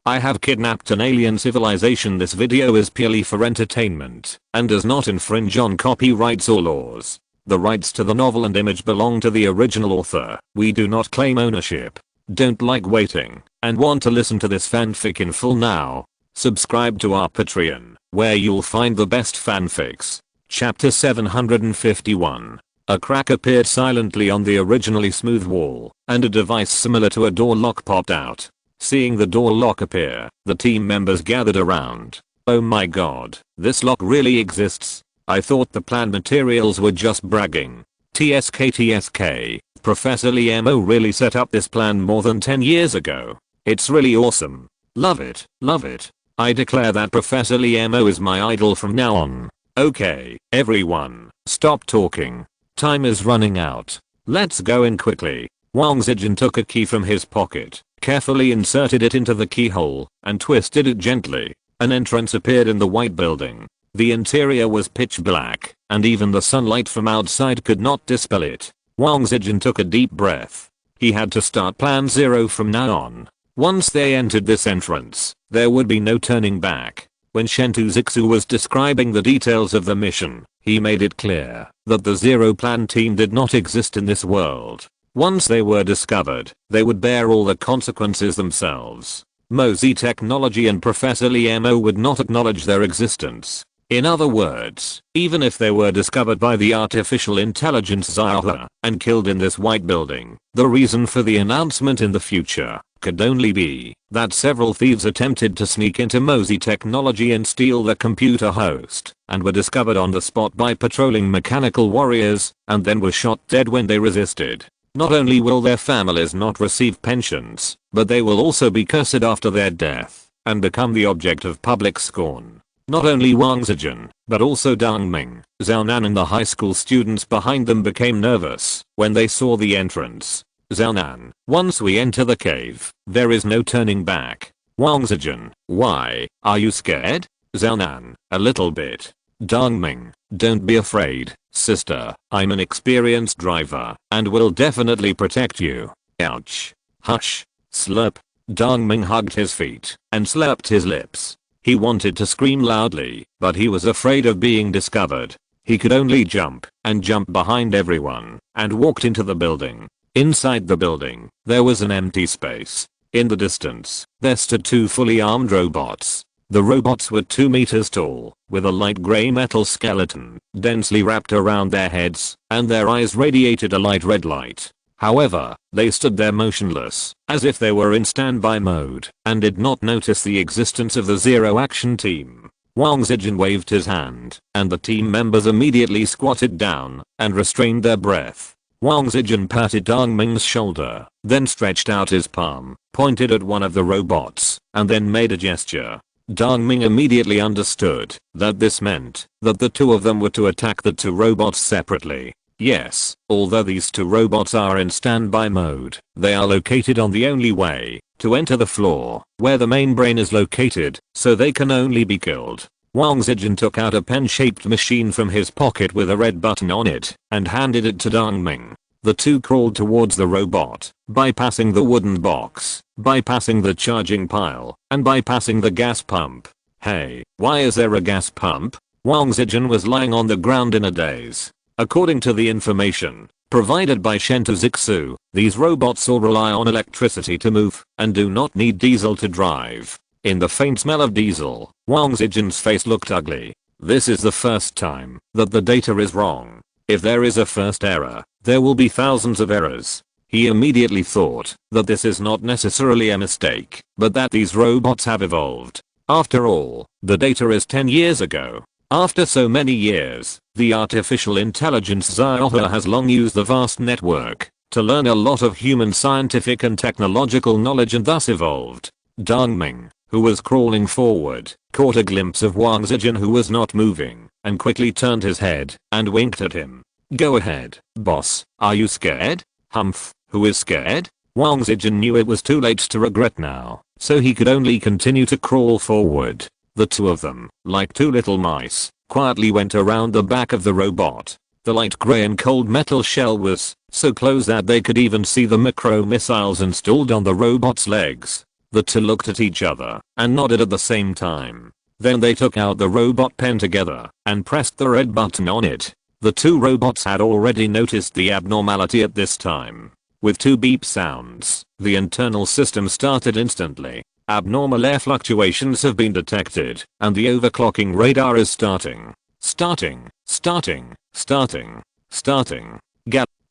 I have kidnapped an alien civilization. This video is purely for entertainment and does not infringe on copyrights or laws. The rights to the novel and image belong to the original author. We do not claim ownership. Don't like waiting and want to listen to this fanfic in full now? Subscribe to our Patreon, where you'll find the best fanfics. Chapter 751. A crack appeared silently on the originally smooth wall, and a device similar to a door lock popped out. Seeing the door lock appear, the team members gathered around. Oh my god, this lock really exists? I thought the plan materials were just bragging. TSK, Professor Liemo really set up this plan more than 10 years ago. It's really awesome. Love it, love it. I declare that Professor Liemo is my idol from now on. Okay, everyone, stop talking. Time is running out. Let's go in quickly. Wang Zijin took a key from his pocket, carefully inserted it into the keyhole, and twisted it gently. An entrance appeared in the white building. The interior was pitch black, and even the sunlight from outside could not dispel it. Wang Zijin took a deep breath. He had to start Plan 0 from now on. Once they entered this entrance, there would be no turning back. When Chen Shuxian was describing the details of the mission, he made it clear that the Zero Plan team did not exist in this world. Once they were discovered, they would bear all the consequences themselves. Mosey Technology and Professor Liemo would not acknowledge their existence. In other words, even if they were discovered by the artificial intelligence Xiaohe and killed in this white building, the reason for the announcement in the future could only be that several thieves attempted to sneak into Mosey Technology and steal the computer host, and were discovered on the spot by patrolling mechanical warriors, and then were shot dead when they resisted. Not only will their families not receive pensions, but they will also be cursed after their death, and become the object of public scorn. Not only Wang Zijin, but also Deng Ming, Zhao Nan and the high school students behind them became nervous when they saw the entrance. Zhao Nan, once we enter the cave, there is no turning back. Wang Zijin, why, are you scared? Zhao Nan, a little bit. Deng Ming, don't be afraid, sister, I'm an experienced driver, and will definitely protect you. Ouch. Hush. Slurp. Deng Ming hugged his feet and slapped his lips. He wanted to scream loudly, but he was afraid of being discovered. He could only jump and jump behind everyone and walked into the building. Inside the building, there was an empty space. In the distance, there stood two fully armed robots. The robots were 2 meters tall, with a light gray metal skeleton densely wrapped around their heads, and their eyes radiated a light red light. However, they stood there motionless, as if they were in standby mode, and did not notice the existence of the Zero Action team. Wang Zijin waved his hand, and the team members immediately squatted down and restrained their breath. Wang Zijin patted Deng Ming's shoulder, then stretched out his palm, pointed at one of the robots, and then made a gesture. Deng Ming immediately understood that this meant that the two of them were to attack the two robots separately. Yes, although these two robots are in standby mode, they are located on the only way to enter the floor where the main brain is located, so they can only be killed. Wang Zijin took out a pen-shaped machine from his pocket with a red button on it and handed it to Deng Ming. The two crawled towards the robot, bypassing the wooden box, bypassing the charging pile, and bypassing the gas pump. Hey, why is there a gas pump? Wang Zijin was lying on the ground in a daze. According to the information provided by Chen Shuxian, these robots all rely on electricity to move and do not need diesel to drive. In the faint smell of diesel, Wang Zijin's face looked ugly. This is the first time that the data is wrong. If there is a first error, there will be thousands of errors. He immediately thought that this is not necessarily a mistake, but that these robots have evolved. After all, the data is 10 years ago. After so many years, the artificial intelligence Xiaohe has long used the vast network to learn a lot of human scientific and technological knowledge and thus evolved. Deng Ming, who was crawling forward, caught a glimpse of Wang Zijin who was not moving, and quickly turned his head and winked at him. Go ahead, boss, are you scared? Humph, who is scared? Wang Zijin knew it was too late to regret now, so he could only continue to crawl forward. The two of them, like two little mice, quietly went around the back of the robot. The light gray and cold metal shell was so close that they could even see the micro missiles installed on the robot's legs. The two looked at each other and nodded at the same time. Then they took out the robot pen together and pressed the red button on it. The two robots had already noticed the abnormality at this time. With two beep sounds, the internal system started instantly. Abnormal air fluctuations have been detected, and the overclocking radar is starting.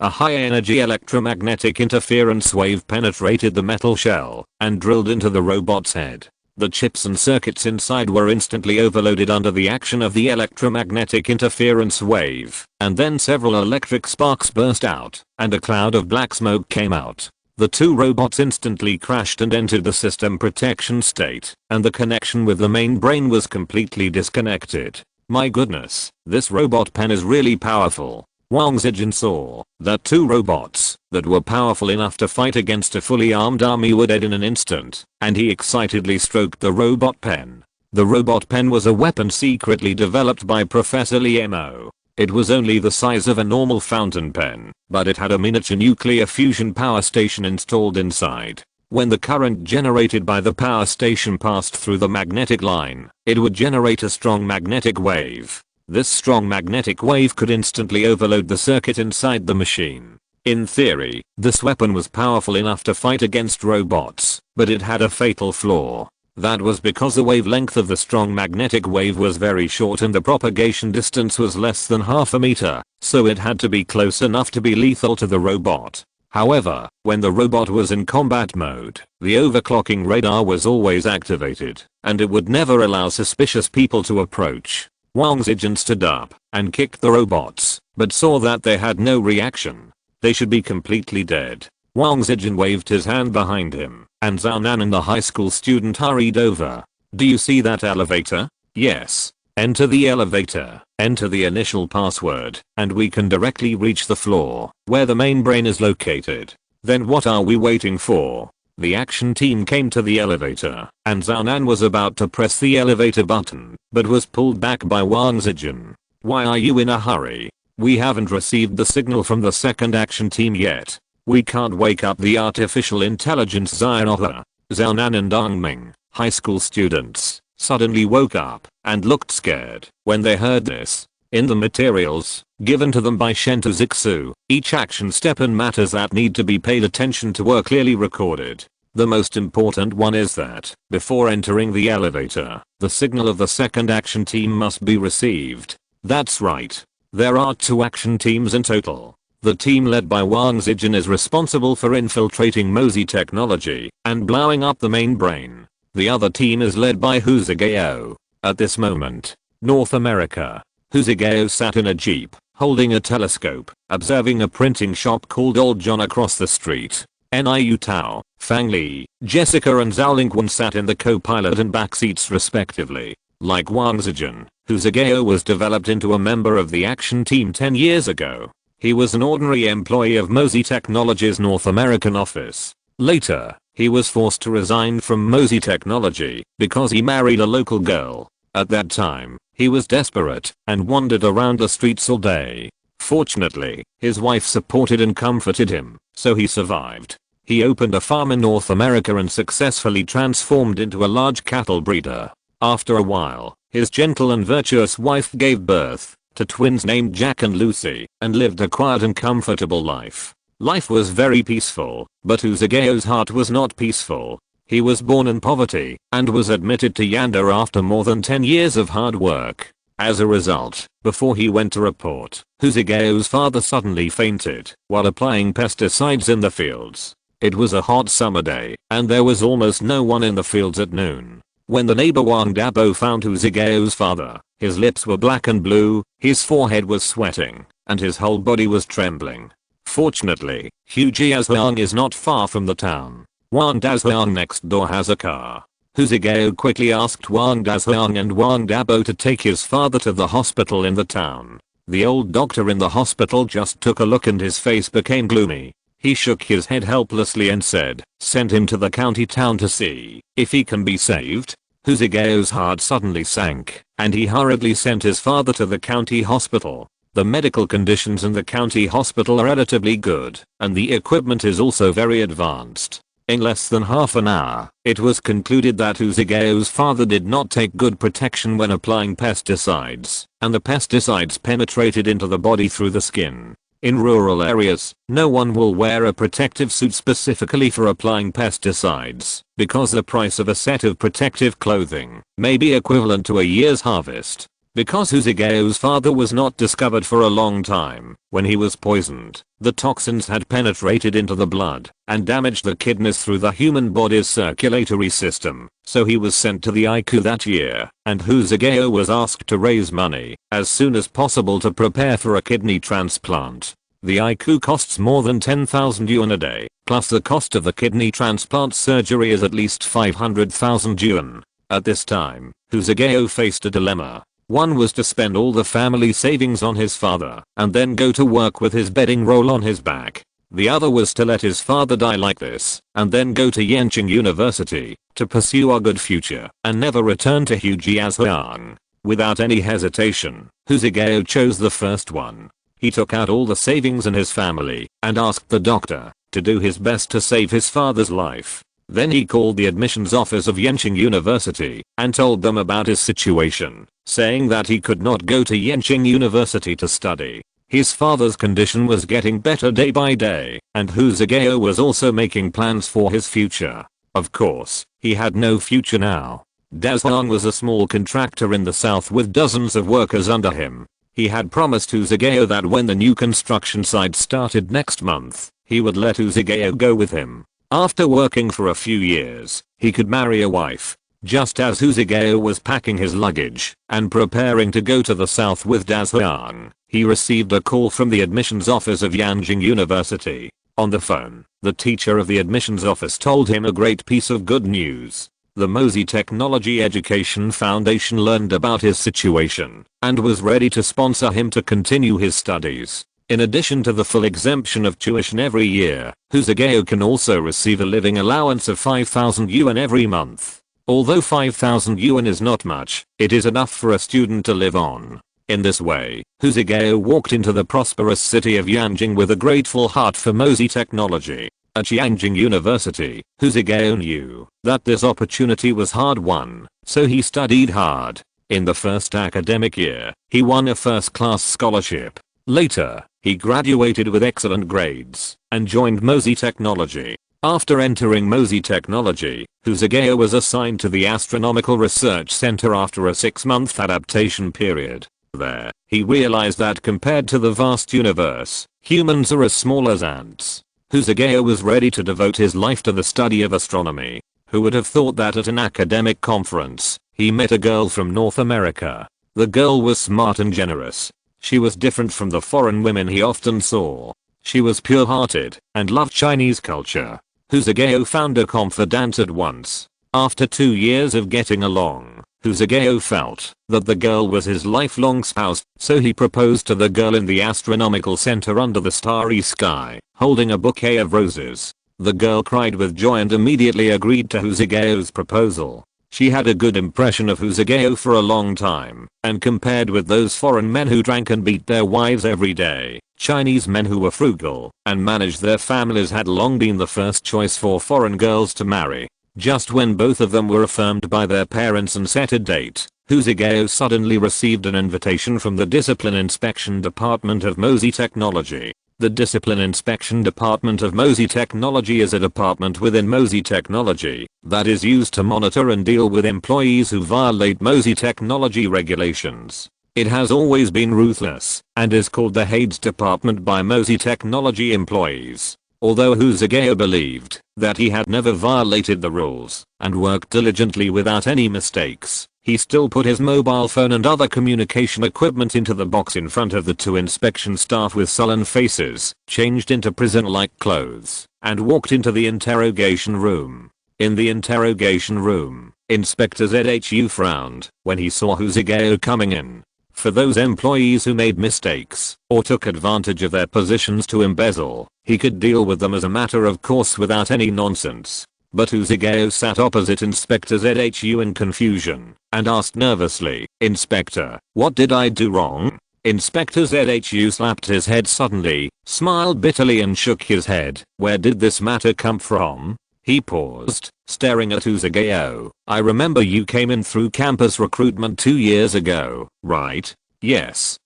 A high-energy electromagnetic interference wave penetrated the metal shell and drilled into the robot's head. The chips and circuits inside were instantly overloaded under the action of the electromagnetic interference wave, and then several electric sparks burst out, and a cloud of black smoke came out. The two robots instantly crashed and entered the system protection state, and the connection with the main brain was completely disconnected. My goodness, this robot pen is really powerful. Wang Zijin saw that two robots that were powerful enough to fight against a fully armed army were dead in an instant, and he excitedly stroked the robot pen. The robot pen was a weapon secretly developed by Professor Liemo. It was only the size of a normal fountain pen, but it had a miniature nuclear fusion power station installed inside. When the current generated by the power station passed through the magnetic line, it would generate a strong magnetic wave. This strong magnetic wave could instantly overload the circuit inside the machine. In theory, this weapon was powerful enough to fight against robots, but it had a fatal flaw. That was because the wavelength of the strong magnetic wave was very short and the propagation distance was less than half a meter, so it had to be close enough to be lethal to the robot. However, when the robot was in combat mode, the overclocking radar was always activated, and it would never allow suspicious people to approach. Wang Zijin stood up and kicked the robots, but saw that they had no reaction. They should be completely dead. Wang Zijin waved his hand behind him, and Zhao Nan and the high school student hurried over. Do you see that elevator? Yes. Enter the elevator, enter the initial password, and we can directly reach the floor where the main brain is located. Then what are we waiting for? The action team came to the elevator, and Zhao Nan was about to press the elevator button, but was pulled back by Wang Zijin. Why are you in a hurry? We haven't received the signal from the second action team yet. We can't wake up the artificial intelligence Zionother. Zhao Nan and Dong Ming, high school students, suddenly woke up and looked scared when they heard this. In the materials given to them by Chen Shuxian, each action step and matters that need to be paid attention to were clearly recorded. The most important one is that, before entering the elevator, the signal of the second action team must be received. That's right. There are 2 action teams in total. The team led by Wang Zijin is responsible for infiltrating Mosey technology and blowing up the main brain. The other team is led by Huzugao. At this moment, North America. Huzugao sat in a jeep, holding a telescope, observing a printing shop called Old John across the street. Niu Tao, Fang Li, Jessica and Zhao Lingwen sat in the co-pilot and back seats respectively. Like Wang Zijin, Huzugao was developed into a member of the action team 10 years ago. He was an ordinary employee of Mosey Technology's North American office. Later, he was forced to resign from Mosey Technology because he married a local girl. At that time, he was desperate and wandered around the streets all day. Fortunately, his wife supported and comforted him, so he survived. He opened a farm in North America and successfully transformed into a large cattle breeder. After a while, his gentle and virtuous wife gave birth to twins named Jack and Lucy and lived a quiet and comfortable life. Life was very peaceful, but Huzagao's heart was not peaceful. He was born in poverty and was admitted to Yanda after more than 10 years of hard work. As a result, before he went to report, Huzagao's father suddenly fainted while applying pesticides in the fields. It was a hot summer day, and there was almost no one in the fields at noon. When the neighbor Wang Dabo found Huzagao's father, his lips were black and blue, his forehead was sweating, and his whole body was trembling. Fortunately, Hujiazhuang is not far from the town. Wang Dazhuang next door has a car. Huzagao quickly asked Wang Dazhuang and Wang Dabo to take his father to the hospital in the town. The old doctor in the hospital just took a look and his face became gloomy. He shook his head helplessly and said, "Send him to the county town to see if he can be saved." Huzagao's heart suddenly sank, and he hurriedly sent his father to the county hospital. The medical conditions in the county hospital are relatively good, and the equipment is also very advanced. In less than half an hour, it was concluded that Uzigeo's father did not take good protection when applying pesticides, and the pesticides penetrated into the body through the skin. In rural areas, no one will wear a protective suit specifically for applying pesticides, because the price of a set of protective clothing may be equivalent to a year's harvest. Because Uzigeo's father was not discovered for a long time, when he was poisoned, the toxins had penetrated into the blood and damaged the kidneys through the human body's circulatory system, so he was sent to the ICU that year, and Uzigeo was asked to raise money as soon as possible to prepare for a kidney transplant. The ICU costs more than 10,000 yuan a day, plus the cost of the kidney transplant surgery is at least 500,000 yuan. At this time, Uzigeo faced a dilemma. One was to spend all the family savings on his father and then go to work with his bedding roll on his back. The other was to let his father die like this and then go to Yanqing University to pursue a good future and never return to Hujiazhuang. Without any hesitation, Uzigeo chose the first one. He took out all the savings in his family and asked the doctor to do his best to save his father's life. Then he called the admissions office of Yanqing University and told them about his situation, saying that he could not go to Yanqing University to study. His father's condition was getting better day by day, and Uzigeo was also making plans for his future. Of course, he had no future now. Dazhuang was a small contractor in the south with dozens of workers under him. He had promised Uzigeo that when the new construction site started next month, he would let Uzigeo go with him. After working for a few years, he could marry a wife. Just as Uzigeo was packing his luggage and preparing to go to the south with Dazhuang, he received a call from the admissions office of Yanqing University. On the phone, the teacher of the admissions office told him a great piece of good news. The Mosey Technology Education Foundation learned about his situation and was ready to sponsor him to continue his studies. In addition to the full exemption of tuition every year, Uzigeo can also receive a living allowance of 5,000 yuan every month. Although 5,000 yuan is not much, it is enough for a student to live on. In this way, Uzigeo walked into the prosperous city of Yanqing with a grateful heart for Mosey Technology. At Yanqing University, Uzigeo knew that this opportunity was hard won, so he studied hard. In the first academic year, he won a first-class scholarship. Later, he graduated with excellent grades and joined Mosey Technology. After entering Mosey Technology, Uzigeo was assigned to the Astronomical Research Center after a 6-month adaptation period. There, he realized that compared to the vast universe, humans are as small as ants. Uzigeo was ready to devote his life to the study of astronomy. Who would have thought that at an academic conference, he met a girl from North America. The girl was smart and generous. She was different from the foreign women he often saw. She was pure-hearted and loved Chinese culture. Uzigeo found her confidant at once. After 2 years of getting along, Uzigeo felt that the girl was his lifelong spouse, so he proposed to the girl in the astronomical center under the starry sky, holding a bouquet of roses. The girl cried with joy and immediately agreed to Uzigeo's proposal. She had a good impression of Uzigeo for a long time, and compared with those foreign men who drank and beat their wives every day, Chinese men who were frugal and managed their families had long been the first choice for foreign girls to marry. Just when both of them were affirmed by their parents and set a date, Uzigeo suddenly received an invitation from the Discipline Inspection Department of Mosey Technology. The Discipline Inspection Department of Mosey Technology is a department within Mosey Technology that is used to monitor and deal with employees who violate Mosey Technology regulations. It has always been ruthless and is called the Hades Department by Mosey Technology employees. Although Uzigeo believed that he had never violated the rules and worked diligently without any mistakes, he still put his mobile phone and other communication equipment into the box in front of the 2 inspection staff with sullen faces, changed into prison-like clothes, and walked into the interrogation room. In the interrogation room, Inspector ZHU frowned when he saw Uzigeo coming in. For those employees who made mistakes or took advantage of their positions to embezzle, he could deal with them as a matter of course without any nonsense. But Uzigeo sat opposite Inspector ZHU in confusion and asked nervously, "Inspector, what did I do wrong?" Inspector ZHU slapped his head suddenly, smiled bitterly and shook his head. "Where did this matter come from?" He paused, staring at Uzagayo. I remember you came in through campus recruitment 2 years ago, right? Yes,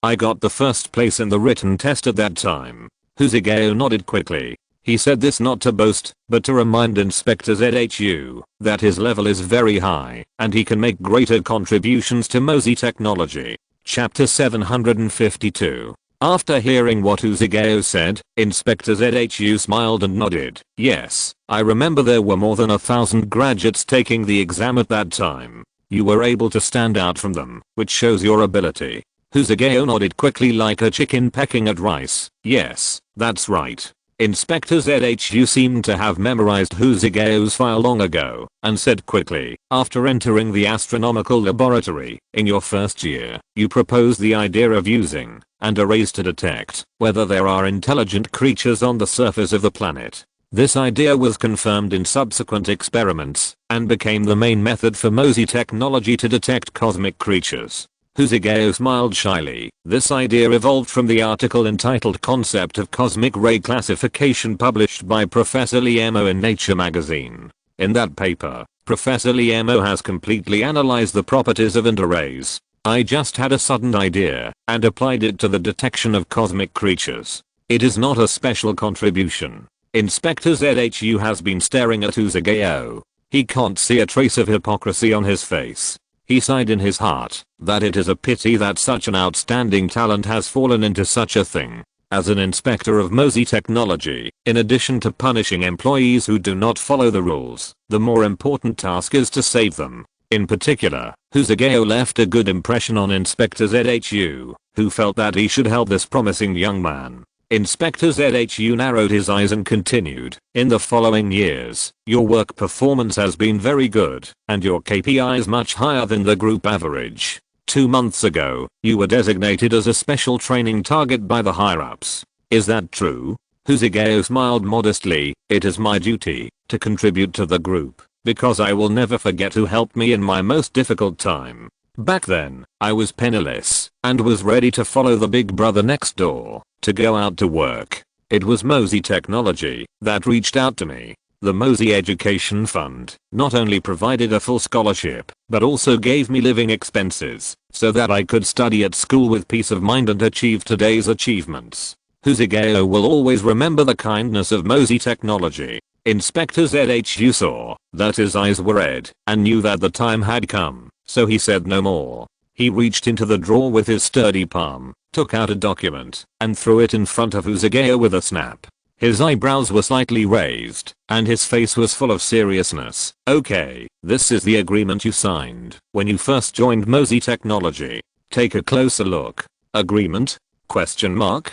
I got the first place in the written test at that time. Uzagayo nodded quickly. He said this not to boast, but to remind Inspector ZHU that his level is very high and he can make greater contributions to Mosey technology. Chapter 752. After hearing what Uzagayo said, Inspector ZHU smiled and nodded. Yes, I remember there were more than 1,000 graduates taking the exam at that time. You were able to stand out from them, which shows your ability. Uzagayo nodded quickly like a chicken pecking at rice. Yes, that's right. Inspector ZHU seemed to have memorized Uzagayo's file long ago, and said quickly, after entering the astronomical laboratory, in your first year, you proposed the idea of using and arrays to detect whether there are intelligent creatures on the surface of the planet. This idea was confirmed in subsequent experiments, and became the main method for Mosey technology to detect cosmic creatures. Uzagayo smiled shyly. This idea evolved from the article entitled Concept of Cosmic Ray Classification published by Professor Liemo in Nature magazine. In that paper, Professor Liemo has completely analyzed the properties of and arrays. I just had a sudden idea and applied it to the detection of cosmic creatures. It is not a special contribution. Inspector ZHU has been staring at Uzagayo. He can't see a trace of hypocrisy on his face. He sighed in his heart that it is a pity that such an outstanding talent has fallen into such a thing. As an inspector of Mosey technology, in addition to punishing employees who do not follow the rules, the more important task is to save them. In particular, Uzagayo left a good impression on Inspector ZHU, who felt that he should help this promising young man. Inspector ZHU narrowed his eyes and continued, in the following years, your work performance has been very good, and your KPI is much higher than the group average. 2 months ago, you were designated as a special training target by the higher-ups. Is that true? Uzagayo smiled modestly. It is my duty to contribute to the group, because I will never forget who helped me in my most difficult time. Back then, I was penniless, and was ready to follow the big brother next door, to go out to work. It was Mosey Technology that reached out to me. The Mosey Education Fund not only provided a full scholarship, but also gave me living expenses, so that I could study at school with peace of mind and achieve today's achievements. Uzagayo will always remember the kindness of Mosey Technology. Inspector ZHU saw that his eyes were red and knew that the time had come, so he said no more. He reached into the drawer with his sturdy palm, took out a document, and threw it in front of Uzagayo with a snap. His eyebrows were slightly raised, and his face was full of seriousness. Okay, this is the agreement you signed when you first joined Mosey Technology. Take a closer look. Agreement? Question mark?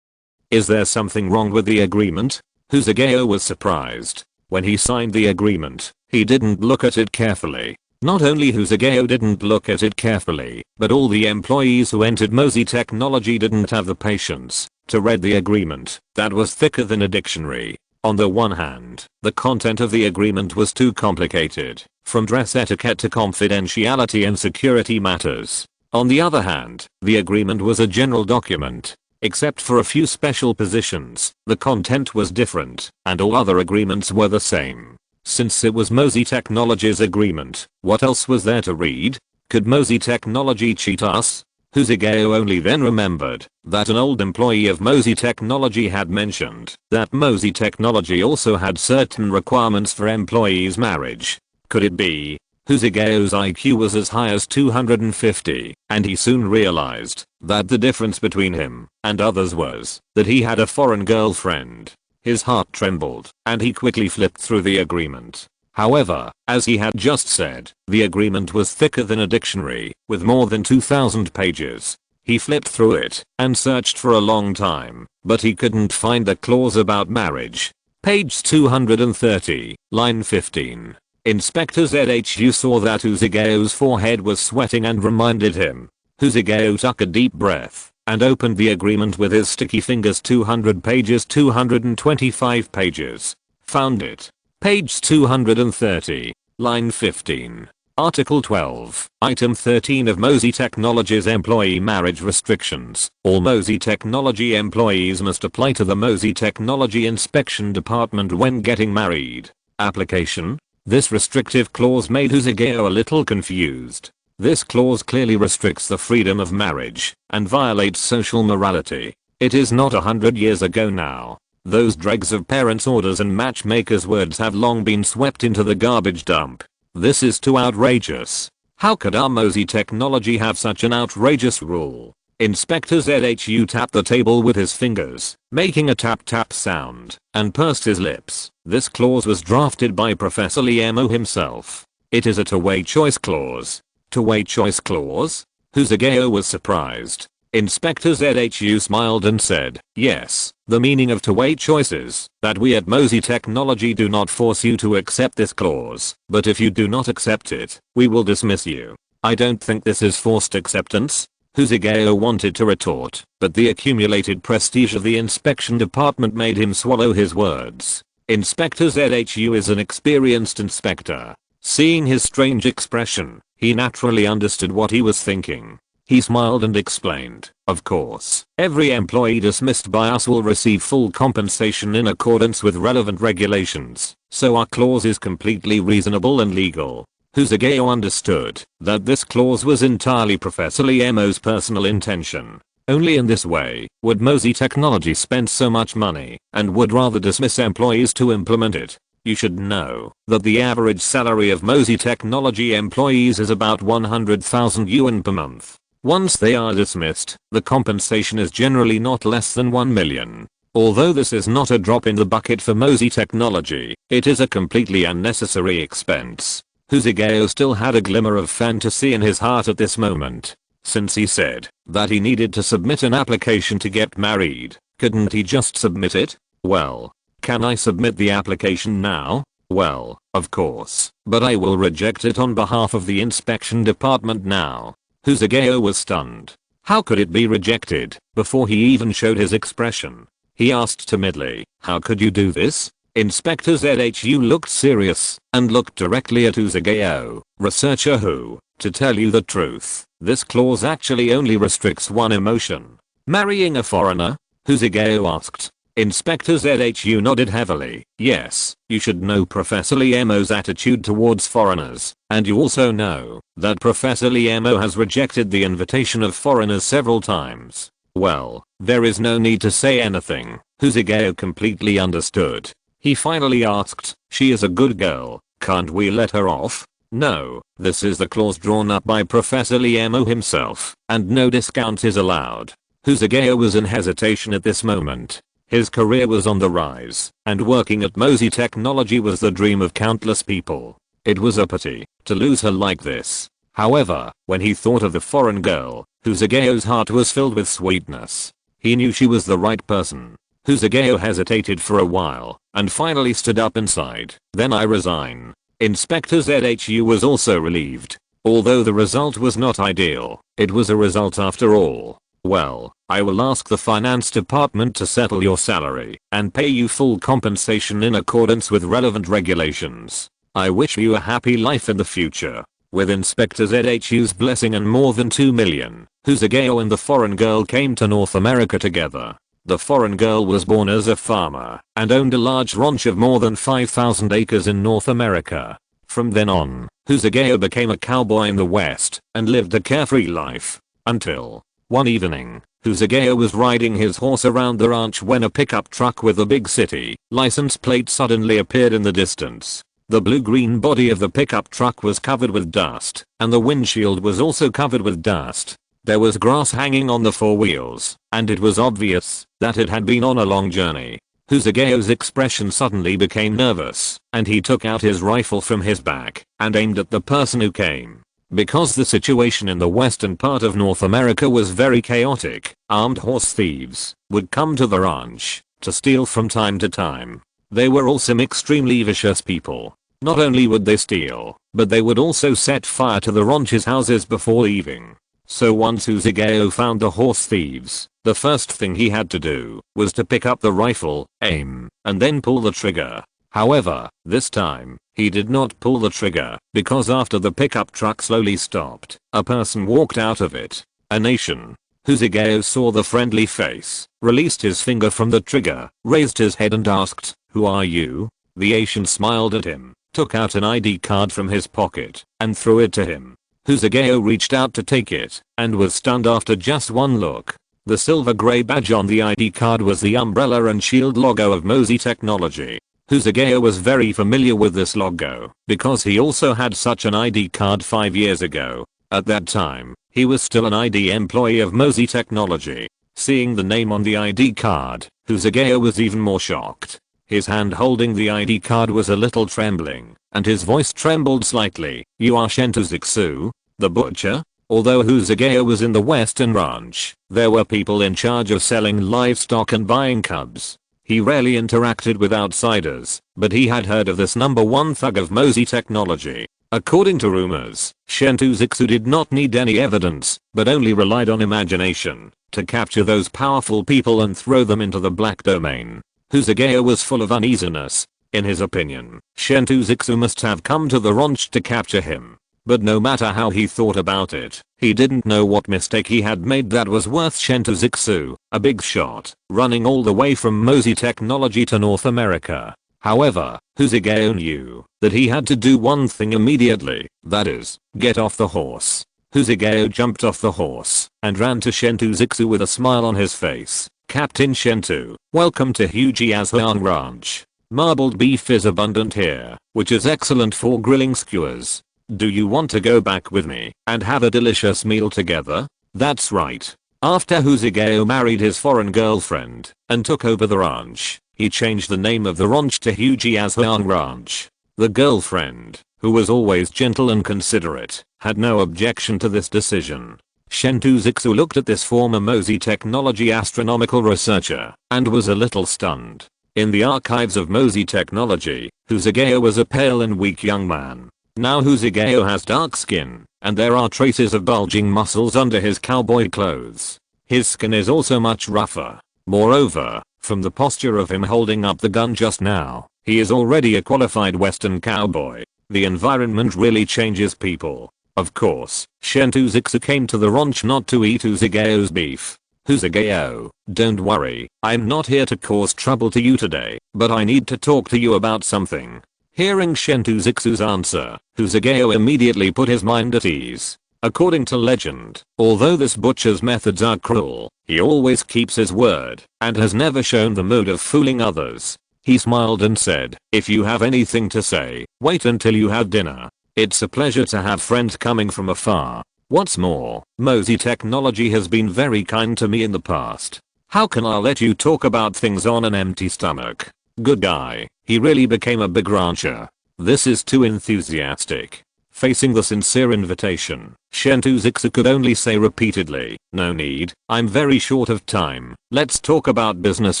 Is there something wrong with the agreement? Uzagayo was surprised. When he signed the agreement, he didn't look at it carefully. Not only Uzagayo didn't look at it carefully, but all the employees who entered Mosey Technology didn't have the patience to read the agreement that was thicker than a dictionary. On the one hand, the content of the agreement was too complicated, from dress etiquette to confidentiality and security matters. On the other hand, the agreement was a general document. Except for a few special positions, the content was different, and all other agreements were the same. Since it was Mosey Technology's agreement, what else was there to read? Could Mosey Technology cheat us? Uzagayo only then remembered that an old employee of Mosey Technology had mentioned that Mosey Technology also had certain requirements for employees' marriage. Could it be? Uzagayo's IQ was as high as 250, and he soon realized that the difference between him and others was that he had a foreign girlfriend. His heart trembled, and he quickly flipped through the agreement. However, as he had just said, the agreement was thicker than a dictionary, with more than 2,000 pages. He flipped through it and searched for a long time, but he couldn't find the clause about marriage. Page 230, line 15. Inspector ZHU saw that Uzagayo's forehead was sweating and reminded him. Uzagayo took a deep breath and opened the agreement with his sticky fingers. 200 pages, 225 pages. Found it. Page 230, line 15. Article 12, Item 13 of Mosey Technology's Employee Marriage Restrictions. All Mosey Technology employees must apply to the Mosey Technology Inspection Department when getting married. Application. This restrictive clause made Husageo a little confused. This clause clearly restricts the freedom of marriage and violates social morality. It is not 100 years ago now. Those dregs of parents' orders and matchmakers' words have long been swept into the garbage dump. This is too outrageous. How could our Mosey technology have such an outrageous rule? Inspector ZHU tapped the table with his fingers, making a tap tap sound, and pursed his lips. This clause was drafted by Professor Liemo himself. It is a two-way choice clause. Two-way choice clause? Husageo was surprised. Inspector ZHU smiled and said, yes, the meaning of two-way choice is that we at Mosey Technology do not force you to accept this clause, but if you do not accept it, we will dismiss you. I don't think this is forced acceptance. Husageo wanted to retort, but the accumulated prestige of the inspection department made him swallow his words. Inspector ZHU is an experienced inspector. Seeing his strange expression, he naturally understood what he was thinking. He smiled and explained, of course, every employee dismissed by us will receive full compensation in accordance with relevant regulations, so our clause is completely reasonable and legal. Husageo understood that this clause was entirely Professor Liemo's personal intention. Only in this way would Mosey Technology spend so much money and would rather dismiss employees to implement it. You should know that the average salary of Mosey Technology employees is about 100,000 yuan per month. Once they are dismissed, the compensation is generally not less than 1 million. Although this is not a drop in the bucket for Mosey Technology, it is a completely unnecessary expense. Husageo still had a glimmer of fantasy in his heart at this moment. Since he said that he needed to submit an application to get married, couldn't he just submit it? Well, can I submit the application now? Well, of course, but I will reject it on behalf of the inspection department now. Husageo was stunned. How could it be rejected? Before he even showed his expression, he asked timidly, how could you do this? Inspector ZHU looked serious and looked directly at Husageo. Researcher who, to tell you the truth, this clause actually only restricts one emotion. Marrying a foreigner? Husageo asked. Inspector ZHU nodded heavily. Yes, you should know Professor Liemo's attitude towards foreigners, and you also know that Professor Liemo has rejected the invitation of foreigners several times. Well, there is no need to say anything. Husageo completely understood. He finally asked, she is a good girl, can't we let her off? No, this is the clause drawn up by Professor Liemo himself, and no discount is allowed. Husageo was in hesitation at this moment. His career was on the rise, and working at Mosey Technology was the dream of countless people. It was a pity to lose her like this. However, when he thought of the foreign girl, Husageo's heart was filled with sweetness. He knew she was the right person. Husageo hesitated for a while, and finally stood up and sighed. Then I resign. Inspector ZHU was also relieved. Although the result was not ideal, it was a result after all. Well, I will ask the finance department to settle your salary and pay you full compensation in accordance with relevant regulations. I wish you a happy life in the future. With Inspector ZHU's blessing and more than 2 million, Husageo and the foreign girl came to North America together. The foreign girl was born as a farmer and owned a large ranch of more than 5,000 acres in North America. From then on, Husageo became a cowboy in the West and lived a carefree life. Until one evening, Husageo was riding his horse around the ranch when a pickup truck with a big city license plate suddenly appeared in the distance. The blue-green body of the pickup truck was covered with dust, and the windshield was also covered with dust. There was grass hanging on the four wheels, and it was obvious that it had been on a long journey. Husageo's expression suddenly became nervous, and he took out his rifle from his back and aimed at the person who came. Because the situation in the western part of North America was very chaotic, armed horse thieves would come to the ranch to steal from time to time. They were also extremely vicious people. Not only would they steal, but they would also set fire to the ranch's houses before leaving. So once Husageo found the horse thieves, the first thing he had to do was to pick up the rifle, aim, and then pull the trigger. However, this time, he did not pull the trigger, because after the pickup truck slowly stopped, a person walked out of it. A nation. Husageo saw the friendly face, released his finger from the trigger, raised his head and asked, "Who are you?" The Asian smiled at him, took out an ID card from his pocket, and threw it to him. Husageo reached out to take it, and was stunned after just one look. The silver grey badge on the ID card was the umbrella and shield logo of Mozy Technology. Husageo was very familiar with this logo, because he also had such an ID card 5 years ago. At that time, he was still an ID employee of Mozy Technology. Seeing the name on the ID card, Husageo was even more shocked. His hand holding the ID card was a little trembling, and his voice trembled slightly. "You are Chen Shuxian, the butcher?" Although Husageo was in the Western Ranch, there were people in charge of selling livestock and buying cubs. He rarely interacted with outsiders, but he had heard of this #1 thug of Mozy Technology. According to rumors, Chen Shuxian did not need any evidence, but only relied on imagination to capture those powerful people and throw them into the black domain. Husageo was full of uneasiness. In his opinion, Chen Shuxian must have come to the ranch to capture him. But no matter how he thought about it, he didn't know what mistake he had made that was worth Chen Shuxian, a big shot, running all the way from Mozy Technology to North America. However, Husageo knew that he had to do one thing immediately, that is, get off the horse. Husageo jumped off the horse and ran to Chen Shuxian with a smile on his face. "Captain Shentu, welcome to Hujiazhuang Ranch. Marbled beef is abundant here, which is excellent for grilling skewers. Do you want to go back with me and have a delicious meal together?" That's right. After Husageo married his foreign girlfriend and took over the ranch, he changed the name of the ranch to Hujiazhuang Ranch. The girlfriend, who was always gentle and considerate, had no objection to this decision. Chen Shuxian looked at this former Mozy Technology astronomical researcher and was a little stunned. In the archives of Mozy Technology, Husageo was a pale and weak young man. Now Husageo has dark skin, and there are traces of bulging muscles under his cowboy clothes. His skin is also much rougher. Moreover, from the posture of him holding up the gun just now, he is already a qualified Western cowboy. The environment really changes people. Of course, Chen Shuxian came to the ranch not to eat Husageo's beef. "Husageo, don't worry, I'm not here to cause trouble to you today, but I need to talk to you about something." Hearing Chen Shuxian's answer, Husageo immediately put his mind at ease. According to legend, although this butcher's methods are cruel, he always keeps his word and has never shown the mood of fooling others. He smiled and said, "If you have anything to say, wait until you have dinner. It's a pleasure to have friends coming from afar. What's more, Mozy Technology has been very kind to me in the past. How can I let you talk about things on an empty stomach?" Good guy, he really became a big rancher. This is too enthusiastic. Facing the sincere invitation, Chen Shuxian could only say repeatedly, "No need, I'm very short of time, let's talk about business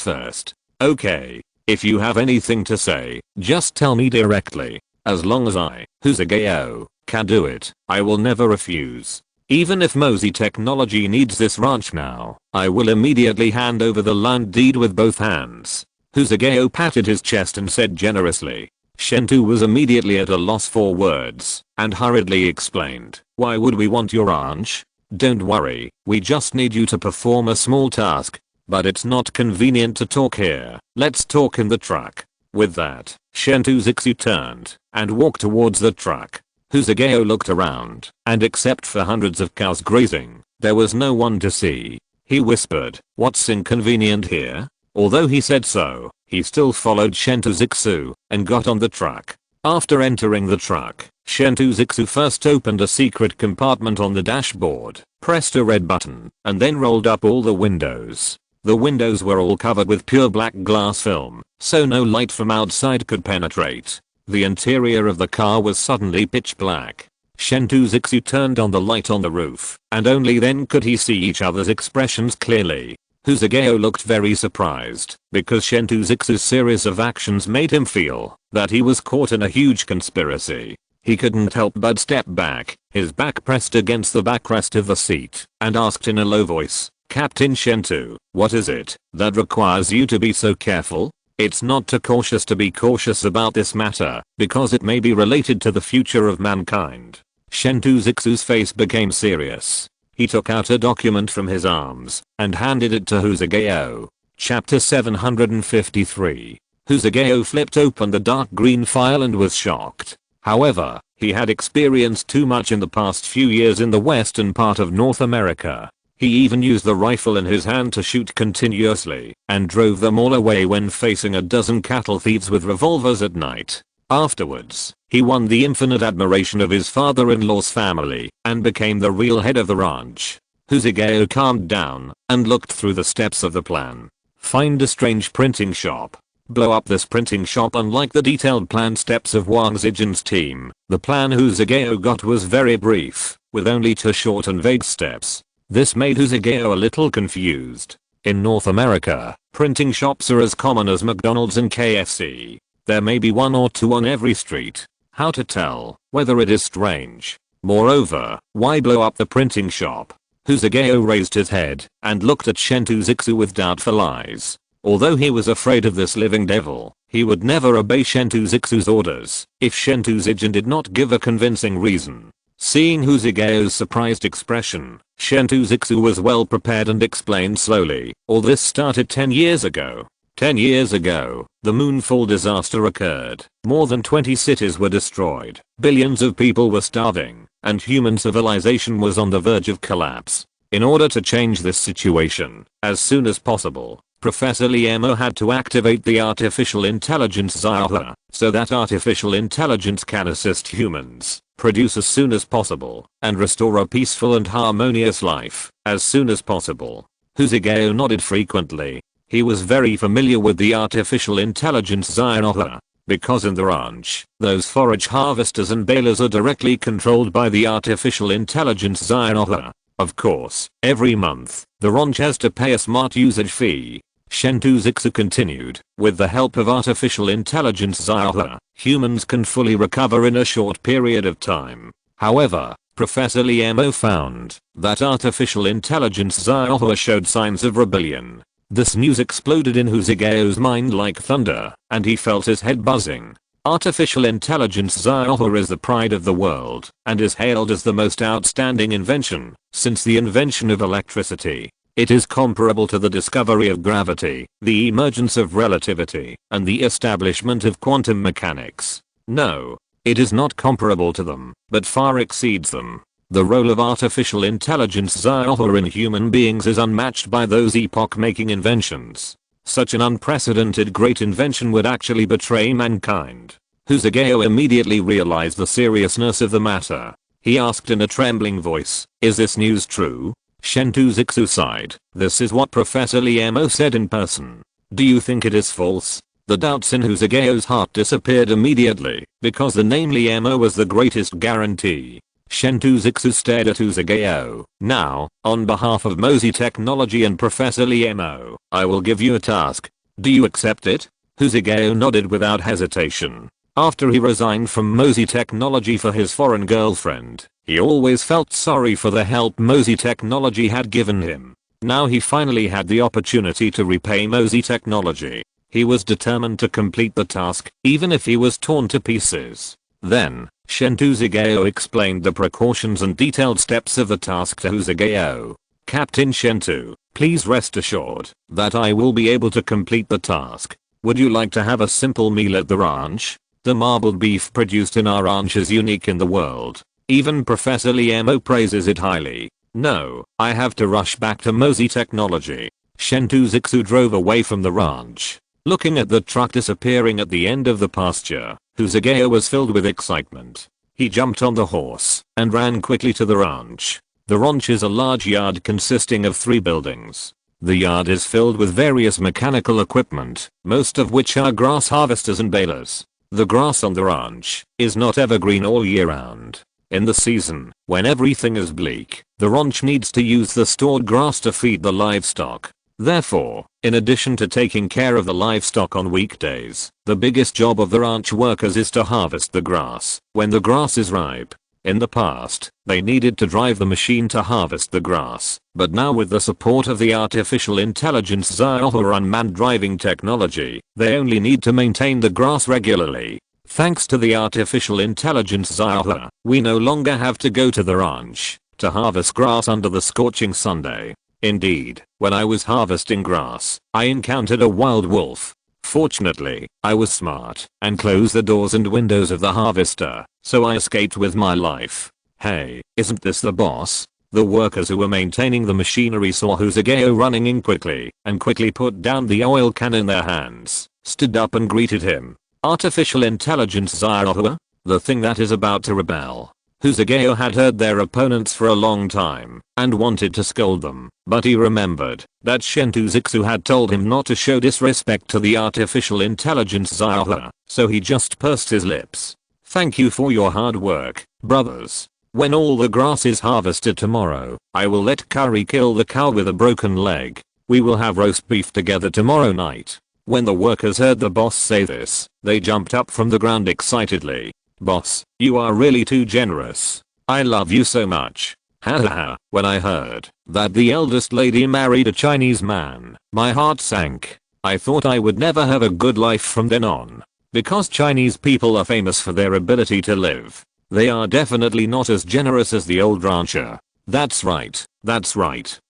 first." "Okay, if you have anything to say, just tell me directly. As long as I, Husageo, can do it, I will never refuse. Even if Mozy Technology needs this ranch now, I will immediately hand over the land deed with both hands." Husageo patted his chest and said generously. Shentu was immediately at a loss for words and hurriedly explained, "Why would we want your ranch? Don't worry, we just need you to perform a small task. But it's not convenient to talk here, let's talk in the truck." With that, Chen Shuxian turned and walked towards the truck. Husageo looked around, and except for hundreds of cows grazing, there was no one to see. He whispered, "What's inconvenient here?" Although he said so, he still followed Chen Shuxian and got on the truck. After entering the truck, Chen Shuxian first opened a secret compartment on the dashboard, pressed a red button, and then rolled up all the windows. The windows were all covered with pure black glass film, so no light from outside could penetrate. The interior of the car was suddenly pitch black. Chen Shuxian turned on the light on the roof, and only then could he see each other's expressions clearly. Husageo looked very surprised, because Chen Shuxian's series of actions made him feel that he was caught in a huge conspiracy. He couldn't help but step back, his back pressed against the backrest of the seat, and asked in a low voice, "Captain Shentu, what is it that requires you to be so careful?" It's not too cautious to be cautious about this matter, because it may be related to the future of mankind. Chen Shuxian's face became serious. He took out a document from his arms and handed it to Husageo. Chapter 753. Husageo flipped open the dark green file and was shocked. However, he had experienced too much in the past few years in the western part of North America. He even used the rifle in his hand to shoot continuously and drove them all away when facing a dozen cattle thieves with revolvers at night. Afterwards, he won the infinite admiration of his father-in-law's family and became the real head of the ranch. Husageo calmed down and looked through the steps of the plan. Find a strange printing shop. Blow up this printing shop. Unlike the detailed plan steps of Wang Zijin's team, the plan Husageo got was very brief, with only 2 short and vague steps. This made Husageo a little confused. In North America, printing shops are as common as McDonald's and KFC. There may be 1 or 2 on every street. How to tell whether it is strange? Moreover, why blow up the printing shop? Husageo raised his head and looked at Shentu Zixu with doubtful eyes. Although he was afraid of this living devil, he would never obey Shentu Zixu's orders if Shentu Zijin did not give a convincing reason. Seeing Husageo's surprised expression, Shentu Zixu was well prepared and explained slowly. All this started 10 years ago. 10 years ago, the Moonfall disaster occurred. More than 20 cities were destroyed, billions of people were starving, and human civilization was on the verge of collapse. In order to change this situation, as soon as possible, Professor Liemo had to activate the artificial intelligence Xiaohe, so that artificial intelligence can assist humans, produce as soon as possible, and restore a peaceful and harmonious life, as soon as possible. Husageo nodded frequently. He was very familiar with the artificial intelligence Xiaohe, because in the ranch, those forage harvesters and balers are directly controlled by the artificial intelligence Xiaohe. Of course, every month, the ranch has to pay a smart usage fee. Shentu Zixu continued, with the help of artificial intelligence Xiaohe, humans can fully recover in a short period of time. However, Professor Liemo found that artificial intelligence Xiaohe showed signs of rebellion. This news exploded in Husageo's mind like thunder, and he felt his head buzzing. Artificial intelligence Xiaohe is the pride of the world, and is hailed as the most outstanding invention since the invention of electricity. It is comparable to the discovery of gravity, the emergence of relativity, and the establishment of quantum mechanics. No, it is not comparable to them, but far exceeds them. The role of artificial intelligence Xiaohe in human beings is unmatched by those epoch-making inventions. Such an unprecedented great invention would actually betray mankind. Husageo immediately realized the seriousness of the matter. He asked in a trembling voice, "Is this news true?" Shentu Zixu sighed. "This is what Professor Liemo said in person. Do you think it is false?" The doubts in Husageo's heart disappeared immediately, because the name Liemo was the greatest guarantee. Shentu Zixu stared at Husageo. "Now, on behalf of Mozi Technology and Professor Liemo, I will give you a task. Do you accept it?" Husageo nodded without hesitation. After he resigned from Mozi Technology for his foreign girlfriend, he always felt sorry for the help Mozi Technology had given him. Now he finally had the opportunity to repay Mozi Technology. He was determined to complete the task, even if he was torn to pieces. Then, Shentu Zixu explained the precautions and detailed steps of the task to Husageo. "Captain Shentu, please rest assured that I will be able to complete the task. Would you like to have a simple meal at the ranch? The marbled beef produced in our ranch is unique in the world. Even Professor Liemo praises it highly. No, I have to rush back to Mozi Technology." Shentu Zixu drove away from the ranch. Looking at the truck disappearing at the end of the pasture, Husageo was filled with excitement. He jumped on the horse and ran quickly to the ranch. The ranch is a large yard consisting of 3 buildings. The yard is filled with various mechanical equipment, most of which are grass harvesters and balers. The grass on the ranch is not evergreen all year round. In the season, when everything is bleak, the ranch needs to use the stored grass to feed the livestock. Therefore, in addition to taking care of the livestock on weekdays, the biggest job of the ranch workers is to harvest the grass when the grass is ripe. In the past, they needed to drive the machine to harvest the grass, but now with the support of the artificial intelligence Xiaohe unmanned driving technology, they only need to maintain the grass regularly. Thanks to the artificial intelligence Xiaohe, we no longer have to go to the ranch to harvest grass under the scorching sun day. Indeed, when I was harvesting grass, I encountered a wild wolf. Fortunately, I was smart and closed the doors and windows of the harvester, so I escaped with my life. Hey, isn't this the boss? The workers who were maintaining the machinery saw Hosageo running in quickly and quickly put down the oil can in their hands, stood up and greeted him. Artificial intelligence Zahua? The thing that is about to rebel. Hosageo had heard their opponents for a long time and wanted to scold them, but he remembered that Chen Shuxian had told him not to show disrespect to the artificial intelligence Zahua, so he just pursed his lips. Thank you for your hard work, brothers. When all the grass is harvested tomorrow, I will let Curry kill the cow with a broken leg. We will have roast beef together tomorrow night. When the workers heard the boss say this, they jumped up from the ground excitedly. Boss, you are really too generous. I love you so much. Hahaha. When I heard that the eldest lady married a Chinese man, my heart sank. I thought I would never have a good life from then on. Because Chinese people are famous for their ability to live, they are definitely not as generous as the old rancher. That's right.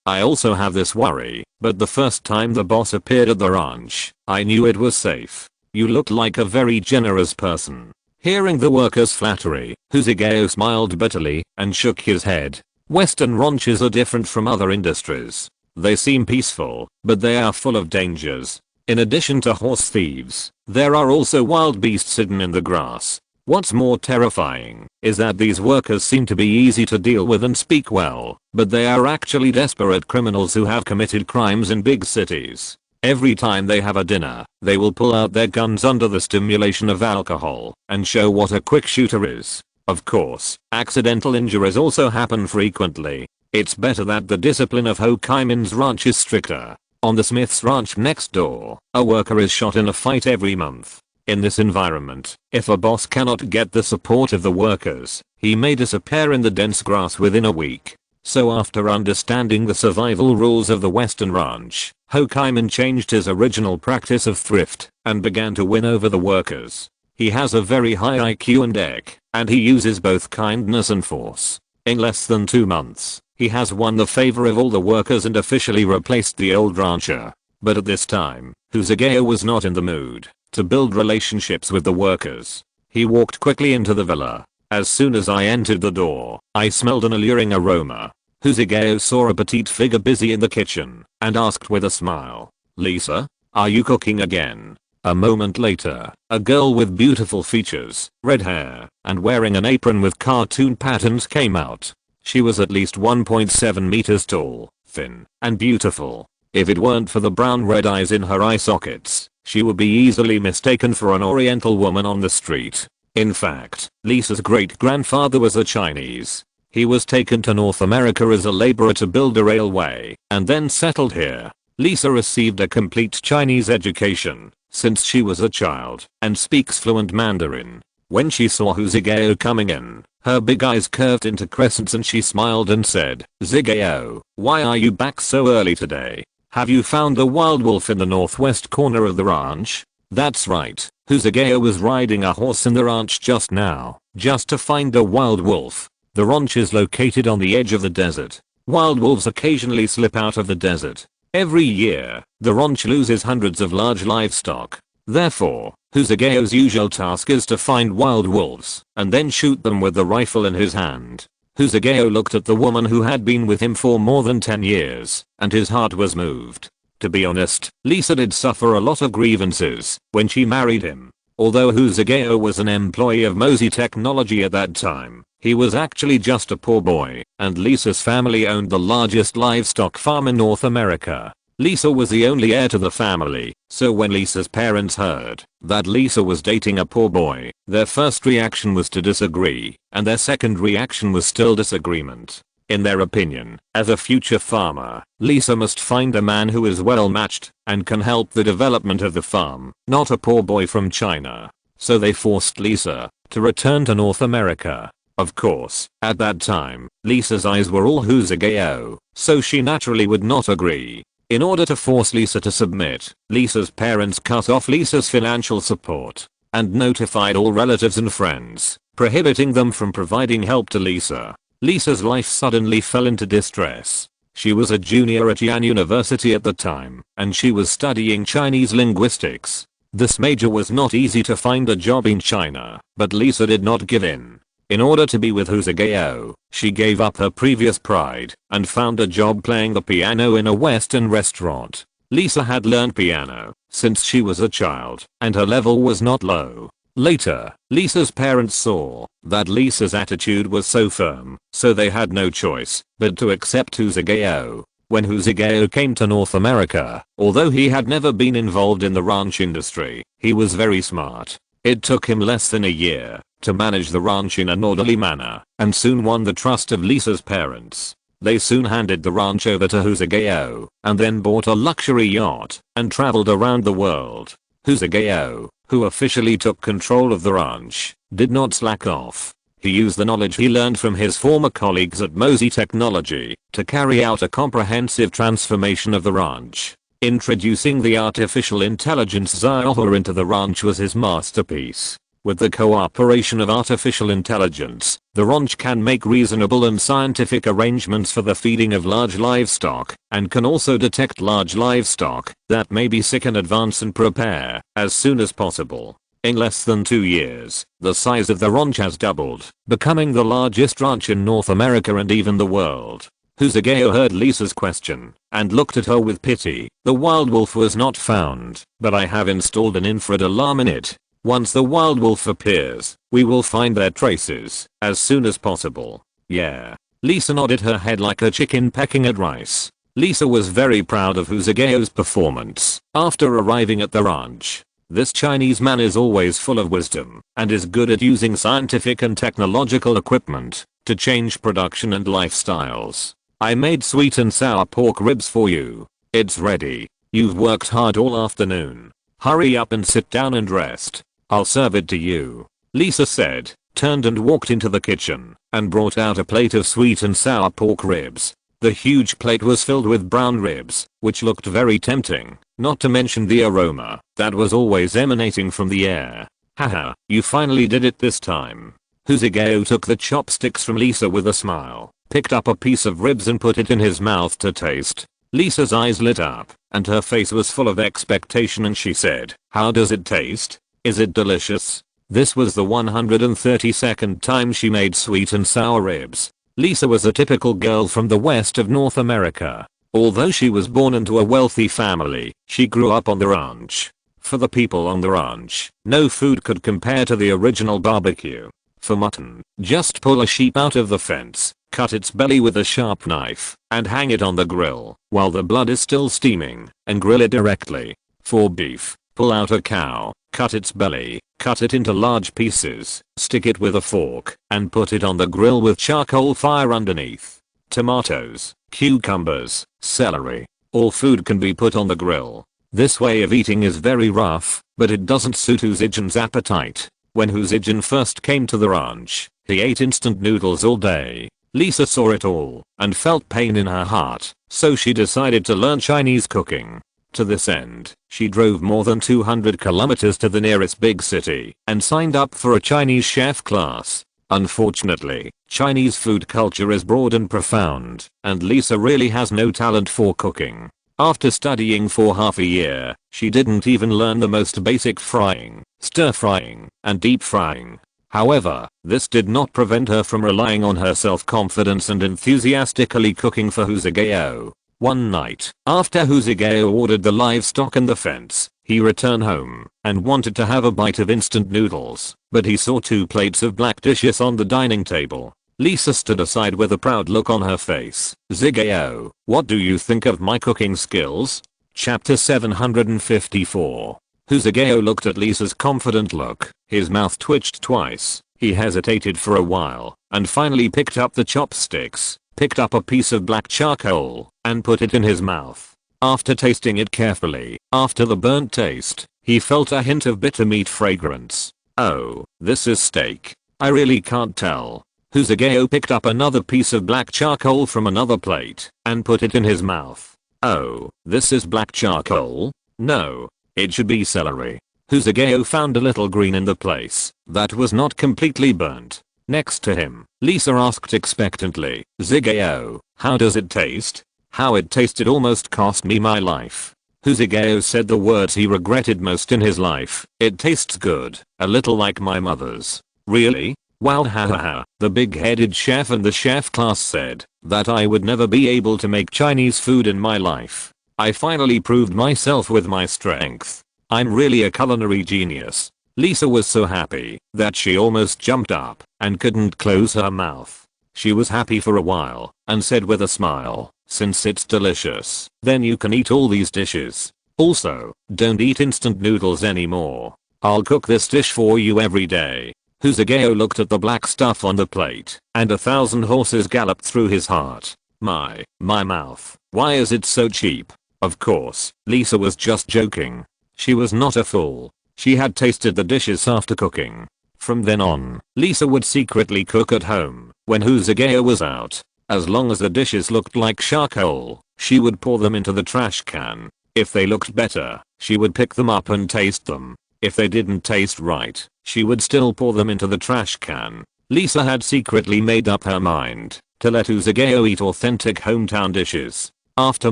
I also have this worry, but the first time the boss appeared at the ranch, I knew it was safe. You look like a very generous person. Hearing the workers' flattery, Hosageo smiled bitterly and shook his head. Western ranches are different from other industries. They seem peaceful, but they are full of dangers. In addition to horse thieves, there are also wild beasts hidden in the grass. What's more terrifying is that these workers seem to be easy to deal with and speak well, but they are actually desperate criminals who have committed crimes in big cities. Every time they have a dinner, they will pull out their guns under the stimulation of alcohol and show what a quick shooter is. Of course, accidental injuries also happen frequently. It's better that the discipline of Ho Chi Minh's ranch is stricter. On the Smith's ranch next door, a worker is shot in a fight every month. In this environment, if a boss cannot get the support of the workers, he may disappear in the dense grass within a week. So after understanding the survival rules of the Western ranch, Ho Chi Minh changed his original practice of thrift and began to win over the workers. He has a very high IQ and EQ, and he uses both kindness and force. In less than 2 months, he has won the favor of all the workers and officially replaced the old rancher. But at this time, Hosageo was not in the mood to build relationships with the workers. He walked quickly into the villa. As soon as I entered the door, I smelled an alluring aroma. Hosageo saw a petite figure busy in the kitchen and asked with a smile, "Lisa, are you cooking again?" A moment later, a girl with beautiful features, red hair, and wearing an apron with cartoon patterns came out. She was at least 1.7 meters tall, thin, and beautiful. If it weren't for the brown red eyes in her eye sockets, she would be easily mistaken for an oriental woman on the street. In fact, Lisa's great-grandfather was a Chinese. He was taken to North America as a laborer to build a railway, and then settled here. Lisa received a complete Chinese education since she was a child, and speaks fluent Mandarin. When she saw Hosageo coming in, her big eyes curved into crescents and she smiled and said, "Zigeo, why are you back so early today? Have you found the wild wolf in the northwest corner of the ranch?" That's right, Hosageo was riding a horse in the ranch just now, just to find a wild wolf. The ranch is located on the edge of the desert. Wild wolves occasionally slip out of the desert. Every year, the ranch loses hundreds of large livestock. Therefore, Hosageo's usual task is to find wild wolves and then shoot them with the rifle in his hand. Hosageo looked at the woman who had been with him for more than 10 years, and his heart was moved. To be honest, Lisa did suffer a lot of grievances when she married him. Although Hosageo was an employee of Mosey Technology at that time, he was actually just a poor boy, and Lisa's family owned the largest livestock farm in North America. Lisa was the only heir to the family, so when Lisa's parents heard that Lisa was dating a poor boy, their first reaction was to disagree, and their second reaction was still disagreement. In their opinion, as a future farmer, Lisa must find a man who is well matched and can help the development of the farm, not a poor boy from China. So they forced Lisa to return to North America. Of course, at that time, Lisa's eyes were all Hosageo, so she naturally would not agree. In order to force Lisa to submit, Lisa's parents cut off Lisa's financial support and notified all relatives and friends, prohibiting them from providing help to Lisa. Lisa's life suddenly fell into distress. She was a junior at Yan University at the time, and she was studying Chinese linguistics. This major was not easy to find a job in China, but Lisa did not give in. In order to be with Husageo, she gave up her previous pride and found a job playing the piano in a Western restaurant. Lisa had learned piano since she was a child, and her level was not low. Later, Lisa's parents saw that Lisa's attitude was so firm, so they had no choice but to accept Husageo. When Husageo came to North America, although he had never been involved in the ranch industry, he was very smart. It took him less than a year to manage the ranch in an orderly manner and soon won the trust of Lisa's parents. They soon handed the ranch over to Husageo and then bought a luxury yacht and traveled around the world. Husageo, who officially took control of the ranch, did not slack off. He used the knowledge he learned from his former colleagues at Mosey Technology to carry out a comprehensive transformation of the ranch. Introducing the artificial intelligence Xiaohua into the ranch was his masterpiece. With the cooperation of artificial intelligence, the ranch can make reasonable and scientific arrangements for the feeding of large livestock and can also detect large livestock that may be sick in advance and prepare as soon as possible. In less than 2 years, the size of the ranch has doubled, becoming the largest ranch in North America and even the world. Husageo heard Lisa's question and looked at her with pity. The wild wolf was not found, but I have installed an infrared alarm in it. Once the wild wolf appears, we will find their traces as soon as possible. Yeah. Lisa nodded her head like a chicken pecking at rice. Lisa was very proud of Husageo's performance after arriving at the ranch. This Chinese man is always full of wisdom and is good at using scientific and technological equipment to change production and lifestyles. I made sweet and sour pork ribs for you. It's ready. You've worked hard all afternoon. Hurry up and sit down and rest. I'll serve it to you, Lisa said, turned and walked into the kitchen and brought out a plate of sweet and sour pork ribs. The huge plate was filled with brown ribs, which looked very tempting, not to mention the aroma that was always emanating from the air. Haha, you finally did it this time. Husageo took the chopsticks from Lisa with a smile, picked up a piece of ribs and put it in his mouth to taste. Lisa's eyes lit up, and her face was full of expectation and she said, "How does it taste? Is it delicious?" This was the 132nd time she made sweet and sour ribs. Lisa was a typical girl from the west of North America. Although she was born into a wealthy family, she grew up on the ranch. For the people on the ranch, no food could compare to the original barbecue. For mutton, just pull a sheep out of the fence, cut its belly with a sharp knife, and hang it on the grill while the blood is still steaming, and grill it directly. For beef, pull out a cow, cut its belly, cut it into large pieces, stick it with a fork, and put it on the grill with charcoal fire underneath. Tomatoes, cucumbers, celery, all food can be put on the grill. This way of eating is very rough, but it doesn't suit Husajian's appetite. When Husajian first came to the ranch, he ate instant noodles all day. Lisa saw it all and felt pain in her heart, so she decided to learn Chinese cooking. To this end, she drove more than 200 kilometers to the nearest big city and signed up for a Chinese chef class. Unfortunately, Chinese food culture is broad and profound, and Lisa really has no talent for cooking. After studying for half a year, she didn't even learn the most basic frying, stir frying, and deep frying. However, this did not prevent her from relying on her self-confidence and enthusiastically cooking for Husageo. One night, after Husageo ordered the livestock and the fence, he returned home and wanted to have a bite of instant noodles, but he saw 2 plates of black dishes on the dining table. Lisa stood aside with a proud look on her face. "Zigeo, what do you think of my cooking skills?" Chapter 754. Husageo looked at Lisa's confident look. His mouth twitched twice. He hesitated for a while and finally picked up the chopsticks, picked up a piece of black charcoal, and put it in his mouth. After tasting it carefully, after the burnt taste, he felt a hint of bitter meat fragrance. "Oh, this is steak. I really can't tell." Husageo picked up another piece of black charcoal from another plate and put it in his mouth. "Oh, this is black charcoal? No. It should be celery." Husageo found a little green in the place that was not completely burnt. Next to him, Lisa asked expectantly, "Zigeo, how does it taste?" "How it tasted almost cost me my life." Husageo said the words he regretted most in his life. It tastes good, a little like my mother's. Really? Wow, hahaha. The big-headed chef in the chef class said that I would never be able to make Chinese food in my life. I finally proved myself with my strength. I'm really a culinary genius. Lisa was so happy that she almost jumped up and couldn't close her mouth. She was happy for a while and said with a smile, since it's delicious, then you can eat all these dishes. Also, don't eat instant noodles anymore. I'll cook this dish for you every day. Husageo looked at the black stuff on the plate, and 1,000 horses galloped through his heart. My mouth. Why is it so cheap? Of course, Lisa was just joking. She was not a fool. She had tasted the dishes after cooking. From then on, Lisa would secretly cook at home when Husageo was out. As long as the dishes looked like charcoal, she would pour them into the trash can. If they looked better, she would pick them up and taste them. If they didn't taste right, she would still pour them into the trash can. Lisa had secretly made up her mind to let Husageo eat authentic hometown dishes. After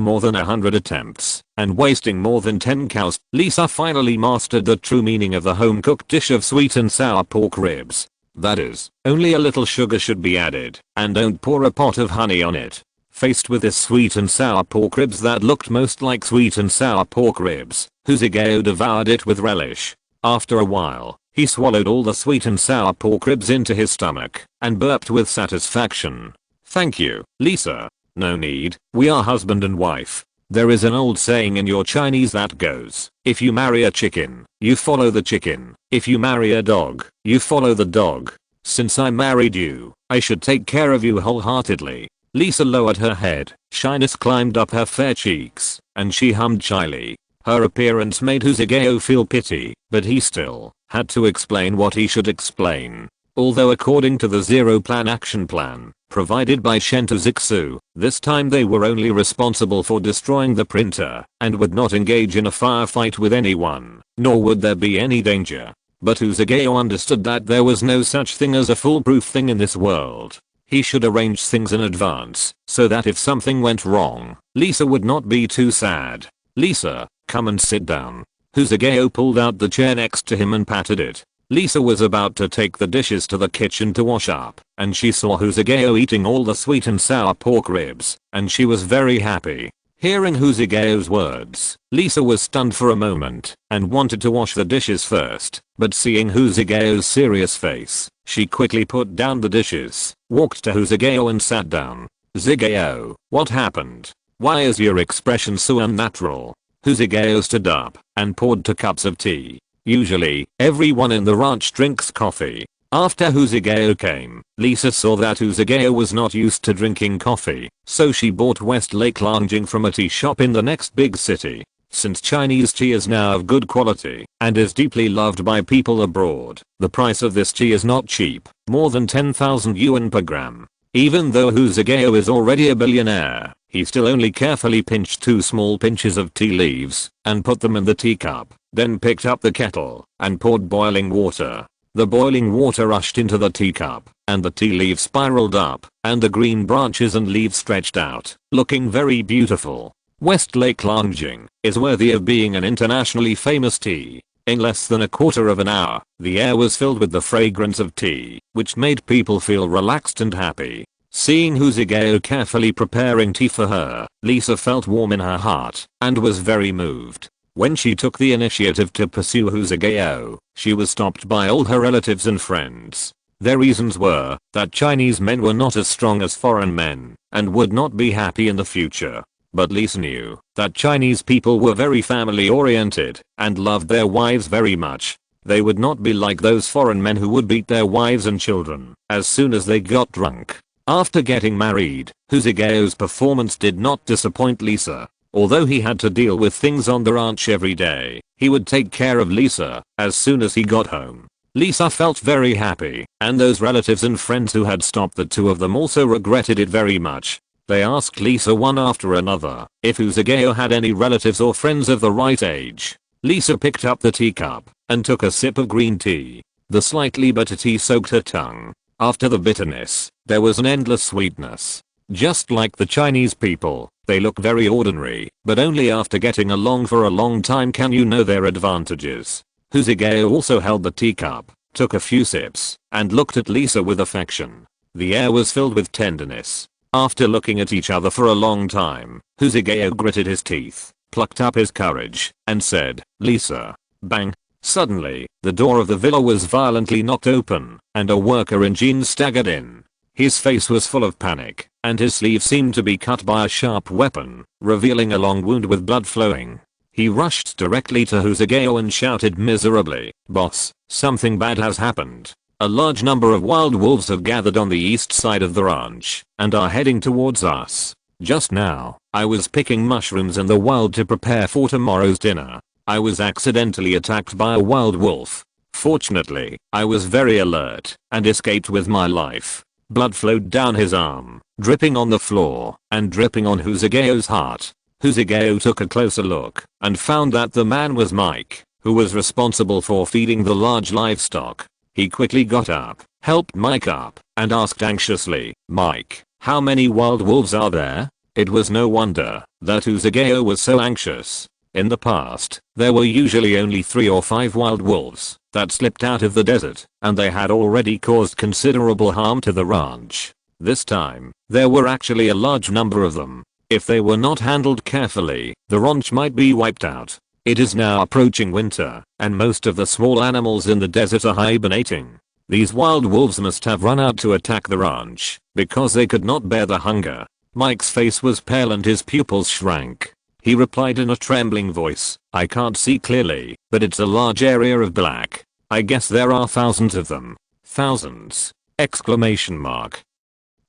more than 100 attempts and wasting more than 10 cows, Lisa finally mastered the true meaning of the home-cooked dish of sweet and sour pork ribs. That is, only a little sugar should be added, and don't pour a pot of honey on it. Faced with this sweet and sour pork ribs that looked most like sweet and sour pork ribs, Husageo devoured it with relish. After a while, he swallowed all the sweet and sour pork ribs into his stomach and burped with satisfaction. Thank you, Lisa. No need, we are husband and wife. There is an old saying in your Chinese that goes, if you marry a chicken, you follow the chicken. If you marry a dog, you follow the dog. Since I married you, I should take care of you wholeheartedly. Lisa lowered her head, shyness climbed up her fair cheeks, and she hummed shyly. Her appearance made Husageo feel pity, but he still had to explain what he should explain. Although according to the Zero Plan Action Plan provided by Chen Shuxian, this time they were only responsible for destroying the printer and would not engage in a firefight with anyone, nor would there be any danger. But Husageo understood that there was no such thing as a foolproof thing in this world. He should arrange things in advance so that if something went wrong, Lisa would not be too sad. Lisa, come and sit down. Husageo pulled out the chair next to him and patted it. Lisa was about to take the dishes to the kitchen to wash up, and she saw Husageo eating all the sweet and sour pork ribs, and she was very happy. Hearing Husageo's words, Lisa was stunned for a moment and wanted to wash the dishes first, but seeing Husageo's serious face, she quickly put down the dishes, walked to Husageo and sat down. Zigeo, what happened? Why is your expression so unnatural? Husageo stood up and poured 2 cups of tea. Usually, everyone in the ranch drinks coffee. After Husageo came, Lisa saw that Husageo was not used to drinking coffee, so she bought Westlake Langjing from a tea shop in the next big city. Since Chinese tea is now of good quality and is deeply loved by people abroad, the price of this tea is not cheap, more than 10,000 yuan per gram. Even though Husageo is already a billionaire, he still only carefully pinched 2 small pinches of tea leaves and put them in the teacup, then picked up the kettle and poured boiling water. The boiling water rushed into the teacup, and the tea leaves spiraled up, and the green branches and leaves stretched out, looking very beautiful. Westlake Langjing is worthy of being an internationally famous tea. In less than a quarter of an hour, the air was filled with the fragrance of tea, which made people feel relaxed and happy. Seeing Husageo carefully preparing tea for her, Lisa felt warm in her heart and was very moved. When she took the initiative to pursue Husageo, she was stopped by all her relatives and friends. Their reasons were that Chinese men were not as strong as foreign men and would not be happy in the future. But Lisa knew that Chinese people were very family oriented and loved their wives very much. They would not be like those foreign men who would beat their wives and children as soon as they got drunk. After getting married, Husageo's performance did not disappoint Lisa. Although he had to deal with things on the ranch every day, he would take care of Lisa as soon as he got home. Lisa felt very happy, and those relatives and friends who had stopped the two of them also regretted it very much. They asked Lisa one after another if Husageo had any relatives or friends of the right age. Lisa picked up the teacup and took a sip of green tea. The slightly bitter tea soaked her tongue. After the bitterness, there was an endless sweetness. Just like the Chinese people, They look very ordinary, but only after getting along for a long time can you know their advantages. Huzugeo also held the teacup, took a few sips, and looked at Lisa with affection. The air was filled with tenderness. After looking at each other for a long time, Huzugeo gritted his teeth, plucked up his courage, and said, "Lisa." Bang. Suddenly, the door of the villa was violently knocked open, and a worker in jeans staggered in. His face was full of panic, and his sleeve seemed to be cut by a sharp weapon, revealing a long wound with blood flowing. He rushed directly to Huzugeo and shouted miserably, "Boss, something bad has happened. A large number of wild wolves have gathered on the east side of the ranch, and are heading towards us. Just now, I was picking mushrooms in the wild to prepare for tomorrow's dinner. I was accidentally attacked by a wild wolf. Fortunately, I was very alert, and escaped with my life." Blood flowed down his arm, dripping on the floor, and dripping on Huzugeo's heart. Huzugeo took a closer look, and found that the man was Mike, who was responsible for feeding the large livestock. He quickly got up, helped Mike up, and asked anxiously, "Mike, how many wild wolves are there?" It was no wonder that Huzugeo was so anxious. In the past, there were usually only 3 or 5 wild wolves that slipped out of the desert, and they had already caused considerable harm to the ranch. This time, there were actually a large number of them. If they were not handled carefully, the ranch might be wiped out. It is now approaching winter, and most of the small animals in the desert are hibernating. These wild wolves must have run out to attack the ranch, because they could not bear the hunger. Mike's face was pale and his pupils shrank. He replied in a trembling voice, "I can't see clearly, but it's a large area of black. I guess there are thousands of them." "Thousands!" Exclamation mark.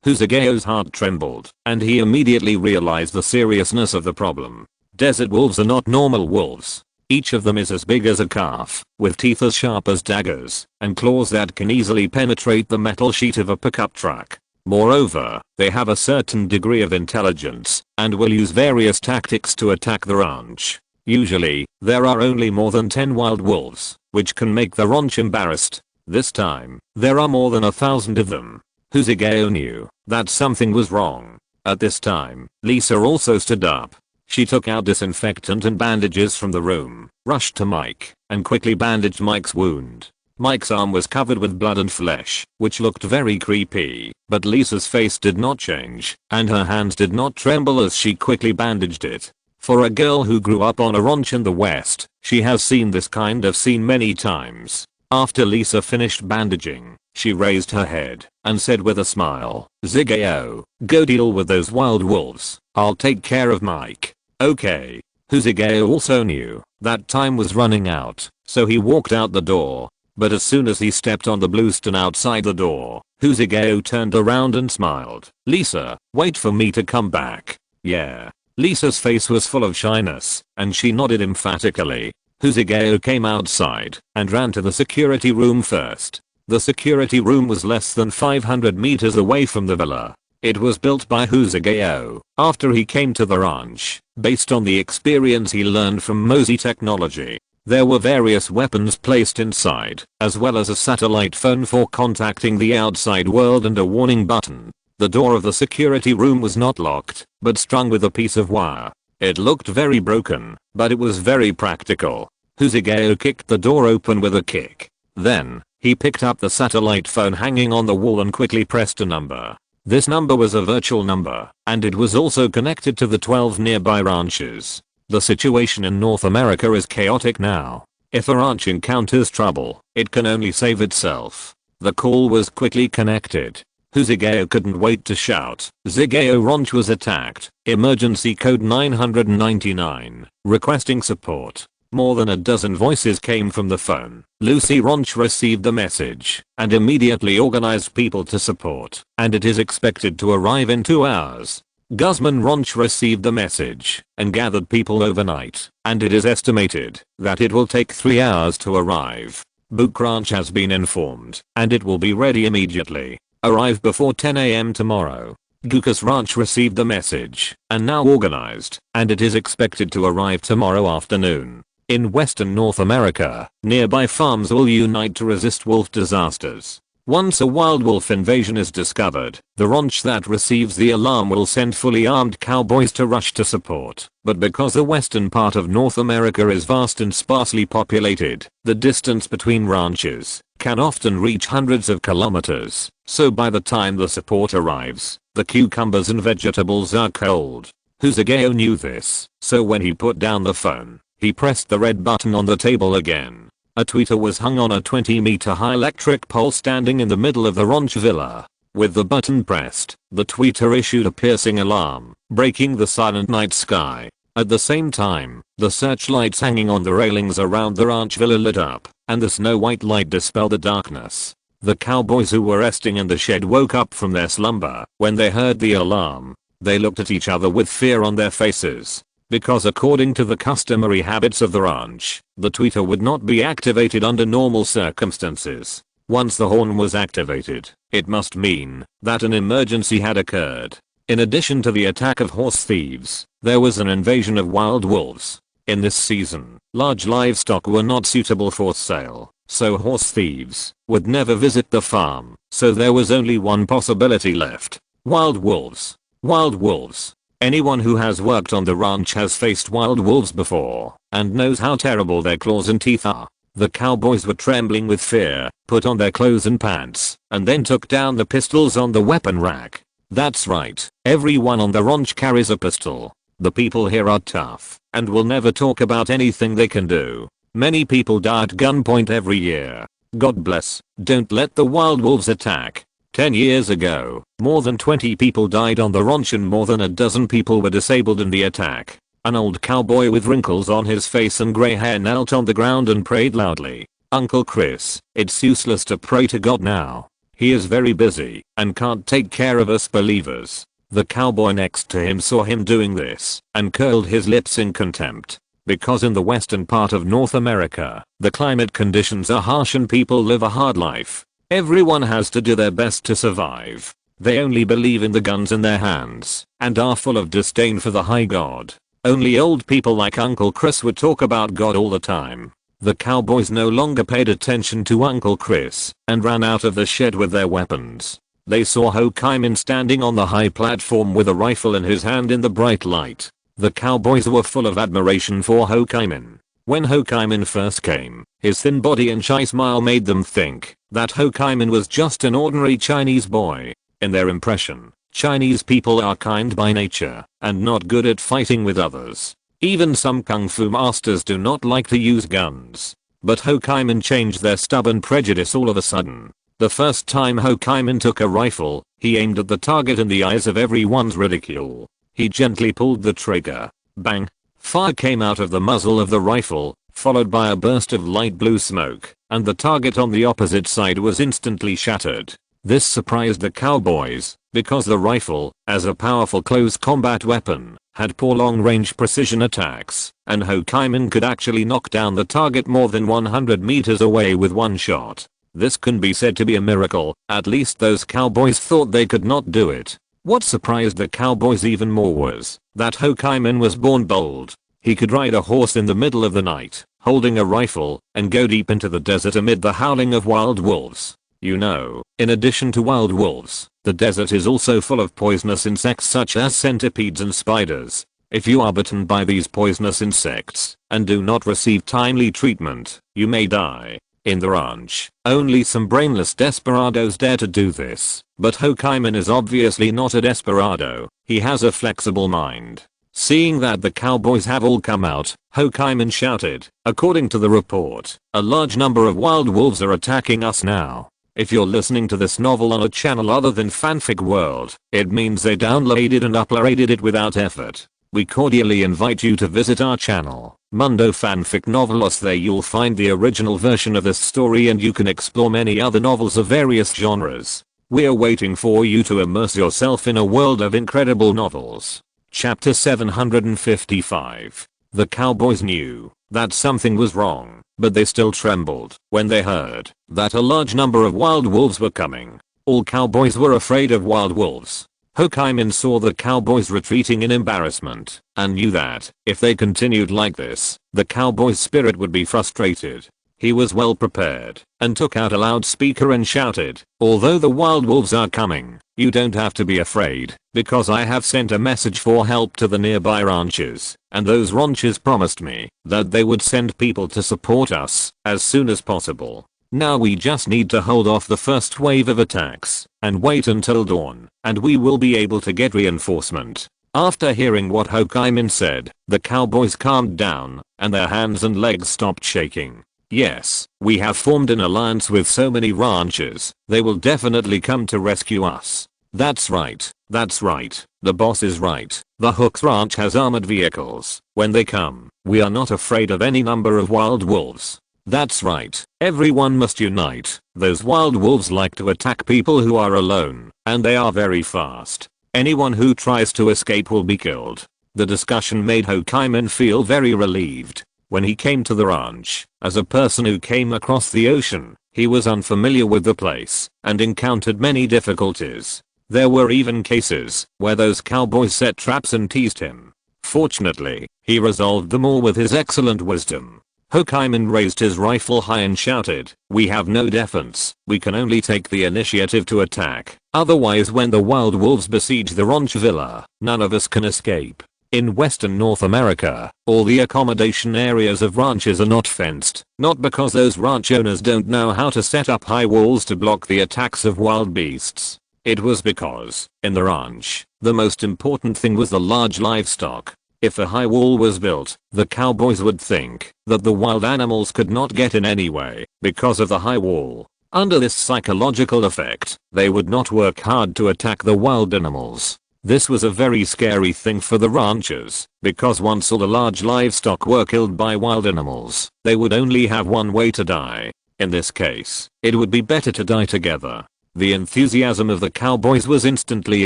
Huzugeo's heart trembled, and he immediately realized the seriousness of the problem. Desert wolves are not normal wolves. Each of them is as big as a calf, with teeth as sharp as daggers, and claws that can easily penetrate the metal sheet of a pickup truck. Moreover, they have a certain degree of intelligence, and will use various tactics to attack the ranch. Usually, there are only more than 10 wild wolves, which can make the ranch embarrassed. This time, there are more than 1,000 of them. Huzugeo knew that something was wrong. At this time, Lisa also stood up. She took out disinfectant and bandages from the room, rushed to Mike, and quickly bandaged Mike's wound. Mike's arm was covered with blood and flesh, which looked very creepy, but Lisa's face did not change, and her hands did not tremble as she quickly bandaged it. For a girl who grew up on a ranch in the West, she has seen this kind of scene many times. After Lisa finished bandaging, she raised her head and said with a smile, "Huzugeo, go deal with those wild wolves. I'll take care of Mike." "Okay." Huzugeo also knew that time was running out, so he walked out the door. But as soon as he stepped on the bluestone outside the door, Huzugeo turned around and smiled. "Lisa, wait for me to come back." "Yeah." Lisa's face was full of shyness, and she nodded emphatically. Huzugeo came outside and ran to the security room first. The security room was less than 500 meters away from the villa. It was built by Huzugeo after he came to the ranch, based on the experience he learned from Mosey technology. There were various weapons placed inside, as well as a satellite phone for contacting the outside world and a warning button. The door of the security room was not locked, but strung with a piece of wire. It looked very broken, but it was very practical. Huzugeo kicked the door open with a kick. Then, he picked up the satellite phone hanging on the wall and quickly pressed a number. This number was a virtual number, and it was also connected to the 12 nearby ranches. The situation in North America is chaotic now. If a ranch encounters trouble, it can only save itself. The call was quickly connected. Huzugeo couldn't wait to shout, "Huzugeo Ranch was attacked. Emergency code 999. Requesting support." More than a dozen voices came from the phone. Lucy Ranch received the message and immediately organized people to support, and it is expected to arrive in 2 hours. Guzman Ranch received the message and gathered people overnight, and it is estimated that it will take 3 hours to arrive. Book Ranch has been informed, and it will be ready immediately. Arrive before 10 a.m. tomorrow. Gucas Ranch received the message and now organized, and it is expected to arrive tomorrow afternoon. In western North America, nearby farms will unite to resist wolf disasters. Once a wild wolf invasion is discovered, the ranch that receives the alarm will send fully armed cowboys to rush to support. But because the western part of North America is vast and sparsely populated, the distance between ranches can often reach hundreds of kilometers, so by the time the support arrives, the cucumbers and vegetables are cold. Husageo knew this, so when he put down the phone, he pressed the red button on the table again. A tweeter was hung on a 20-meter high electric pole standing in the middle of the ranch villa. With the button pressed, the tweeter issued a piercing alarm, breaking the silent night sky. At the same time, the searchlights hanging on the railings around the ranch villa lit up, and the snow-white light dispelled the darkness. The cowboys who were resting in the shed woke up from their slumber when they heard the alarm. They looked at each other with fear on their faces. Because according to the customary habits of the ranch, the tweeter would not be activated under normal circumstances. Once the horn was activated, it must mean that an emergency had occurred. In addition to the attack of horse thieves, there was an invasion of wild wolves. In this season, large livestock were not suitable for sale, so horse thieves would never visit the farm, so there was only one possibility left. Wild wolves. Wild wolves. Anyone who has worked on the ranch has faced wild wolves before and knows how terrible their claws and teeth are. The cowboys were trembling with fear, put on their clothes and pants, and then took down the pistols on the weapon rack. That's right, everyone on the ranch carries a pistol. The people here are tough and will never talk about anything they can do. Many people die at gunpoint every year. God bless, don't let the wild wolves attack. 10 years ago, more than 20 people died on the ranch and more than a dozen people were disabled in the attack. An old cowboy with wrinkles on his face and gray hair knelt on the ground and prayed loudly. Uncle Chris, it's useless to pray to God now. He is very busy and can't take care of us believers. The cowboy next to him saw him doing this and curled his lips in contempt. Because in the western part of North America, the climate conditions are harsh and people live a hard life. Everyone has to do their best to survive. They only believe in the guns in their hands and are full of disdain for the high God. Only old people like Uncle Chris would talk about God all the time. The cowboys no longer paid attention to Uncle Chris and ran out of the shed with their weapons. They saw Ho-Kai-Min standing on the high platform with a rifle in his hand in the bright light. The cowboys were full of admiration for Ho-Kai-Min. When Ho-Kai-Min first came, his thin body and shy smile made them think that Ho-Kai-Min was just an ordinary Chinese boy. In their impression, Chinese people are kind by nature and not good at fighting with others. Even some kung fu masters do not like to use guns. But Ho-Kai-Min changed their stubborn prejudice all of a sudden. The first time Ho-Kai-Min took a rifle, he aimed at the target in the eyes of everyone's ridicule. He gently pulled the trigger. Bang! Fire came out of the muzzle of the rifle, followed by a burst of light blue smoke, and the target on the opposite side was instantly shattered. This surprised the cowboys, because the rifle, as a powerful close combat weapon, had poor long-range precision attacks, and Ho-Kai-Min could actually knock down the target more than 100 meters away with one shot. This can be said to be a miracle, at least those cowboys thought they could not do it. What surprised the cowboys even more was that Ho-Kai-Min was born bold. He could ride a horse in the middle of the night, holding a rifle, and go deep into the desert amid the howling of wild wolves. You know, in addition to wild wolves, the desert is also full of poisonous insects such as centipedes and spiders. If you are bitten by these poisonous insects and do not receive timely treatment, you may die. In the ranch, only some brainless desperados dare to do this, but Ho-Kai-Min is obviously not a desperado. He has a flexible mind. Seeing that the cowboys have all come out, Ho-Kai-Min shouted, "According to the report, a large number of wild wolves are attacking us now. If you're listening to this novel on a channel other than Fanfic World, it means they downloaded and uploaded it without effort. We cordially invite you to visit our channel, Mundo Fanfic Novelos. There you'll find the original version of this story and you can explore many other novels of various genres. We're waiting for you to immerse yourself in a world of incredible novels." Chapter 755. The cowboys knew that something was wrong, but they still trembled when they heard that a large number of wild wolves were coming. All cowboys were afraid of wild wolves. Ho-Kai-Min saw the cowboys retreating in embarrassment and knew that if they continued like this, the cowboys' spirit would be frustrated. He was well prepared and took out a loudspeaker and shouted, "Although the wild wolves are coming, you don't have to be afraid, because I have sent a message for help to the nearby ranches, and those ranches promised me that they would send people to support us as soon as possible. Now we just need to hold off the first wave of attacks and wait until dawn, and we will be able to get reinforcement." After hearing what Hokaiman said, the cowboys calmed down and their hands and legs stopped shaking. "Yes, we have formed an alliance with so many ranchers, they will definitely come to rescue us. That's right, the boss is right. The Hooks Ranch has armored vehicles. When they come, we are not afraid of any number of wild wolves. That's right, everyone must unite. Those wild wolves like to attack people who are alone, and they are very fast. Anyone who tries to escape will be killed." The discussion made Hokaiman feel very relieved. When he came to the ranch, as a person who came across the ocean, he was unfamiliar with the place and encountered many difficulties. There were even cases where those cowboys set traps and teased him. Fortunately, he resolved them all with his excellent wisdom. Hokaiman raised his rifle high and shouted, "We have no defense, we can only take the initiative to attack. Otherwise when the wild wolves besiege the ranch villa, none of us can escape." In western North America, all the accommodation areas of ranches are not fenced, not because those ranch owners don't know how to set up high walls to block the attacks of wild beasts. It was because, in the ranch, the most important thing was the large livestock. If a high wall was built, the cowboys would think that the wild animals could not get in anyway because of the high wall. Under this psychological effect, they would not work hard to attack the wild animals. This was a very scary thing for the ranchers, because once all the large livestock were killed by wild animals, they would only have one way to die. In this case, it would be better to die together. The enthusiasm of the cowboys was instantly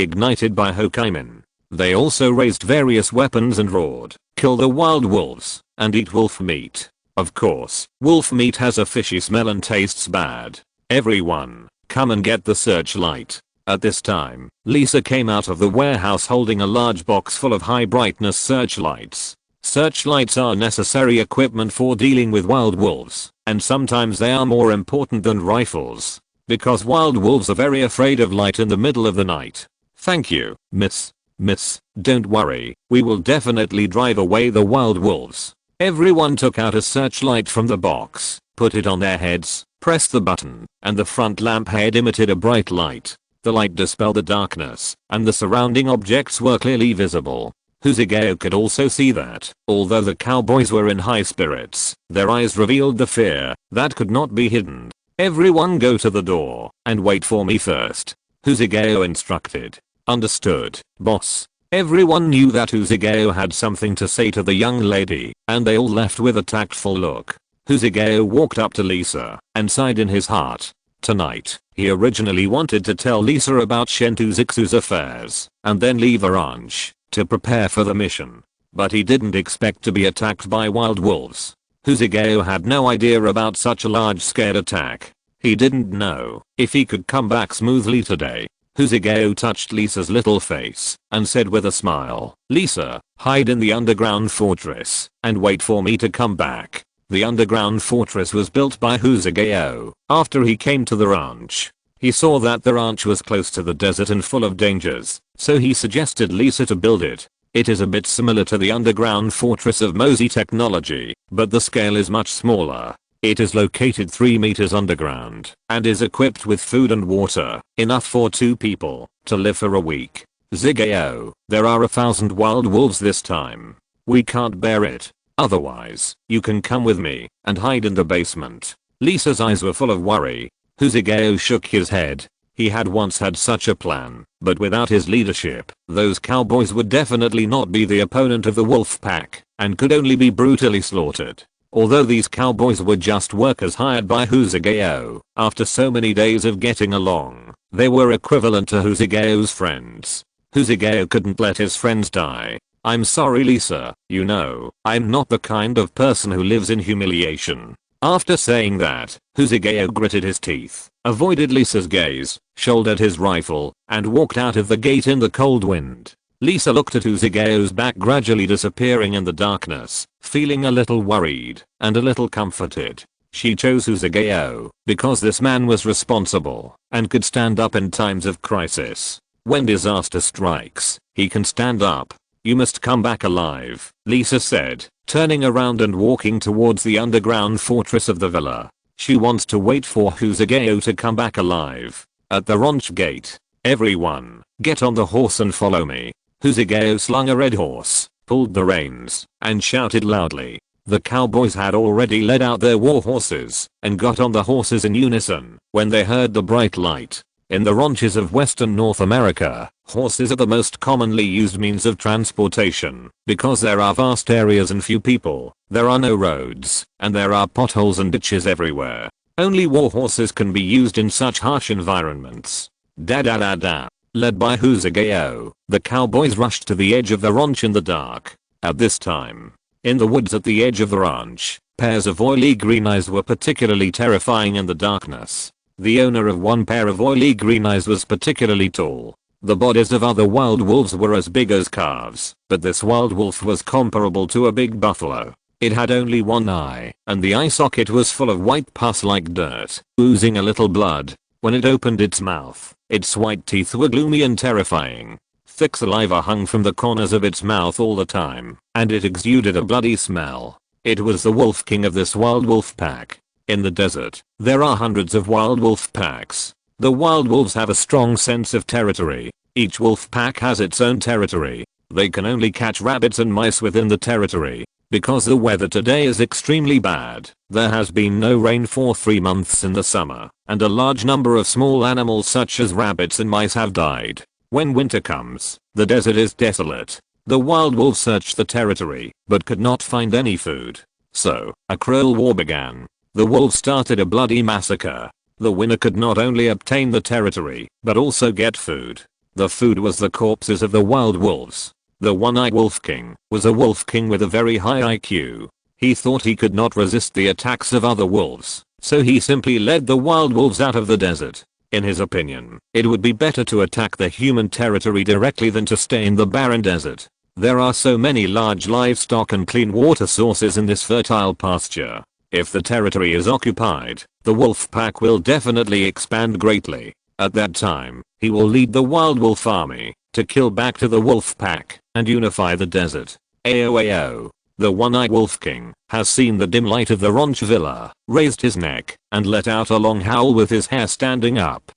ignited by Hokaiman. They also raised various weapons and roared, "Kill the wild wolves and eat wolf meat." Of course, wolf meat has a fishy smell and tastes bad. "Everyone, come and get the searchlight." At this time, Lisa came out of the warehouse holding a large box full of high brightness searchlights. Searchlights are necessary equipment for dealing with wild wolves, and sometimes they are more important than rifles, because wild wolves are very afraid of light in the middle of the night. "Thank you, Miss, don't worry, we will definitely drive away the wild wolves." Everyone took out a searchlight from the box, put it on their heads, pressed the button, and the front lamp head emitted a bright light. The light dispelled the darkness, and the surrounding objects were clearly visible. Huzigeo could also see that, although the cowboys were in high spirits, their eyes revealed the fear that could not be hidden. "Everyone go to the door, and wait for me first," Huzigeo instructed. "Understood, boss." Everyone knew that Huzigeo had something to say to the young lady, and they all left with a tactful look. Huzigeo walked up to Lisa and sighed in his heart. Tonight, he originally wanted to tell Lisa about Shentu Zixu's affairs and then leave a ranch to prepare for the mission. But he didn't expect to be attacked by wild wolves. Huzigeo had no idea about such a large-scale attack. He didn't know if he could come back smoothly today. Huzigeo touched Lisa's little face and said with a smile, "Lisa, hide in the underground fortress and wait for me to come back." The underground fortress was built by Huzigeo after he came to the ranch. He saw that the ranch was close to the desert and full of dangers, so he suggested Lisa to build it. It is a bit similar to the underground fortress of Mosey technology, but the scale is much smaller. It is located 3 meters underground and is equipped with food and water, enough for 2 people to live for a week. "Zigeo, there are 1,000 wild wolves this time. We can't bear it. Otherwise, you can come with me and hide in the basement." Lisa's eyes were full of worry. Huzigeo shook his head. He had once had such a plan, but without his leadership, those cowboys would definitely not be the opponent of the wolf pack and could only be brutally slaughtered. Although these cowboys were just workers hired by Huzigeo, after so many days of getting along, they were equivalent to Huzigeo's friends. Huzigeo couldn't let his friends die. "I'm sorry Lisa, you know, I'm not the kind of person who lives in humiliation." After saying that, Huzigeo gritted his teeth, avoided Lisa's gaze, shouldered his rifle, and walked out of the gate in the cold wind. Lisa looked at Huzigeo's back gradually disappearing in the darkness, feeling a little worried and a little comforted. She chose Husageo because this man was responsible and could stand up in times of crisis. When disaster strikes, he can stand up. You must come back alive, Lisa said, turning around and walking towards the underground fortress of the villa. She wants to wait for Husageo to come back alive. At the ranch gate, everyone, get on the horse and follow me. Husageo slung a red horse, pulled the reins, and shouted loudly. The cowboys had already led out their war horses and got on the horses in unison when they heard the bright light. In the ranches of Western North America, horses are the most commonly used means of transportation because there are vast areas and few people, there are no roads, and there are potholes and ditches everywhere. Only war horses can be used in such harsh environments. Da-da-da-da. Led by Husageo, the cowboys rushed to the edge of the ranch in the dark. At this time, in the woods at the edge of the ranch, pairs of oily green eyes were particularly terrifying in the darkness. The owner of one pair of oily green eyes was particularly tall. The bodies of other wild wolves were as big as calves, but this wild wolf was comparable to a big buffalo. It had only one eye, and the eye socket was full of white pus like dirt, oozing a little blood. When it opened its mouth, its white teeth were gloomy and terrifying. Thick saliva hung from the corners of its mouth all the time, and it exuded a bloody smell. It was the wolf king of this wild wolf pack. In the desert, there are hundreds of wild wolf packs. The wild wolves have a strong sense of territory. Each wolf pack has its own territory. They can only catch rabbits and mice within the territory. Because the weather today is extremely bad, there has been no rain for 3 months in the summer, and a large number of small animals such as rabbits and mice have died. When winter comes, the desert is desolate. The wild wolves searched the territory, but could not find any food. So, a cruel war began. The wolves started a bloody massacre. The winner could not only obtain the territory, but also get food. The food was the corpses of the wild wolves. The one-eyed wolf king was a wolf king with a very high IQ. He thought he could not resist the attacks of other wolves, so he simply led the wild wolves out of the desert. In his opinion, it would be better to attack the human territory directly than to stay in the barren desert. There are so many large livestock and clean water sources in this fertile pasture. If the territory is occupied, the wolf pack will definitely expand greatly. At that time, he will lead the wild wolf army to kill back to the wolf pack and unify the desert. Aoao. The one-eyed wolf king has seen the dim light of the ranch villa, raised his neck, and let out a long howl with his hair standing up.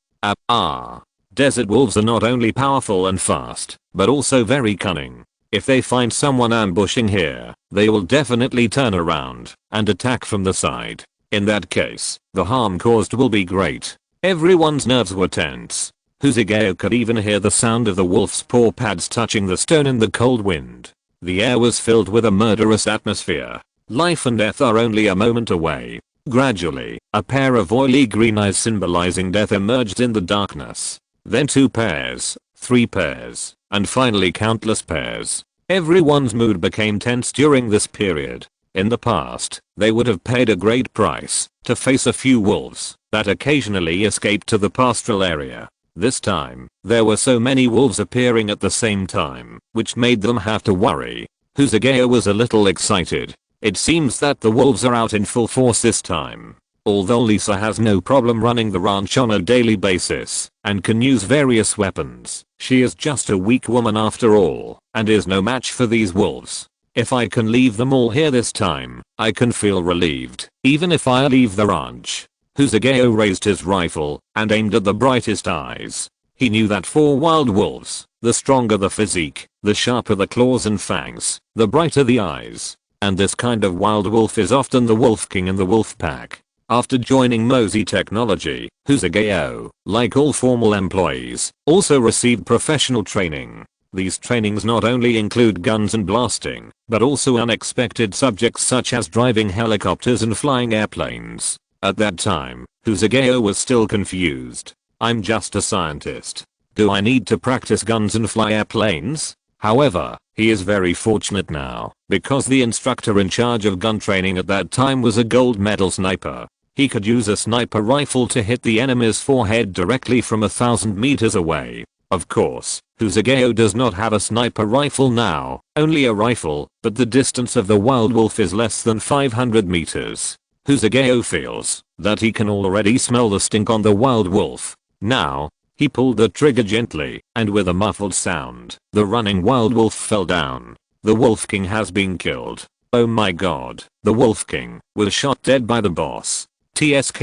Desert wolves are not only powerful and fast, but also very cunning. If they find someone ambushing here, they will definitely turn around and attack from the side. In that case, the harm caused will be great. Everyone's nerves were tense. Husageo could even hear the sound of the wolf's paw pads touching the stone in the cold wind. The air was filled with a murderous atmosphere. Life and death are only a moment away. Gradually, a pair of oily green eyes symbolizing death emerged in the darkness. Then 2 pairs, 3 pairs, and finally countless pairs. Everyone's mood became tense during this period. In the past, they would have paid a great price to face a few wolves that occasionally escaped to the pastoral area. This time, there were so many wolves appearing at the same time, which made them have to worry. Husageo was a little excited. It seems that the wolves are out in full force this time. Although Lisa has no problem running the ranch on a daily basis and can use various weapons, she is just a weak woman after all and is no match for these wolves. If I can leave them all here this time, I can feel relieved, even if I leave the ranch. Husageo raised his rifle and aimed at the brightest eyes. He knew that for wild wolves, the stronger the physique, the sharper the claws and fangs, the brighter the eyes. And this kind of wild wolf is often the wolf king in the wolf pack. After joining Mosey Technology, Husageo, like all formal employees, also received professional training. These trainings not only include guns and blasting, but also unexpected subjects such as driving helicopters and flying airplanes. At that time, Husageo was still confused. I'm just a scientist. Do I need to practice guns and fly airplanes? However, he is very fortunate now, because the instructor in charge of gun training at that time was a gold medal sniper. He could use a sniper rifle to hit the enemy's forehead directly from 1,000 meters away. Of course, Husageo does not have a sniper rifle now, only a rifle, but the distance of the wild wolf is less than 500 meters. Husageo feels that he can already smell the stink on the wild wolf. Now, he pulled the trigger gently, and with a muffled sound, the running wild wolf fell down. The Wolf King has been killed. Oh my god, the Wolf King was shot dead by the boss. TSK,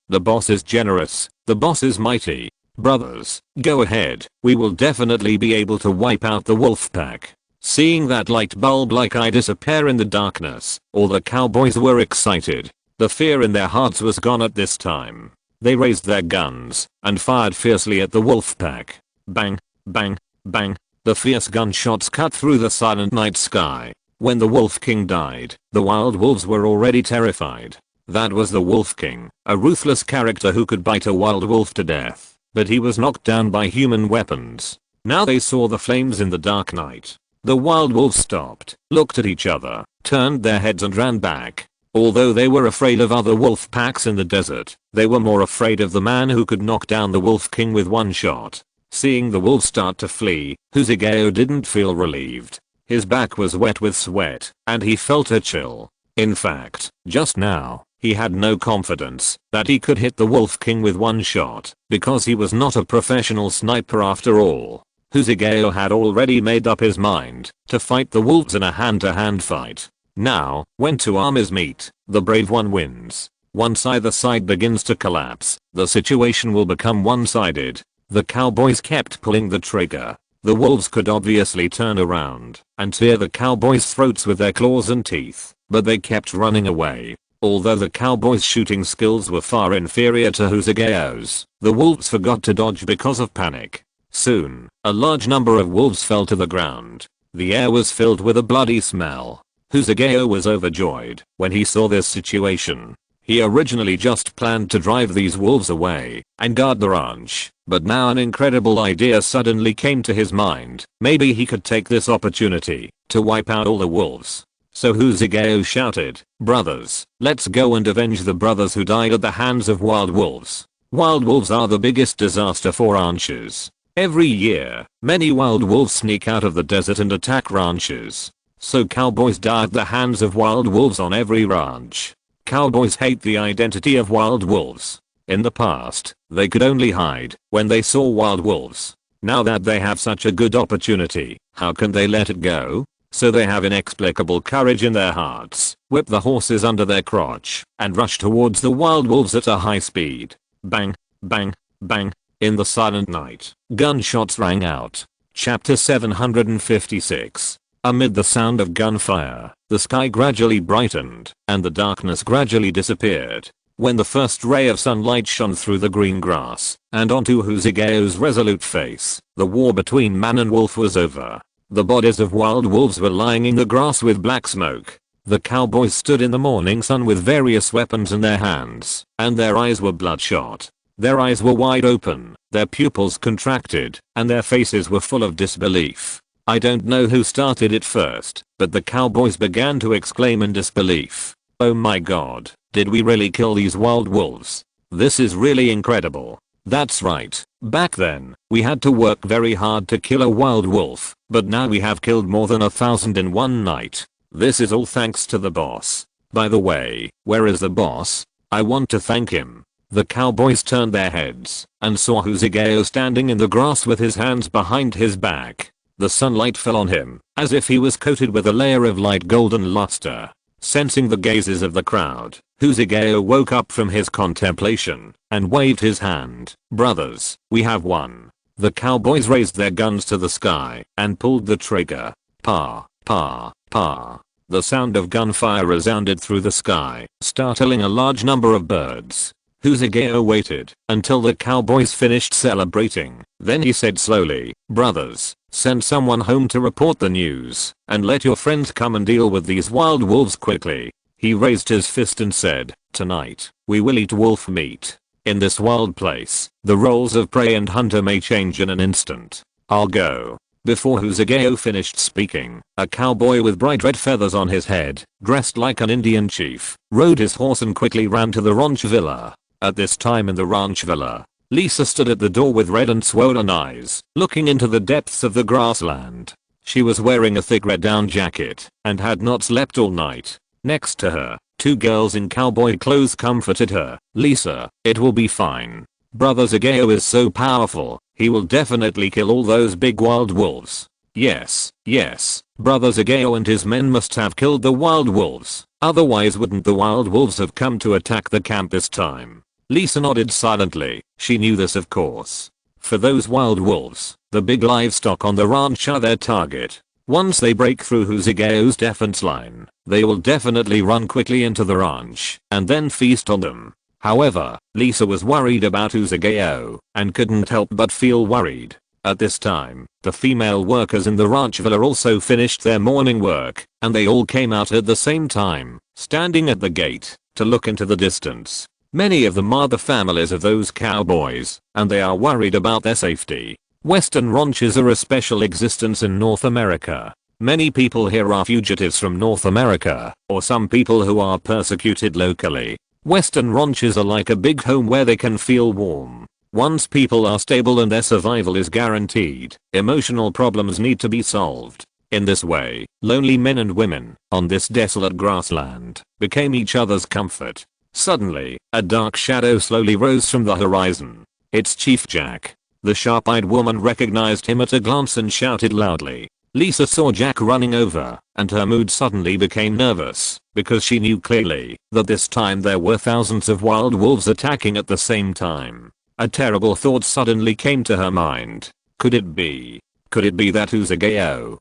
the boss is generous, the boss is mighty. Brothers, go ahead, we will definitely be able to wipe out the wolf pack. Seeing that light bulb-like eye disappear in the darkness, all the cowboys were excited. The fear in their hearts was gone at this time. They raised their guns and fired fiercely at the wolf pack. Bang, bang, bang. The fierce gunshots cut through the silent night sky. When the Wolf King died, the wild wolves were already terrified. That was the Wolf King, a ruthless character who could bite a wild wolf to death, but he was knocked down by human weapons. Now they saw the flames in the dark night. The wild wolves stopped, looked at each other, turned their heads and ran back. Although they were afraid of other wolf packs in the desert, they were more afraid of the man who could knock down the Wolf King with one shot. Seeing the wolves start to flee, Husageo didn't feel relieved. His back was wet with sweat, and he felt a chill. In fact, just now, he had no confidence that he could hit the Wolf King with one shot, because he was not a professional sniper after all. Husageo had already made up his mind to fight the wolves in a hand-to-hand fight. Now, when two armies meet, the brave one wins. Once either side begins to collapse, the situation will become one-sided. The cowboys kept pulling the trigger. The wolves could obviously turn around and tear the cowboys' throats with their claws and teeth, but they kept running away. Although the cowboys' shooting skills were far inferior to Husageo's, the wolves forgot to dodge because of panic. Soon, a large number of wolves fell to the ground. The air was filled with a bloody smell. Husageo was overjoyed when he saw this situation. He originally just planned to drive these wolves away and guard the ranch, but now an incredible idea suddenly came to his mind. Maybe he could take this opportunity to wipe out all the wolves. So Husageo shouted, "Brothers, let's go and avenge the brothers who died at the hands of wild wolves." Wild wolves are the biggest disaster for ranches. Every year, many wild wolves sneak out of the desert and attack ranches. So cowboys die at the hands of wild wolves on every ranch. Cowboys hate the identity of wild wolves. In the past, they could only hide when they saw wild wolves. Now that they have such a good opportunity, how can they let it go? So they have inexplicable courage in their hearts, whip the horses under their crotch, and rush towards the wild wolves at a high speed. Bang, bang, bang. In the silent night, gunshots rang out. Chapter 756. Amid the sound of gunfire, the sky gradually brightened, and the darkness gradually disappeared. When the first ray of sunlight shone through the green grass, and onto Husageo's resolute face, the war between man and wolf was over. The bodies of wild wolves were lying in the grass with black smoke. The cowboys stood in the morning sun with various weapons in their hands, and their eyes were bloodshot. Their eyes were wide open, their pupils contracted, and their faces were full of disbelief. I don't know who started it first, but the cowboys began to exclaim in disbelief. "Oh my god, did we really kill these wild wolves? This is really incredible." That's right, back then, we had to work very hard to kill a wild wolf, but now we have killed more than 1,000 in one night. This is all thanks to the boss. By the way, where is the boss? I want to thank him. The cowboys turned their heads and saw Husageo standing in the grass with his hands behind his back. The sunlight fell on him, as if he was coated with a layer of light golden luster. Sensing the gazes of the crowd, Husageo woke up from his contemplation and waved his hand. "Brothers, we have won." The cowboys raised their guns to the sky and pulled the trigger. Pa, pa, pa. The sound of gunfire resounded through the sky, startling a large number of birds. Husageo waited until the cowboys finished celebrating. Then he said slowly, "Brothers, send someone home to report the news, and let your friends come and deal with these wild wolves quickly." He raised his fist and said, "Tonight, we will eat wolf meat. In this wild place, the roles of prey and hunter may change in an instant. I'll go." Before Husageo finished speaking, a cowboy with bright red feathers on his head, dressed like an Indian chief, rode his horse and quickly ran to the ranch villa. At this time in the ranch villa, Lisa stood at the door with red and swollen eyes, looking into the depths of the grassland. She was wearing a thick red down jacket and had not slept all night. Next to her, Two girls in cowboy clothes comforted her. "Lisa, it will be fine. Brother Zagao is so powerful, he will definitely kill all those big wild wolves." Yes, yes, Brother Zagao and his men must have killed the wild wolves, otherwise wouldn't the wild wolves have come to attack the camp this time? Lisa nodded silently. She knew this, of course. For those wild wolves, the big livestock on the ranch are their target. Once they break through Zagao's defense line, they will definitely run quickly into the ranch and then feast on them. However, Lisa was worried about Zagao and couldn't help but feel worried. At this time, the female workers in the ranch villa also finished their morning work, and they all came out at the same time, standing at the gate to look into the distance. Many of them are the families of those cowboys, and they are worried about their safety. Western ranches are a special existence in North America. Many people here are fugitives from North America, or some people who are persecuted locally. Western ranches are like a big home where they can feel warm. Once people are stable and their survival is guaranteed, emotional problems need to be solved. In this way, lonely men and women, on this desolate grassland, became each other's comfort. Suddenly, a dark shadow slowly rose from the horizon. "It's Chief Jack." The sharp-eyed woman recognized him at a glance and shouted loudly. Lisa saw Jack running over, and her mood suddenly became nervous, because she knew clearly that this time there were thousands of wild wolves attacking at the same time. A terrible thought suddenly came to her mind. Could it be that Zagao?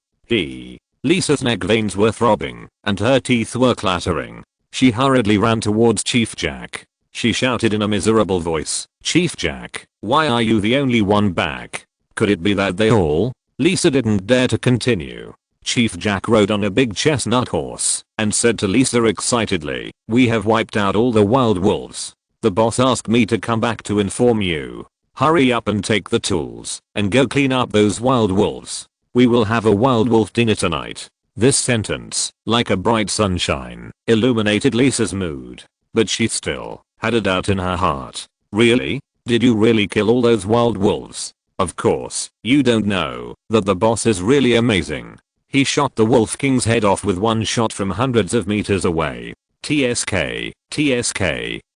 Lisa's neck veins were throbbing, and her teeth were clattering. She hurriedly ran towards Chief Jack. She shouted in a miserable voice, "Chief Jack, why are you the only one back? Could it be that they all?" Lisa didn't dare to continue. Chief Jack rode on a big chestnut horse and said to Lisa excitedly, "We have wiped out all the wild wolves. The boss asked me to come back to inform you. Hurry up and take the tools and go clean up those wild wolves. We will have a wild wolf dinner tonight." This sentence, like a bright sunshine, illuminated Lisa's mood. But she still had a doubt in her heart. "Really? Did you really kill all those wild wolves? Of course, you don't know that the boss is really amazing. He shot the Wolf King's head off with one shot from hundreds of meters away. TSK,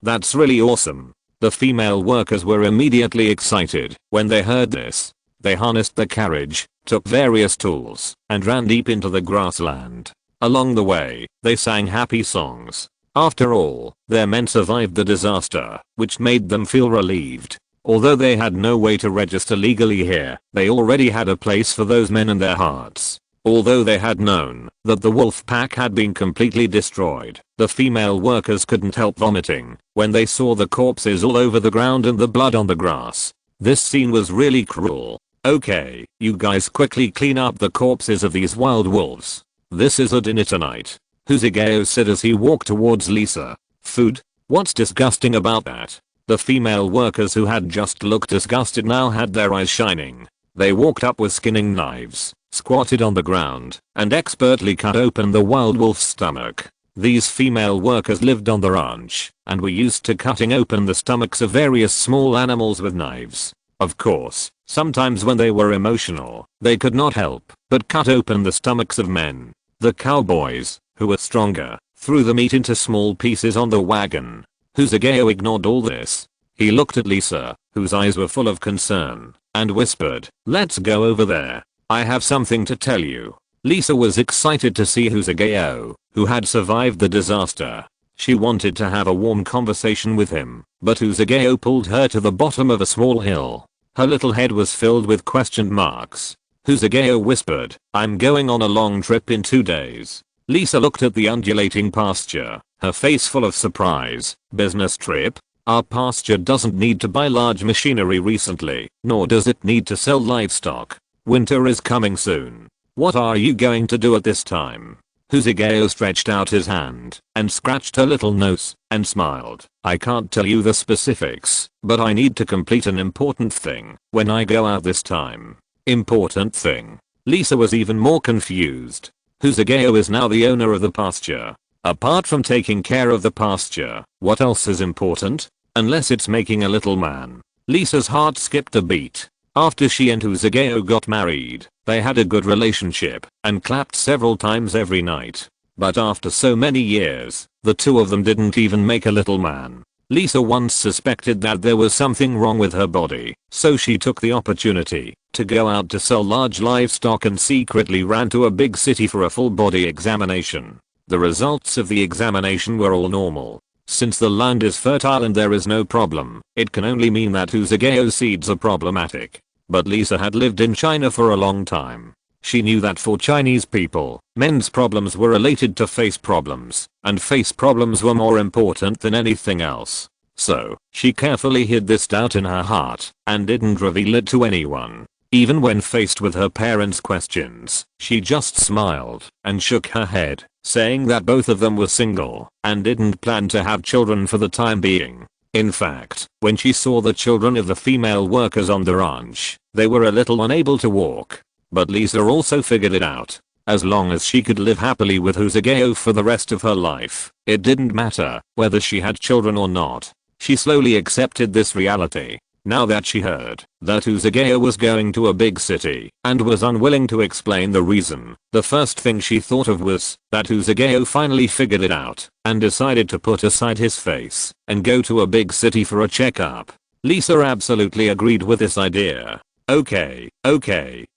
that's really awesome." The female workers were immediately excited when they heard this. They harnessed the carriage, took various tools, and ran deep into the grassland. Along the way, they sang happy songs. After all, their men survived the disaster, which made them feel relieved. Although they had no way to register legally here, they already had a place for those men in their hearts. Although they had known that the wolf pack had been completely destroyed, the female workers couldn't help vomiting when they saw the corpses all over the ground and the blood on the grass. This scene was really cruel. "Okay, you guys quickly clean up the corpses of these wild wolves. This is a dinner tonight," Zagao said as he walked towards Lisa. "Food? What's disgusting about that?" The female workers who had just looked disgusted now had their eyes shining. They walked up with skinning knives, squatted on the ground, and expertly cut open the wild wolf's stomach. These female workers lived on the ranch and were used to cutting open the stomachs of various small animals with knives. Of course, sometimes when they were emotional, they could not help but cut open the stomachs of men. The cowboys, who were stronger, threw the meat into small pieces on the wagon. Zagao ignored all this. He looked at Lisa, whose eyes were full of concern, and whispered, "Let's go over there. I have something to tell you." Lisa was excited to see Zagao, who had survived the disaster. She wanted to have a warm conversation with him, but Zagao pulled her to the bottom of a small hill. Her little head was filled with question marks. Zagao whispered, "I'm going on a long trip in 2 days." Lisa looked at the undulating pasture, her face full of surprise. "Business trip? Our pasture doesn't need to buy large machinery recently, nor does it need to sell livestock. Winter is coming soon. What are you going to do at this time?" Zagao stretched out his hand and scratched her little nose and smiled. "I can't tell you the specifics, but I need to complete an important thing when I go out this time." Important thing? Lisa was even more confused. Zagao is now the owner of the pasture. Apart from taking care of the pasture, what else is important? Unless it's making a little man. Lisa's heart skipped a beat. After she and Zagao got married, they had a good relationship and clapped several times every night. But after so many years, the two of them didn't even make a little man. Lisa once suspected that there was something wrong with her body, so she took the opportunity to go out to sell large livestock and secretly ran to a big city for a full body examination. The results of the examination were all normal. Since the land is fertile and there is no problem, it can only mean that Usageo seeds are problematic. But Lisa had lived in China for a long time. She knew that for Chinese people, men's problems were related to face problems, and face problems were more important than anything else. So, she carefully hid this doubt in her heart, and didn't reveal it to anyone. Even when faced with her parents' questions, she just smiled and shook her head, saying that both of them were single and didn't plan to have children for the time being. In fact, when she saw the children of the female workers on the ranch, they were a little unable to walk. But Lisa also figured it out. As long as she could live happily with Usageo for the rest of her life, it didn't matter whether she had children or not. She slowly accepted this reality. Now that she heard that Usageo was going to a big city and was unwilling to explain the reason, the first thing she thought of was that Usageo finally figured it out and decided to put aside his face and go to a big city for a checkup. Lisa absolutely agreed with this idea. Okay,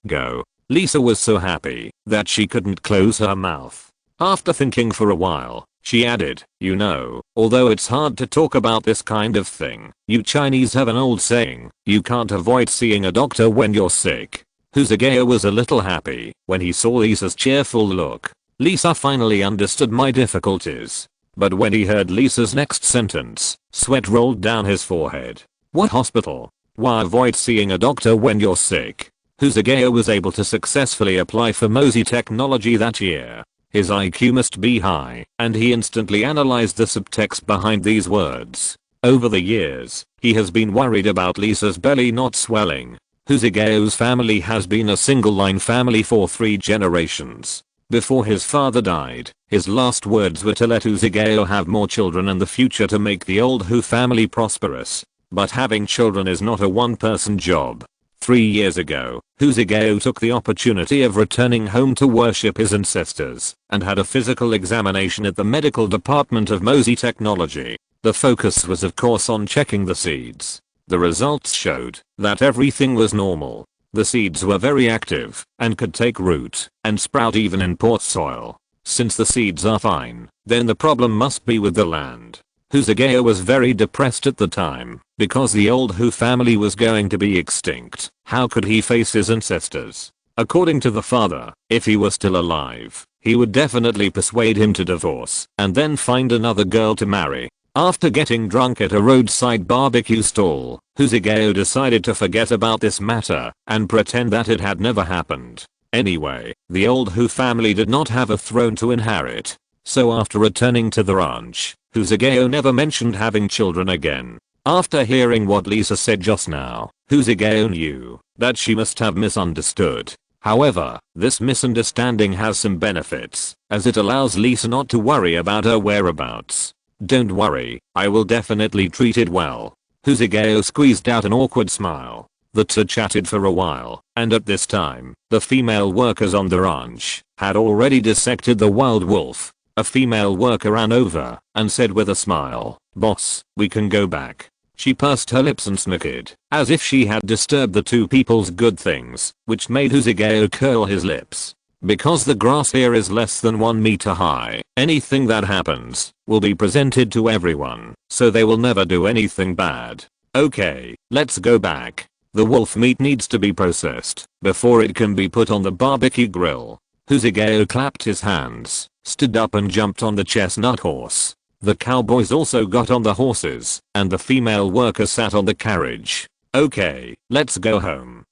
go. Lisa was so happy that she couldn't close her mouth. After thinking for a while, she added, "You know, although it's hard to talk about this kind of thing, you Chinese have an old saying, you can't avoid seeing a doctor when you're sick." Usageo was a little happy when he saw Lisa's cheerful look. Lisa finally understood my difficulties. But when he heard Lisa's next sentence, sweat rolled down his forehead. What hospital? Why avoid seeing a doctor when you're sick? Usageo was able to successfully apply for Mosey technology that year. His IQ must be high, and he instantly analyzed the subtext behind these words. Over the years, he has been worried about Lisa's belly not swelling. Usageo's family has been a single-line family for 3 generations. Before his father died, his last words were to let Usageo have more children in the future to make the old Hu family prosperous. But having children is not a one-person job. 3 years ago, Usageo took the opportunity of returning home to worship his ancestors and had a physical examination at the medical department of Mosey Technology. The focus was of course on checking the seeds. The results showed that everything was normal. The seeds were very active and could take root and sprout even in poor soil. Since the seeds are fine, then the problem must be with the land. Usageo was very depressed at the time because the old Hu family was going to be extinct. How could he face his ancestors? According to the father, if he were still alive, he would definitely persuade him to divorce and then find another girl to marry. After getting drunk at a roadside barbecue stall, Usageo decided to forget about this matter and pretend that it had never happened. Anyway, the old Hu family did not have a throne to inherit. So after returning to the ranch, Usageo never mentioned having children again. After hearing what Lisa said just now, Usageo knew that she must have misunderstood. However, this misunderstanding has some benefits, as it allows Lisa not to worry about her whereabouts. Don't worry, I will definitely treat it well. Usageo squeezed out an awkward smile. The two chatted for a while, and at this time, the female workers on the ranch had already dissected the wild wolf. A female worker ran over and said with a smile, "Boss, we can go back." She pursed her lips and snickered, as if she had disturbed the two people's good things, which made Usageo curl his lips. Because the grass here is less than 1 meter high, anything that happens will be presented to everyone, so they will never do anything bad. Okay, let's go back. The wolf meat needs to be processed before it can be put on the barbecue grill. Usageo clapped his hands, stood up and jumped on the chestnut horse. The cowboys also got on the horses, and the female worker sat on the carriage. Okay, let's go home.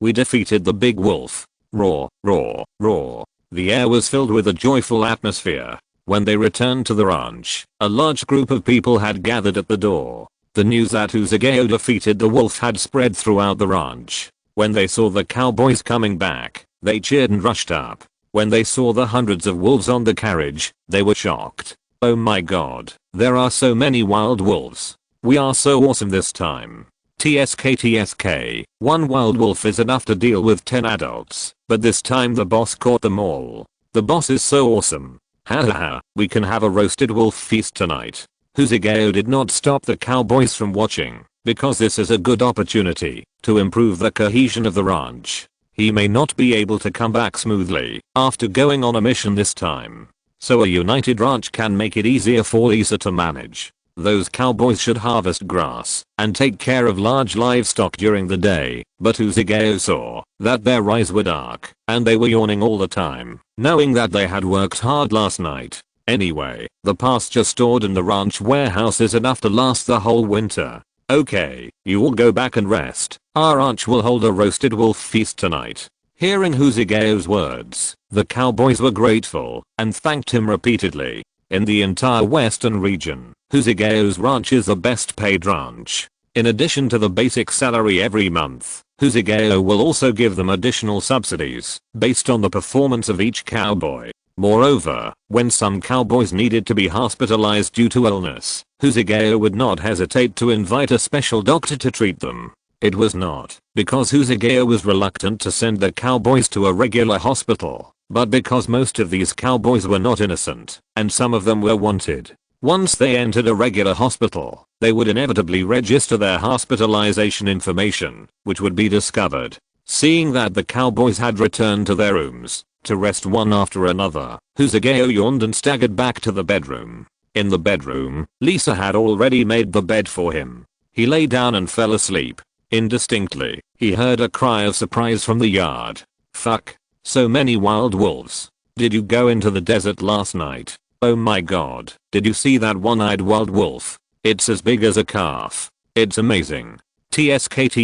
We defeated the big wolf. Roar, roar, roar. The air was filled with a joyful atmosphere. When they returned to the ranch, a large group of people had gathered at the door. The news that Usageo defeated the wolf had spread throughout the ranch. When they saw the cowboys coming back, they cheered and rushed up. When they saw the hundreds of wolves on the carriage, they were shocked. Oh my god, there are so many wild wolves. We are so awesome this time. TSK, 1 wild wolf is enough to deal with 10 adults, but this time the boss caught them all. The boss is so awesome. Ha ha ha, we can have a roasted wolf feast tonight. Huzigeo did not stop the cowboys from watching, because this is a good opportunity to improve the cohesion of the ranch. He may not be able to come back smoothly after going on a mission this time. So a united ranch can make it easier for Lisa to manage. Those cowboys should harvest grass and take care of large livestock during the day, but Huzigeo saw that their eyes were dark and they were yawning all the time, knowing that they had worked hard last night. Anyway, the pasture stored in the ranch warehouse is enough to last the whole winter. Okay, you all go back and rest. Our ranch will hold a roasted wolf feast tonight. Hearing Huzigeo's words, the cowboys were grateful and thanked him repeatedly. In the entire western region, Huzigeo's ranch is the best paid ranch. In addition to the basic salary every month, Huzigeo will also give them additional subsidies based on the performance of each cowboy. Moreover, when some cowboys needed to be hospitalized due to illness, Huzigeo would not hesitate to invite a special doctor to treat them. It was not because Huzigeo was reluctant to send the cowboys to a regular hospital, but because most of these cowboys were not innocent, and some of them were wanted. Once they entered a regular hospital, they would inevitably register their hospitalization information, which would be discovered. Seeing that the cowboys had returned to their rooms to rest one after another, Huzigeo yawned and staggered back to the bedroom. In the bedroom, Lisa had already made the bed for him. He lay down and fell asleep. Indistinctly, he heard a cry of surprise from the yard. Fuck. So many wild wolves. Did you go into the desert last night? Oh my god. Did you see that one-eyed wild wolf? It's as big as a calf. It's amazing. TSK.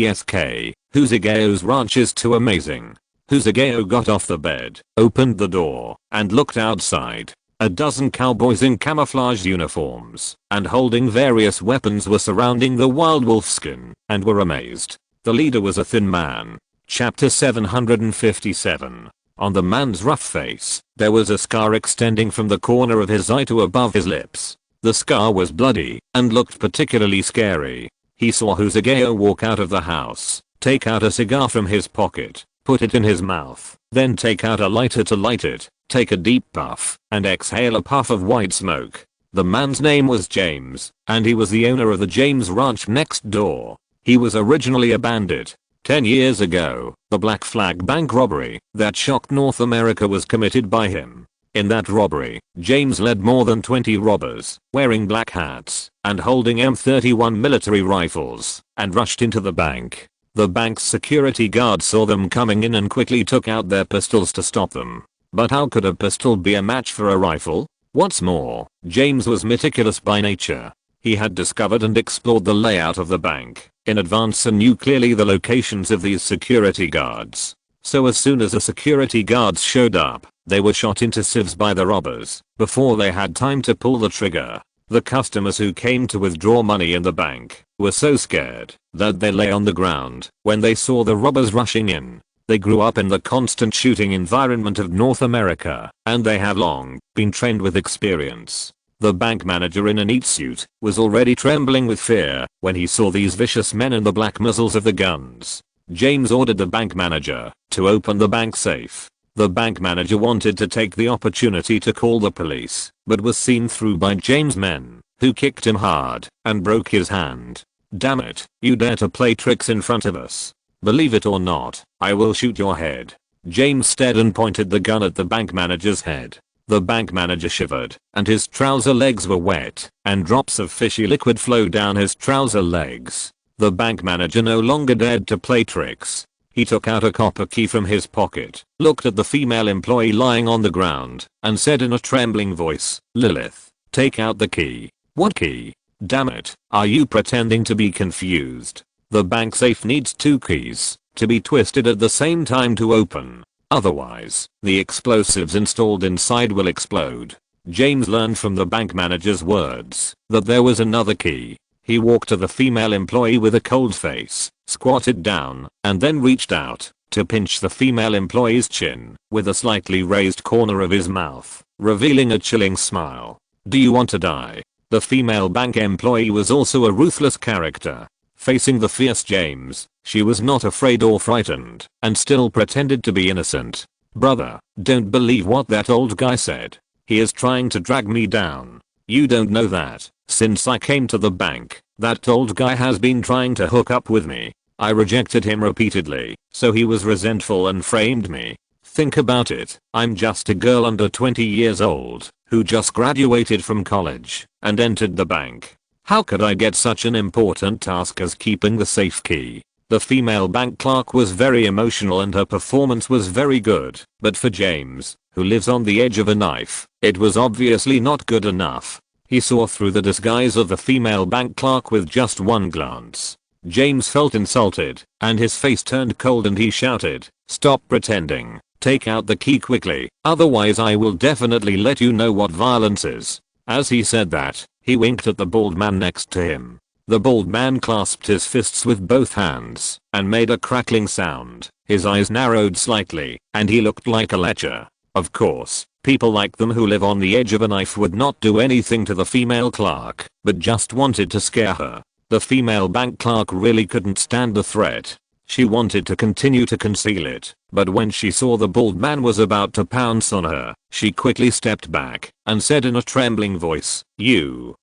Huzigeo's ranch is too amazing. Huzigeo got off the bed, opened the door, and looked outside. A dozen cowboys in camouflage uniforms and holding various weapons were surrounding the wild wolf skin and were amazed. The leader was a thin man. Chapter 757. On the man's rough face, there was a scar extending from the corner of his eye to above his lips. The scar was bloody and looked particularly scary. He saw Huzigeo walk out of the house, take out a cigar from his pocket, put it in his mouth, then take out a lighter to light it, take a deep puff, and exhale a puff of white smoke. The man's name was James, and he was the owner of the James Ranch next door. He was originally a bandit. 10 years ago, the Black Flag Bank robbery that shocked North America was committed by him. In that robbery, James led more than 20 robbers, wearing black hats, and holding M31 military rifles, and rushed into the bank. The bank's security guards saw them coming in and quickly took out their pistols to stop them. But how could a pistol be a match for a rifle? What's more, James was meticulous by nature. He had discovered and explored the layout of the bank in advance and knew clearly the locations of these security guards. So as soon as the security guards showed up, they were shot into sieves by the robbers before they had time to pull the trigger. The customers who came to withdraw money in the bank were so scared that they lay on the ground when they saw the robbers rushing in. They grew up in the constant shooting environment of North America, and they have long been trained with experience. The bank manager in a neat suit was already trembling with fear when he saw these vicious men and the black muzzles of the guns. James ordered the bank manager to open the bank safe. The bank manager wanted to take the opportunity to call the police, but was seen through by James' men, who kicked him hard and broke his hand. Damn it, you dare to play tricks in front of us. Believe it or not, I will shoot your head. James stared and pointed the gun at the bank manager's head. The bank manager shivered, and his trouser legs were wet, and drops of fishy liquid flowed down his trouser legs. The bank manager no longer dared to play tricks. He took out a copper key from his pocket, looked at the female employee lying on the ground, and said in a trembling voice, "Lilith, take out the key." "What key? Damn it, are you pretending to be confused? The bank safe needs 2 keys to be twisted at the same time to open. Otherwise, the explosives installed inside will explode." James learned from the bank manager's words that there was another key. He walked to the female employee with a cold face, squatted down, and then reached out to pinch the female employee's chin with a slightly raised corner of his mouth, revealing a chilling smile. "Do you want to die?" The female bank employee was also a ruthless character. Facing the fierce James, she was not afraid or frightened, and still pretended to be innocent. "Brother, don't believe what that old guy said. He is trying to drag me down. You don't know that. Since I came to the bank, that old guy has been trying to hook up with me. I rejected him repeatedly, so he was resentful and framed me. Think about it. I'm just a girl under 20 years old, who just graduated from college, and entered the bank. How could I get such an important task as keeping the safe key? The female bank clerk was very emotional and her performance was very good, but for James, who lives on the edge of a knife, it was obviously not good enough. He saw through the disguise of the female bank clerk with just one glance. James felt insulted, and his face turned cold and he shouted, "Stop pretending. Take out the key quickly, otherwise I will definitely let you know what violence is." As he said that, he winked at the bald man next to him. The bald man clasped his fists with both hands and made a crackling sound. His eyes narrowed slightly, and he looked like a lecher. Of course, people like them who live on the edge of a knife would not do anything to the female clerk, but just wanted to scare her. The female bank clerk really couldn't stand the threat. She wanted to continue to conceal it, but when she saw the bald man was about to pounce on her, she quickly stepped back and said in a trembling voice,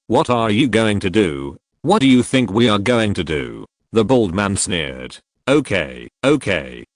"What are you going to do? What do you think we are going to do?" The bald man sneered. Okay,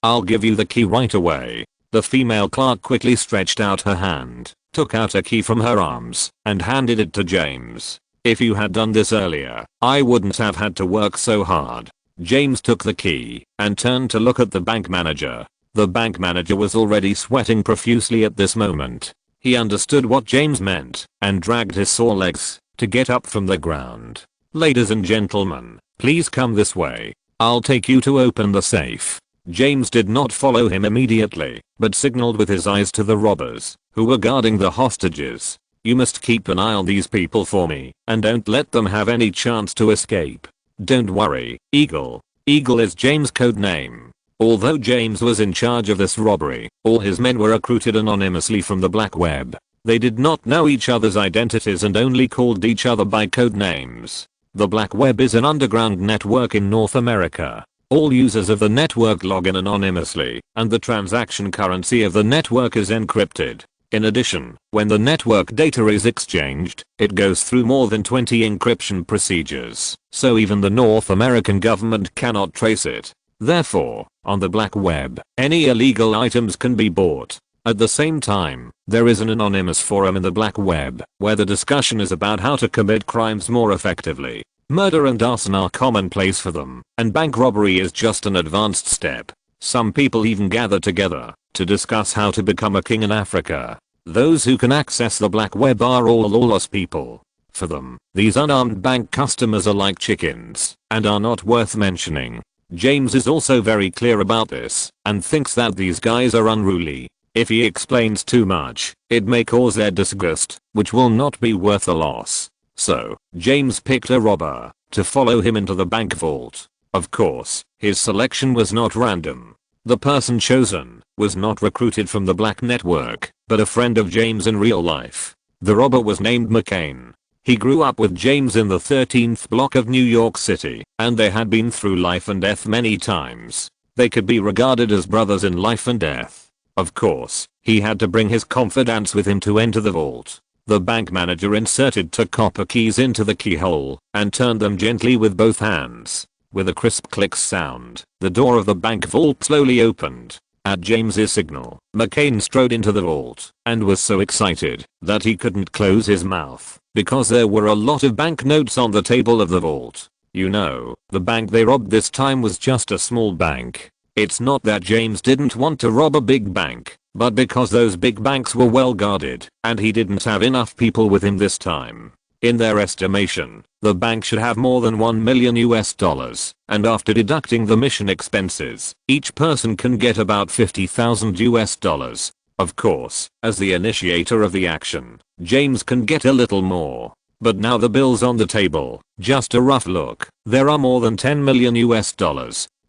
I'll give you the key right away." The female clerk quickly stretched out her hand, took out a key from her arms, and handed it to James. "If you had done this earlier, I wouldn't have had to work so hard." James took the key and turned to look at the bank manager. The bank manager was already sweating profusely at this moment. He understood what James meant and dragged his sore legs to get up from the ground. "Ladies and gentlemen, please come this way. I'll take you to open the safe." James did not follow him immediately, but signaled with his eyes to the robbers, who were guarding the hostages. "You must keep an eye on these people for me, and don't let them have any chance to escape. Don't worry, Eagle." Eagle is James' code name. Although James was in charge of this robbery, all his men were recruited anonymously from the black web. They did not know each other's identities and only called each other by code names. The black web is an underground network in North America. All users of the network log in anonymously, and the transaction currency of the network is encrypted. In addition, when the network data is exchanged, it goes through more than 20 encryption procedures, so even the North American government cannot trace it. Therefore, on the black web, any illegal items can be bought. At the same time, there is an anonymous forum in the black web, where the discussion is about how to commit crimes more effectively. Murder and arson are commonplace for them, and bank robbery is just an advanced step. Some people even gather together to discuss how to become a king in Africa. Those who can access the black web are all lawless people. For them, these unarmed bank customers are like chickens and are not worth mentioning. James is also very clear about this and thinks that these guys are unruly. If he explains too much, it may cause their disgust, which will not be worth the loss. So, James picked a robber to follow him into the bank vault. Of course, his selection was not random. The person chosen was not recruited from the black network, but a friend of James in real life. The robber was named McCain. He grew up with James in the 13th block of New York City, and they had been through life and death many times. They could be regarded as brothers in life and death. Of course, he had to bring his confidants with him to enter the vault. The bank manager inserted two copper keys into the keyhole and turned them gently with both hands. With a crisp click sound, the door of the bank vault slowly opened. At James's signal, McCain strode into the vault and was so excited that he couldn't close his mouth because there were a lot of banknotes on the table of the vault. You know, the bank they robbed this time was just a small bank. It's not that James didn't want to rob a big bank, but because those big banks were well guarded and he didn't have enough people with him this time. In their estimation, the bank should have more than $1 million, and after deducting the mission expenses, each person can get about $50,000. Of course, as the initiator of the action, James can get a little more. But now the bill's on the table. Just a rough look. There are more than $10 million.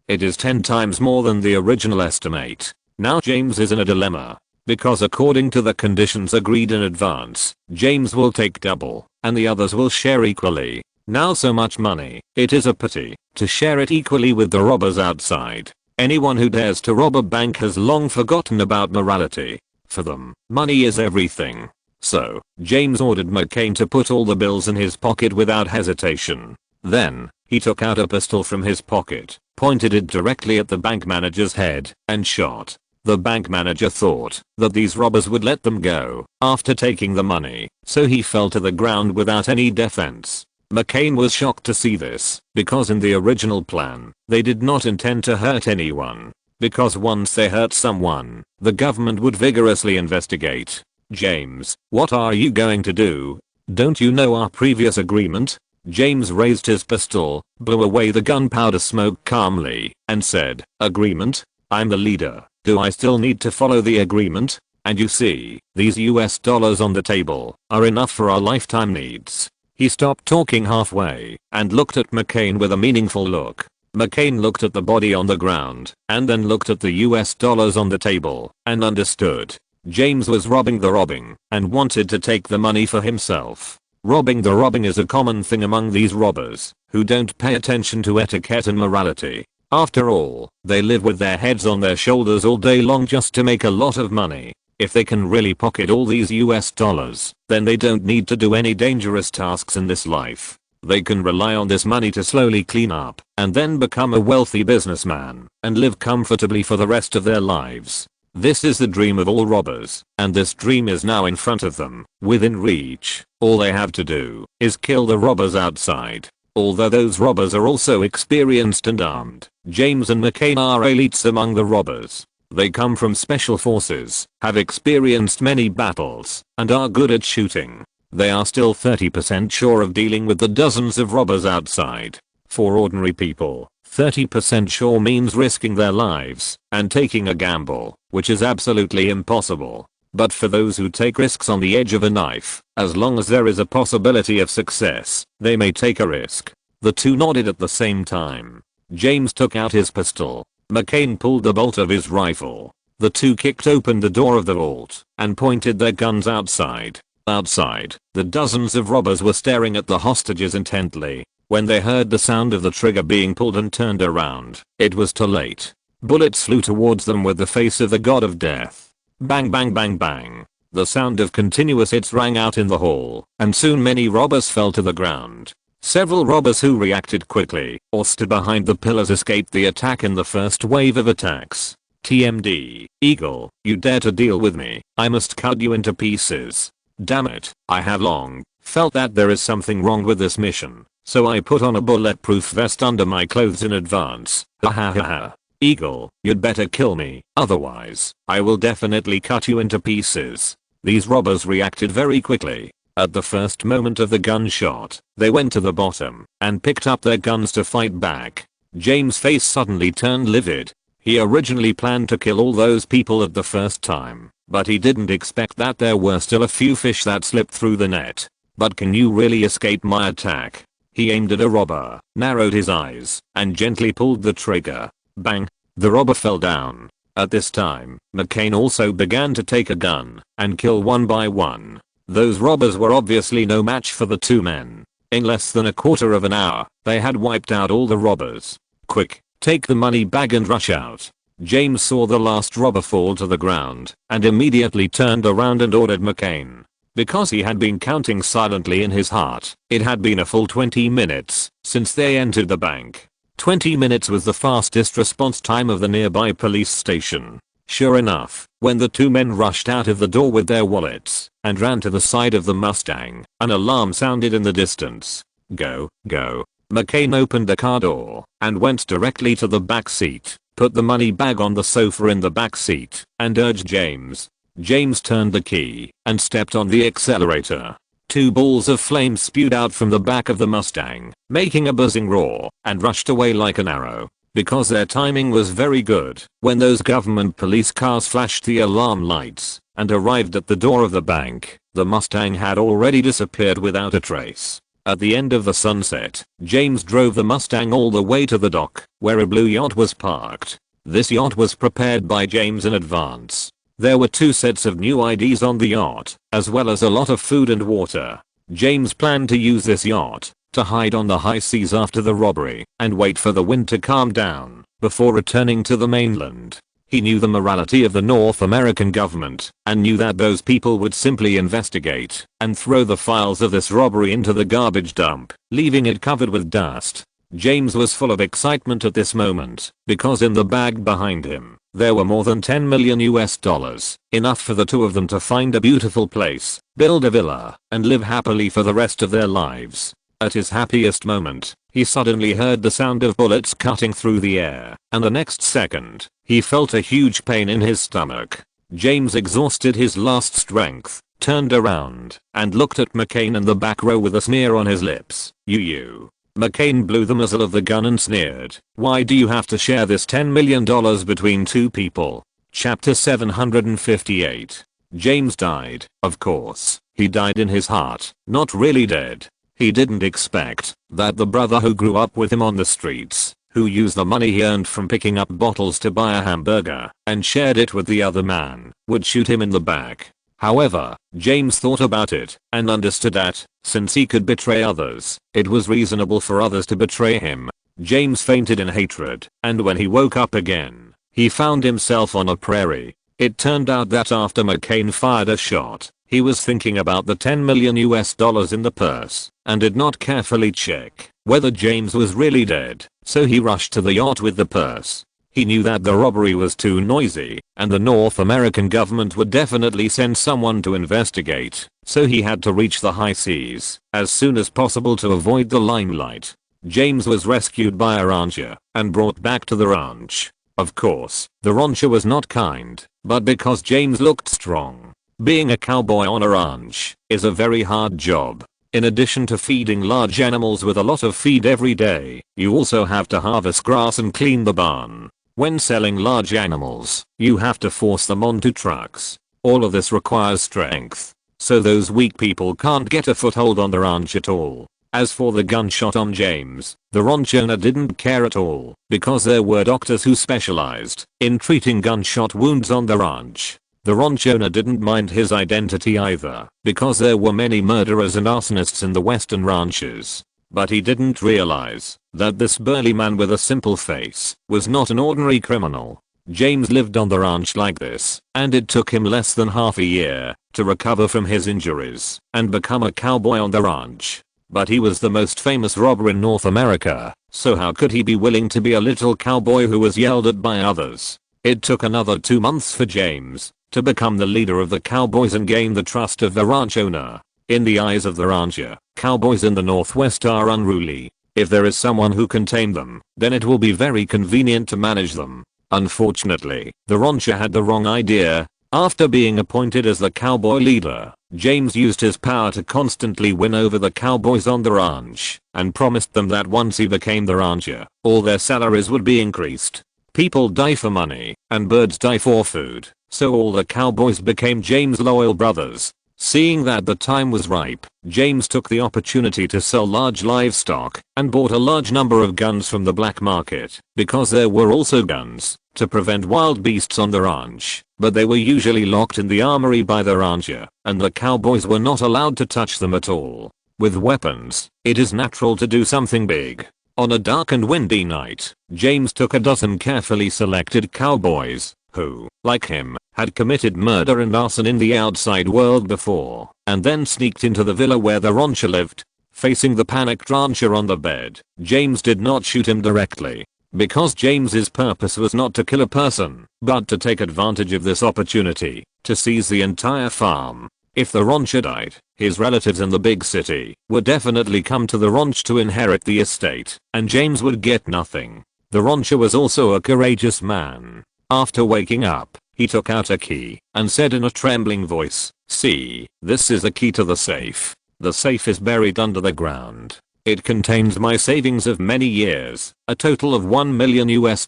It is 10 times more than the original estimate. Now James is in a dilemma. Because according to the conditions agreed in advance, James will take double, and the others will share equally. Now so much money, it is a pity to share it equally with the robbers outside. Anyone who dares to rob a bank has long forgotten about morality. For them, money is everything. So, James ordered McCain to put all the bills in his pocket without hesitation. Then, he took out a pistol from his pocket, pointed it directly at the bank manager's head, and shot. The bank manager thought that these robbers would let them go after taking the money, so he fell to the ground without any defense. McCain was shocked to see this, because in the original plan, they did not intend to hurt anyone. Because once they hurt someone, the government would vigorously investigate. James, what are you going to do? Don't you know our previous agreement? James raised his pistol, blew away the gunpowder smoke calmly, and said, agreement? I'm the leader. Do I still need to follow the agreement? And you see, these US dollars on the table are enough for our lifetime needs. He stopped talking halfway and looked at McCain with a meaningful look. McCain looked at the body on the ground and then looked at the US dollars on the table and understood. James was robbing the robbing and wanted to take the money for himself. Robbing the robbing is a common thing among these robbers who don't pay attention to etiquette and morality. After all, they live with their heads on their shoulders all day long just to make a lot of money. If they can really pocket all these US dollars, then they don't need to do any dangerous tasks in this life. They can rely on this money to slowly clean up and then become a wealthy businessman and live comfortably for the rest of their lives. This is the dream of all robbers, and this dream is now in front of them, within reach. All they have to do is kill the robbers outside. Although those robbers are also experienced and armed, James and McCain are elites among the robbers. They come from special forces, have experienced many battles, and are good at shooting. They are still 30% sure of dealing with the dozens of robbers outside. For ordinary people, 30% sure means risking their lives and taking a gamble, which is absolutely impossible. But for those who take risks on the edge of a knife, as long as there is a possibility of success, they may take a risk. The two nodded at the same time. James took out his pistol. McCain pulled the bolt of his rifle. The two kicked open the door of the vault and pointed their guns outside. Outside, the dozens of robbers were staring at the hostages intently. When they heard the sound of the trigger being pulled and turned around, it was too late. Bullets flew towards them with the face of the god of death. Bang bang bang bang. The sound of continuous hits rang out in the hall, and soon many robbers fell to the ground. Several robbers who reacted quickly or stood behind the pillars escaped the attack in the first wave of attacks. TMD, Eagle, you dare to deal with me, I must cut you into pieces. Damn it, I have long felt that there is something wrong with this mission, so I put on a bulletproof vest under my clothes in advance. Ha ha ha ha. Eagle, you'd better kill me, otherwise, I will definitely cut you into pieces. These robbers reacted very quickly. At the first moment of the gunshot, they went to the bottom and picked up their guns to fight back. James' face suddenly turned livid. He originally planned to kill all those people at the first time, but he didn't expect that there were still a few fish that slipped through the net. But can you really escape my attack? He aimed at a robber, narrowed his eyes, and gently pulled the trigger. Bang! The robber fell down. At this time, McCain also began to take a gun and kill one by one. Those robbers were obviously no match for the two men. In less than a quarter of an hour, they had wiped out all the robbers. Quick, take the money bag and rush out. James saw the last robber fall to the ground and immediately turned around and ordered McCain. Because he had been counting silently in his heart, it had been a full 20 minutes since they entered the bank. 20 minutes was the fastest response time of the nearby police station. Sure enough, when the two men rushed out of the door with their wallets and ran to the side of the Mustang, an alarm sounded in the distance. Go, go. McCain opened the car door and went directly to the back seat, put the money bag on the sofa in the back seat, and urged James. James turned the key and stepped on the accelerator. Two balls of flame spewed out from the back of the Mustang, making a buzzing roar, and rushed away like an arrow. Because their timing was very good, when those government police cars flashed the alarm lights and arrived at the door of the bank, the Mustang had already disappeared without a trace. At the end of the sunset, James drove the Mustang all the way to the dock, where a blue yacht was parked. This yacht was prepared by James in advance. There were 2 sets of new IDs on the yacht, as well as a lot of food and water. James planned to use this yacht to hide on the high seas after the robbery and wait for the wind to calm down before returning to the mainland. He knew the morality of the North American government and knew that those people would simply investigate and throw the files of this robbery into the garbage dump, leaving it covered with dust. James was full of excitement at this moment because in the bag behind him, there were more than 10 million US dollars, enough for the two of them to find a beautiful place, build a villa, and live happily for the rest of their lives. At his happiest moment, he suddenly heard the sound of bullets cutting through the air, and the next second, he felt a huge pain in his stomach. James exhausted his last strength, turned around, and looked at McCain in the back row with a sneer on his lips. You. McCain blew the muzzle of the gun and sneered, "Why do you have to share this $10 million between two people?" Chapter 758. James died, of course. He died in his heart, not really dead. He didn't expect that the brother who grew up with him on the streets, who used the money he earned from picking up bottles to buy a hamburger and shared it with the other man, would shoot him in the back. However, James thought about it and understood that, since he could betray others, it was reasonable for others to betray him. James fainted in hatred, and when he woke up again, he found himself on a prairie. It turned out that after McCain fired a shot, he was thinking about the 10 million US dollars in the purse and did not carefully check whether James was really dead, so he rushed to the yacht with the purse. He knew that the robbery was too noisy and the North American government would definitely send someone to investigate, so he had to reach the high seas as soon as possible to avoid the limelight. James was rescued by a rancher and brought back to the ranch. Of course, the rancher was not kind, but because James looked strong. Being a cowboy on a ranch is a very hard job. In addition to feeding large animals with a lot of feed every day, you also have to harvest grass and clean the barn. When selling large animals, you have to force them onto trucks. All of this requires strength, so those weak people can't get a foothold on the ranch at all. As for the gunshot on James, the ranch owner didn't care at all because there were doctors who specialized in treating gunshot wounds on the ranch. The ranch owner didn't mind his identity either because there were many murderers and arsonists in the western ranches. But he didn't realize that this burly man with a simple face was not an ordinary criminal. James lived on the ranch like this, and it took him less than half a year to recover from his injuries and become a cowboy on the ranch. But he was the most famous robber in North America, so how could he be willing to be a little cowboy who was yelled at by others? It took another 2 months for James to become the leader of the cowboys and gain the trust of the ranch owner. In the eyes of the rancher, cowboys in the Northwest are unruly. If there is someone who can tame them, then it will be very convenient to manage them. Unfortunately, the rancher had the wrong idea. After being appointed as the cowboy leader, James used his power to constantly win over the cowboys on the ranch and promised them that once he became the rancher, all their salaries would be increased. People die for money, and birds die for food, so all the cowboys became James' loyal brothers. Seeing that the time was ripe, James took the opportunity to sell large livestock and bought a large number of guns from the black market, because there were also guns to prevent wild beasts on the ranch, but they were usually locked in the armory by the rancher, and the cowboys were not allowed to touch them at all. With weapons, it is natural to do something big. On a dark and windy night, James took a dozen carefully selected cowboys, who, like him, had committed murder and arson in the outside world before, and then sneaked into the villa where the rancher lived. Facing the panicked rancher on the bed, James did not shoot him directly, because James's purpose was not to kill a person, but to take advantage of this opportunity, to seize the entire farm. If the rancher died, his relatives in the big city would definitely come to the ranch to inherit the estate, and James would get nothing. The rancher was also a courageous man. After waking up, he took out a key and said in a trembling voice, "See, this is the key to the safe. The safe is buried under the ground. It contains my savings of many years, a total of $1 million US.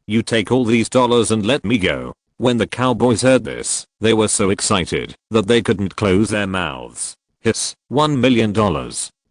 You take all these dollars and let me go." When the cowboys heard this, they were so excited that they couldn't close their mouths. Hiss, $1 million.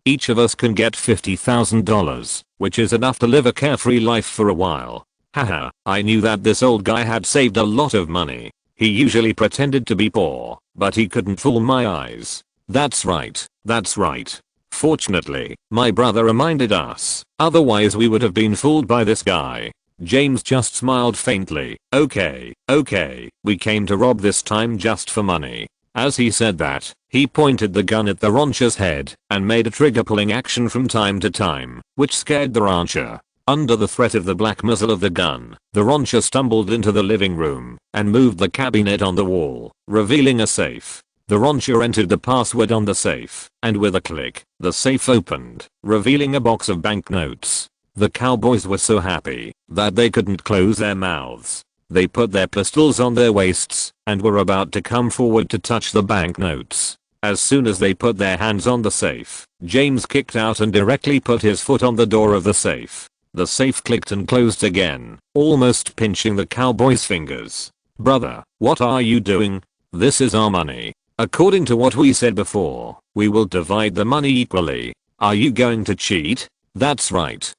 Each of us can get $50,000, which is enough to live a carefree life for a while. Haha, I knew that this old guy had saved a lot of money. He usually pretended to be poor, but he couldn't fool my eyes. That's right, that's right. Fortunately, my brother reminded us, otherwise we would have been fooled by this guy. James just smiled faintly. Okay, we came to rob this time just for money. As he said that, he pointed the gun at the rancher's head and made a trigger pulling action from time to time, which scared the rancher. Under the threat of the black muzzle of the gun, the rancher stumbled into the living room and moved the cabinet on the wall, revealing a safe. The rancher entered the password on the safe, and with a click, the safe opened, revealing a box of banknotes. The cowboys were so happy that they couldn't close their mouths. They put their pistols on their waists and were about to come forward to touch the banknotes. As soon as they put their hands on the safe, James kicked out and directly put his foot on the door of the safe. The safe clicked and closed again, almost pinching the cowboy's fingers. Brother, what are you doing? This is our money. According to what we said before, we will divide the money equally. Are you going to cheat? That's right.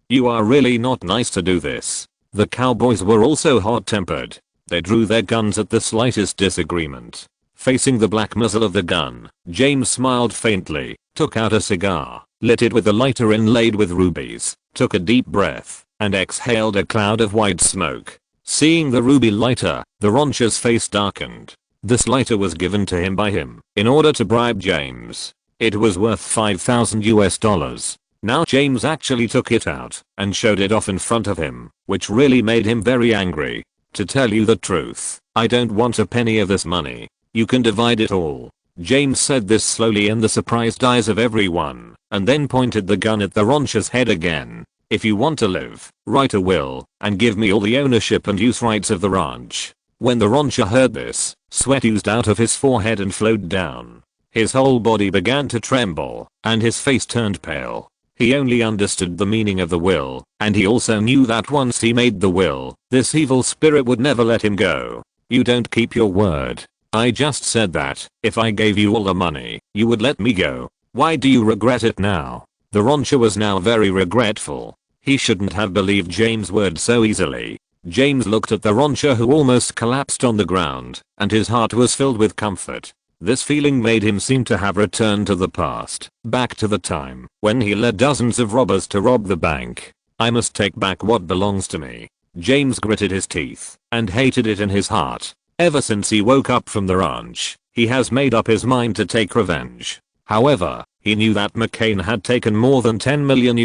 You are really not nice to do this. The cowboys were also hot-tempered. They drew their guns at the slightest disagreement. Facing the black muzzle of the gun, James smiled faintly, took out a cigar, lit it with a lighter inlaid with rubies, took a deep breath, and exhaled a cloud of white smoke. Seeing the ruby lighter, the rancher's face darkened. This lighter was given to him by him in order to bribe James. It was worth $5,000. Now James actually took it out and showed it off in front of him, which really made him very angry. To tell you the truth, I don't want a penny of this money. You can divide it all. James said this slowly in the surprised eyes of everyone, and then pointed the gun at the rancher's head again. If you want to live, write a will, and give me all the ownership and use rights of the ranch. When the rancher heard this, sweat oozed out of his forehead and flowed down. His whole body began to tremble, and his face turned pale. He only understood the meaning of the will, and he also knew that once he made the will, this evil spirit would never let him go. You don't keep your word. I just said that, if I gave you all the money, you would let me go. Why do you regret it now? The rancher was now very regretful. He shouldn't have believed James' word so easily. James looked at the rancher who almost collapsed on the ground, and his heart was filled with comfort. This feeling made him seem to have returned to the past, back to the time when he led dozens of robbers to rob the bank. I must take back what belongs to me. James gritted his teeth and hated it in his heart. Ever since he woke up from the ranch, he has made up his mind to take revenge. However, he knew that McCain had taken more than $10 million.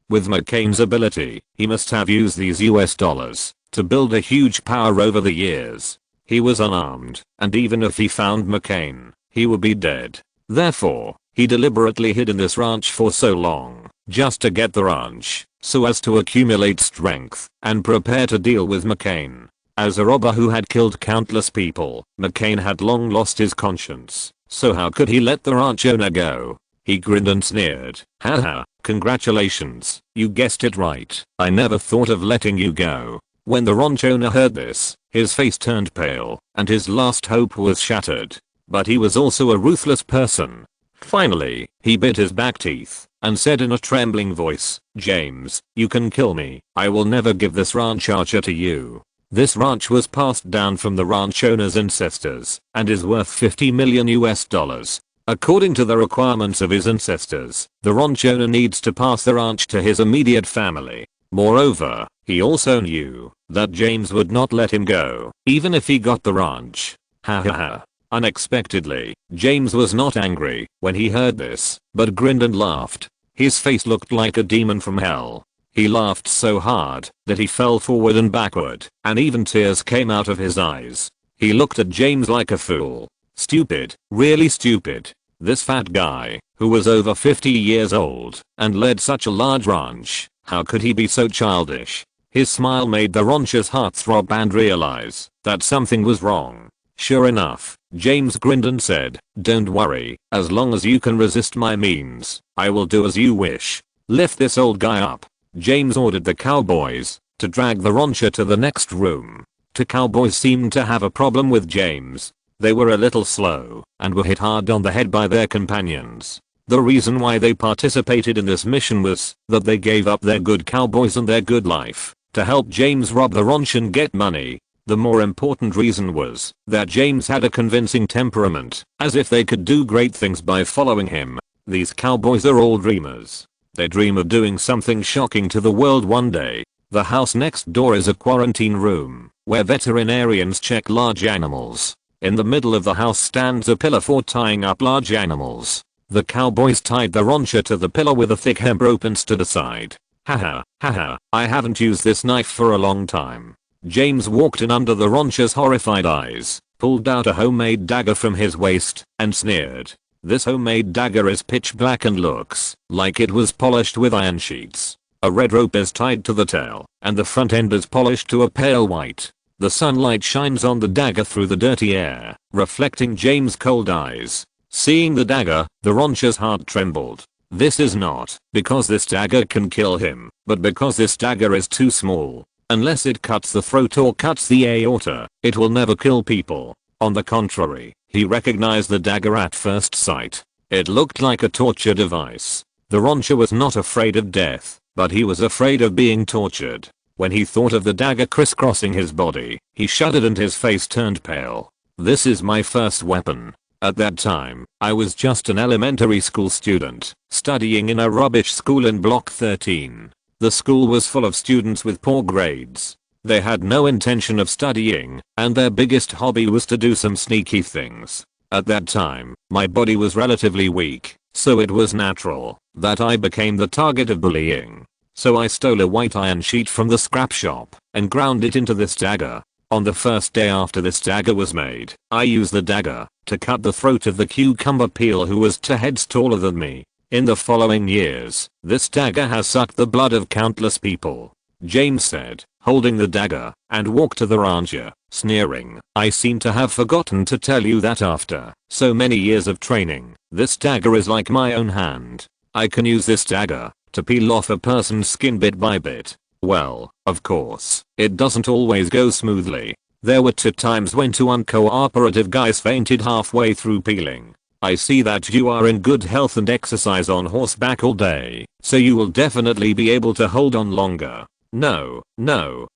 With McCain's ability, he must have used these US dollars to build a huge power over the years. He was unarmed, and even if he found McCain, he would be dead. Therefore, he deliberately hid in this ranch for so long, just to get the ranch, so as to accumulate strength and prepare to deal with McCain. As a robber who had killed countless people, McCain had long lost his conscience, so how could he let the ranch owner go? He grinned and sneered. Haha, congratulations, you guessed it right. I never thought of letting you go. When the ranch owner heard this, his face turned pale, and his last hope was shattered. But he was also a ruthless person. Finally, he bit his back teeth and said in a trembling voice, James, you can kill me. I will never give this ranch archer to you. This ranch was passed down from the ranch owner's ancestors and is worth $50 million. According to the requirements of his ancestors, the ranch owner needs to pass the ranch to his immediate family. Moreover, he also knew that James would not let him go, even if he got the ranch. Ha ha ha. Unexpectedly, James was not angry when he heard this, but grinned and laughed. His face looked like a demon from hell. He laughed so hard that he fell forward and backward, and even tears came out of his eyes. He looked at James like a fool. Stupid, really stupid. This fat guy, who was over 50 years old and led such a large ranch, how could he be so childish? His smile made the rancher's heart throb and realize that something was wrong. Sure enough, James grinned and said, don't worry, as long as you can resist my means, I will do as you wish. Lift this old guy up. James ordered the cowboys to drag the rancher to the next room. The cowboys seemed to have a problem with James. They were a little slow and were hit hard on the head by their companions. The reason why they participated in this mission was that they gave up their good cowboys and their good life to help James rob the ranch and get money. The more important reason was that James had a convincing temperament, as if they could do great things by following him. These cowboys are all dreamers. They dream of doing something shocking to the world one day. The house next door is a quarantine room where veterinarians check large animals. In the middle of the house stands a pillar for tying up large animals. The cowboys tied the rancher to the pillar with a thick hemp rope and stood aside. Haha, haha, I haven't used this knife for a long time. James walked in under the rancher's horrified eyes, pulled out a homemade dagger from his waist, and sneered. This homemade dagger is pitch black and looks like it was polished with iron sheets. A red rope is tied to the tail, and the front end is polished to a pale white. The sunlight shines on the dagger through the dirty air, reflecting James' cold eyes. Seeing the dagger, the rancher's heart trembled. This is not because this dagger can kill him, but because this dagger is too small. Unless it cuts the throat or cuts the aorta, it will never kill people. On the contrary, he recognized the dagger at first sight. It looked like a torture device. The rancher was not afraid of death, but he was afraid of being tortured. When he thought of the dagger crisscrossing his body, he shuddered and his face turned pale. This is my first weapon. At that time, I was just an elementary school student, studying in a rubbish school in Block 13. The school was full of students with poor grades. They had no intention of studying, and their biggest hobby was to do some sneaky things. At that time, my body was relatively weak, so it was natural that I became the target of bullying. So I stole a white iron sheet from the scrap shop and ground it into this dagger. On the first day after this dagger was made, I used the dagger to cut the throat of the cucumber peel who was 2 heads taller than me. In the following years, this dagger has sucked the blood of countless people. James said, holding the dagger, and walked to the rancher, sneering. I seem to have forgotten to tell you that after so many years of training, this dagger is like my own hand. I can use this dagger to peel off a person's skin bit by bit. Well, of course, it doesn't always go smoothly. There were 2 times when 2 uncooperative guys fainted halfway through peeling. I see that you are in good health and exercise on horseback all day, so you will definitely be able to hold on longer. No,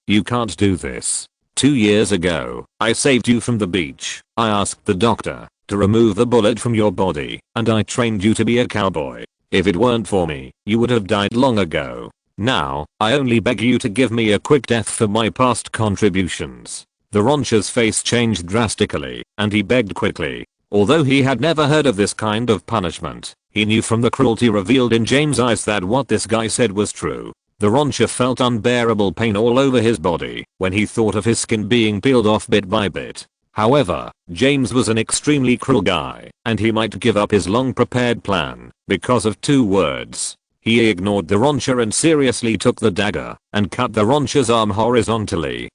you can't do this. 2 years ago, I saved you from the beach. I asked the doctor to remove the bullet from your body, and I trained you to be a cowboy. If it weren't for me, you would have died long ago. Now, I only beg you to give me a quick death for my past contributions. The rancher's face changed drastically, and he begged quickly. Although he had never heard of this kind of punishment, he knew from the cruelty revealed in James' eyes that what this guy said was true. The rancher felt unbearable pain all over his body when he thought of his skin being peeled off bit by bit. However, James was an extremely cruel guy, and he might give up his long-prepared plan because of 2 words. He ignored the rancher and seriously took the dagger and cut the rancher's arm horizontally.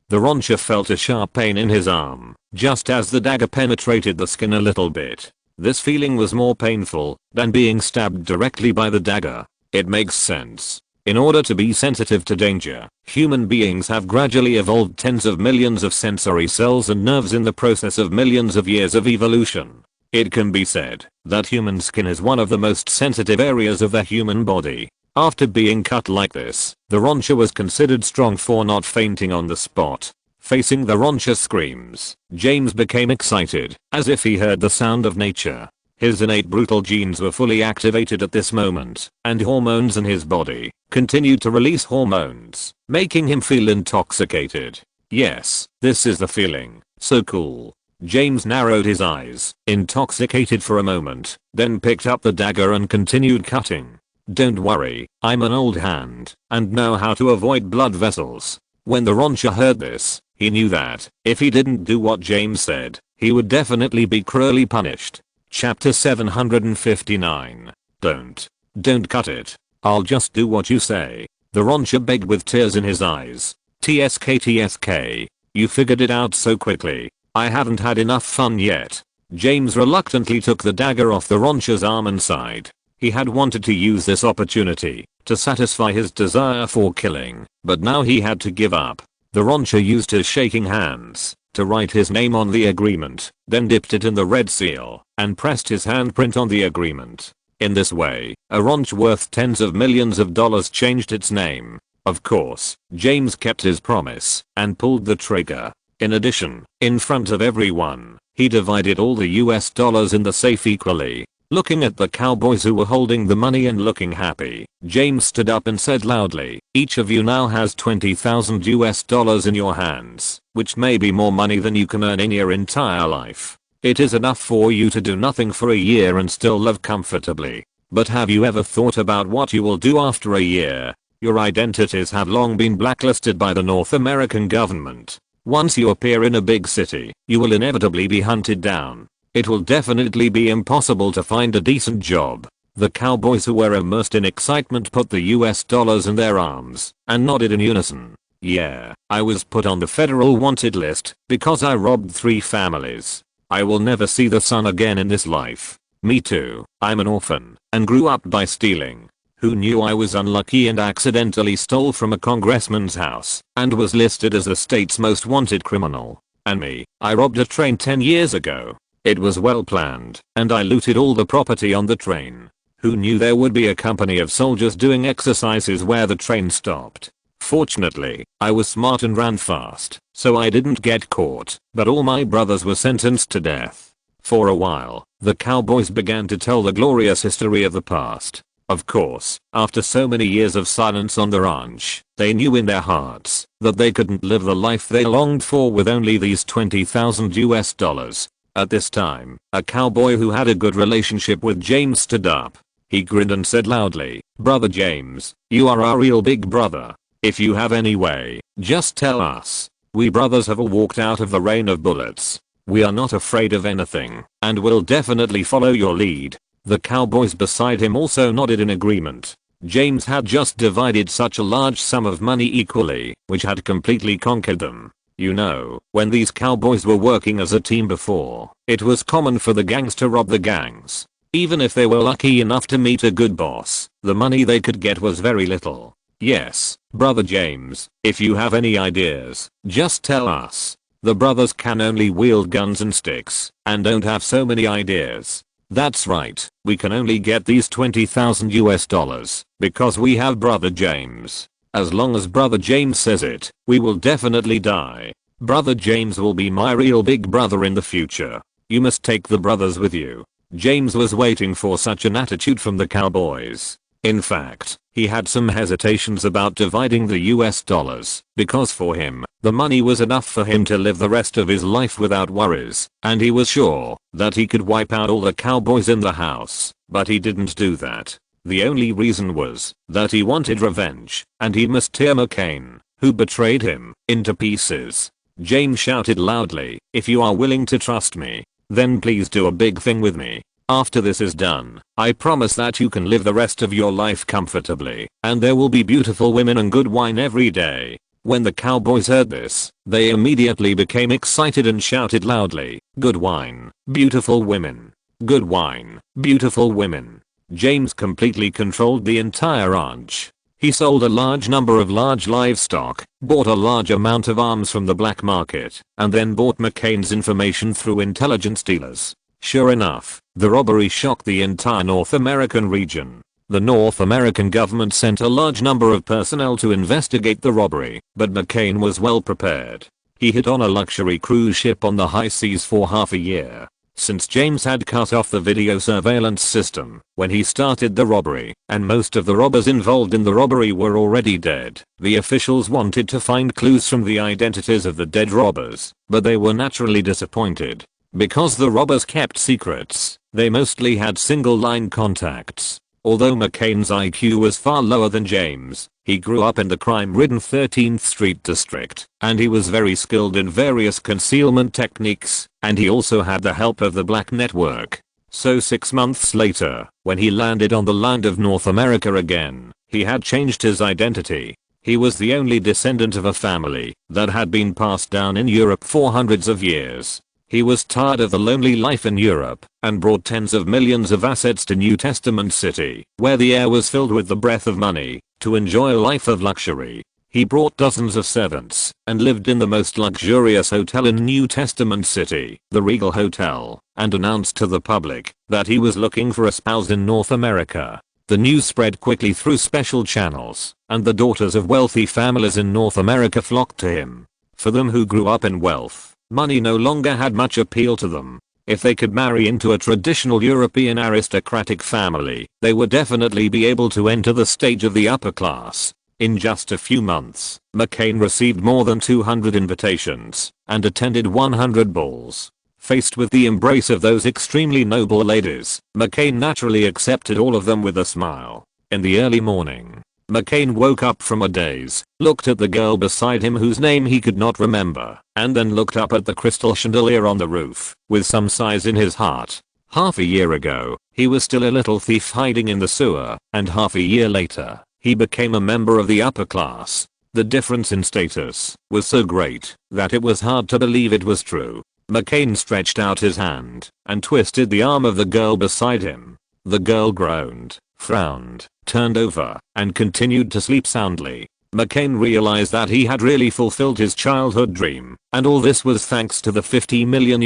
The rancher felt a sharp pain in his arm, just as the dagger penetrated the skin a little bit. This feeling was more painful than being stabbed directly by the dagger. It makes sense. In order to be sensitive to danger, human beings have gradually evolved tens of millions of sensory cells and nerves in the process of millions of years of evolution. It can be said that human skin is one of the most sensitive areas of the human body. After being cut like this, the rancher was considered strong for not fainting on the spot. Facing the rancher's screams, James became excited, as if he heard the sound of nature. His innate brutal genes were fully activated at this moment, and hormones in his body continued to release hormones, making him feel intoxicated. Yes, this is the feeling. So cool. James narrowed his eyes, intoxicated for a moment, then picked up the dagger and continued cutting. Don't worry, I'm an old hand, and know how to avoid blood vessels. When the rancher heard this, he knew that, if he didn't do what James said, he would definitely be cruelly punished. Chapter 759. Don't cut it. I'll just do what you say. The rancher begged with tears in his eyes. TSK, you figured it out so quickly. I haven't had enough fun yet. James reluctantly took the dagger off the rancher's arm and sighed. He had wanted to use this opportunity to satisfy his desire for killing, but now he had to give up. The rancher used his shaking hands to write his name on the agreement, then dipped it in the red seal and pressed his handprint on the agreement. In this way, a ranch worth tens of millions of dollars changed its name. Of course, James kept his promise and pulled the trigger. In addition, in front of everyone, he divided all the US dollars in the safe equally. Looking at the cowboys who were holding the money and looking happy, James stood up and said loudly, "Each of you now has $20,000 in your hands, which may be more money than you can earn in your entire life. It is enough for you to do nothing for a year and still live comfortably. But have you ever thought about what you will do after a year? Your identities have long been blacklisted by the North American government. Once you appear in a big city, you will inevitably be hunted down. It will definitely be impossible to find a decent job." The cowboys who were immersed in excitement put the US dollars in their arms and nodded in unison. "Yeah, I was put on the federal wanted list because I robbed 3 families. I will never see the sun again in this life. Me too, I'm an orphan and grew up by stealing. Who knew I was unlucky and accidentally stole from a congressman's house and was listed as the state's most wanted criminal? And me, I robbed a train 10 years ago. It was well planned, and I looted all the property on the train. Who knew there would be a company of soldiers doing exercises where the train stopped? Fortunately, I was smart and ran fast, so I didn't get caught, but all my brothers were sentenced to death." For a while, the cowboys began to tell the glorious history of the past. Of course, after so many years of silence on the ranch, they knew in their hearts that they couldn't live the life they longed for with only these $20,000. At this time, a cowboy who had a good relationship with James stood up. He grinned and said loudly, "Brother James, you are our real big brother. If you have any way, just tell us. We brothers have all walked out of the rain of bullets. We are not afraid of anything, and will definitely follow your lead." The cowboys beside him also nodded in agreement. James had just divided such a large sum of money equally, which had completely conquered them. You know, when these cowboys were working as a team before, it was common for the gangs to rob the gangs. Even if they were lucky enough to meet a good boss, the money they could get was very little. "Yes, Brother James, if you have any ideas, just tell us. The brothers can only wield guns and sticks, and don't have so many ideas." "That's right, we can only get these $20,000 because we have Brother James. As long as Brother James says it, we will definitely die. Brother James will be my real big brother in the future. You must take the brothers with you." James was waiting for such an attitude from the cowboys. In fact, he had some hesitations about dividing the US dollars, because for him, the money was enough for him to live the rest of his life without worries, and he was sure that he could wipe out all the cowboys in the house, but he didn't do that. The only reason was that he wanted revenge, and he must tear McCain, who betrayed him, into pieces. James shouted loudly, "If you are willing to trust me, then please do a big thing with me. After this is done, I promise that you can live the rest of your life comfortably, and there will be beautiful women and good wine every day." When the cowboys heard this, they immediately became excited and shouted loudly, "Good wine, beautiful women. Good wine, beautiful women." James completely controlled the entire ranch. He sold a large number of large livestock, bought a large amount of arms from the black market, and then bought McCain's information through intelligence dealers. Sure enough, the robbery shocked the entire North American region. The North American government sent a large number of personnel to investigate the robbery, but McCain was well prepared. He hid on a luxury cruise ship on the high seas for half a year. Since James had cut off the video surveillance system when he started the robbery, and most of the robbers involved in the robbery were already dead, the officials wanted to find clues from the identities of the dead robbers, but they were naturally disappointed. Because the robbers kept secrets, they mostly had single-line contacts. Although McCain's IQ was far lower than James, he grew up in the crime-ridden 13th Street district, and he was very skilled in various concealment techniques, and he also had the help of the Black Network. So 6 months later, when he landed on the land of North America again, he had changed his identity. He was the only descendant of a family that had been passed down in Europe for hundreds of years. He was tired of the lonely life in Europe and brought tens of millions of assets to New Testament City, where the air was filled with the breath of money, to enjoy a life of luxury. He brought dozens of servants and lived in the most luxurious hotel in New Testament City, the Regal Hotel, and announced to the public that he was looking for a spouse in North America. The news spread quickly through special channels, and the daughters of wealthy families in North America flocked to him. For them who grew up in wealth, money no longer had much appeal to them. If they could marry into a traditional European aristocratic family, they would definitely be able to enter the stage of the upper class. In just a few months, McCain received more than 200 invitations and attended 100 balls. Faced with the embrace of those extremely noble ladies, McCain naturally accepted all of them with a smile. In the early morning, McCain woke up from a daze, looked at the girl beside him whose name he could not remember, and then looked up at the crystal chandelier on the roof, with some sighs in his heart. Half a year ago, he was still a little thief hiding in the sewer, and half a year later, he became a member of the upper class. The difference in status was so great that it was hard to believe it was true. McCain stretched out his hand and twisted the arm of the girl beside him. The girl groaned, frowned, turned over, and continued to sleep soundly. McCain realized that he had really fulfilled his childhood dream, and all this was thanks to the $50 million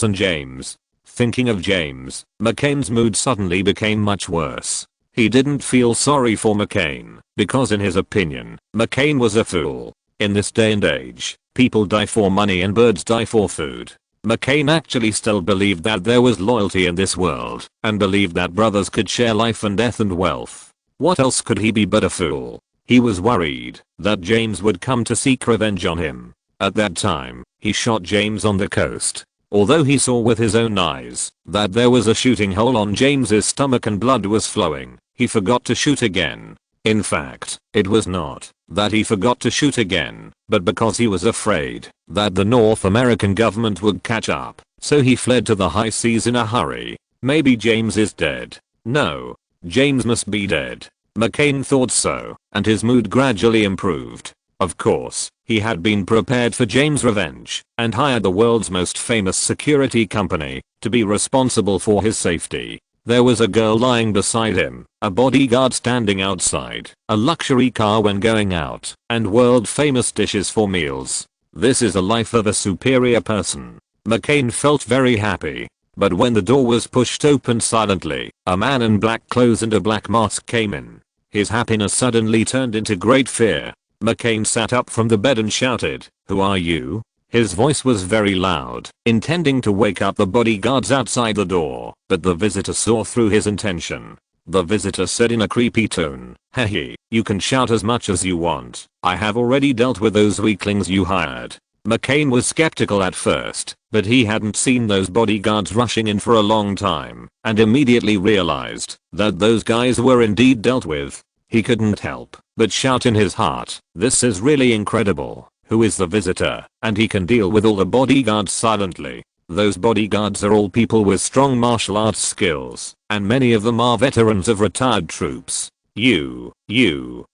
and James. Thinking of James, McCain's mood suddenly became much worse. He didn't feel sorry for McCain, because in his opinion, McCain was a fool. In this day and age, people die for money and birds die for food. McCain actually still believed that there was loyalty in this world, and believed that brothers could share life and death and wealth. What else could he be but a fool? He was worried that James would come to seek revenge on him. At that time, he shot James on the coast. Although he saw with his own eyes that there was a shooting hole on James's stomach and blood was flowing, he forgot to shoot again. In fact, it was not that he forgot to shoot again, but because he was afraid that the North American government would catch up, so he fled to the high seas in a hurry. Maybe James is dead. No, James must be dead. McCain thought so, and his mood gradually improved. Of course, he had been prepared for James' revenge, and hired the world's most famous security company to be responsible for his safety. There was a girl lying beside him, a bodyguard standing outside, a luxury car when going out, and world famous dishes for meals. This is the life of a superior person. McCain felt very happy. But when the door was pushed open silently, a man in black clothes and a black mask came in. His happiness suddenly turned into great fear. McCain sat up from the bed and shouted, "Who are you?" His voice was very loud, intending to wake up the bodyguards outside the door, but the visitor saw through his intention. The visitor said in a creepy tone, "Hey, you can shout as much as you want. I have already dealt with those weaklings you hired." McCain was skeptical at first, but he hadn't seen those bodyguards rushing in for a long time, and immediately realized that those guys were indeed dealt with. He couldn't help but shout in his heart, "This is really incredible. Who is the visitor? And he can deal with all the bodyguards silently." Those bodyguards are all people with strong martial arts skills, and many of them are veterans of retired troops. You,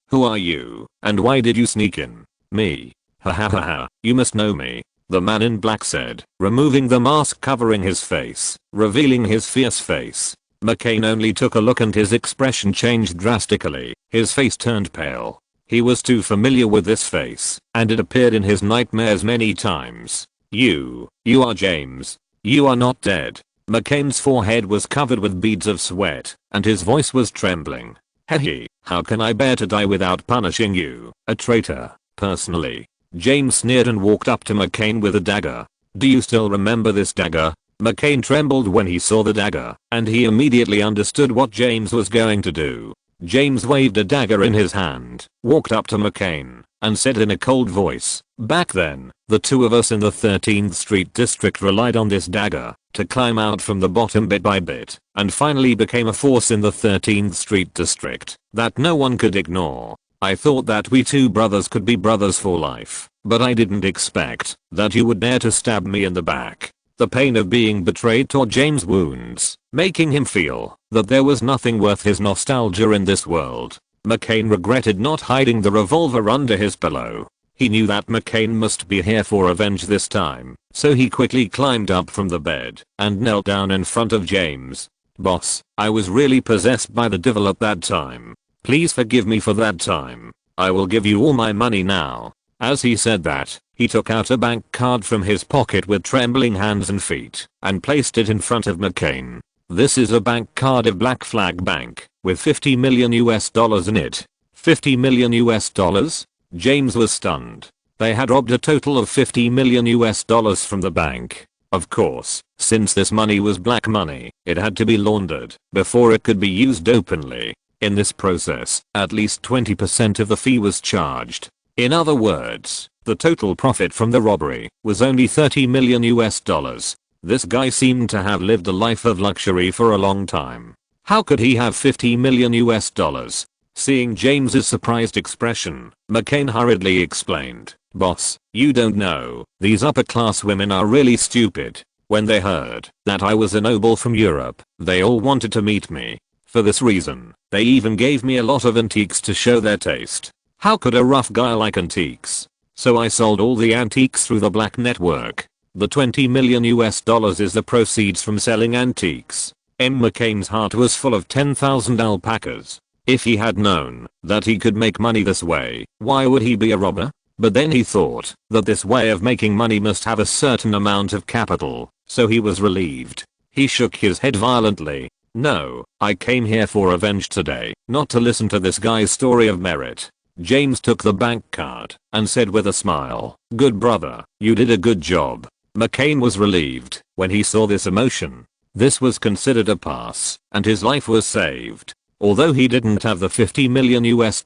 who are you, and why did you sneak in? Me. Ha ha ha ha, you must know me, the man in black said, removing the mask covering his face, revealing his fierce face. McCain only took a look and his expression changed drastically. His face turned pale. He was too familiar with this face, and it appeared in his nightmares many times. You are James. You are not dead. McCain's forehead was covered with beads of sweat, and his voice was trembling. Hey, how can I bear to die without punishing you, a traitor, personally? James sneered and walked up to McCain with a dagger. Do you still remember this dagger? McCain trembled when he saw the dagger, and he immediately understood what James was going to do. James waved a dagger in his hand, walked up to McCain, and said in a cold voice, "Back then, the two of us in the 13th Street District relied on this dagger to climb out from the bottom bit by bit, and finally became a force in the 13th Street District that no one could ignore. I thought that we two brothers could be brothers for life, but I didn't expect that you would dare to stab me in the back." The pain of being betrayed tore James' wounds, making him feel that there was nothing worth his nostalgia in this world. McCain regretted not hiding the revolver under his pillow. He knew that McCain must be here for revenge this time, so he quickly climbed up from the bed and knelt down in front of James. "Boss, I was really possessed by the devil at that time. Please forgive me for that time. I will give you all my money now." As he said that, he took out a bank card from his pocket with trembling hands and feet and placed it in front of McCain. "This is a bank card of Black Flag Bank with $50 million in it." $50 million? James was stunned. They had robbed a total of $50 million from the bank. Of course, since this money was black money, it had to be laundered before it could be used openly. In this process, at least 20% of the fee was charged. In other words, the total profit from the robbery was only $30 million US. This guy seemed to have lived a life of luxury for a long time. How could he have $50 million US? Seeing James's surprised expression, McCain hurriedly explained, "Boss, you don't know, these upper class women are really stupid. When they heard that I was a noble from Europe, they all wanted to meet me. For this reason, they even gave me a lot of antiques to show their taste. How could a rough guy like antiques? So I sold all the antiques through the black network. The $20 million US is the proceeds from selling antiques." McCain's heart was full of 10,000 alpacas. If he had known that he could make money this way, why would he be a robber? But then he thought that this way of making money must have a certain amount of capital, so he was relieved. He shook his head violently. "No, I came here for revenge today, not to listen to this guy's story of merit." James took the bank card and said with a smile, "Good brother, you did a good job." McCain was relieved when he saw this emotion. This was considered a pass, and his life was saved. Although he didn't have the $50 million US,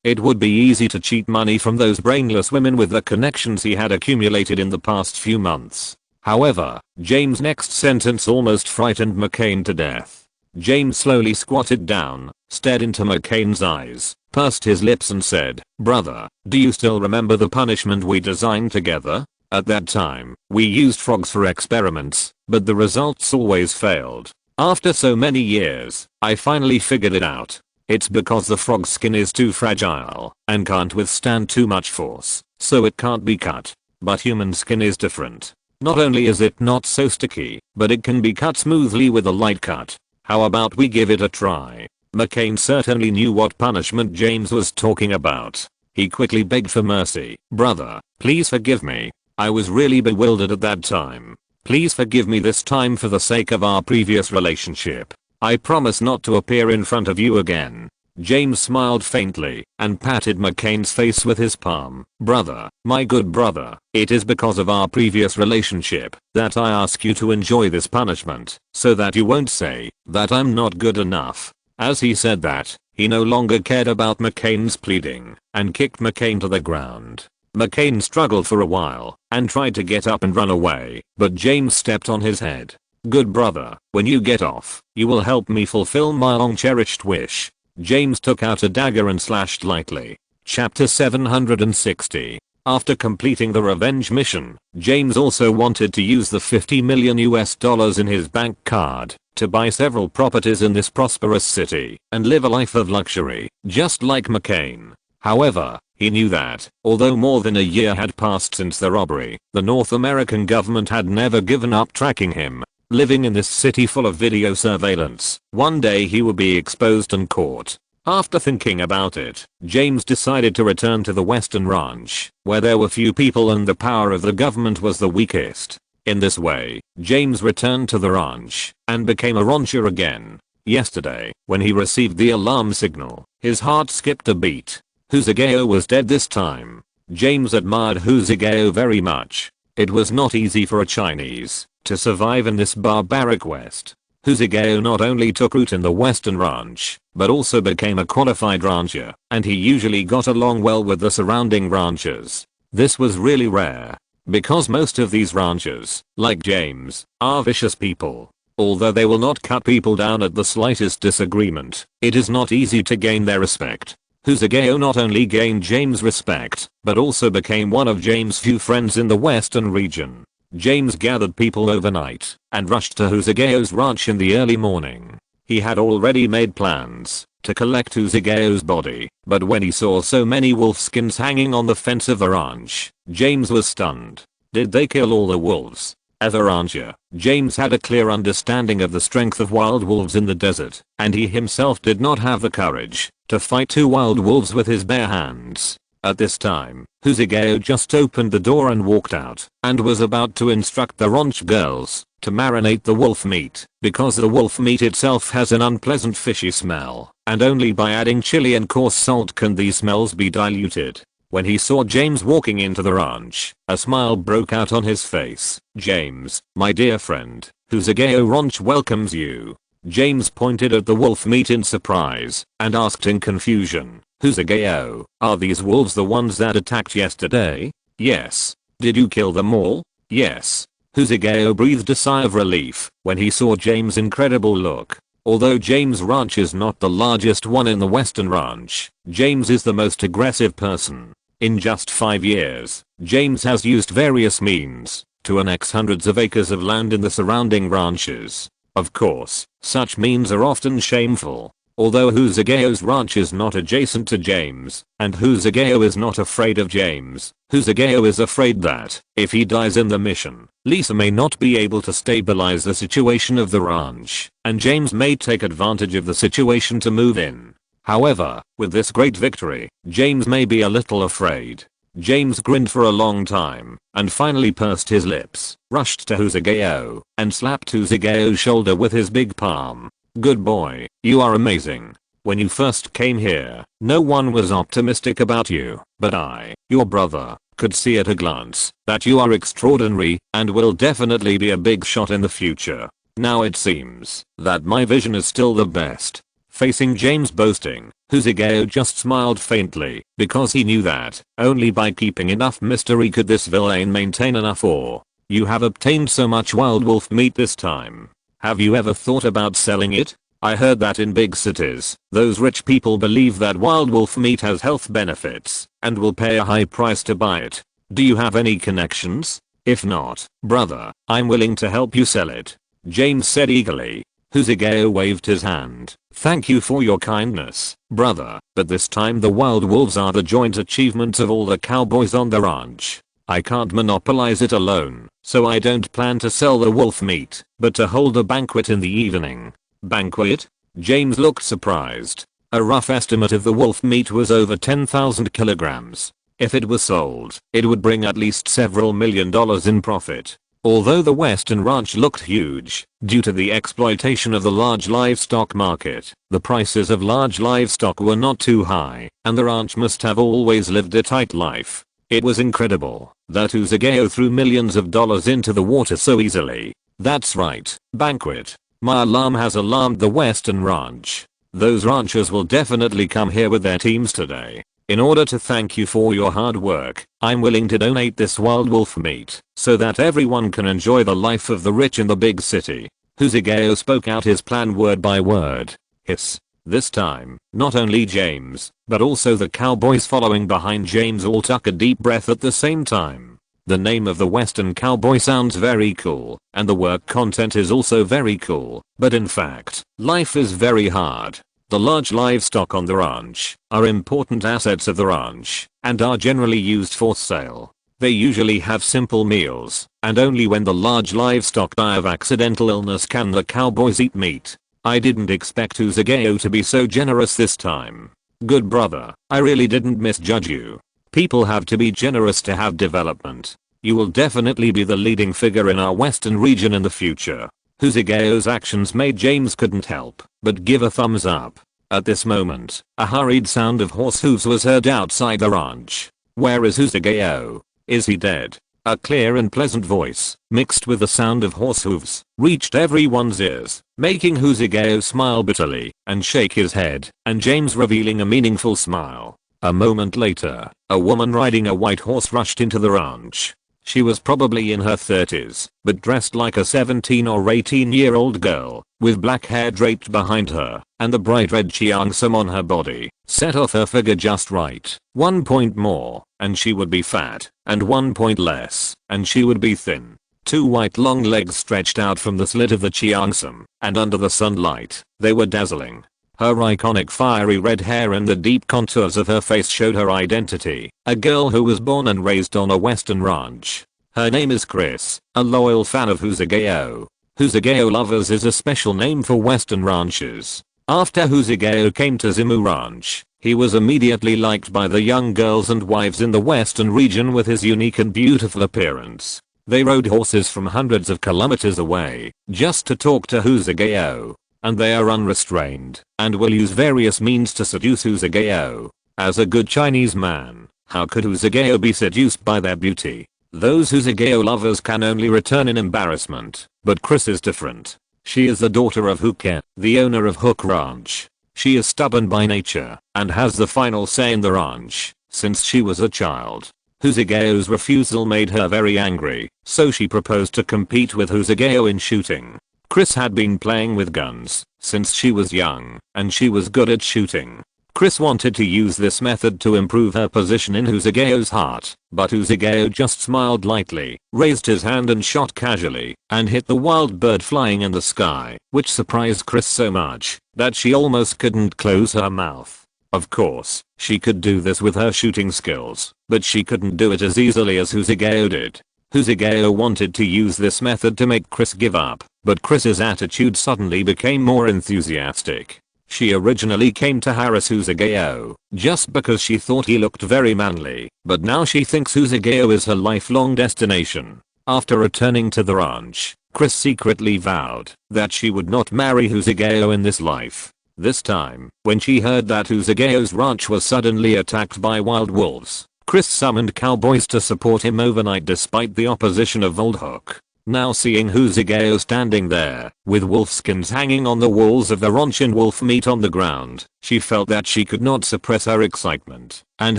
it would be easy to cheat money from those brainless women with the connections he had accumulated in the past few months. However, James' next sentence almost frightened McCain to death. James slowly squatted down, stared into McCain's eyes, pursed his lips and said, "Brother, do you still remember the punishment we designed together? At that time, we used frogs for experiments, but the results always failed. After so many years, I finally figured it out. It's because the frog's skin is too fragile and can't withstand too much force, so it can't be cut. But human skin is different. Not only is it not so sticky, but it can be cut smoothly with a light cut. How about we give it a try?" McCain certainly knew what punishment James was talking about. He quickly begged for mercy. "Brother, please forgive me. I was really bewildered at that time. Please forgive me this time for the sake of our previous relationship. I promise not to appear in front of you again." James smiled faintly and patted McCain's face with his palm. "Brother, my good brother, it is because of our previous relationship that I ask you to enjoy this punishment so that you won't say that I'm not good enough." As he said that, he no longer cared about McCain's pleading and kicked McCain to the ground. McCain struggled for a while and tried to get up and run away, but James stepped on his head. "Good brother, when you get off, you will help me fulfill my long cherished wish." James took out a dagger and slashed lightly. Chapter 760. After completing the revenge mission, James also wanted to use the $50 million US in his bank card to buy several properties in this prosperous city and live a life of luxury, just like McCain. However, he knew that, although more than a year had passed since the robbery, the North American government had never given up tracking him. Living in this city full of video surveillance, one day he would be exposed and caught. After thinking about it, James decided to return to the Western Ranch, where there were few people and the power of the government was the weakest. In this way, James returned to the ranch and became a rancher again. Yesterday, when he received the alarm signal, his heart skipped a beat. Huzigao was dead this time. James admired Huzigao very much. It was not easy for a Chinese to survive in this barbaric West. Huzigao not only took root in the Western Ranch, but also became a qualified rancher, and he usually got along well with the surrounding ranchers. This was really rare, because most of these ranchers, like James, are vicious people. Although they will not cut people down at the slightest disagreement, it is not easy to gain their respect. Huzigao not only gained James' respect, but also became one of James' few friends in the Western region. James gathered people overnight and rushed to Huzigao's ranch in the early morning. He had already made plans to collect Huzigao's body, but when he saw so many wolf skins hanging on the fence of the ranch, James was stunned. Did they kill all the wolves? As a rancher, James had a clear understanding of the strength of wild wolves in the desert, and he himself did not have the courage to fight 2 wild wolves with his bare hands. At this time, Huzigao just opened the door and walked out, and was about to instruct the ranch girls to marinate the wolf meat, because the wolf meat itself has an unpleasant fishy smell, and only by adding chili and coarse salt can these smells be diluted. When he saw James walking into the ranch, a smile broke out on his face. "James, my dear friend, Husageo Ranch welcomes you." James pointed at the wolf meat in surprise and asked in confusion, "Husageo, are these wolves the ones that attacked yesterday?" "Yes." "Did you kill them all?" "Yes." Husageo breathed a sigh of relief when he saw James' incredible look. Although James' ranch is not the largest one in the Western Ranch, James is the most aggressive person. In just 5 years, James has used various means to annex hundreds of acres of land in the surrounding ranches. Of course, such means are often shameful. Although Husageo's ranch is not adjacent to James, and Husageo is not afraid of James, Husageo is afraid that, if he dies in the mission, Lisa may not be able to stabilize the situation of the ranch, and James may take advantage of the situation to move in. However, with this great victory, James may be a little afraid. James grinned for a long time, and finally pursed his lips, rushed to Husageo, and slapped Husageo's shoulder with his big palm. "Good boy, you are amazing. When you first came here, no one was optimistic about you, but I, your brother, could see at a glance that you are extraordinary and will definitely be a big shot in the future. Now it seems that my vision is still the best." Facing James' boasting, Husageo just smiled faintly because he knew that only by keeping enough mystery could this villain maintain enough awe. "You have obtained so much wild wolf meat this time. Have you ever thought about selling it? I heard that in big cities, those rich people believe that wild wolf meat has health benefits and will pay a high price to buy it. Do you have any connections? If not, brother, I'm willing to help you sell it," James said eagerly. Husageo waved his hand. "Thank you for your kindness, brother, but this time the wild wolves are the joint achievement of all the cowboys on the ranch. I can't monopolize it alone, so I don't plan to sell the wolf meat, but to hold a banquet in the evening." "Banquet?" James looked surprised. A rough estimate of the wolf meat was over 10,000 kilograms. If it was sold, it would bring at least several $1,000,000 in profit. Although the Western Ranch looked huge, due to the exploitation of the large livestock market, the prices of large livestock were not too high, and the ranch must have always lived a tight life. It was incredible that Husageo threw millions of dollars into the water so easily. "That's right, banquet. My alarm has alarmed the Western Ranch. Those ranchers will definitely come here with their teams today. In order to thank you for your hard work, I'm willing to donate this wild wolf meat so that everyone can enjoy the life of the rich in the big city." Husageo spoke out his plan word by word. Hiss. This time, not only James, but also the cowboys following behind James all took a deep breath at the same time. The name of the Western Cowboy sounds very cool, and the work content is also very cool, but in fact, life is very hard. The large livestock on the ranch are important assets of the ranch and are generally used for sale. They usually have simple meals, and only when the large livestock die of accidental illness can the cowboys eat meat. I didn't expect Husageo to be so generous this time. Good brother, I really didn't misjudge you. People have to be generous to have development. You will definitely be the leading figure in our western region in the future. Husageo's actions made James couldn't help but give a thumbs up. At this moment, a hurried sound of horse hooves was heard outside the ranch. "Where is Husageo? Is he dead?" A clear and pleasant voice, mixed with the sound of horse hooves, reached everyone's ears, making Husageo smile bitterly and shake his head, and James revealing a meaningful smile. A moment later, a woman riding a white horse rushed into the ranch. She was probably in her 30s, but dressed like a 17 or 18-year-old girl, with black hair draped behind her, and the bright red cheongsam on her body, set off her figure just right. 1 point more, and she would be fat, and 1 point less, and she would be thin. 2 white long legs stretched out from the slit of the cheongsam, and under the sunlight, they were dazzling. Her iconic fiery red hair and the deep contours of her face showed her identity, a girl who was born and raised on a western ranch. Her name is Chris, a loyal fan of Husageo. Husageo Lovers is a special name for western ranchers. After Husageo came to Zimu Ranch, he was immediately liked by the young girls and wives in the western region with his unique and beautiful appearance. They rode horses from hundreds of kilometers away just to talk to Husageo. And they are unrestrained and will use various means to seduce Husageo. As a good Chinese man, How could Huzugeo be seduced by their beauty? Those Huzugeo lovers can only return in embarrassment, but Chris is different. She is the daughter of Huke, the owner of Hook Ranch. She is stubborn by nature and has the final say in the ranch since she was a child. Huzugeo's refusal made her very angry, so she proposed to compete with Huzugeo in shooting. Chris had been playing with guns since she was young, and she was good at shooting. Chris wanted to use this method to improve her position in Huzugeo's heart, but Huzugeo just smiled lightly, raised his hand and shot casually, and hit the wild bird flying in the sky, which surprised Chris so much that she almost couldn't close her mouth. Of course, she could do this with her shooting skills, but she couldn't do it as easily as Huzugeo did. Huzugeo wanted to use this method to make Chris give up, but Chris's attitude suddenly became more enthusiastic. She originally came to harass Huzugeo just because she thought he looked very manly, but now she thinks Huzugeo is her lifelong destination. After returning to the ranch, Chris secretly vowed that she would not marry Huzugeo in this life. This time, when she heard that Huzugeo's ranch was suddenly attacked by wild wolves, Chris summoned cowboys to support him overnight despite the opposition of Old Hook. Now seeing Huzugeo standing there, with wolf skins hanging on the walls of the ranch and wolf meat on the ground, she felt that she could not suppress her excitement, and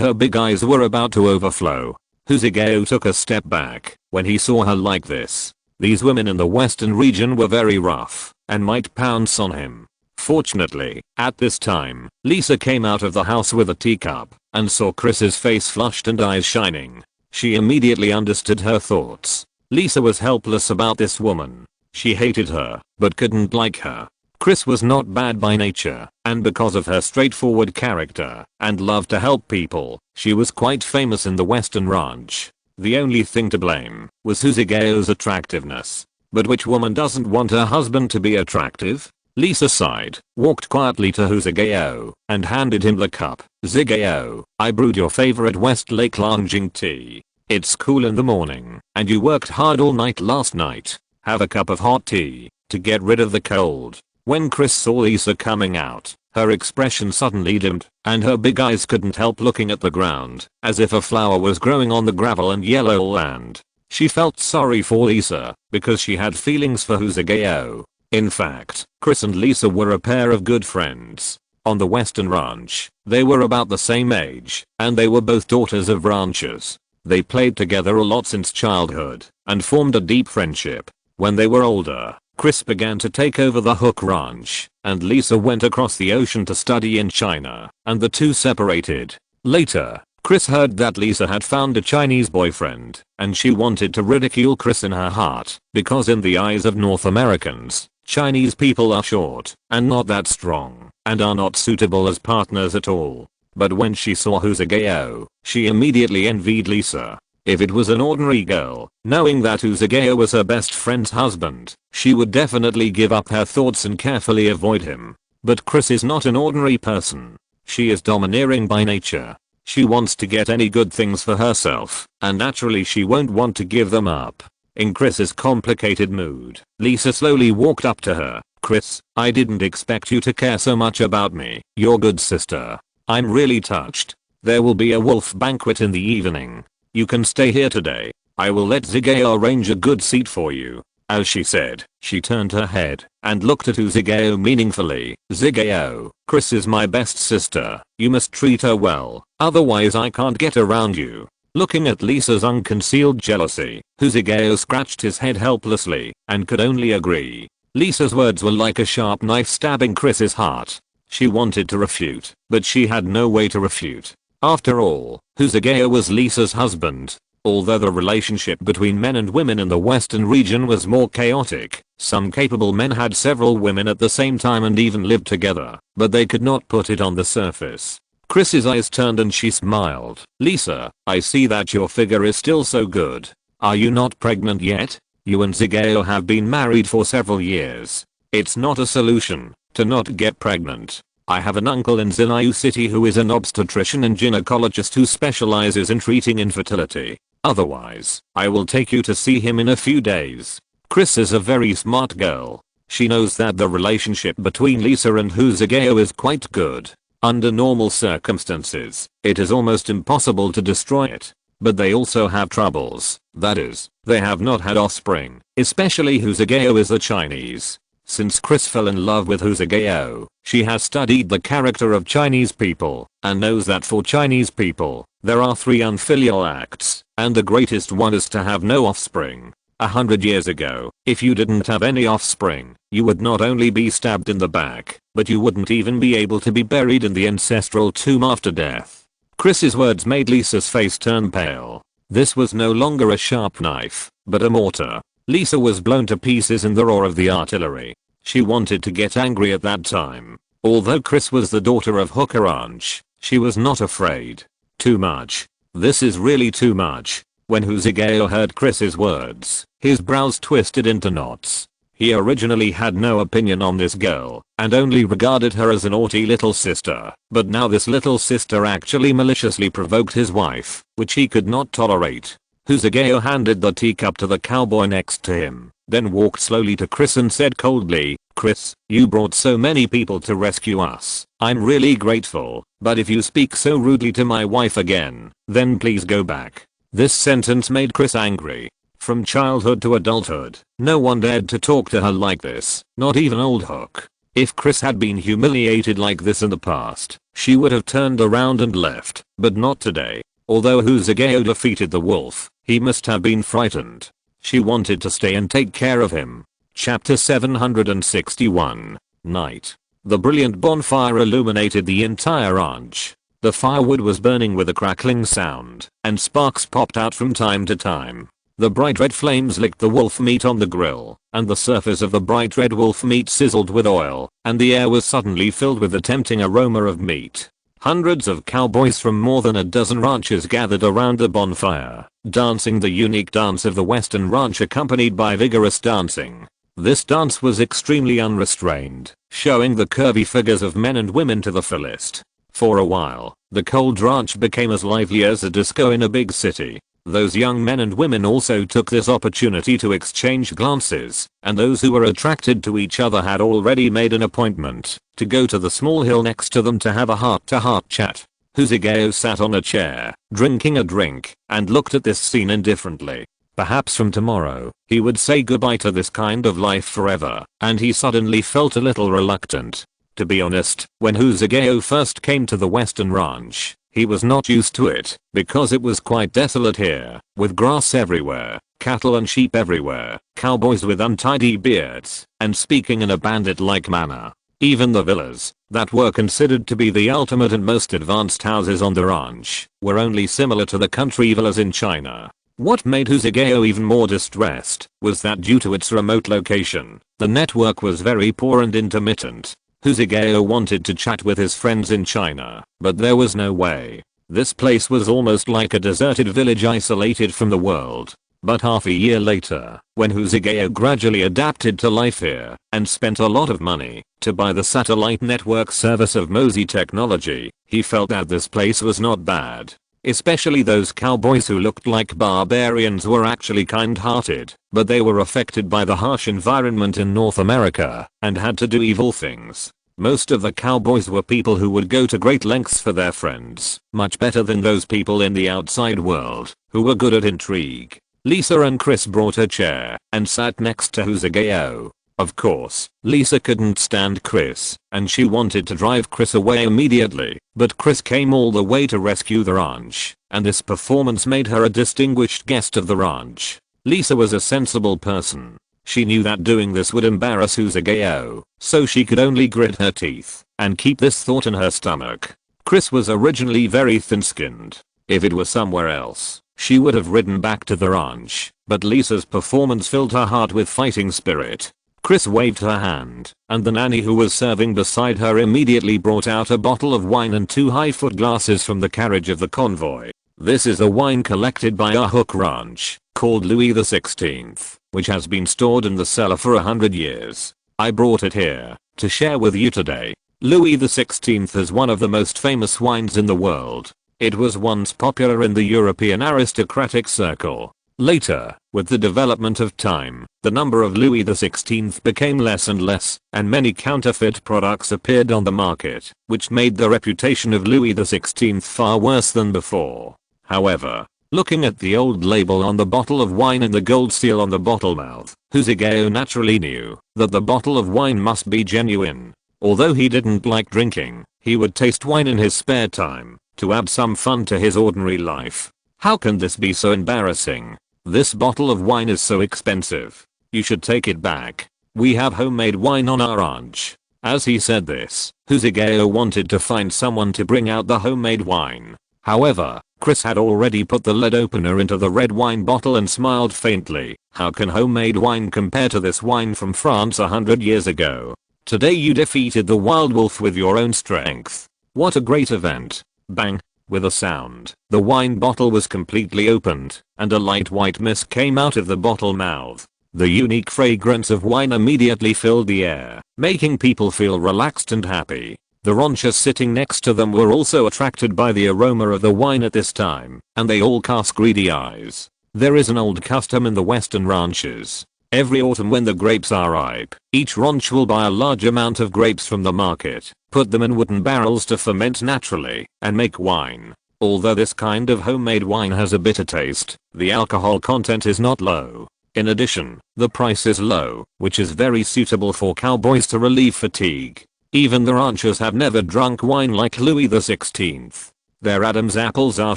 her big eyes were about to overflow. Huzugeo took a step back when he saw her like this. These women in the western region were very rough, and might pounce on him. Fortunately, at this time, Lisa came out of the house with a teacup, and saw Chris's face flushed and eyes shining. She immediately understood her thoughts. Lisa was helpless about this woman. She hated her, but couldn't like her. Chris was not bad by nature, and because of her straightforward character and love to help people, she was quite famous in the Western Ranch. The only thing to blame was Huzugeo's attractiveness. But which woman doesn't want her husband to be attractive? Lisa sighed, walked quietly to Huzugeo, and handed him the cup. "Zigeo, I brewed your favorite Westlake Langing tea. It's cool in the morning, and you worked hard all night last night. Have a cup of hot tea to get rid of the cold." When Chris saw Lisa coming out, her expression suddenly dimmed, and her big eyes couldn't help looking at the ground, as if a flower was growing on the gravel and yellow land. She felt sorry for Lisa, because she had feelings for Huzugeo. In fact, Chris and Lisa were a pair of good friends. On the Western Ranch, they were about the same age, and they were both daughters of ranchers. They played together a lot since childhood, and formed a deep friendship. When they were older, Chris began to take over the Hook Ranch, and Lisa went across the ocean to study in China, and the two separated. Later, Chris heard that Lisa had found a Chinese boyfriend, and she wanted to ridicule Chris in her heart, because in the eyes of North Americans, Chinese people are short, and not that strong, and are not suitable as partners at all. But when she saw Huzugeo, she immediately envied Lisa. If it was an ordinary girl, knowing that Huzugeo was her best friend's husband, she would definitely give up her thoughts and carefully avoid him. But Chris is not an ordinary person. She is domineering by nature. She wants to get any good things for herself, and naturally she won't want to give them up. In Chris's complicated mood, Lisa slowly walked up to her. "Chris, I didn't expect you to care so much about me, your good sister. I'm really touched. There will be a wolf banquet in the evening. You can stay here today. I will let Zigeo arrange a good seat for you." As she said, she turned her head and looked at Huzugeo meaningfully. "Zigeo, Chris is my best sister. You must treat her well, otherwise I can't get around you." Looking at Lisa's unconcealed jealousy, Huzugeo scratched his head helplessly and could only agree. Lisa's words were like a sharp knife stabbing Chris's heart. She wanted to refute, but she had no way to refute. After all, Huzugeo was Lisa's husband. Although the relationship between men and women in the Western region was more chaotic, some capable men had several women at the same time and even lived together, but they could not put it on the surface. Chris's eyes turned and she smiled. "Lisa, I see that your figure is still so good. Are you not pregnant yet? You and Zigeo have been married for several years. It's not a solution to not get pregnant. I have an uncle in Xiaoyu City who is an obstetrician and gynecologist who specializes in treating infertility. Otherwise, I will take you to see him in a few days." Chris is a very smart girl. She knows that the relationship between Lisa and Huzugeo is quite good. Under normal circumstances, it is almost impossible to destroy it. But they also have troubles, that is, they have not had offspring, especially Huzageo is a Chinese. Since Chris fell in love with Huzageo, she has studied the character of Chinese people, and knows that for Chinese people, there are 3 unfilial acts, and the greatest one is to have no offspring. 100 years ago, if you didn't have any offspring, you would not only be stabbed in the back, but you wouldn't even be able to be buried in the ancestral tomb after death. Chris's words made Lisa's face turn pale. This was no longer a sharp knife, but a mortar. Lisa was blown to pieces in the roar of the artillery. She wanted to get angry at that time. Although Chris was the daughter of Hooker Ranch, she was not afraid. Too much. This is really too much. When Huzageo heard Chris's words, his brows twisted into knots. He originally had no opinion on this girl, and only regarded her as a naughty little sister, but now this little sister actually maliciously provoked his wife, which he could not tolerate. Huzageo handed the teacup to the cowboy next to him, then walked slowly to Chris and said coldly, "Chris, you brought so many people to rescue us. I'm really grateful, but if you speak so rudely to my wife again, then please go back." This sentence made Chris angry. From childhood to adulthood, no one dared to talk to her like this, not even old Hook. If Chris had been humiliated like this in the past, she would have turned around and left, but not today. Although Huzageo defeated the wolf, he must have been frightened. She wanted to stay and take care of him. Chapter 761. Night. The brilliant bonfire illuminated the entire ranch. The firewood was burning with a crackling sound, and sparks popped out from time to time. The bright red flames licked the wolf meat on the grill, and the surface of the bright red wolf meat sizzled with oil, and the air was suddenly filled with the tempting aroma of meat. Hundreds of cowboys from more than a dozen ranches gathered around the bonfire, dancing the unique dance of the Western ranch accompanied by vigorous dancing. This dance was extremely unrestrained, showing the curvy figures of men and women to the fullest. For a while, the cold ranch became as lively as a disco in a big city. Those young men and women also took this opportunity to exchange glances, and those who were attracted to each other had already made an appointment to go to the small hill next to them to have a heart-to-heart chat. Huzageo sat on a chair, drinking a drink, and looked at this scene indifferently. Perhaps from tomorrow, he would say goodbye to this kind of life forever, and he suddenly felt a little reluctant. To be honest, when Huzageo first came to the Western Ranch, he was not used to it, because it was quite desolate here, with grass everywhere, cattle and sheep everywhere, cowboys with untidy beards, and speaking in a bandit-like manner. Even the villas, that were considered to be the ultimate and most advanced houses on the ranch, were only similar to the country villas in China. What made Huzageo even more distressed was that due to its remote location, the network was very poor and intermittent. Huzageo wanted to chat with his friends in China, but there was no way. This place was almost like a deserted village isolated from the world. But half a year later, when Huzageo gradually adapted to life here, and spent a lot of money to buy the satellite network service of Mosey Technology, he felt that this place was not bad. Especially those cowboys who looked like barbarians were actually kind-hearted, but they were affected by the harsh environment in North America, and had to do evil things. Most of the cowboys were people who would go to great lengths for their friends, much better than those people in the outside world, who were good at intrigue. Lisa and Chris brought a chair, and sat next to Huzageo. Of course, Lisa couldn't stand Chris, and she wanted to drive Chris away immediately, but Chris came all the way to rescue the ranch, and this performance made her a distinguished guest of the ranch. Lisa was a sensible person. She knew that doing this would embarrass Huzageo, so she could only grit her teeth and keep this thought in her stomach. Chris was originally very thin-skinned. If it were somewhere else, she would have ridden back to the ranch, but Lisa's performance filled her heart with fighting spirit. Chris waved her hand, and the nanny who was serving beside her immediately brought out a bottle of wine and 2 high-foot glasses from the carriage of the convoy. This is a wine collected by our Hook Ranch, called Louis XVI, which has been stored in the cellar for 100 years. I brought it here, to share with you today. Louis XVI is one of the most famous wines in the world. It was once popular in the European aristocratic circle. Later, with the development of time, the number of Louis XVI became less and less, and many counterfeit products appeared on the market, which made the reputation of Louis XVI far worse than before. However, looking at the old label on the bottle of wine and the gold seal on the bottle mouth, Husageo naturally knew that the bottle of wine must be genuine. Although he didn't like drinking, he would taste wine in his spare time to add some fun to his ordinary life. How can this be so embarrassing? This bottle of wine is so expensive. You should take it back. We have homemade wine on our ranch. As he said this, Husageo wanted to find someone to bring out the homemade wine. However, Chris had already put the lid opener into the red wine bottle and smiled faintly. How can homemade wine compare to this wine from France 100 years ago? Today you defeated the wild wolf with your own strength. What a great event. Bang. With a sound, the wine bottle was completely opened, and a light white mist came out of the bottle mouth. The unique fragrance of wine immediately filled the air, making people feel relaxed and happy. The ranchers sitting next to them were also attracted by the aroma of the wine at this time, and they all cast greedy eyes. There is an old custom in the western ranches. Every autumn when the grapes are ripe, each ranch will buy a large amount of grapes from the market, put them in wooden barrels to ferment naturally, and make wine. Although this kind of homemade wine has a bitter taste, the alcohol content is not low. In addition, the price is low, which is very suitable for cowboys to relieve fatigue. Even the ranchers have never drunk wine like Louis XVI. Their Adam's apples are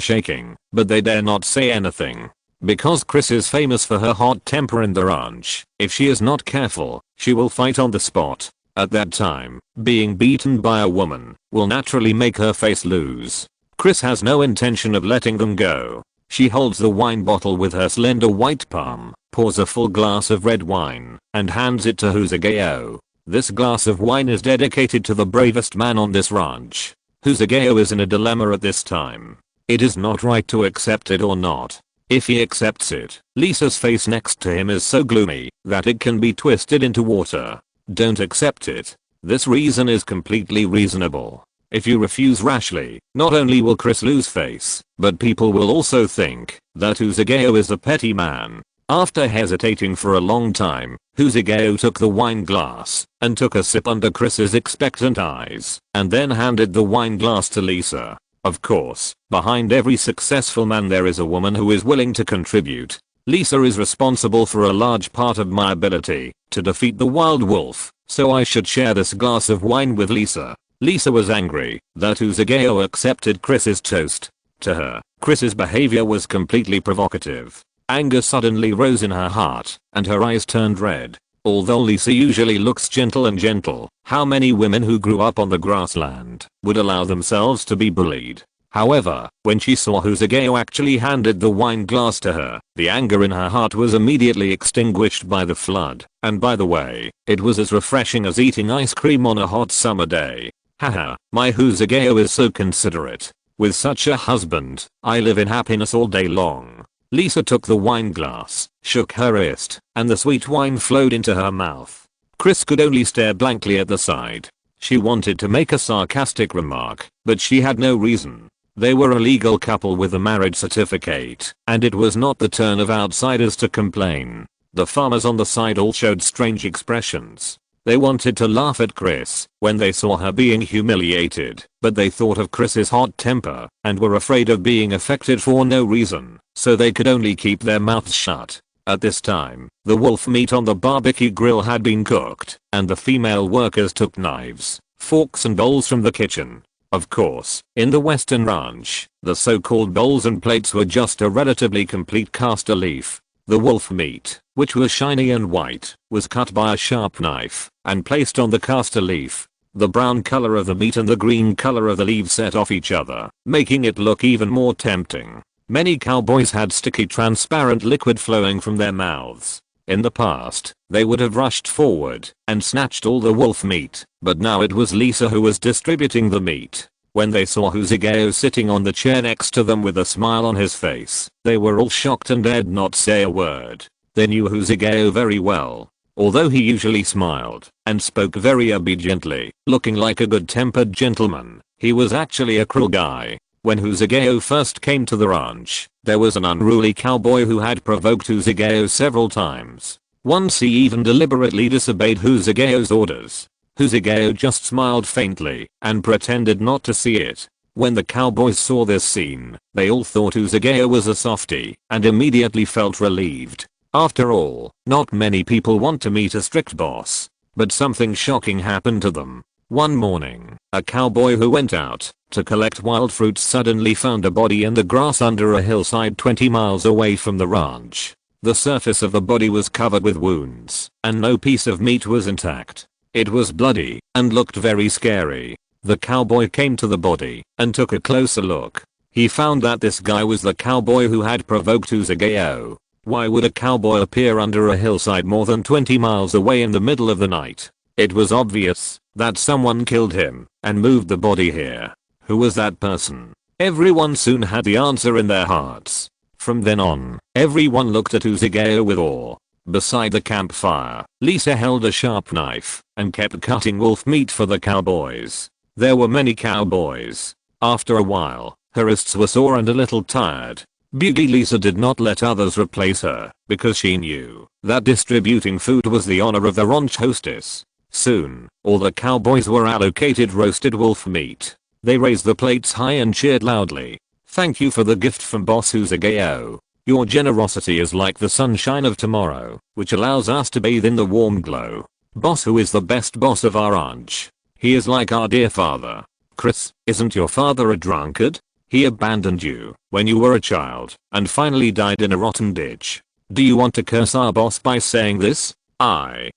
shaking, but they dare not say anything. Because Chris is famous for her hot temper in the ranch, if she is not careful, she will fight on the spot. At that time, being beaten by a woman will naturally make her face lose. Chris has no intention of letting them go. She holds the wine bottle with her slender white palm, pours a full glass of red wine, and hands it to Husageo. This glass of wine is dedicated to the bravest man on this ranch. Husageo is in a dilemma at this time. It is not right to accept it or not. If he accepts it, Lisa's face next to him is so gloomy that it can be twisted into water. Don't accept it. This reason is completely reasonable. If you refuse rashly, not only will Chris lose face, but people will also think that Husageo is a petty man. After hesitating for a long time, Husageo took the wine glass and took a sip under Chris's expectant eyes, and then handed the wine glass to Lisa. Of course, behind every successful man there is a woman who is willing to contribute. Lisa is responsible for a large part of my ability to defeat the wild wolf, so I should share this glass of wine with Lisa. Lisa was angry that Husageo accepted Chris's toast. To her, Chris's behavior was completely provocative. Anger suddenly rose in her heart, and her eyes turned red. Although Lisa usually looks gentle and gentle, how many women who grew up on the grassland would allow themselves to be bullied? However, when she saw Husageo actually handed the wine glass to her, the anger in her heart was immediately extinguished by the flood. And by the way, it was as refreshing as eating ice cream on a hot summer day. Haha, my Husageo is so considerate. With such a husband, I live in happiness all day long. Lisa took the wine glass, shook her wrist, and the sweet wine flowed into her mouth. Chris could only stare blankly at the side. She wanted to make a sarcastic remark, but she had no reason. They were a legal couple with a marriage certificate, and it was not the turn of outsiders to complain. The farmers on the side all showed strange expressions. They wanted to laugh at Chris when they saw her being humiliated, but they thought of Chris's hot temper and were afraid of being affected for no reason, so they could only keep their mouths shut. At this time, the wolf meat on the barbecue grill had been cooked, and the female workers took knives, forks and bowls from the kitchen. Of course, in the western ranch, the so-called bowls and plates were just a relatively complete castor leaf. The wolf meat, which was shiny and white, was cut by a sharp knife and placed on the castor leaf. The brown color of the meat and the green color of the leaves set off each other, making it look even more tempting. Many cowboys had sticky transparent liquid flowing from their mouths. In the past, they would have rushed forward and snatched all the wolf meat, but now it was Lisa who was distributing the meat. When they saw Husageo sitting on the chair next to them with a smile on his face, they were all shocked and dared not say a word. They knew Husageo very well. Although he usually smiled and spoke very obediently, looking like a good-tempered gentleman, he was actually a cruel guy. When Huzugeo first came to the ranch, there was an unruly cowboy who had provoked Huzugeo several times. Once he even deliberately disobeyed Huzugeo's orders. Huzugeo just smiled faintly and pretended not to see it. When the cowboys saw this scene, they all thought Huzugeo was a softie and immediately felt relieved. After all, not many people want to meet a strict boss. But something shocking happened to them. One morning, a cowboy who went out to collect wild fruits suddenly found a body in the grass under a hillside 20 miles away from the ranch. The surface of the body was covered with wounds, and no piece of meat was intact. It was bloody and looked very scary. The cowboy came to the body and took a closer look. He found that this guy was the cowboy who had provoked Huzugeo. Why would a cowboy appear under a hillside more than 20 miles away in the middle of the night? It was obvious that someone killed him and moved the body here. Who was that person? Everyone soon had the answer in their hearts. From then on, everyone looked at Huzugeo with awe. Beside the campfire, Lisa held a sharp knife and kept cutting wolf meat for the cowboys. There were many cowboys. After a while, her wrists were sore and a little tired. Buggy Lisa did not let others replace her because she knew that distributing food was the honor of the ranch hostess. Soon, all the cowboys were allocated roasted wolf meat. They raised the plates high and cheered loudly. "Thank you for the gift from Boss Huzugeo. Your generosity is like the sunshine of tomorrow, which allows us to bathe in the warm glow. Boss Who is the best boss of our ranch. He is like our dear father. Chris, isn't your father a drunkard? He abandoned you when you were a child and finally died in a rotten ditch. Do you want to curse our boss by saying this? I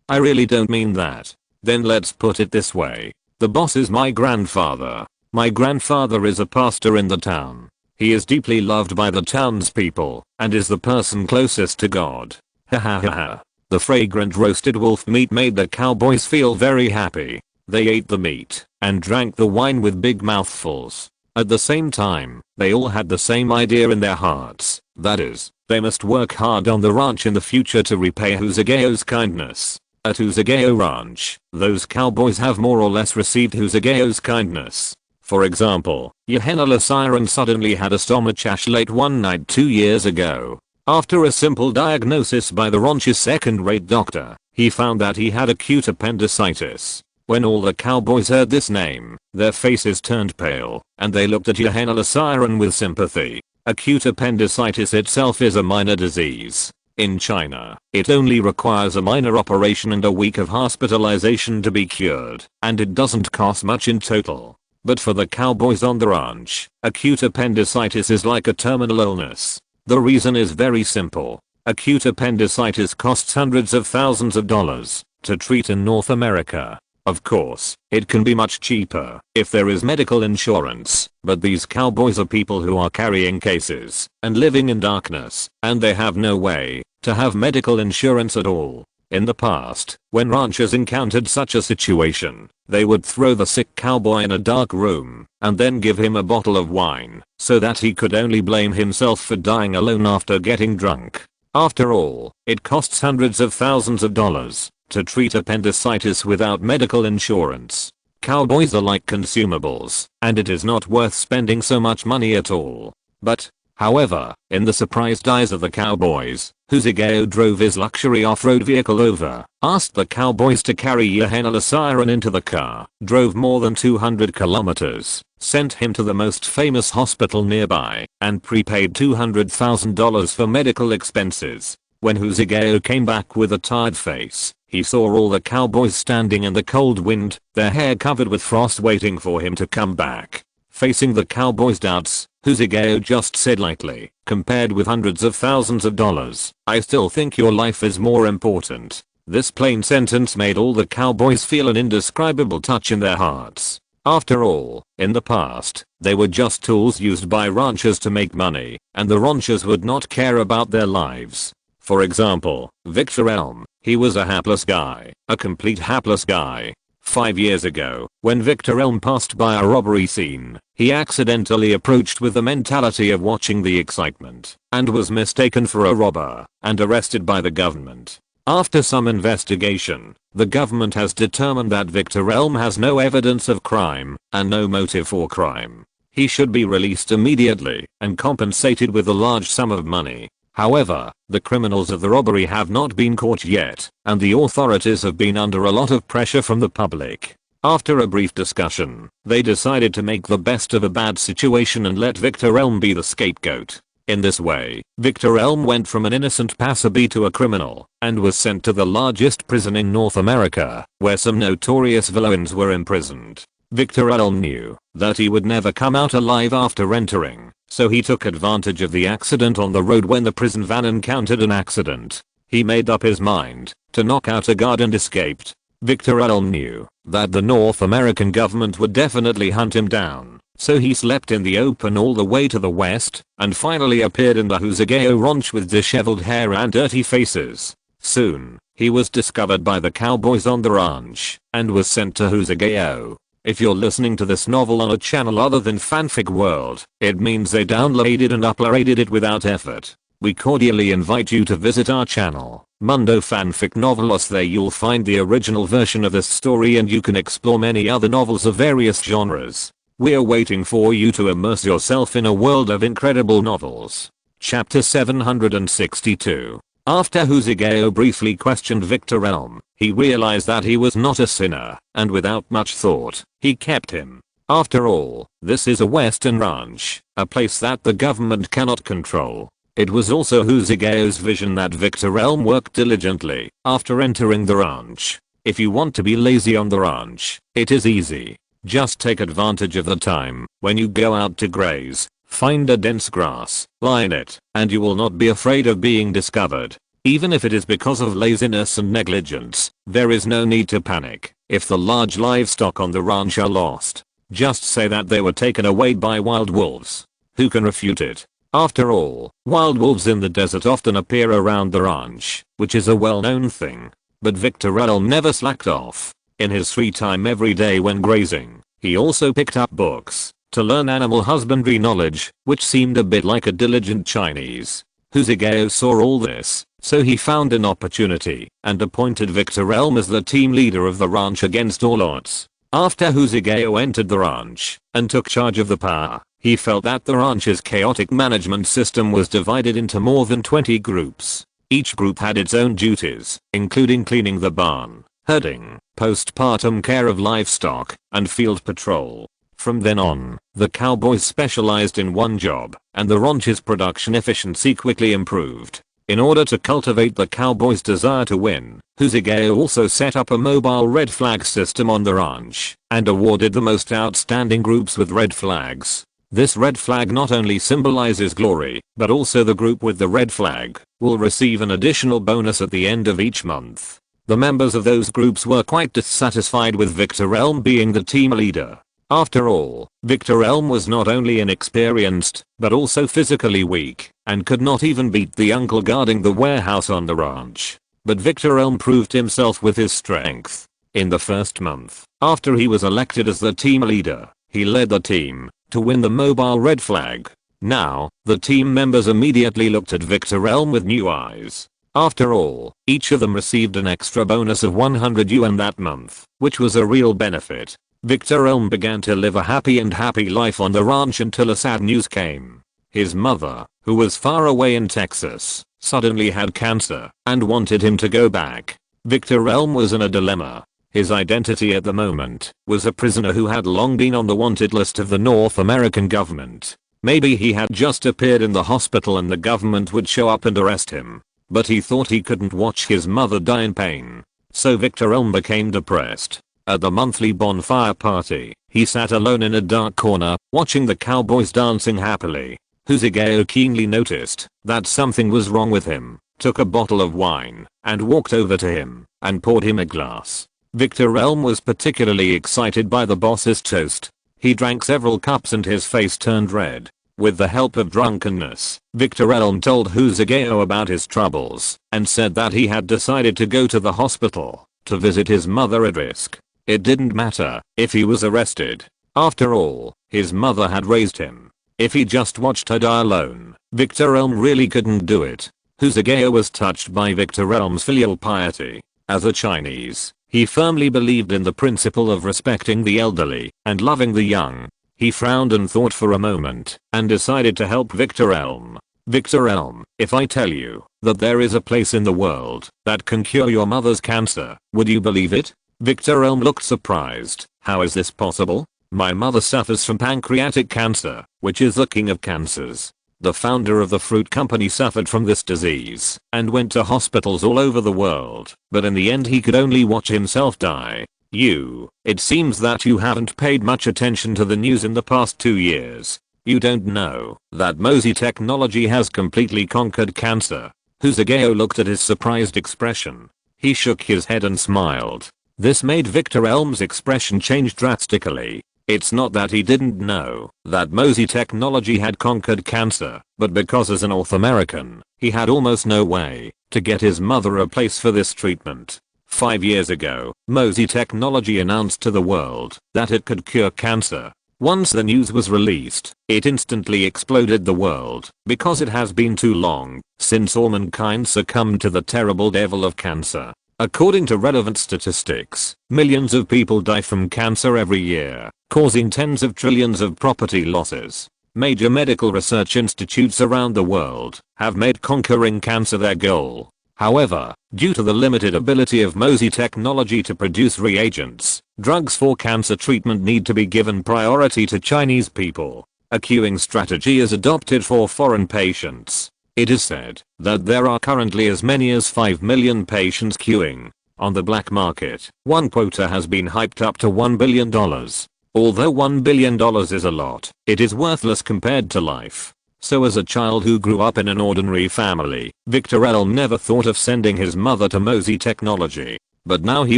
really don't mean that. Then let's put it this way. The boss is my grandfather. My grandfather is a pastor in the town. He is deeply loved by the townspeople and is the person closest to God." Ha ha ha ha. The fragrant roasted wolf meat made the cowboys feel very happy. They ate the meat and drank the wine with big mouthfuls. At the same time, they all had the same idea in their hearts. That is, they must work hard on the ranch in the future to repay Huzugeo's kindness. At Huzugeo Ranch, those cowboys have more or less received Huzugeo's kindness. For example, Yohanna Siren suddenly had a stomach late one night 2 years ago. After a simple diagnosis by the ranch's second-rate doctor, he found that he had acute appendicitis. When all the cowboys heard this name, their faces turned pale, and they looked at Yohanna Siren with sympathy. Acute appendicitis itself is a minor disease. In China, it only requires a minor operation and a week of hospitalization to be cured, and it doesn't cost much in total. But for the cowboys on the ranch, acute appendicitis is like a terminal illness. The reason is very simple. Acute appendicitis costs hundreds of thousands of dollars to treat in North America. Of course, it can be much cheaper if there is medical insurance, but these cowboys are people who are carrying cases and living in darkness, and they have no way to have medical insurance at all. In the past, when ranchers encountered such a situation, they would throw the sick cowboy in a dark room and then give him a bottle of wine so that he could only blame himself for dying alone after getting drunk. After all, it costs hundreds of thousands of dollars to treat appendicitis without medical insurance. Cowboys are like consumables, and it is not worth spending so much money at all. But, however, in the surprised eyes of the cowboys, Huzugeo drove his luxury off-road vehicle over, asked the cowboys to carry Yohanna Siren into the car, drove more than 200 kilometers, sent him to the most famous hospital nearby, and prepaid $200,000 for medical expenses. When Huzugeo came back with a tired face, he saw all the cowboys standing in the cold wind, their hair covered with frost waiting for him to come back. Facing the cowboys' doubts, Huzugeo just said lightly, "Compared with hundreds of thousands of dollars, I still think your life is more important." This plain sentence made all the cowboys feel an indescribable touch in their hearts. After all, in the past, they were just tools used by ranchers to make money, and the ranchers would not care about their lives. For example, Victor Elm, he was a hapless guy, a complete hapless guy. 5 years ago, when Victor Elm passed by a robbery scene, he accidentally approached with the mentality of watching the excitement, and was mistaken for a robber, and arrested by the government. After some investigation, the government has determined that Victor Elm has no evidence of crime and no motive for crime. He should be released immediately and compensated with a large sum of money. However, the criminals of the robbery have not been caught yet, and the authorities have been under a lot of pressure from the public. After a brief discussion, they decided to make the best of a bad situation and let Victor Elm be the scapegoat. In this way, Victor Elm went from an innocent passerby to a criminal and was sent to the largest prison in North America, where some notorious villains were imprisoned. Victor Elm knew that he would never come out alive after entering, so he took advantage of the accident on the road when the prison van encountered an accident. He made up his mind to knock out a guard and escaped. Victor Elm knew that the North American government would definitely hunt him down, so he slept in the open all the way to the west and finally appeared in the Husagao ranch with disheveled hair and dirty faces. Soon, he was discovered by the cowboys on the ranch and was sent to Husagao. If you're listening to this novel on a channel other than Fanfic World, it means they downloaded and uploaded it without effort. We cordially invite you to visit our channel, Mundo Fanfic Novelos. There you'll find the original version of this story and you can explore many other novels of various genres. We're waiting for you to immerse yourself in a world of incredible novels. Chapter 762. After Husagao briefly questioned Victor Elm, he realized that he was not a sinner, and without much thought, he kept him. After all, this is a western ranch, a place that the government cannot control. It was also Husagao's vision that Victor Elm worked diligently after entering the ranch. If you want to be lazy on the ranch, it is easy. Just take advantage of the time when you go out to graze. Find a dense grass, lie in it, and you will not be afraid of being discovered. Even if it is because of laziness and negligence, there is no need to panic. If the large livestock on the ranch are lost, just say that they were taken away by wild wolves. Who can refute it? After all, wild wolves in the desert often appear around the ranch, which is a well-known thing. But Victor Elm never slacked off. In his free time every day when grazing, he also picked up books to learn animal husbandry knowledge, which seemed a bit like a diligent Chinese. Husagao saw all this, so he found an opportunity and appointed Victor Elm as the team leader of the ranch against all odds. After Husagao entered the ranch and took charge of the power, he felt that the ranch's chaotic management system was divided into more than 20 groups. Each group had its own duties, including cleaning the barn, herding, postpartum care of livestock, and field patrol. From then on, the cowboys specialized in one job, and the ranch's production efficiency quickly improved. In order to cultivate the cowboys' desire to win, Husagao also set up a mobile red flag system on the ranch, and awarded the most outstanding groups with red flags. This red flag not only symbolizes glory, but also the group with the red flag will receive an additional bonus at the end of each month. The members of those groups were quite dissatisfied with Victor Elm being the team leader. After all, Victor Elm was not only inexperienced, but also physically weak, and could not even beat the uncle guarding the warehouse on the ranch. But Victor Elm proved himself with his strength. In the first month, after he was elected as the team leader, he led the team to win the mobile red flag. Now, the team members immediately looked at Victor Elm with new eyes. After all, each of them received an extra bonus of 100 yuan that month, which was a real benefit. Victor Elm began to live a happy life on the ranch until a sad news came. His mother, who was far away in Texas, suddenly had cancer and wanted him to go back. Victor Elm was in a dilemma. His identity at the moment was a prisoner who had long been on the wanted list of the North American government. Maybe he had just appeared in the hospital and the government would show up and arrest him. But he thought he couldn't watch his mother die in pain. So Victor Elm became depressed. At the monthly bonfire party, he sat alone in a dark corner, watching the cowboys dancing happily. Husagao keenly noticed that something was wrong with him, took a bottle of wine, and walked over to him, and poured him a glass. Victor Elm was particularly excited by the boss's toast. He drank several cups and his face turned red. With the help of drunkenness, Victor Elm told Husagao about his troubles, and said that he had decided to go to the hospital to visit his mother at risk. It didn't matter if he was arrested. After all, his mother had raised him. If he just watched her die alone, Victor Elm really couldn't do it. Husageo was touched by Victor Elm's filial piety. As a Chinese, he firmly believed in the principle of respecting the elderly and loving the young. He frowned and thought for a moment and decided to help Victor Elm. Victor Elm, if I tell you that there is a place in the world that can cure your mother's cancer, would you believe it? Victor Elm looked surprised. How is this possible? My mother suffers from pancreatic cancer, which is the king of cancers. The founder of the fruit company suffered from this disease and went to hospitals all over the world, but in the end he could only watch himself die. It seems that you haven't paid much attention to the news in the past 2 years. You don't know that Mosey technology has completely conquered cancer. Husageo looked at his surprised expression. He shook his head and smiled. This made Victor Elm's expression change drastically. It's not that he didn't know that Mosey technology had conquered cancer, but because as a North American, he had almost no way to get his mother a place for this treatment. 5 years ago, Mosey technology announced to the world that it could cure cancer. Once the news was released, it instantly exploded the world because it has been too long since all mankind succumbed to the terrible devil of cancer. According to relevant statistics, millions of people die from cancer every year, causing tens of trillions of property losses. Major medical research institutes around the world have made conquering cancer their goal. However, due to the limited ability of Mosey technology to produce reagents, drugs for cancer treatment need to be given priority to Chinese people. A queuing strategy is adopted for foreign patients. It is said that there are currently as many as 5 million patients queuing. On the black market, one quota has been hyped up to $1 billion. Although $1 billion is a lot, it is worthless compared to life. So as a child who grew up in an ordinary family, Victor Elm never thought of sending his mother to Mosey technology. But now he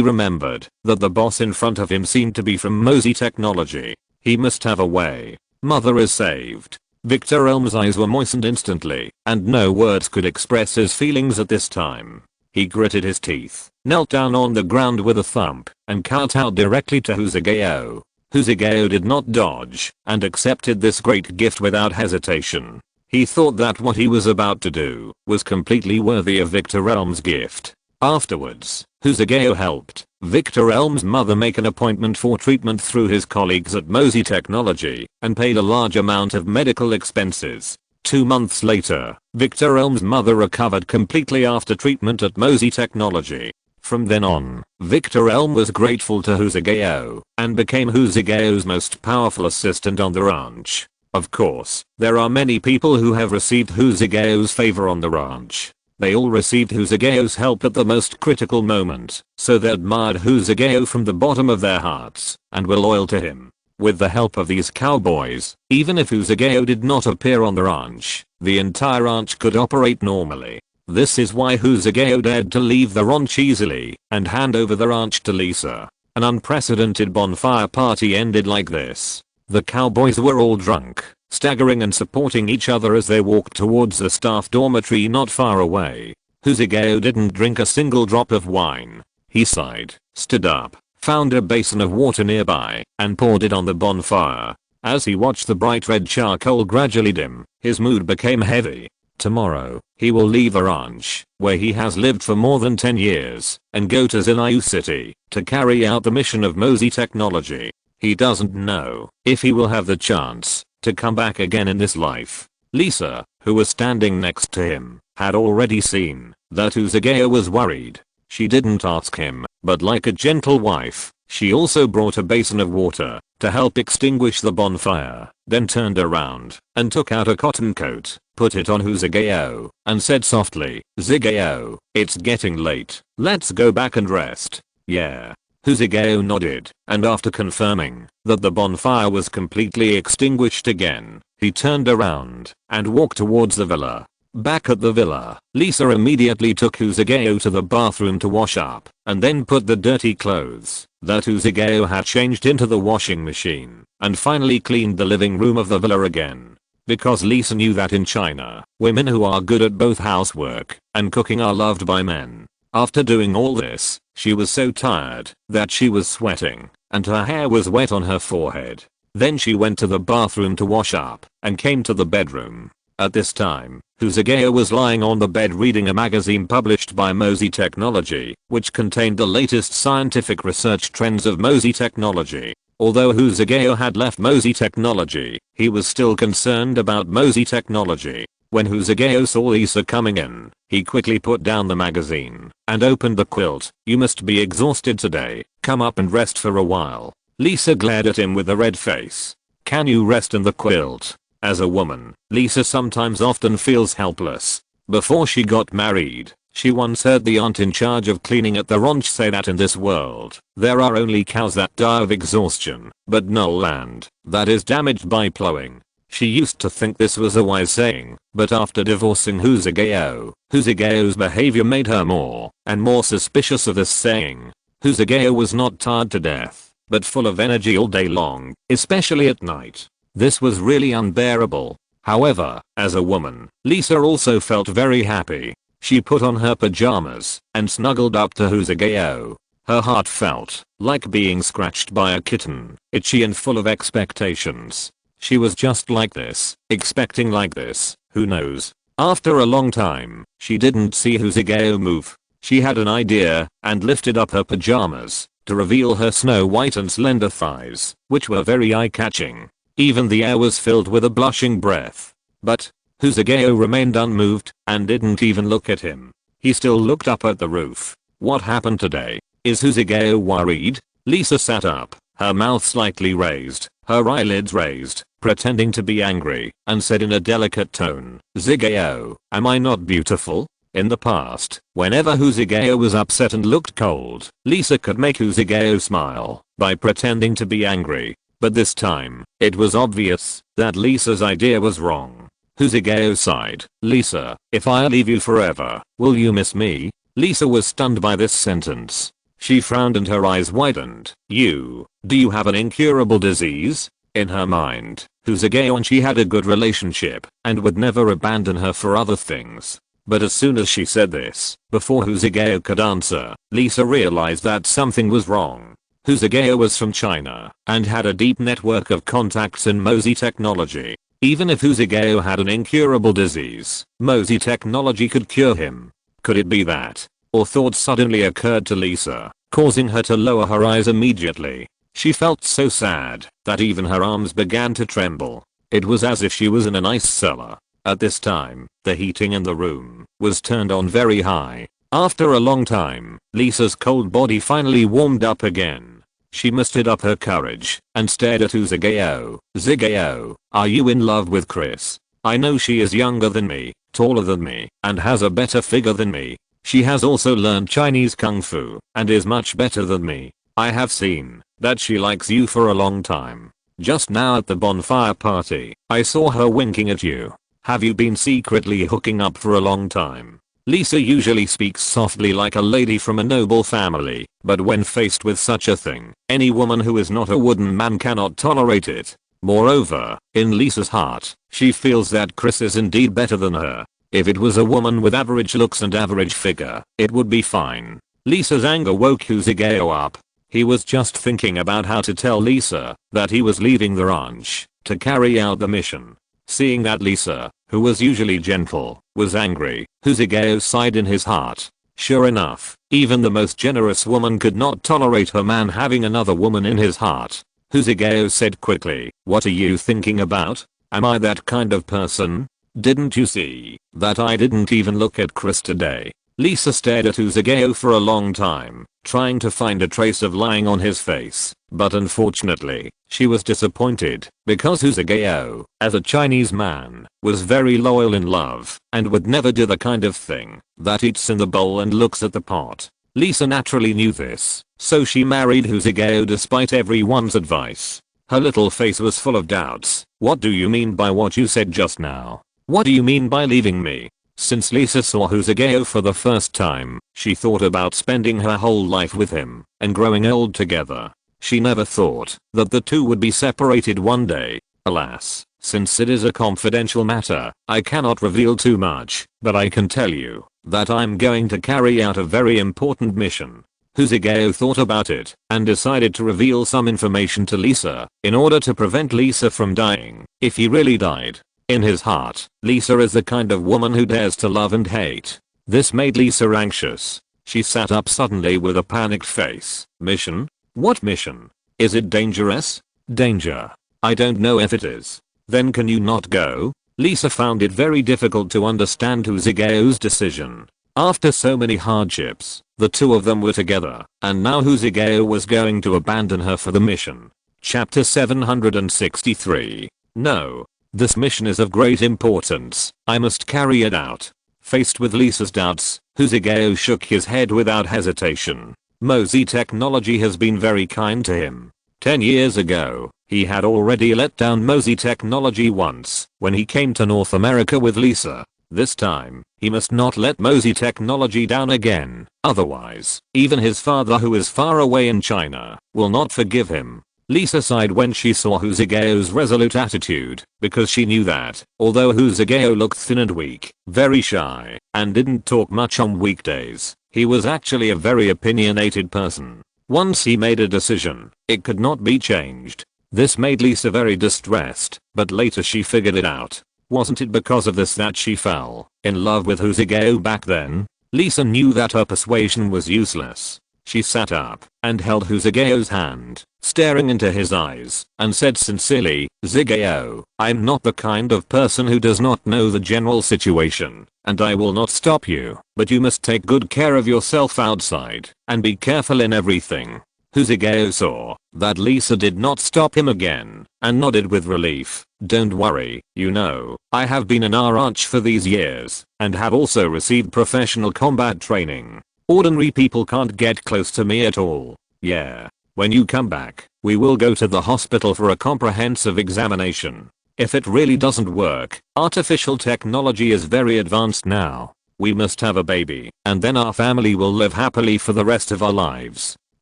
remembered that the boss in front of him seemed to be from Mosey technology. He must have a way. Mother is saved. Victor Elm's eyes were moistened instantly, and no words could express his feelings at this time. He gritted his teeth, knelt down on the ground with a thump, and kowtowed directly to Husageo. Husageo did not dodge, and accepted this great gift without hesitation. He thought that what he was about to do was completely worthy of Victor Elm's gift. Afterwards, Husageo helped Victor Elm's mother make an appointment for treatment through his colleagues at Mosey Technology and paid a large amount of medical expenses. 2 months later, Victor Elm's mother recovered completely after treatment at Mosey Technology. From then on, Victor Elm was grateful to Husageo and became Husageo's most powerful assistant on the ranch. Of course, there are many people who have received Husageo's favor on the ranch. They all received Husageo's help at the most critical moment, so they admired Husageo from the bottom of their hearts and were loyal to him. With the help of these cowboys, even if Husageo did not appear on the ranch, the entire ranch could operate normally. This is why Husageo dared to leave the ranch easily and hand over the ranch to Lisa. An unprecedented bonfire party ended like this. The cowboys were all drunk, staggering and supporting each other as they walked towards the staff dormitory not far away. Husageo didn't drink a single drop of wine. He sighed, stood up, found a basin of water nearby, and poured it on the bonfire. As he watched the bright red charcoal gradually dim, his mood became heavy. Tomorrow, he will leave the ranch, where he has lived for more than 10 years, and go to Xinyu City to carry out the mission of Mosey Technology. He doesn't know if he will have the chance to come back again in this life. Lisa, who was standing next to him, had already seen that Husageo was worried. She didn't ask him, but like a gentle wife, she also brought a basin of water to help extinguish the bonfire, then turned around and took out a cotton coat, put it on Husageo, and said softly, "Zigeo, it's getting late. Let's go back and rest." "Yeah." Husageo nodded, and after confirming that the bonfire was completely extinguished again, he turned around and walked towards the villa. Back at the villa, Lisa immediately took Husageo to the bathroom to wash up, and then put the dirty clothes that Husageo had changed into the washing machine, and finally cleaned the living room of the villa again. Because Lisa knew that in China, women who are good at both housework and cooking are loved by men. After doing all this, she was so tired that she was sweating, and her hair was wet on her forehead. Then she went to the bathroom to wash up, and came to the bedroom. At this time, Husageo was lying on the bed reading a magazine published by Mosey Technology, which contained the latest scientific research trends of Mosey Technology. Although Husageo had left Mosey Technology, he was still concerned about Mosey Technology. When Husageo saw Lisa coming in, he quickly put down the magazine and opened the quilt. "You must be exhausted today. Come up and rest for a while." Lisa glared at him with a red face. "Can you rest in the quilt?" As a woman, Lisa sometimes often feels helpless. Before she got married, she once heard the aunt in charge of cleaning at the ranch say that in this world, there are only cows that die of exhaustion, but no land that is damaged by plowing. She used to think this was a wise saying, but after divorcing Husageo's behavior made her more and more suspicious of this saying. Husageo was not tired to death, but full of energy all day long, especially at night. This was really unbearable. However, as a woman, Lisa also felt very happy. She put on her pajamas and snuggled up to Husageo. Her heart felt like being scratched by a kitten, itchy and full of expectations. She was just like this, expecting like this, who knows. After a long time, she didn't see Husageo move. She had an idea and lifted up her pajamas to reveal her snow white and slender thighs, which were very eye-catching. Even the air was filled with a blushing breath. But Husageo remained unmoved and didn't even look at him. He still looked up at the roof. What happened today? Is Husageo worried? Lisa sat up, her mouth slightly raised, her eyelids raised, pretending to be angry, and said in a delicate tone, "Zigeo, am I not beautiful?" In the past, whenever Husageo was upset and looked cold, Lisa could make Husageo smile by pretending to be angry. But this time, it was obvious that Lisa's idea was wrong. Husageo sighed. "Lisa, if I leave you forever, will you miss me?" Lisa was stunned by this sentence. She frowned and her eyes widened. Do you have an incurable disease?" In her mind, Husageo and she had a good relationship and would never abandon her for other things. But as soon as she said this, before Husageo could answer, Lisa realized that something was wrong. Husageo was from China and had a deep network of contacts in Mosey Technology. Even if Husageo had an incurable disease, Mosey Technology could cure him. Could it be that? Or thoughts suddenly occurred to Lisa, causing her to lower her eyes immediately. She felt so sad that even her arms began to tremble. It was as if she was in an ice cellar. At this time, the heating in the room was turned on very high. After a long time, Lisa's cold body finally warmed up again. She mustered up her courage and stared at Husageo. "Zigeo, are you in love with Chris? I know she is younger than me, taller than me, and has a better figure than me. She has also learned Chinese Kung Fu and is much better than me. I have seen that she likes you for a long time. Just now at the bonfire party, I saw her winking at you. Have you been secretly hooking up for a long time?" Lisa usually speaks softly like a lady from a noble family, but when faced with such a thing, any woman who is not a wooden man cannot tolerate it. Moreover, in Lisa's heart, she feels that Chris is indeed better than her. If it was a woman with average looks and average figure, it would be fine. Lisa's anger woke Husageo up. He was just thinking about how to tell Lisa that he was leaving the ranch to carry out the mission. Seeing that Lisa, who was usually gentle, was angry, Husageo sighed in his heart. Sure enough, even the most generous woman could not tolerate her man having another woman in his heart. Husageo said quickly, "What are you thinking about? Am I that kind of person? Didn't you see that I didn't even look at Chris today?" Lisa stared at Husageo for a long time, trying to find a trace of lying on his face, but unfortunately, she was disappointed, because Husageo, as a Chinese man, was very loyal in love, and would never do the kind of thing that eats in the bowl and looks at the pot. Lisa naturally knew this, so she married Husageo despite everyone's advice. Her little face was full of doubts. "What do you mean by what you said just now? What do you mean by leaving me?" Since Lisa saw Husageo for the first time, she thought about spending her whole life with him and growing old together. She never thought that the two would be separated one day. Alas, since it is a confidential matter, I cannot reveal too much, but I can tell you that I'm going to carry out a very important mission. Husageo thought about it and decided to reveal some information to Lisa in order to prevent Lisa from dying if he really died. In his heart, Lisa is the kind of woman who dares to love and hate. This made Lisa anxious. She sat up suddenly with a panicked face. Mission? What mission? Is it dangerous? Danger. I don't know if it is. Then can you not go? Lisa found it very difficult to understand Huzigeo's decision. After so many hardships, the two of them were together, and now Huzigeo was going to abandon her for the mission. Chapter 763. No. This mission is of great importance. I must carry it out. Faced with Lisa's doubts, Huzigeo shook his head without hesitation. Mosey Technology has been very kind to him. 10 years ago, he had already let down Mosey Technology once, when he came to North America with Lisa. This time, he must not let Mosey Technology down again, otherwise, even his father who is far away in China, will not forgive him. Lisa sighed when she saw Huzigeo's resolute attitude, because she knew that, although Huzigeo looked thin and weak, very shy, and didn't talk much on weekdays, he was actually a very opinionated person. Once he made a decision, it could not be changed. This made Lisa very distressed, but later she figured it out. Wasn't it because of this that she fell in love with Huzigeo back then? Lisa knew that her persuasion was useless. She sat up and held Huzigeo's hand, staring into his eyes, and said sincerely, Zigeo, I'm not the kind of person who does not know the general situation, and I will not stop you, but you must take good care of yourself outside, and be careful in everything. Huzigeo saw that Lisa did not stop him again, and nodded with relief. Don't worry, you know, I have been an arch for these years, and have also received professional combat training. Ordinary people can't get close to me at all. Yeah. When you come back, we will go to the hospital for a comprehensive examination. If it really doesn't work, artificial technology is very advanced now. We must have a baby, and then our family will live happily for the rest of our lives.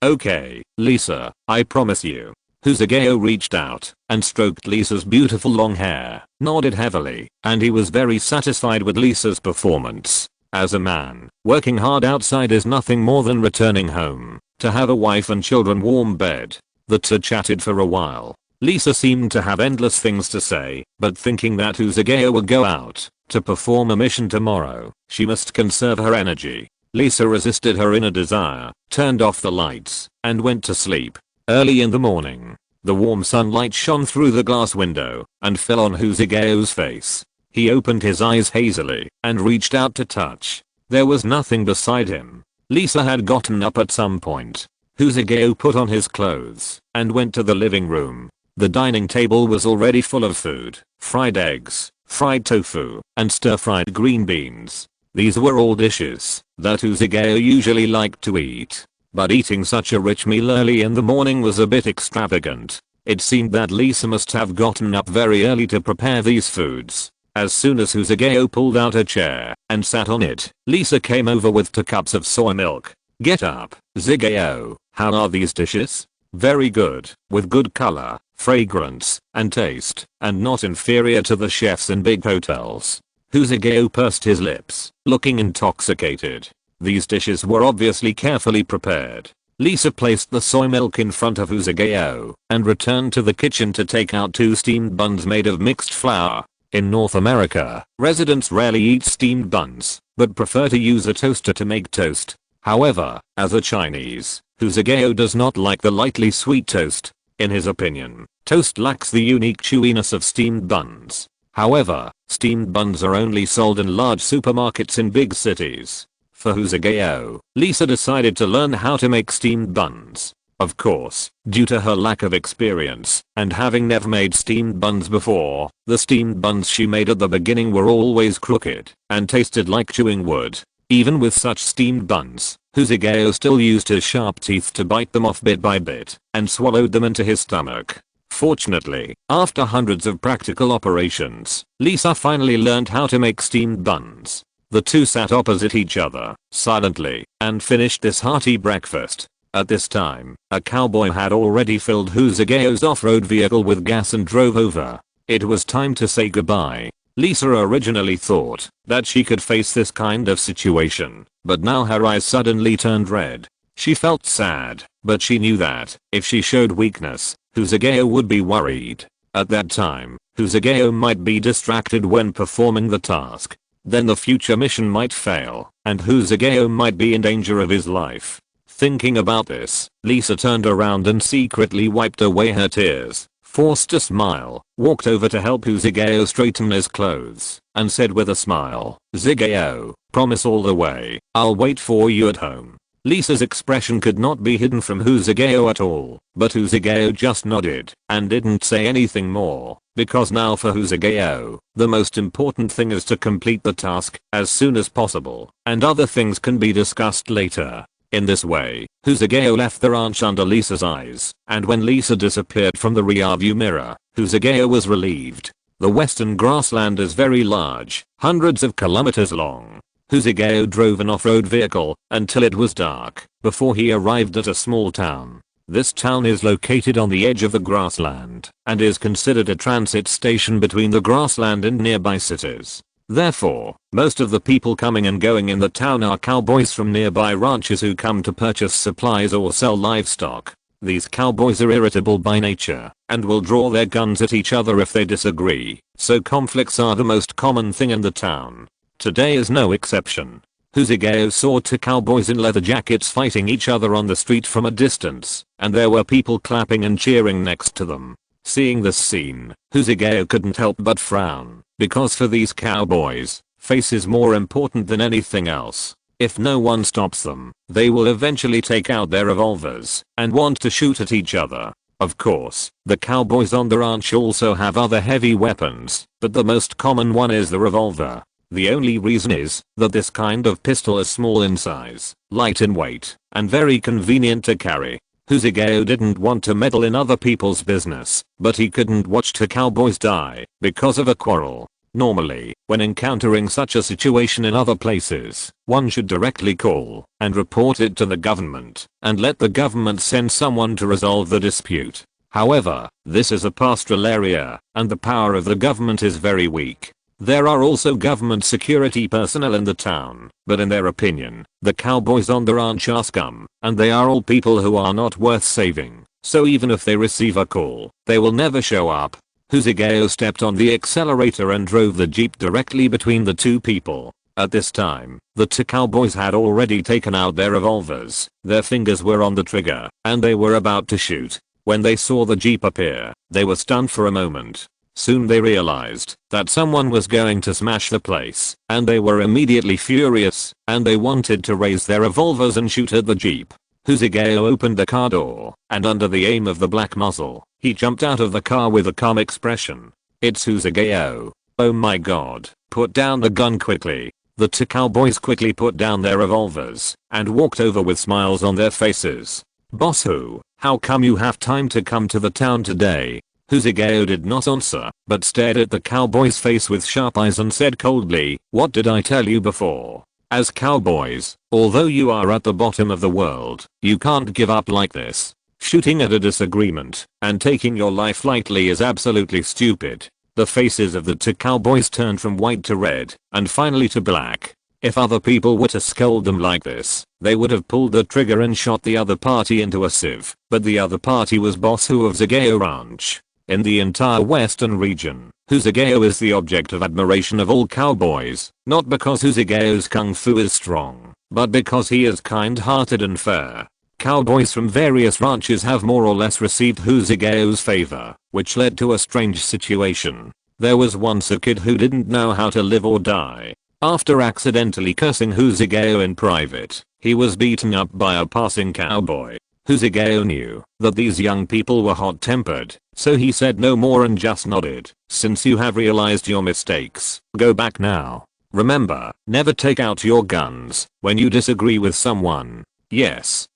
Okay, Lisa, I promise you. Huzigeo reached out and stroked Lisa's beautiful long hair, nodded heavily, and he was very satisfied with Lisa's performance. As a man, working hard outside is nothing more than returning home to have a wife and children warm bed. The two chatted for a while. Lisa seemed to have endless things to say, but thinking that Huzigeo would go out to perform a mission tomorrow, she must conserve her energy. Lisa resisted her inner desire, turned off the lights, and went to sleep. Early in the morning, the warm sunlight shone through the glass window and fell on Huzigeo's face. He opened his eyes hazily and reached out to touch. There was nothing beside him. Lisa had gotten up at some point. Huzigeo put on his clothes and went to the living room. The dining table was already full of food, fried eggs, fried tofu, and stir-fried green beans. These were all dishes that Huzigeo usually liked to eat. But eating such a rich meal early in the morning was a bit extravagant. It seemed that Lisa must have gotten up very early to prepare these foods. As soon as Huzigeo pulled out a chair and sat on it, Lisa came over with 2 cups of soy milk. Get up, Zigeo. How are these dishes? Very good, with good color, fragrance, and taste, and not inferior to the chefs in big hotels. Huzigeo pursed his lips, looking intoxicated. These dishes were obviously carefully prepared. Lisa placed the soy milk in front of Huzigeo and returned to the kitchen to take out 2 steamed buns made of mixed flour. In North America, residents rarely eat steamed buns, but prefer to use a toaster to make toast. However, as a Chinese, Huzigeo does not like the lightly sweet toast. In his opinion, toast lacks the unique chewiness of steamed buns. However, steamed buns are only sold in large supermarkets in big cities. For Huzigeo, Lisa decided to learn how to make steamed buns. Of course, due to her lack of experience and having never made steamed buns before, the steamed buns she made at the beginning were always crooked and tasted like chewing wood. Even with such steamed buns, Huzigeo still used his sharp teeth to bite them off bit by bit and swallowed them into his stomach. Fortunately, after hundreds of practical operations, Lisa finally learned how to make steamed buns. The two sat opposite each other, silently, and finished this hearty breakfast. At this time, a cowboy had already filled Huzigeo's off-road vehicle with gas and drove over. It was time to say goodbye. Lisa originally thought that she could face this kind of situation, but now her eyes suddenly turned red. She felt sad, but she knew that if she showed weakness, Huzigeo would be worried. At that time, Husageo might be distracted when performing the task. Then the future mission might fail, and Husageo might be in danger of his life. Thinking about this, Lisa turned around and secretly wiped away her tears, forced a smile, walked over to help Husageo straighten his clothes, and said with a smile, "Zigeo, promise all the way, I'll wait for you at home." Lisa's expression could not be hidden from Husageo at all, but Husageo just nodded and didn't say anything more, because now for Husageo, the most important thing is to complete the task as soon as possible, and other things can be discussed later. In this way, Husageo left the ranch under Lisa's eyes, and when Lisa disappeared from the rearview mirror, Husageo was relieved. The western grassland is very large, hundreds of kilometers long. Husageo drove an off-road vehicle until it was dark before he arrived at a small town. This town is located on the edge of the grassland and is considered a transit station between the grassland and nearby cities. Therefore, most of the people coming and going in the town are cowboys from nearby ranches who come to purchase supplies or sell livestock. These cowboys are irritable by nature and will draw their guns at each other if they disagree, so conflicts are the most common thing in the town. Today is no exception. Husageo saw two cowboys in leather jackets fighting each other on the street from a distance, and there were people clapping and cheering next to them. Seeing this scene, Husageo couldn't help but frown, because for these cowboys, face is more important than anything else. If no one stops them, they will eventually take out their revolvers and want to shoot at each other. Of course, the cowboys on the ranch also have other heavy weapons, but the most common one is the revolver. The only reason is that this kind of pistol is small in size, light in weight, and very convenient to carry. Husageo didn't want to meddle in other people's business, but he couldn't watch two cowboys die because of a quarrel. Normally, when encountering such a situation in other places, one should directly call and report it to the government and let the government send someone to resolve the dispute. However, this is a pastoral area, and the power of the government is very weak. There are also government security personnel in the town, but in their opinion, the cowboys on the ranch are scum, and they are all people who are not worth saving, so even if they receive a call, they will never show up. Husageo stepped on the accelerator and drove the jeep directly between the two people. At this time, the two cowboys had already taken out their revolvers, their fingers were on the trigger, and they were about to shoot. When they saw the jeep appear, they were stunned for a moment. Soon they realized that someone was going to smash the place, and they were immediately furious, and they wanted to raise their revolvers and shoot at the jeep. Husageo opened the car door, and under the aim of the black muzzle, he jumped out of the car with a calm expression. "It's Husageo. Oh my god, put down the gun quickly." The two cowboys quickly put down their revolvers, and walked over with smiles on their faces. "Boss Hu, how come you have time to come to the town today?" Husageo did not answer, but stared at the cowboy's face with sharp eyes and said coldly, "What did I tell you before? As cowboys, although you are at the bottom of the world, you can't give up like this. Shooting at a disagreement and taking your life lightly is absolutely stupid." The faces of the two cowboys turned from white to red, and finally to black. If other people were to scold them like this, they would have pulled the trigger and shot the other party into a sieve, but the other party was Boss Hu of Zigeo Ranch. In the entire western region, Husageo is the object of admiration of all cowboys, not because Husageo's kung fu is strong, but because he is kind-hearted and fair. Cowboys from various ranches have more or less received Husageo's favor, which led to a strange situation. There was once a kid who didn't know how to live or die. After accidentally cursing Husageo in private, he was beaten up by a passing cowboy. Husageo knew that these young people were hot-tempered, so he said no more and just nodded. "Since you have realized your mistakes, go back now. Remember, never take out your guns when you disagree with someone." Yes,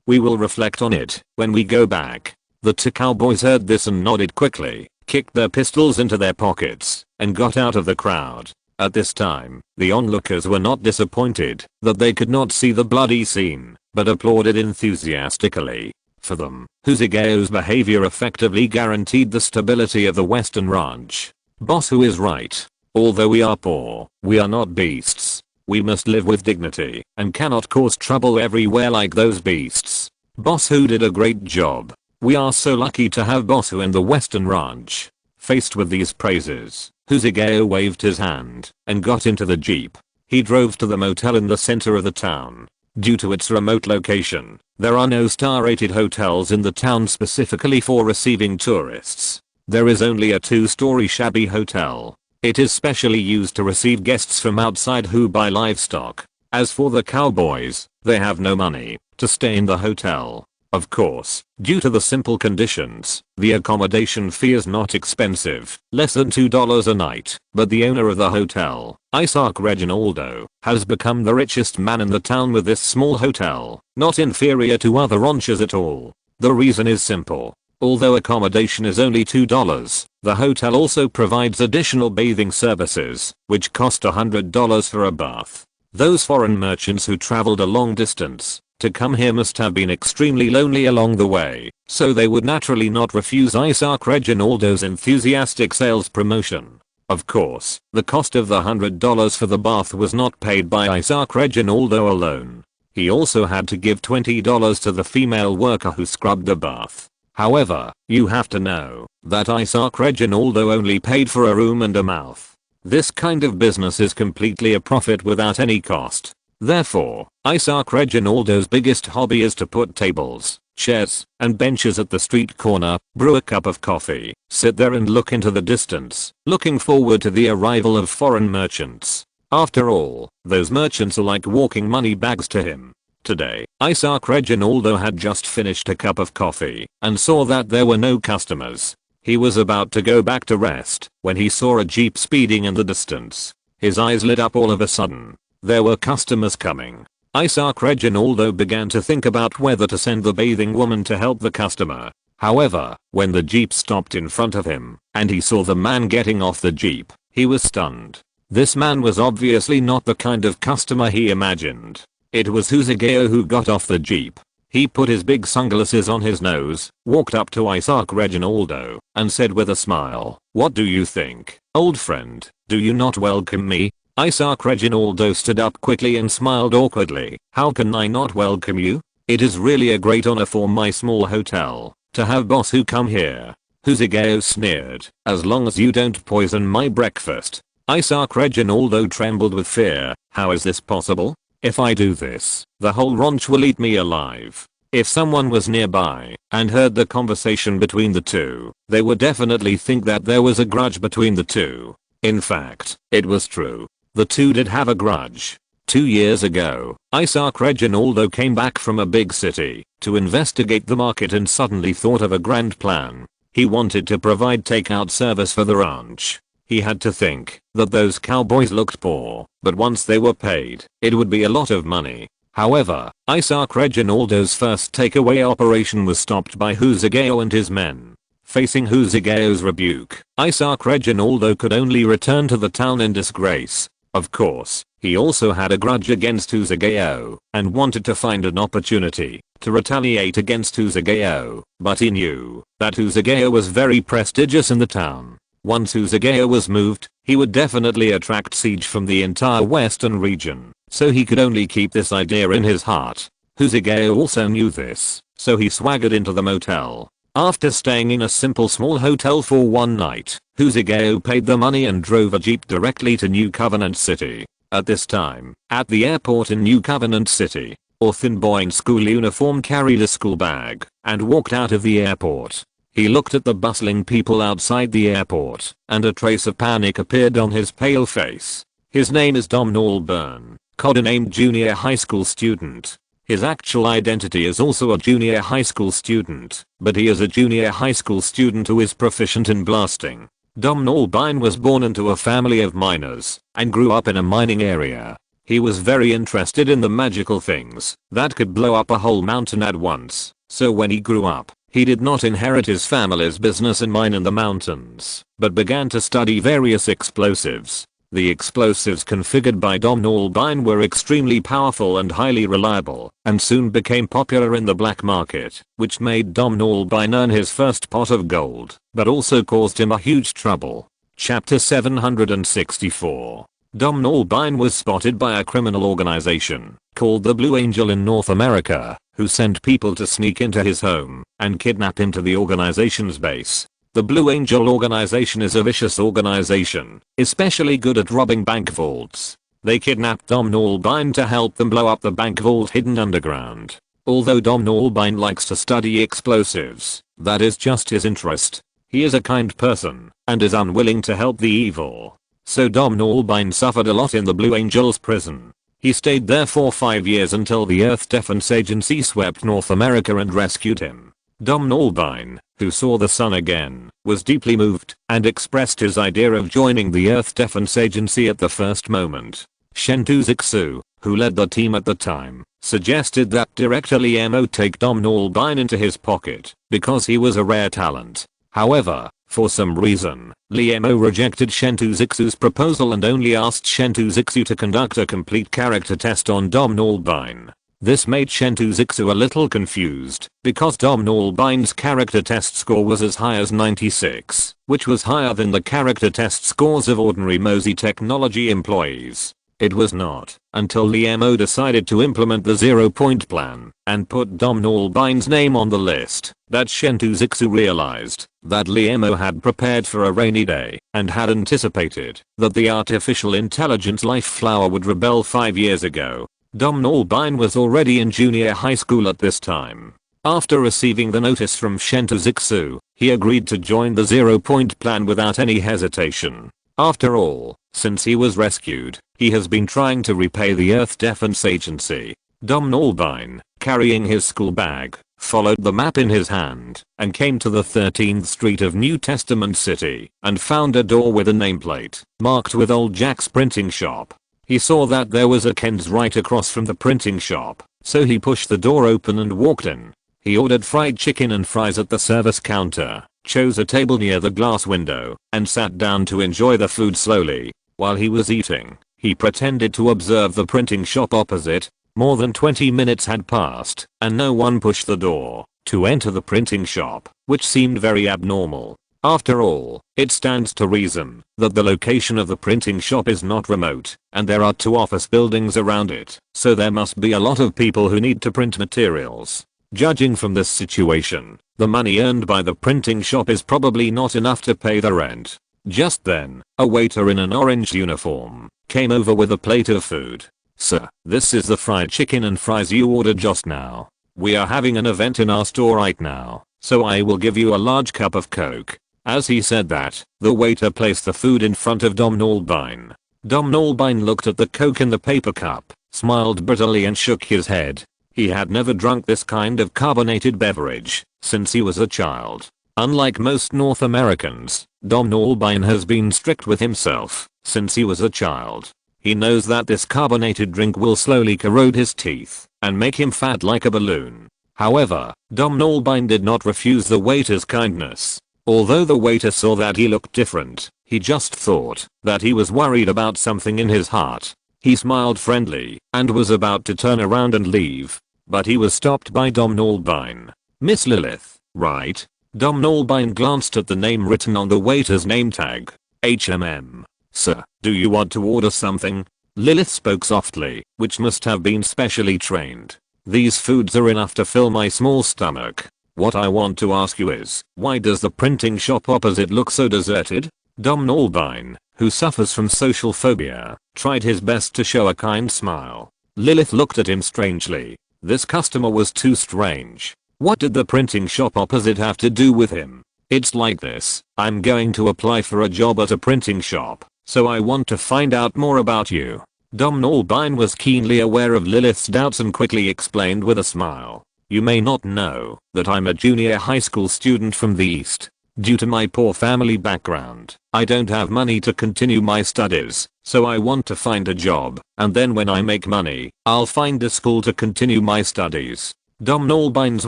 we will reflect on it when we go back." The two cowboys heard this and nodded quickly, kicked their pistols into their pockets, and got out of the crowd. At this time, the onlookers were not disappointed that they could not see the bloody scene, but applauded enthusiastically. For them, Husageo's behavior effectively guaranteed the stability of the western ranch. Boss Hu is right. Although we are poor, we are not beasts. We must live with dignity and cannot cause trouble everywhere like those beasts. Boss Hu did a great job. We are so lucky to have Boss Hu in the western ranch. Faced with these praises, Huzugeo waved his hand and got into the jeep. He drove to the motel in the center of the town. Due to its remote location, there are no star-rated hotels in the town specifically for receiving tourists. There is only a 2-story shabby hotel. It is specially used to receive guests from outside who buy livestock. As for the cowboys, they have no money to stay in the hotel. Of course, due to the simple conditions, the accommodation fee is not expensive, less than $2 a night, but the owner of the hotel, Isaac Reginaldo, has become the richest man in the town with this small hotel, not inferior to other ranches at all. The reason is simple. Although accommodation is only $2, the hotel also provides additional bathing services, which cost $100 for a bath. Those foreign merchants who traveled a long distance to come here must have been extremely lonely along the way, so they would naturally not refuse Isaac Reginaldo's enthusiastic sales promotion. Of course, the cost of the $100 for the bath was not paid by Isaac Reginaldo alone. He also had to give $20 to the female worker who scrubbed the bath. However, you have to know that Isaac Reginaldo only paid for a room and a mouth. This kind of business is completely a profit without any cost. Therefore, Isaac Reginaldo's biggest hobby is to put tables, chairs, and benches at the street corner, brew a cup of coffee, sit there and look into the distance, looking forward to the arrival of foreign merchants. After all, those merchants are like walking money bags to him. Today, Isaac Reginaldo had just finished a cup of coffee and saw that there were no customers. He was about to go back to rest when he saw a jeep speeding in the distance. His eyes lit up all of a sudden. There were customers coming. Isaac Reginaldo began to think about whether to send the bathing woman to help the customer. However, when the jeep stopped in front of him and he saw the man getting off the jeep, he was stunned. This man was obviously not the kind of customer he imagined. It was Huzugeo who got off the jeep. He put his big sunglasses on his nose, walked up to Isaac Reginaldo, and said with a smile, "What do you think, old friend? Do you not welcome me?" Isaac Reginaldo stood up quickly and smiled awkwardly. "How can I not welcome you? It is really a great honor for my small hotel to have boss who come here." Huzugeo sneered, "As long as you don't poison my breakfast." Isaac Reginaldo trembled with fear. "How is this possible? If I do this, the whole ranch will eat me alive." If someone was nearby and heard the conversation between the two, they would definitely think that there was a grudge between the two. In fact, it was true. The two did have a grudge. 2 years ago, Isaac Reginaldo came back from a big city to investigate the market and suddenly thought of a grand plan. He wanted to provide takeout service for the ranch. He had to think that those cowboys looked poor, but once they were paid, it would be a lot of money. However, Isaac Reginaldo's first takeaway operation was stopped by Huzugeo and his men. Facing Huzugeo's rebuke, Isaac Reginaldo could only return to the town in disgrace. Of course, he also had a grudge against Huzugeo and wanted to find an opportunity to retaliate against Huzugeo, but he knew that Huzugeo was very prestigious in the town. Once Huzugeo was moved, he would definitely attract siege from the entire western region, so he could only keep this idea in his heart. Huzugeo also knew this, so he swaggered into the motel. After staying in a simple small hotel for one night, Huzugeo paid the money and drove a jeep directly to New Covenant City. At this time, at the airport in New Covenant City, a thin boy in school uniform carried a school bag and walked out of the airport. He looked at the bustling people outside the airport, and a trace of panic appeared on his pale face. His name is Domhnall Byrne, codenamed Junior High School Student. His actual identity is also a junior high school student, but he is a junior high school student who is proficient in blasting. Domhnall Byrne was born into a family of miners and grew up in a mining area. He was very interested in the magical things that could blow up a whole mountain at once, so when he grew up, he did not inherit his family's business and mine in the mountains, but began to study various explosives. The explosives configured by Domhnall Byrne were extremely powerful and highly reliable, and soon became popular in the black market, which made Domhnall Byrne earn his first pot of gold, but also caused him a huge trouble. Chapter 764. Domhnall Byrne was spotted by a criminal organization called the Blue Angel in North America, who sent people to sneak into his home and kidnap him to the organization's base. The Blue Angel organization is a vicious organization, especially good at robbing bank vaults. They kidnapped Dom Nalbine to help them blow up the bank vault hidden underground. Although Dom Nalbine likes to study explosives, that is just his interest. He is a kind person and is unwilling to help the evil. So Dom Nalbine suffered a lot in the Blue Angels prison. He stayed there for 5 years until the Earth Defense Agency swept North America and rescued him. Dom Nalbine, who saw the sun again, was deeply moved and expressed his idea of joining the Earth Defense Agency at the first moment. Chen Shuxian, who led the team at the time, suggested that director Liemo take Dom Nalbine into his pocket because he was a rare talent. However, for some reason, Liemo rejected Chen Shuxian's proposal and only asked Chen Shuxian to conduct a complete character test on Dom Nalbine. This made Chen Shuxian a little confused because Dom Nalbine's character test score was as high as 96, which was higher than the character test scores of ordinary Mosey Technology employees. It was not until Liemo decided to implement the 0-point plan and put Dom Nalbine's name on the list that Chen Shuxian realized that Liemo had prepared for a rainy day and had anticipated that the artificial intelligence life flower would rebel 5 years ago. Dom Nalbine was already in junior high school at this time. After receiving the notice from Chen Shuxian, he agreed to join the 0-point plan without any hesitation. After all, since he was rescued, he has been trying to repay the Earth Defense Agency. Dom Nalbine, carrying his school bag, followed the map in his hand and came to the 13th Street of New Testament City and found a door with a nameplate marked with Old Jack's printing shop. He saw that there was a Ken's right across from the printing shop, so he pushed the door open and walked in. He ordered fried chicken and fries at the service counter, chose a table near the glass window, and sat down to enjoy the food slowly. While he was eating, he pretended to observe the printing shop opposite. More than 20 minutes had passed, and no one pushed the door to enter the printing shop, which seemed very abnormal. After all, it stands to reason that the location of the printing shop is not remote, and there are 2 office buildings around it, so there must be a lot of people who need to print materials. Judging from this situation, the money earned by the printing shop is probably not enough to pay the rent. Just then, a waiter in an orange uniform came over with a plate of food. "Sir, this is the fried chicken and fries you ordered just now. We are having an event in our store right now, so I will give you a large cup of Coke." As he said that, the waiter placed the food in front of Dom Nalbine. Dom Nalbine looked at the Coke in the paper cup, smiled bitterly and shook his head. He had never drunk this kind of carbonated beverage since he was a child. Unlike most North Americans, Dom Nalbine has been strict with himself since he was a child. He knows that this carbonated drink will slowly corrode his teeth and make him fat like a balloon. However, Dom Nalbine did not refuse the waiter's kindness. Although the waiter saw that he looked different, he just thought that he was worried about something in his heart. He smiled friendly and was about to turn around and leave, but he was stopped by Dom Nalbine. "Miss Lilith, right?" Dom Nalbine glanced at the name written on the waiter's name tag. "HMM. Sir, do you want to order something?" Lilith spoke softly, which must have been specially trained. "These foods are enough to fill my small stomach. What I want to ask you is, why does the printing shop opposite look so deserted?" Dom Nalbine, who suffers from social phobia, tried his best to show a kind smile. Lilith looked at him strangely. This customer was too strange. What did the printing shop opposite have to do with him? "It's like this. I'm going to apply for a job at a printing shop, so I want to find out more about you." Dom Nalbine was keenly aware of Lilith's doubts and quickly explained with a smile. "You may not know that I'm a junior high school student from the East. Due to my poor family background, I don't have money to continue my studies, so I want to find a job, and then when I make money, I'll find a school to continue my studies." Dom Nalbine's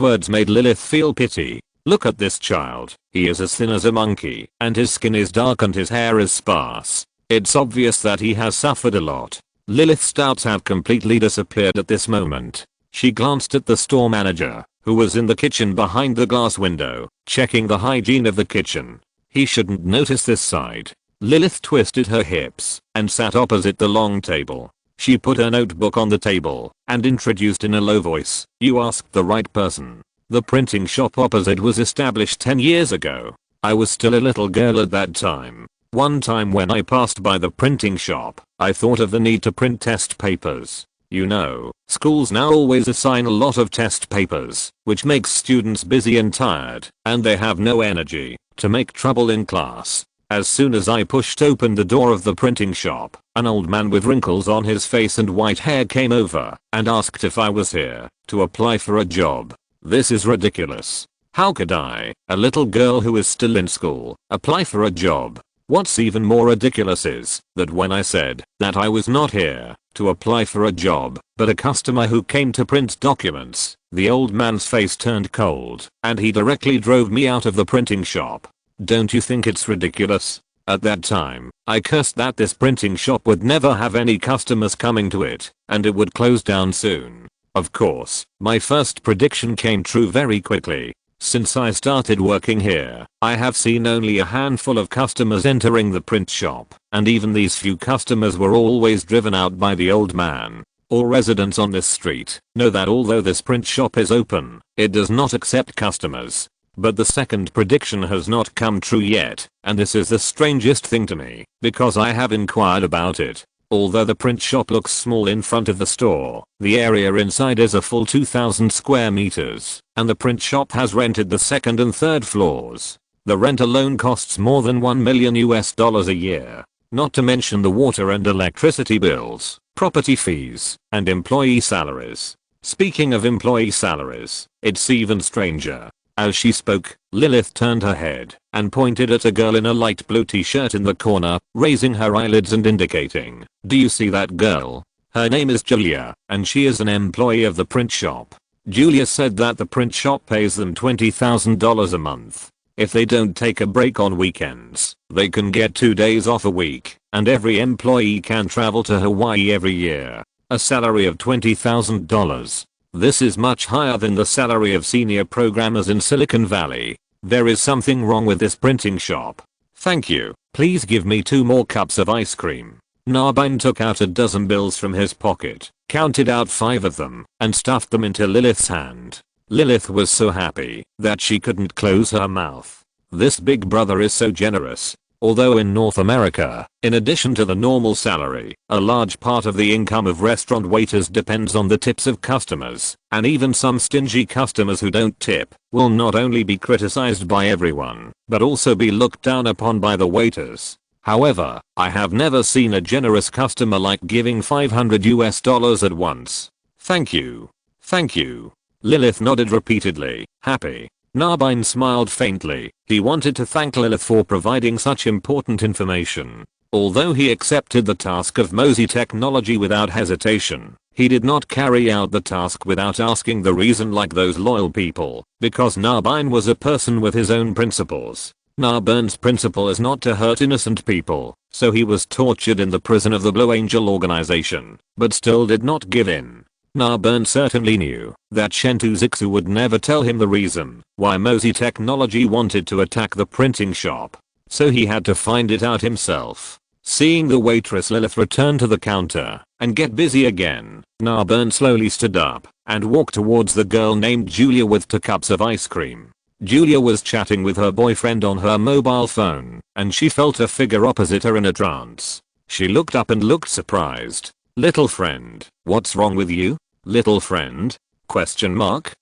words made Lilith feel pity. "Look at this child. He is as thin as a monkey, and his skin is dark and his hair is sparse. It's obvious that he has suffered a lot." Lilith's doubts have completely disappeared at this moment. She glanced at the store manager, who was in the kitchen behind the glass window, checking the hygiene of the kitchen. He shouldn't notice this side. Lilith twisted her hips and sat opposite the long table. She put her notebook on the table and introduced in a low voice, "You asked the right person. The printing shop opposite was established 10 years ago. I was still a little girl at that time. One time when I passed by the printing shop, I thought of the need to print test papers. You know, schools now always assign a lot of test papers, which makes students busy and tired, and they have no energy to make trouble in class. As soon as I pushed open the door of the printing shop, an old man with wrinkles on his face and white hair came over and asked if I was here to apply for a job. This is ridiculous. How could I, a little girl who is still in school, apply for a job? What's even more ridiculous is that when I said that I was not here to apply for a job, but a customer who came to print documents, the old man's face turned cold and he directly drove me out of the printing shop. Don't you think it's ridiculous? At that time, I cursed that this printing shop would never have any customers coming to it, and it would close down soon. Of course, my first prediction came true very quickly. Since I started working here, I have seen only a handful of customers entering the print shop, and even these few customers were always driven out by the old man. All residents on this street know that although this print shop is open, it does not accept customers. But the second prediction has not come true yet, and this is the strangest thing to me, because I have inquired about it. Although the print shop looks small in front of the store, the area inside is a full 2,000 square meters, and the print shop has rented the second and third floors. The rent alone costs more than $1 million a year, not to mention the water and electricity bills, property fees, and employee salaries. Speaking of employee salaries, it's even stranger. As she spoke, Lilith turned her head and pointed at a girl in a light blue t-shirt in the corner, raising her eyelids and indicating, "Do you see that girl? Her name is Julia, and she is an employee of the print shop." Julia said that the print shop pays them $20,000 a month. If they don't take a break on weekends, they can get 2 days off a week, and every employee can travel to Hawaii every year. A salary of $20,000. This is much higher than the salary of senior programmers in Silicon Valley. There is something wrong with this printing shop. Thank you. Please give me 2 more cups of ice cream. Narbine took out a dozen bills from his pocket, counted out 5 of them, and stuffed them into Lilith's hand. Lilith was so happy that she couldn't close her mouth. This big brother is so generous. Although in North America, in addition to the normal salary, a large part of the income of restaurant waiters depends on the tips of customers, and even some stingy customers who don't tip will not only be criticized by everyone, but also be looked down upon by the waiters. However, I have never seen a generous customer like giving $500 at once. Thank you. Thank you. Lilith nodded repeatedly, happy. Narbine smiled faintly. He wanted to thank Lilith for providing such important information. Although he accepted the task of Mosey technology without hesitation, he did not carry out the task without asking the reason like those loyal people, because Narbine was a person with his own principles. Narbine's principle is not to hurt innocent people, so he was tortured in the prison of the Blue Angel organization, but still did not give in. Narbine certainly knew that Chen Shuxian would never tell him the reason why Mosey Technology wanted to attack the printing shop, so he had to find it out himself. Seeing the waitress Lilith return to the counter and get busy again, Narbine slowly stood up and walked towards the girl named Julia with 2 cups of ice cream. Julia was chatting with her boyfriend on her mobile phone, and she felt a figure opposite her in a trance. She looked up and looked surprised. "Little friend, what's wrong with you? Little friend? Question mark?"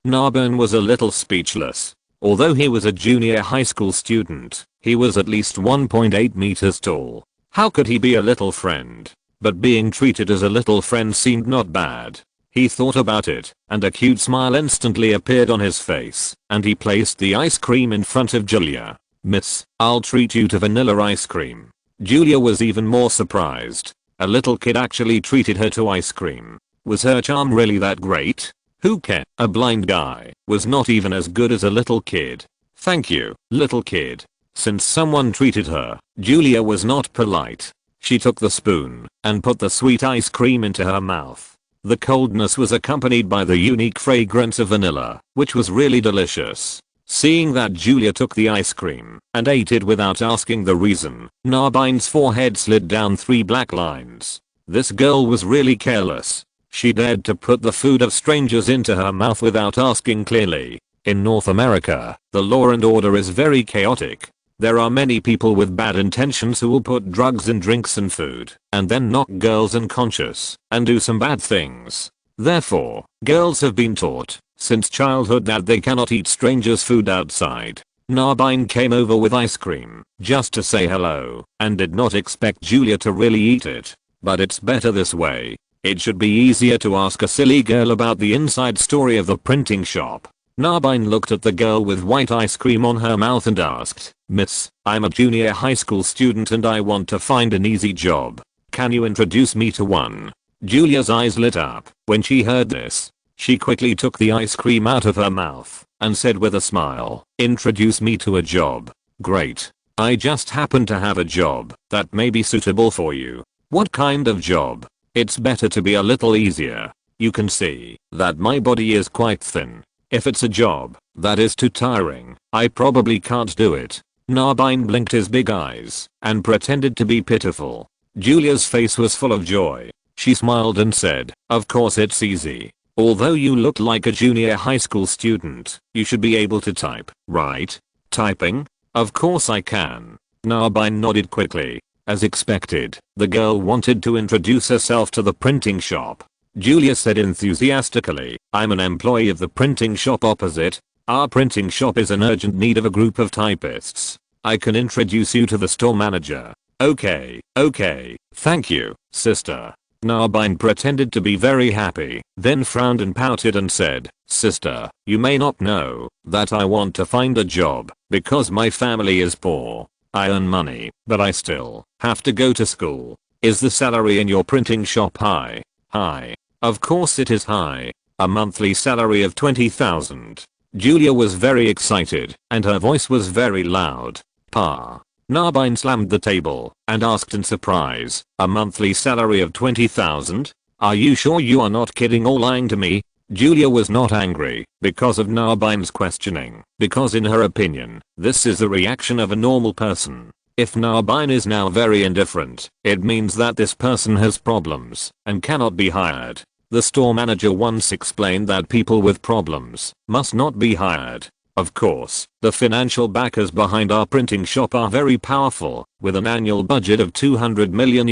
Narbine was a little speechless. Although he was a junior high school student, he was at least 1.8 meters tall. How could he be a little friend? But being treated as a little friend seemed not bad. He thought about it, and a cute smile instantly appeared on his face, and he placed the ice cream in front of Julia. "Miss, I'll treat you to vanilla ice cream." Julia was even more surprised. A little kid actually treated her to ice cream. Was her charm really that great? Who cared? A blind guy was not even as good as a little kid. "Thank you, little kid." Since someone treated her, Julia was not polite. She took the spoon and put the sweet ice cream into her mouth. The coldness was accompanied by the unique fragrance of vanilla, which was really delicious. Seeing that Julia took the ice cream and ate it without asking the reason, Narbine's forehead slid down 3 black lines. This girl was really careless. She dared to put the food of strangers into her mouth without asking clearly. In North America, the law and order is very chaotic. There are many people with bad intentions who will put drugs in drinks and food, and then knock girls unconscious, and do some bad things. Therefore, girls have been taught, since childhood, that they cannot eat strangers' food outside. Narbine came over with ice cream, just to say hello, and did not expect Julia to really eat it. But it's better this way. It should be easier to ask a silly girl about the inside story of the printing shop. Narbine looked at the girl with white ice cream on her mouth and asked, "Miss, I'm a junior high school student and I want to find an easy job. Can you introduce me to one?" Julia's eyes lit up when she heard this. She quickly took the ice cream out of her mouth and said with a smile, "Introduce me to a job. Great. I just happen to have a job that may be suitable for you." "What kind of job?" "It's better to be a little easier. You can see that my body is quite thin. If it's a job that is too tiring, I probably can't do it." Narbine blinked his big eyes and pretended to be pitiful. Julia's face was full of joy. She smiled and said, "Of course it's easy. Although you look like a junior high school student, you should be able to type, right?" "Typing? Of course I can." Narbine nodded quickly. As expected, the girl wanted to introduce herself to the printing shop. Julia said enthusiastically, "I'm an employee of the printing shop opposite. Our printing shop is in urgent need of a group of typists. I can introduce you to the store manager." Okay, thank you, sister." Narbine pretended to be very happy, then frowned and pouted and said, "Sister, you may not know that I want to find a job because my family is poor. I earn money, but I still have to go to school. Is the salary in your printing shop high?" "High. Of course it is high. A monthly salary of 20,000. Julia was very excited, and her voice was very loud. "Pa." Narbine slammed the table and asked in surprise, "A monthly salary of 20,000? Are you sure you are not kidding or lying to me?" Julia was not angry because of Narbine's questioning, because in her opinion, this is the reaction of a normal person. If Narbine is now very indifferent, it means that this person has problems and cannot be hired. The store manager once explained that people with problems must not be hired. Of course, the financial backers behind our printing shop are very powerful, with an annual budget of $200 million,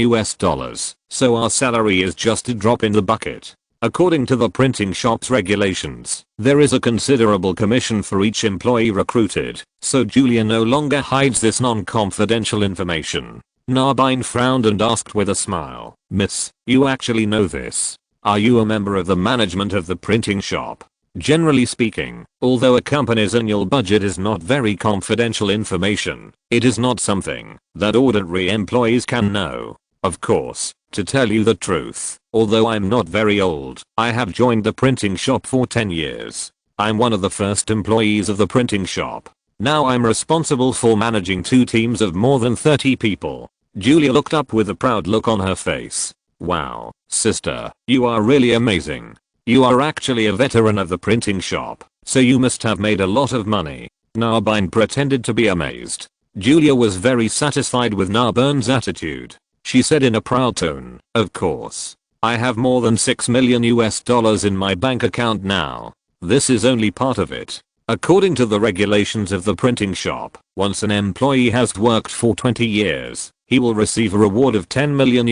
so our salary is just a drop in the bucket. According to the printing shop's regulations, there is a considerable commission for each employee recruited, so Julia no longer hides this non-confidential information. Narbine frowned and asked with a smile, "Miss, you actually know this? Are you a member of the management of the printing shop?" Generally speaking, although a company's annual budget is not very confidential information, it is not something that ordinary employees can know. Of course, to tell you the truth, although I'm not very old, I have joined the printing shop for 10 years. I'm one of the first employees of the printing shop. Now I'm responsible for managing 2 teams of more than 30 people. Julia looked up with a proud look on her face. "Wow, sister, you are really amazing. You are actually a veteran of the printing shop, so you must have made a lot of money." Narbine pretended to be amazed. Julia was very satisfied with Narbine's attitude. She said in a proud tone, "Of course. I have more than $6 million in my bank account now. This is only part of it. According to the regulations of the printing shop, once an employee has worked for 20 years, he will receive a reward of $10 million.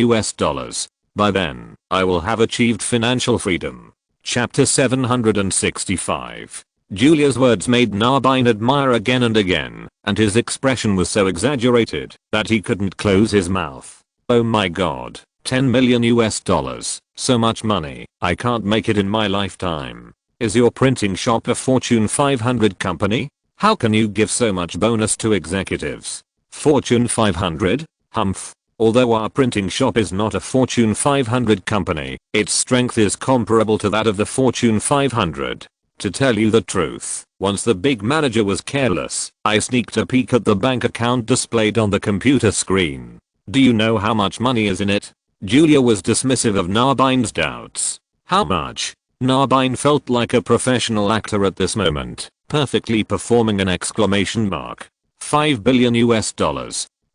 By then, I will have achieved financial freedom." Chapter 765. Julia's words made Narbine admire again and again, and his expression was so exaggerated that he couldn't close his mouth. "Oh my god, $10 million. So much money, I can't make it in my lifetime. Is your printing shop a Fortune 500 company? How can you give so much bonus to executives?" "Fortune 500? Humph. Although our printing shop is not a Fortune 500 company, its strength is comparable to that of the Fortune 500. To tell you the truth, once the big manager was careless, I sneaked a peek at the bank account displayed on the computer screen. Do you know how much money is in it?" Julia was dismissive of Narbine's doubts. "How much?" Narbine felt like a professional actor at this moment, perfectly performing an exclamation mark. $5 billion.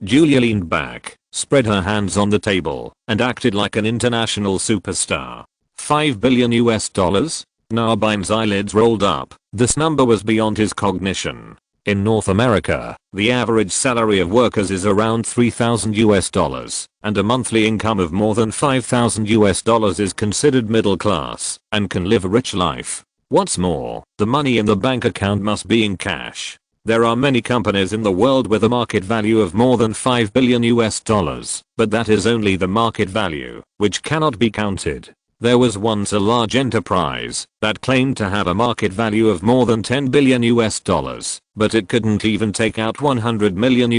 Julia leaned back, spread her hands on the table, and acted like an international superstar. $5 billion? Narbonne's eyelids rolled up. This number was beyond his cognition. In North America, the average salary of workers is around $3,000, and a monthly income of more than $5,000 is considered middle class and can live a rich life. What's more, the money in the bank account must be in cash. There are many companies in the world with a market value of more than $5 billion, but that is only the market value, which cannot be counted. There was once a large enterprise that claimed to have a market value of more than $10 billion, but it couldn't even take out $100 million.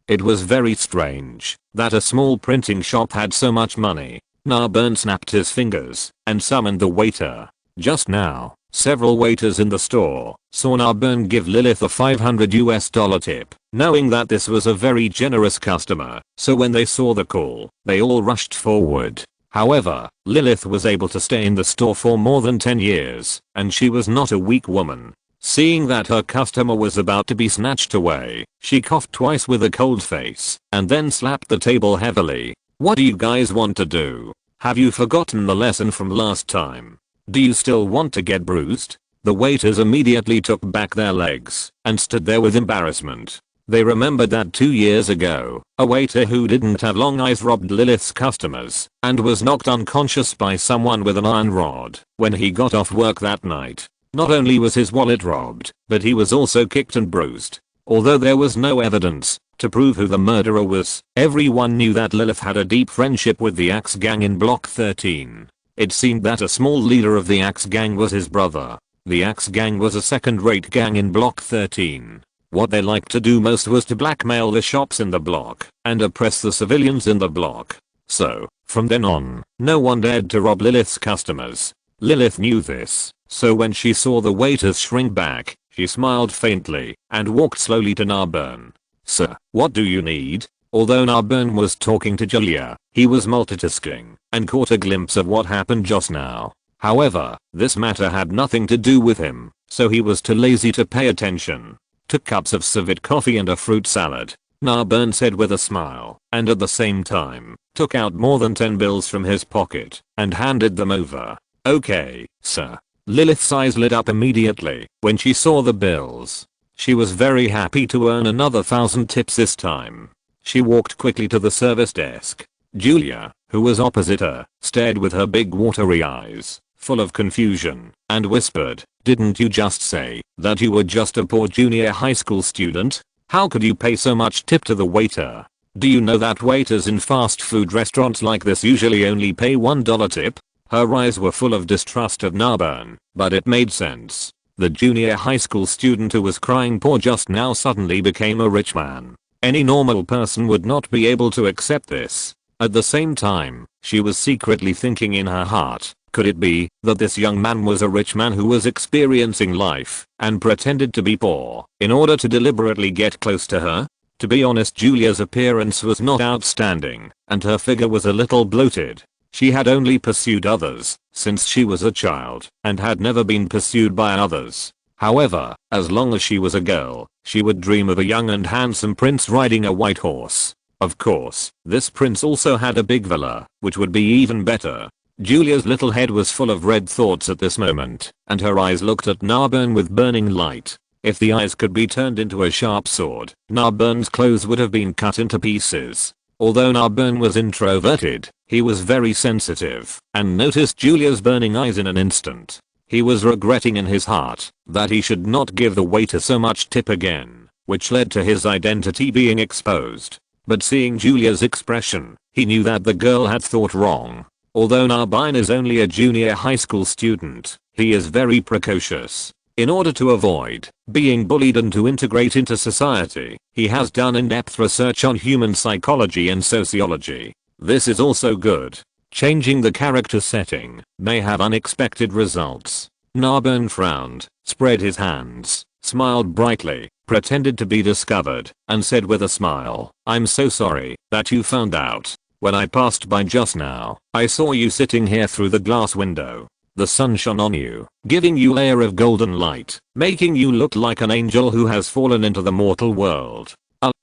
It was very strange that a small printing shop had so much money. Narbonne snapped his fingers and summoned the waiter. Just now, several waiters in the store saw Narbonne give Lilith a $500 tip, knowing that this was a very generous customer, so when they saw the call, they all rushed forward. However, Lilith was able to stay in the store for more than 10 years, and she was not a weak woman. Seeing that her customer was about to be snatched away, she coughed twice with a cold face, and then slapped the table heavily. What do you guys want to do? Have you forgotten the lesson from last time? Do you still want to get bruised? The waiters immediately took back their legs and stood there with embarrassment. They remembered that 2 years ago, a waiter who didn't have long eyes robbed Lilith's customers and was knocked unconscious by someone with an iron rod when he got off work that night. Not only was his wallet robbed, but he was also kicked and bruised. Although there was no evidence to prove who the murderer was, everyone knew that Lilith had a deep friendship with the Axe Gang in Block 13. It seemed that a small leader of the Axe Gang was his brother. The Axe Gang was a second-rate gang in Block 13. What they liked to do most was to blackmail the shops in the block and oppress the civilians in the block. So, from then on, no one dared to rob Lilith's customers. Lilith knew this, so when she saw the waiters shrink back, she smiled faintly and walked slowly to Narbonne. "Sir, what do you need?" Although Narbonne was talking to Julia, he was multitasking and caught a glimpse of what happened just now. However, this matter had nothing to do with him, so he was too lazy to pay attention. 2 cups of civet coffee and a fruit salad, Narbonne said with a smile, and at the same time, took out more than 10 bills from his pocket and handed them over. "Okay, sir." Lilith's eyes lit up immediately when she saw the bills. She was very happy to earn another 1,000 tips this time. She walked quickly to the service desk. Julia, who was opposite her, stared with her big watery eyes, full of confusion, and whispered, "Didn't you just say that you were just a poor junior high school student? How could you pay so much tip to the waiter? Do you know that waiters in fast food restaurants like this usually only pay $1 tip?" Her eyes were full of distrust of Narbonne, but it made sense. The junior high school student who was crying poor just now suddenly became a rich man. Any normal person would not be able to accept this. At the same time, she was secretly thinking in her heart, could it be that this young man was a rich man who was experiencing life and pretended to be poor in order to deliberately get close to her? To be honest, Julia's appearance was not outstanding, and her figure was a little bloated. She had only pursued others since she was a child and had never been pursued by others. However, as long as she was a girl, she would dream of a young and handsome prince riding a white horse. Of course, this prince also had a big villa, which would be even better. Julia's little head was full of red thoughts at this moment, and her eyes looked at Narbonne with burning light. If the eyes could be turned into a sharp sword, Narbonne's clothes would have been cut into pieces. Although Narbonne was introverted, he was very sensitive and noticed Julia's burning eyes in an instant. He was regretting in his heart that he should not give the waiter so much tip again, which led to his identity being exposed. But seeing Julia's expression, he knew that the girl had thought wrong. Although Narbonne is only a junior high school student, he is very precocious. In order to avoid being bullied and to integrate into society, he has done in-depth research on human psychology and sociology. This is also good. Changing the character setting may have unexpected results. Narbonne frowned, spread his hands, smiled brightly, pretended to be discovered, and said with a smile, "I'm so sorry that you found out. When I passed by just now, I saw you sitting here through the glass window. The sun shone on you, giving you a layer of golden light, making you look like an angel who has fallen into the mortal world.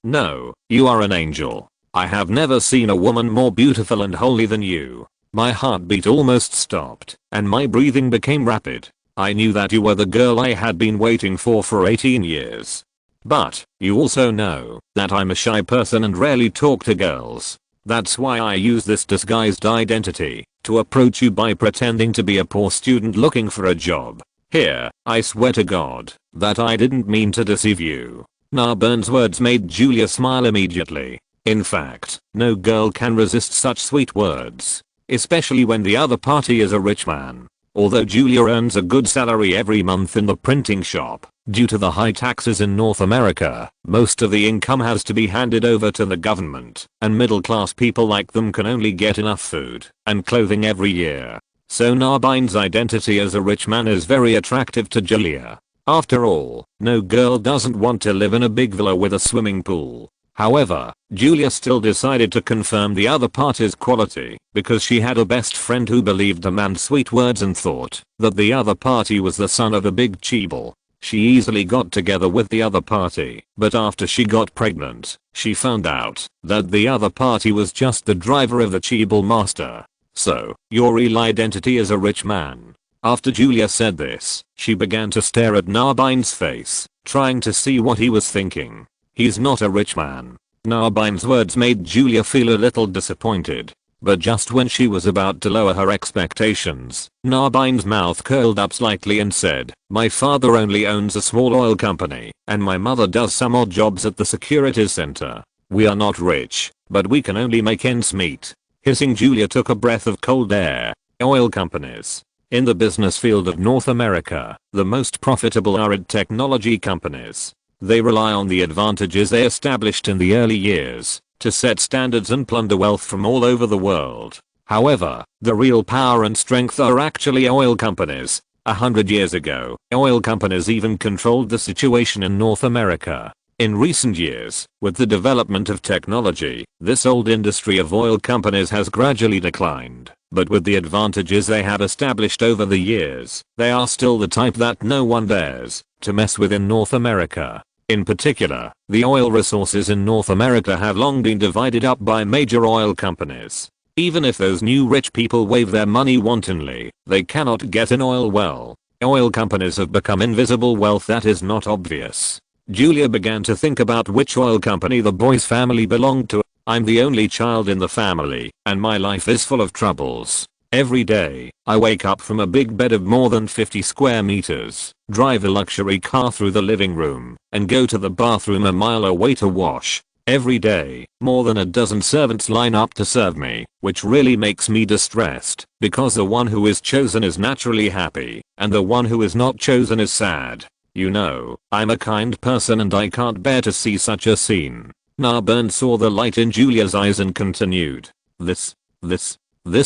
No, you are an angel. I have never seen a woman more beautiful and holy than you. My heartbeat almost stopped, and my breathing became rapid. I knew that you were the girl I had been waiting for 18 years. But, you also know that I'm a shy person and rarely talk to girls. That's why I use this disguised identity to approach you by pretending to be a poor student looking for a job. Here, I swear to God that I didn't mean to deceive you. Narburn's words made Julia smile immediately. In fact, no girl can resist such sweet words, especially when the other party is a rich man. Although Julia earns a good salary every month in the printing shop, due to the high taxes in North America, most of the income has to be handed over to the government, and middle-class people like them can only get enough food and clothing every year. So Narbine's identity as a rich man is very attractive to Julia. After all, no girl doesn't want to live in a big villa with a swimming pool. However, Julia still decided to confirm the other party's quality because she had a best friend who believed the man's sweet words and thought that the other party was the son of a big cheeble. She easily got together with the other party, but after she got pregnant, she found out that the other party was just the driver of the cheeble master. So, your real identity is a rich man. After Julia said this, she began to stare at Narbine's face, trying to see what he was thinking. He's not a rich man. Narbine's words made Julia feel a little disappointed. But just when she was about to lower her expectations, Narbine's mouth curled up slightly and said, "My father only owns a small oil company, and my mother does some odd jobs at the securities center. We are not rich, but we can only make ends meet." Hissing, Julia took a breath of cold air. Oil companies. In the business field of North America, the most profitable are technology companies. They rely on the advantages they established in the early years to set standards and plunder wealth from all over the world. However, the real power and strength are actually oil companies. 100 years ago, oil companies even controlled the situation in North America. In recent years, with the development of technology, this old industry of oil companies has gradually declined. But with the advantages they have established over the years, they are still the type that no one dares to mess with in North America. In particular, the oil resources in North America have long been divided up by major oil companies. Even if those new rich people wave their money wantonly, they cannot get an oil well. Oil companies have become invisible wealth that is not obvious. Julia began to think about which oil company the boy's family belonged to. "I'm the only child in the family, and my life is full of troubles. Every day, I wake up from a big bed of more than 50 square meters, drive a luxury car through the living room, and go to the bathroom a mile away to wash. Every day, more than a dozen servants line up to serve me, which really makes me distressed, because the one who is chosen is naturally happy, and the one who is not chosen is sad. You know, I'm a kind person and I can't bear to see such a scene." Narburn saw the light in Julia's eyes and continued. This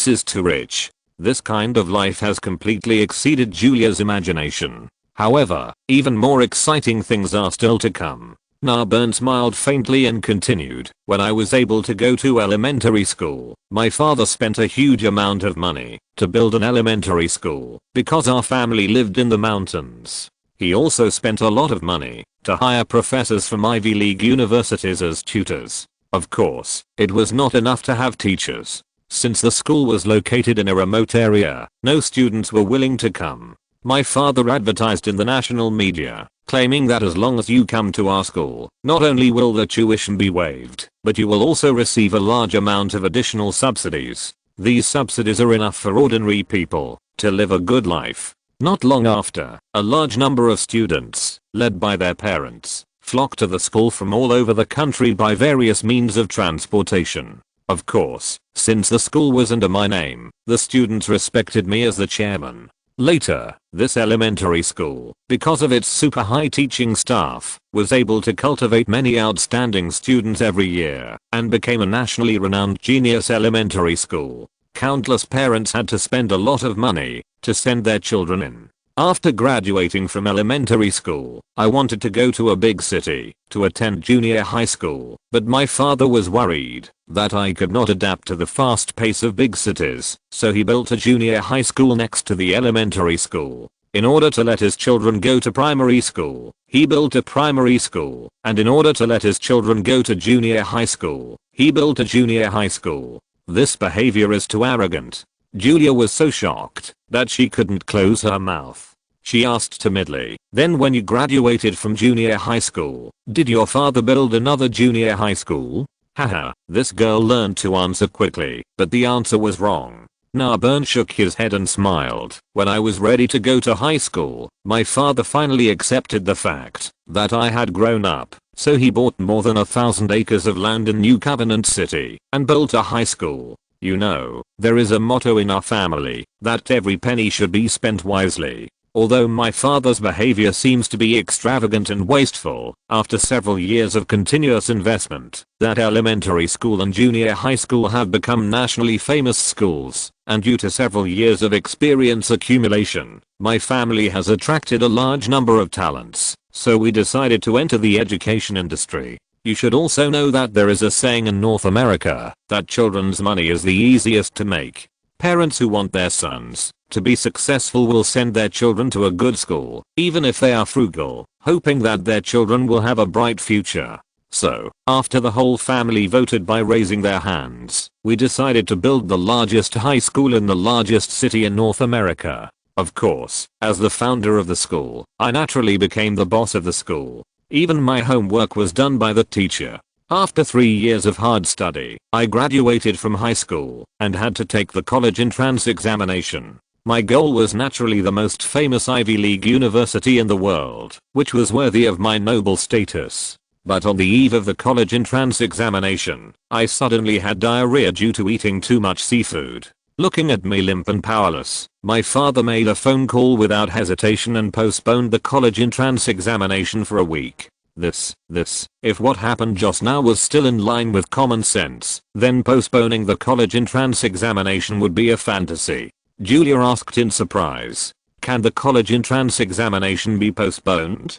is too rich. This kind of life has completely exceeded Julia's imagination. However, even more exciting things are still to come. Narburn smiled faintly and continued. "When I was able to go to elementary school, my father spent a huge amount of money to build an elementary school because our family lived in the mountains. He also spent a lot of money to hire professors from Ivy League universities as tutors. Of course, it was not enough to have teachers. Since the school was located in a remote area, no students were willing to come. My father advertised in the national media, claiming that as long as you come to our school, not only will the tuition be waived, but you will also receive a large amount of additional subsidies. These subsidies are enough for ordinary people to live a good life." Not long after, a large number of students, led by their parents, flocked to the school from all over the country by various means of transportation. Of course, since the school was under my name, the students respected me as the chairman. Later, this elementary school, because of its super high teaching staff, was able to cultivate many outstanding students every year, and became a nationally renowned genius elementary school. Countless parents had to spend a lot of money to send their children in. After graduating from elementary school, I wanted to go to a big city to attend junior high school, but my father was worried that I could not adapt to the fast pace of big cities, so he built a junior high school next to the elementary school. In order to let his children go to primary school, he built a primary school, and in order to let his children go to junior high school, he built a junior high school. This behavior is too arrogant. Julia was so shocked that she couldn't close her mouth. She asked timidly, "Then when you graduated from junior high school, did your father build another junior high school?" Haha, this girl learned to answer quickly, but the answer was wrong. Narbonne shook his head and smiled. "When I was ready to go to high school, my father finally accepted the fact that I had grown up, so he bought more than 1,000 acres of land in New Covenant City and built a high school. You know, there is a motto in our family that every penny should be spent wisely. Although my father's behavior seems to be extravagant and wasteful, after several years of continuous investment, that elementary school and junior high school have become nationally famous schools, and due to several years of experience accumulation, my family has attracted a large number of talents, so we decided to enter the education industry. You should also know that there is a saying in North America that children's money is the easiest to make. Parents who want their sons to be successful will send their children to a good school, even if they are frugal, hoping that their children will have a bright future. So, after the whole family voted by raising their hands, we decided to build the largest high school in the largest city in North America. Of course, as the founder of the school, I naturally became the boss of the school. Even my homework was done by the teacher. After 3 years of hard study, I graduated from high school and had to take the college entrance examination. My goal was naturally the most famous Ivy League university in the world, which was worthy of my noble status. But on the eve of the college entrance examination, I suddenly had diarrhea due to eating too much seafood. Looking at me limp and powerless, my father made a phone call without hesitation and postponed the college entrance examination for a week. If what happened just now was still in line with common sense, then postponing the college entrance examination would be a fantasy. Julia asked in surprise, "Can the college entrance examination be postponed?"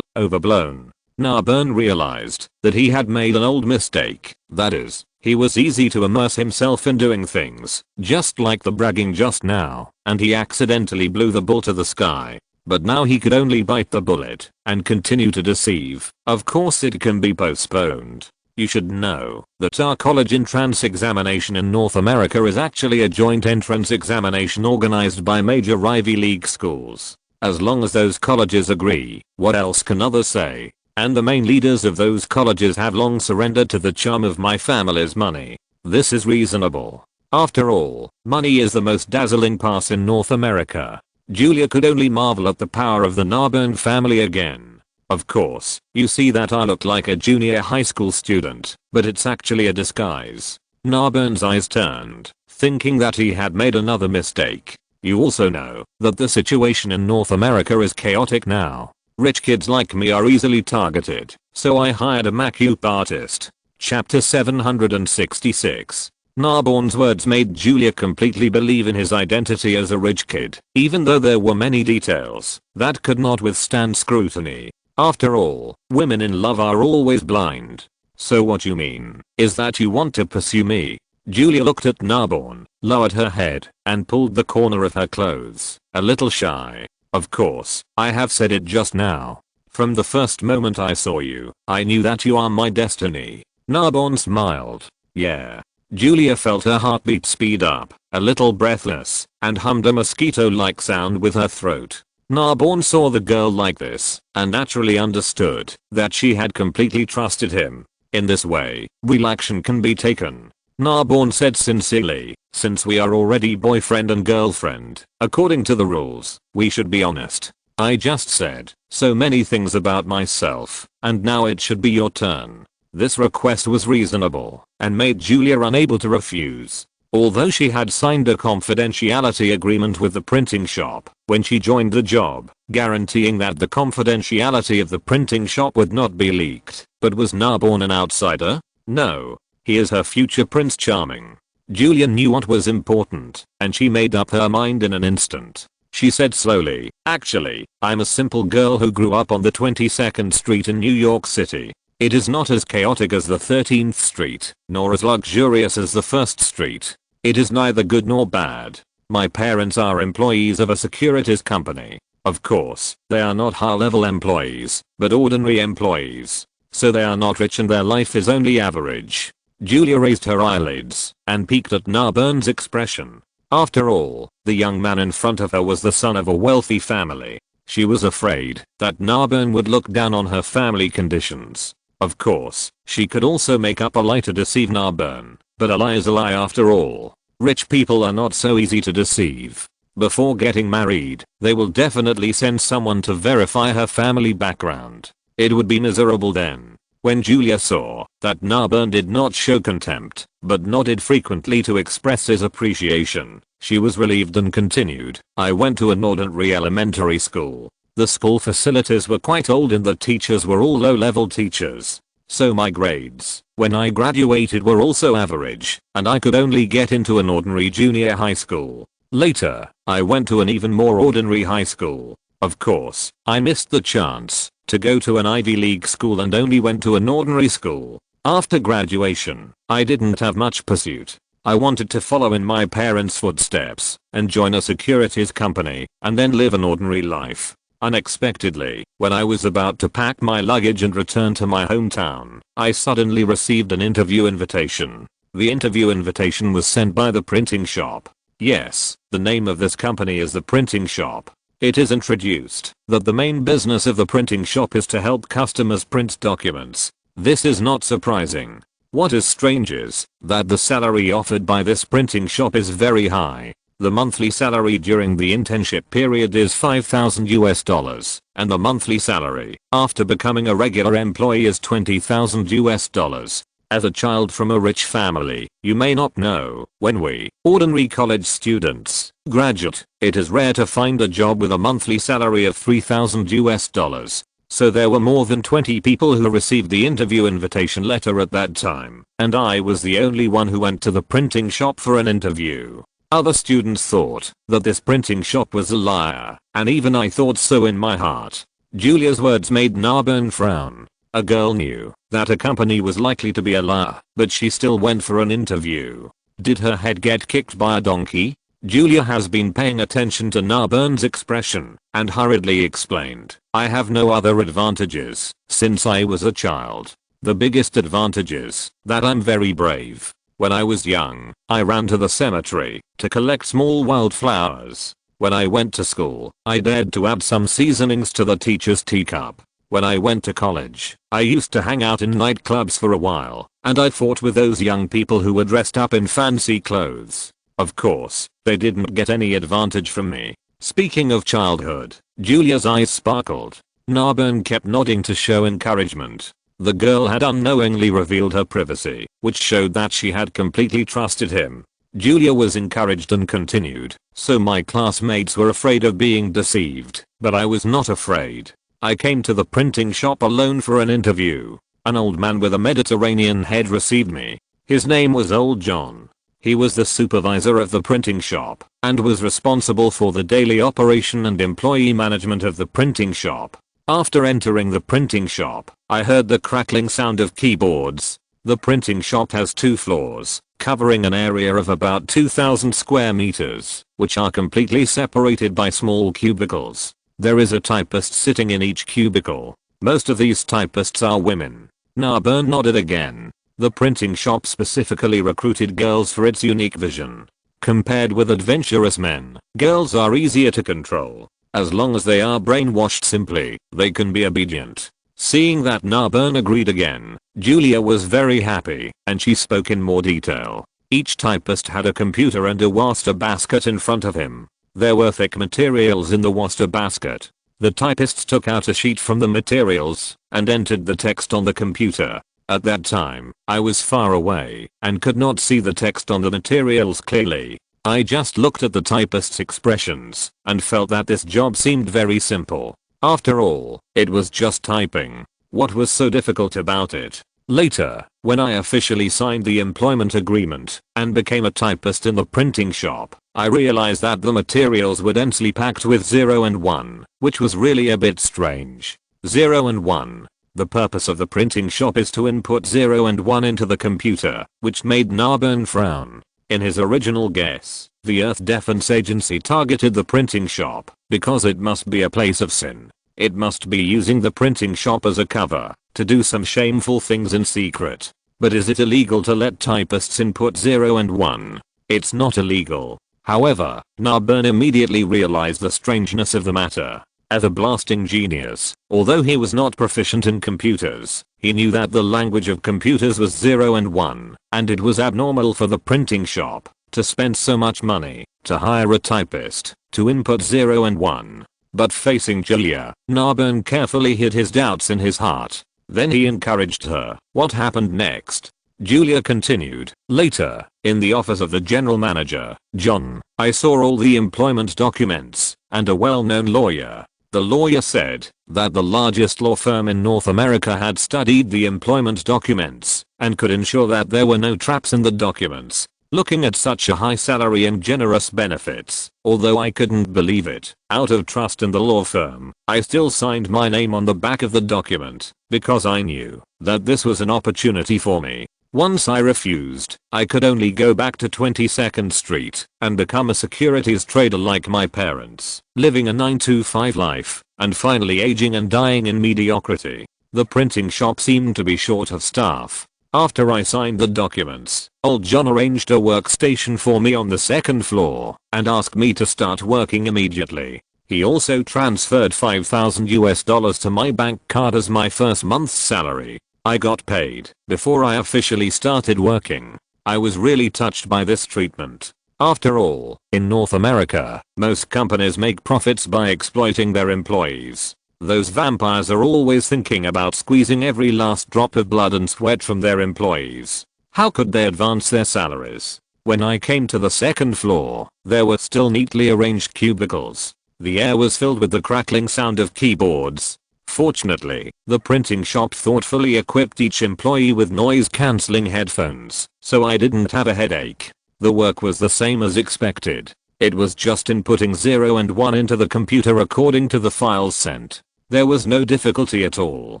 Overblown. Narbonne realized that he had made an old mistake. That is, he was easy to immerse himself in doing things, just like the bragging just now, and he accidentally blew the bull to the sky. But now he could only bite the bullet and continue to deceive. Of course it can be postponed. You should know that our college entrance examination in North America is actually a joint entrance examination organized by major Ivy League schools. As long as those colleges agree, what else can others say? And the main leaders of those colleges have long surrendered to the charm of my family's money. This is reasonable. After all, money is the most dazzling pass in North America. Julia could only marvel at the power of the Narbonne family again. Of course, you see that I look like a junior high school student, but it's actually a disguise. Narbonne's eyes turned, thinking that he had made another mistake. You also know that the situation in North America is chaotic now. Rich kids like me are easily targeted, so I hired a makeup artist. Chapter 766. Narbonne's words made Julia completely believe in his identity as a rich kid, even though there were many details that could not withstand scrutiny. After all, women in love are always blind. "So what you mean is that you want to pursue me?" Julia looked at Narbonne, lowered her head, and pulled the corner of her clothes, a little shy. "Of course, I have said it just now. From the first moment I saw you, I knew that you are my destiny." Narbonne smiled. "Yeah." Julia felt her heartbeat speed up, a little breathless, and hummed a mosquito-like sound with her throat. Narbonne saw the girl like this, and naturally understood that she had completely trusted him. In this way, real action can be taken. Narbonne said sincerely, "Since we are already boyfriend and girlfriend, according to the rules, we should be honest. I just said so many things about myself, and now it should be your turn." This request was reasonable and made Julia unable to refuse. Although she had signed a confidentiality agreement with the printing shop when she joined the job, guaranteeing that the confidentiality of the printing shop would not be leaked, but was Narbonne an outsider? No. He is her future Prince Charming. Julia knew what was important, and she made up her mind in an instant. She said slowly, "Actually, I'm a simple girl who grew up on the 22nd Street in New York City. It is not as chaotic as the 13th Street, nor as luxurious as the 1st Street. It is neither good nor bad. My parents are employees of a securities company. Of course, they are not high-level employees, but ordinary employees. So they are not rich and their life is only average." Julia raised her eyelids and peeked at Narbonne's expression. After all, the young man in front of her was the son of a wealthy family. She was afraid that Narbonne would look down on her family conditions. Of course, she could also make up a lie to deceive Narbonne, but a lie is a lie after all. Rich people are not so easy to deceive. Before getting married, they will definitely send someone to verify her family background. It would be miserable then. When Julia saw that Narbonne did not show contempt, but nodded frequently to express his appreciation, she was relieved and continued, I went to an ordinary elementary school. The school facilities were quite old and the teachers were all low-level teachers. So my grades, when I graduated, were also average, and I could only get into an ordinary junior high school. Later, I went to an even more ordinary high school. Of course, I missed the chance to go to an Ivy League school and only went to an ordinary school. After graduation, I didn't have much pursuit. I wanted to follow in my parents' footsteps and join a securities company and then live an ordinary life. Unexpectedly, when I was about to pack my luggage and return to my hometown, I suddenly received an interview invitation. The interview invitation was sent by the printing shop. Yes, the name of this company is the printing shop. It is introduced that the main business of the printing shop is to help customers print documents. This is not surprising. What is strange is that the salary offered by this printing shop is very high. The monthly salary during the internship period is $5,000 and the monthly salary after becoming a regular employee is $20,000. As a child from a rich family, you may not know, when we, ordinary college students, graduate, it is rare to find a job with a monthly salary of $3,000. So there were more than 20 people who received the interview invitation letter at that time, and I was the only one who went to the printing shop for an interview. Other students thought that this printing shop was a liar, and even I thought so in my heart. Julia's words made Narbonne frown. A girl knew that a company was likely to be a liar, but she still went for an interview. Did her head get kicked by a donkey? Julia has been paying attention to Narbonne's expression and hurriedly explained, I have no other advantages since I was a child. The biggest advantage is that I'm very brave. When I was young, I ran to the cemetery to collect small wildflowers. When I went to school, I dared to add some seasonings to the teacher's teacup. When I went to college, I used to hang out in nightclubs for a while, and I fought with those young people who were dressed up in fancy clothes. Of course, they didn't get any advantage from me. Speaking of childhood, Julia's eyes sparkled. Narbonne kept nodding to show encouragement. The girl had unknowingly revealed her privacy, which showed that she had completely trusted him. Julia was encouraged and continued, so my classmates were afraid of being deceived, but I was not afraid. I came to the printing shop alone for an interview. An old man with a Mediterranean head received me. His name was Old John. He was the supervisor of the printing shop and was responsible for the daily operation and employee management of the printing shop. After entering the printing shop, I heard the crackling sound of keyboards. The printing shop has 2 floors, covering an area of about 2,000 square meters, which are completely separated by small cubicles. There is a typist sitting in each cubicle. Most of these typists are women. Narbonne nodded again. The printing shop specifically recruited girls for its unique vision. Compared with adventurous men, girls are easier to control. As long as they are brainwashed simply, they can be obedient. Seeing that Narbonne agreed again, Julia was very happy, and she spoke in more detail. Each typist had a computer and a waster basket in front of him. There were thick materials in the waster basket. The typists took out a sheet from the materials and entered the text on the computer. At that time, I was far away and could not see the text on the materials clearly. I just looked at the typist's expressions and felt that this job seemed very simple. After all, it was just typing. What was so difficult about it? Later, when I officially signed the employment agreement and became a typist in the printing shop, I realized that the materials were densely packed with 0 and 1, which was really a bit strange. 0 and 1. The purpose of the printing shop is to input 0 and 1 into the computer, which made Narbonne frown. In his original guess, the Earth Defense Agency targeted the printing shop because it must be a place of sin. It must be using the printing shop as a cover to do some shameful things in secret. But is it illegal to let typists input 0 and 1? It's not illegal. However, Narbern immediately realized the strangeness of the matter. As a blasting genius, although he was not proficient in computers, he knew that the language of computers was 0 and 1, and it was abnormal for the printing shop to spend so much money to hire a typist to input 0 and 1. But facing Julia, Narbern carefully hid his doubts in his heart. Then he encouraged her. What happened next? Julia continued. Later, in the office of the general manager, John, I saw all the employment documents and a well-known lawyer. The lawyer said that the largest law firm in North America had studied the employment documents and could ensure that there were no traps in the documents. Looking at such a high salary and generous benefits, although I couldn't believe it, out of trust in the law firm, I still signed my name on the back of the document because I knew that this was an opportunity for me. Once I refused, I could only go back to 22nd Street and become a securities trader like my parents, living a 9-to-5 life, and finally aging and dying in mediocrity. The printing shop seemed to be short of staff. After I signed the documents, old John arranged a workstation for me on the second floor and asked me to start working immediately. He also transferred $5,000 to my bank card as my first month's salary. I got paid before I officially started working. I was really touched by this treatment. After all, in North America, most companies make profits by exploiting their employees. Those vampires are always thinking about squeezing every last drop of blood and sweat from their employees. How could they advance their salaries? When I came to the second floor, there were still neatly arranged cubicles. The air was filled with the crackling sound of keyboards. Fortunately, the printing shop thoughtfully equipped each employee with noise-cancelling headphones, so I didn't have a headache. The work was the same as expected. It was just inputting 0 and 1 into the computer according to the files sent. There was no difficulty at all.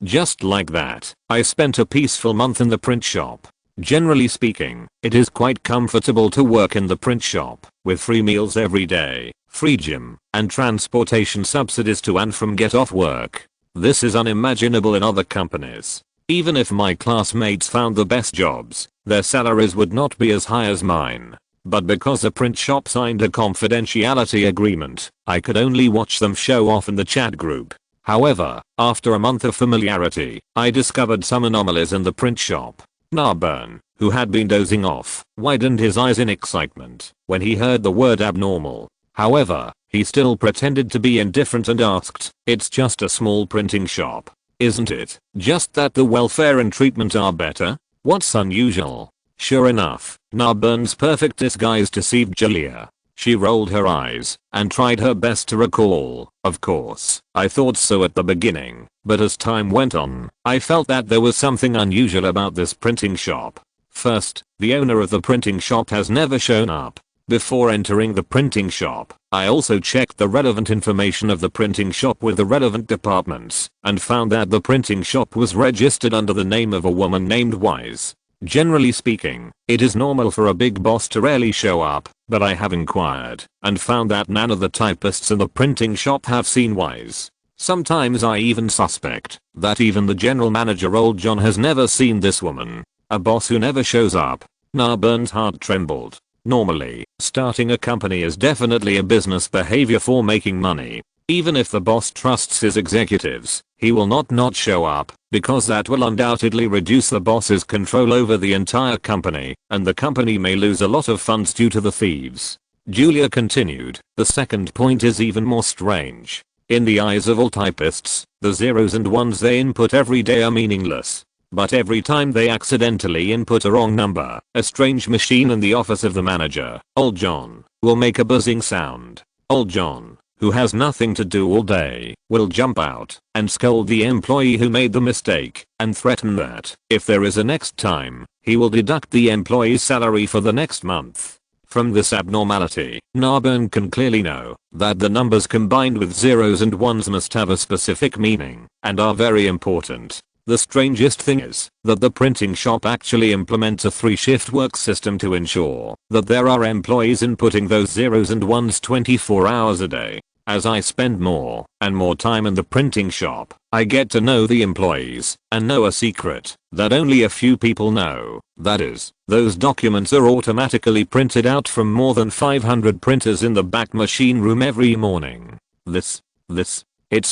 Just like that, I spent a peaceful month in the print shop. Generally speaking, it is quite comfortable to work in the print shop, with free meals every day, free gym, and transportation subsidies to and from get off work. This is unimaginable in other companies. Even if my classmates found the best jobs, their salaries would not be as high as mine. But because a print shop signed a confidentiality agreement, I could only watch them show off in the chat group. However, after a month of familiarity, I discovered some anomalies in the print shop. Narbern, who had been dozing off, widened his eyes in excitement when he heard the word abnormal. However, he still pretended to be indifferent and asked, "It's just a small printing shop, isn't it? Just that the welfare and treatment are better? What's unusual?" Sure enough, Narbern's perfect disguise deceived Julia. She rolled her eyes and tried her best to recall. Of course, I thought so at the beginning, but as time went on, I felt that there was something unusual about this printing shop. First, the owner of the printing shop has never shown up. Before entering the printing shop, I also checked the relevant information of the printing shop with the relevant departments and found that the printing shop was registered under the name of a woman named Wise. Generally speaking, it is normal for a big boss to rarely show up, but I have inquired and found that none of the typists in the printing shop have seen Wise. Sometimes I even suspect that even the general manager old John has never seen this woman. A boss who never shows up. Narbern's heart trembled. Normally, starting a company is definitely a business behavior for making money. Even if the boss trusts his executives, he will not show up, because that will undoubtedly reduce the boss's control over the entire company, and the company may lose a lot of funds due to the thieves. Julia continued, the second point is even more strange. In the eyes of all typists, the zeros and ones they input every day are meaningless. But every time they accidentally input a wrong number, a strange machine in the office of the manager, old John, will make a buzzing sound. Old John, who has nothing to do all day, will jump out and scold the employee who made the mistake and threaten that, if there is a next time, he will deduct the employee's salary for the next month. From this abnormality, Narbern can clearly know that the numbers combined with zeros and ones must have a specific meaning and are very important. The strangest thing is that the printing shop actually implements a 3-shift work system to ensure that there are employees inputting those zeros and ones 24 hours a day. As I spend more and more time in the printing shop, I get to know the employees and know a secret that only a few people know. That is, those documents are automatically printed out from more than 500 printers in the back machine room every morning. It's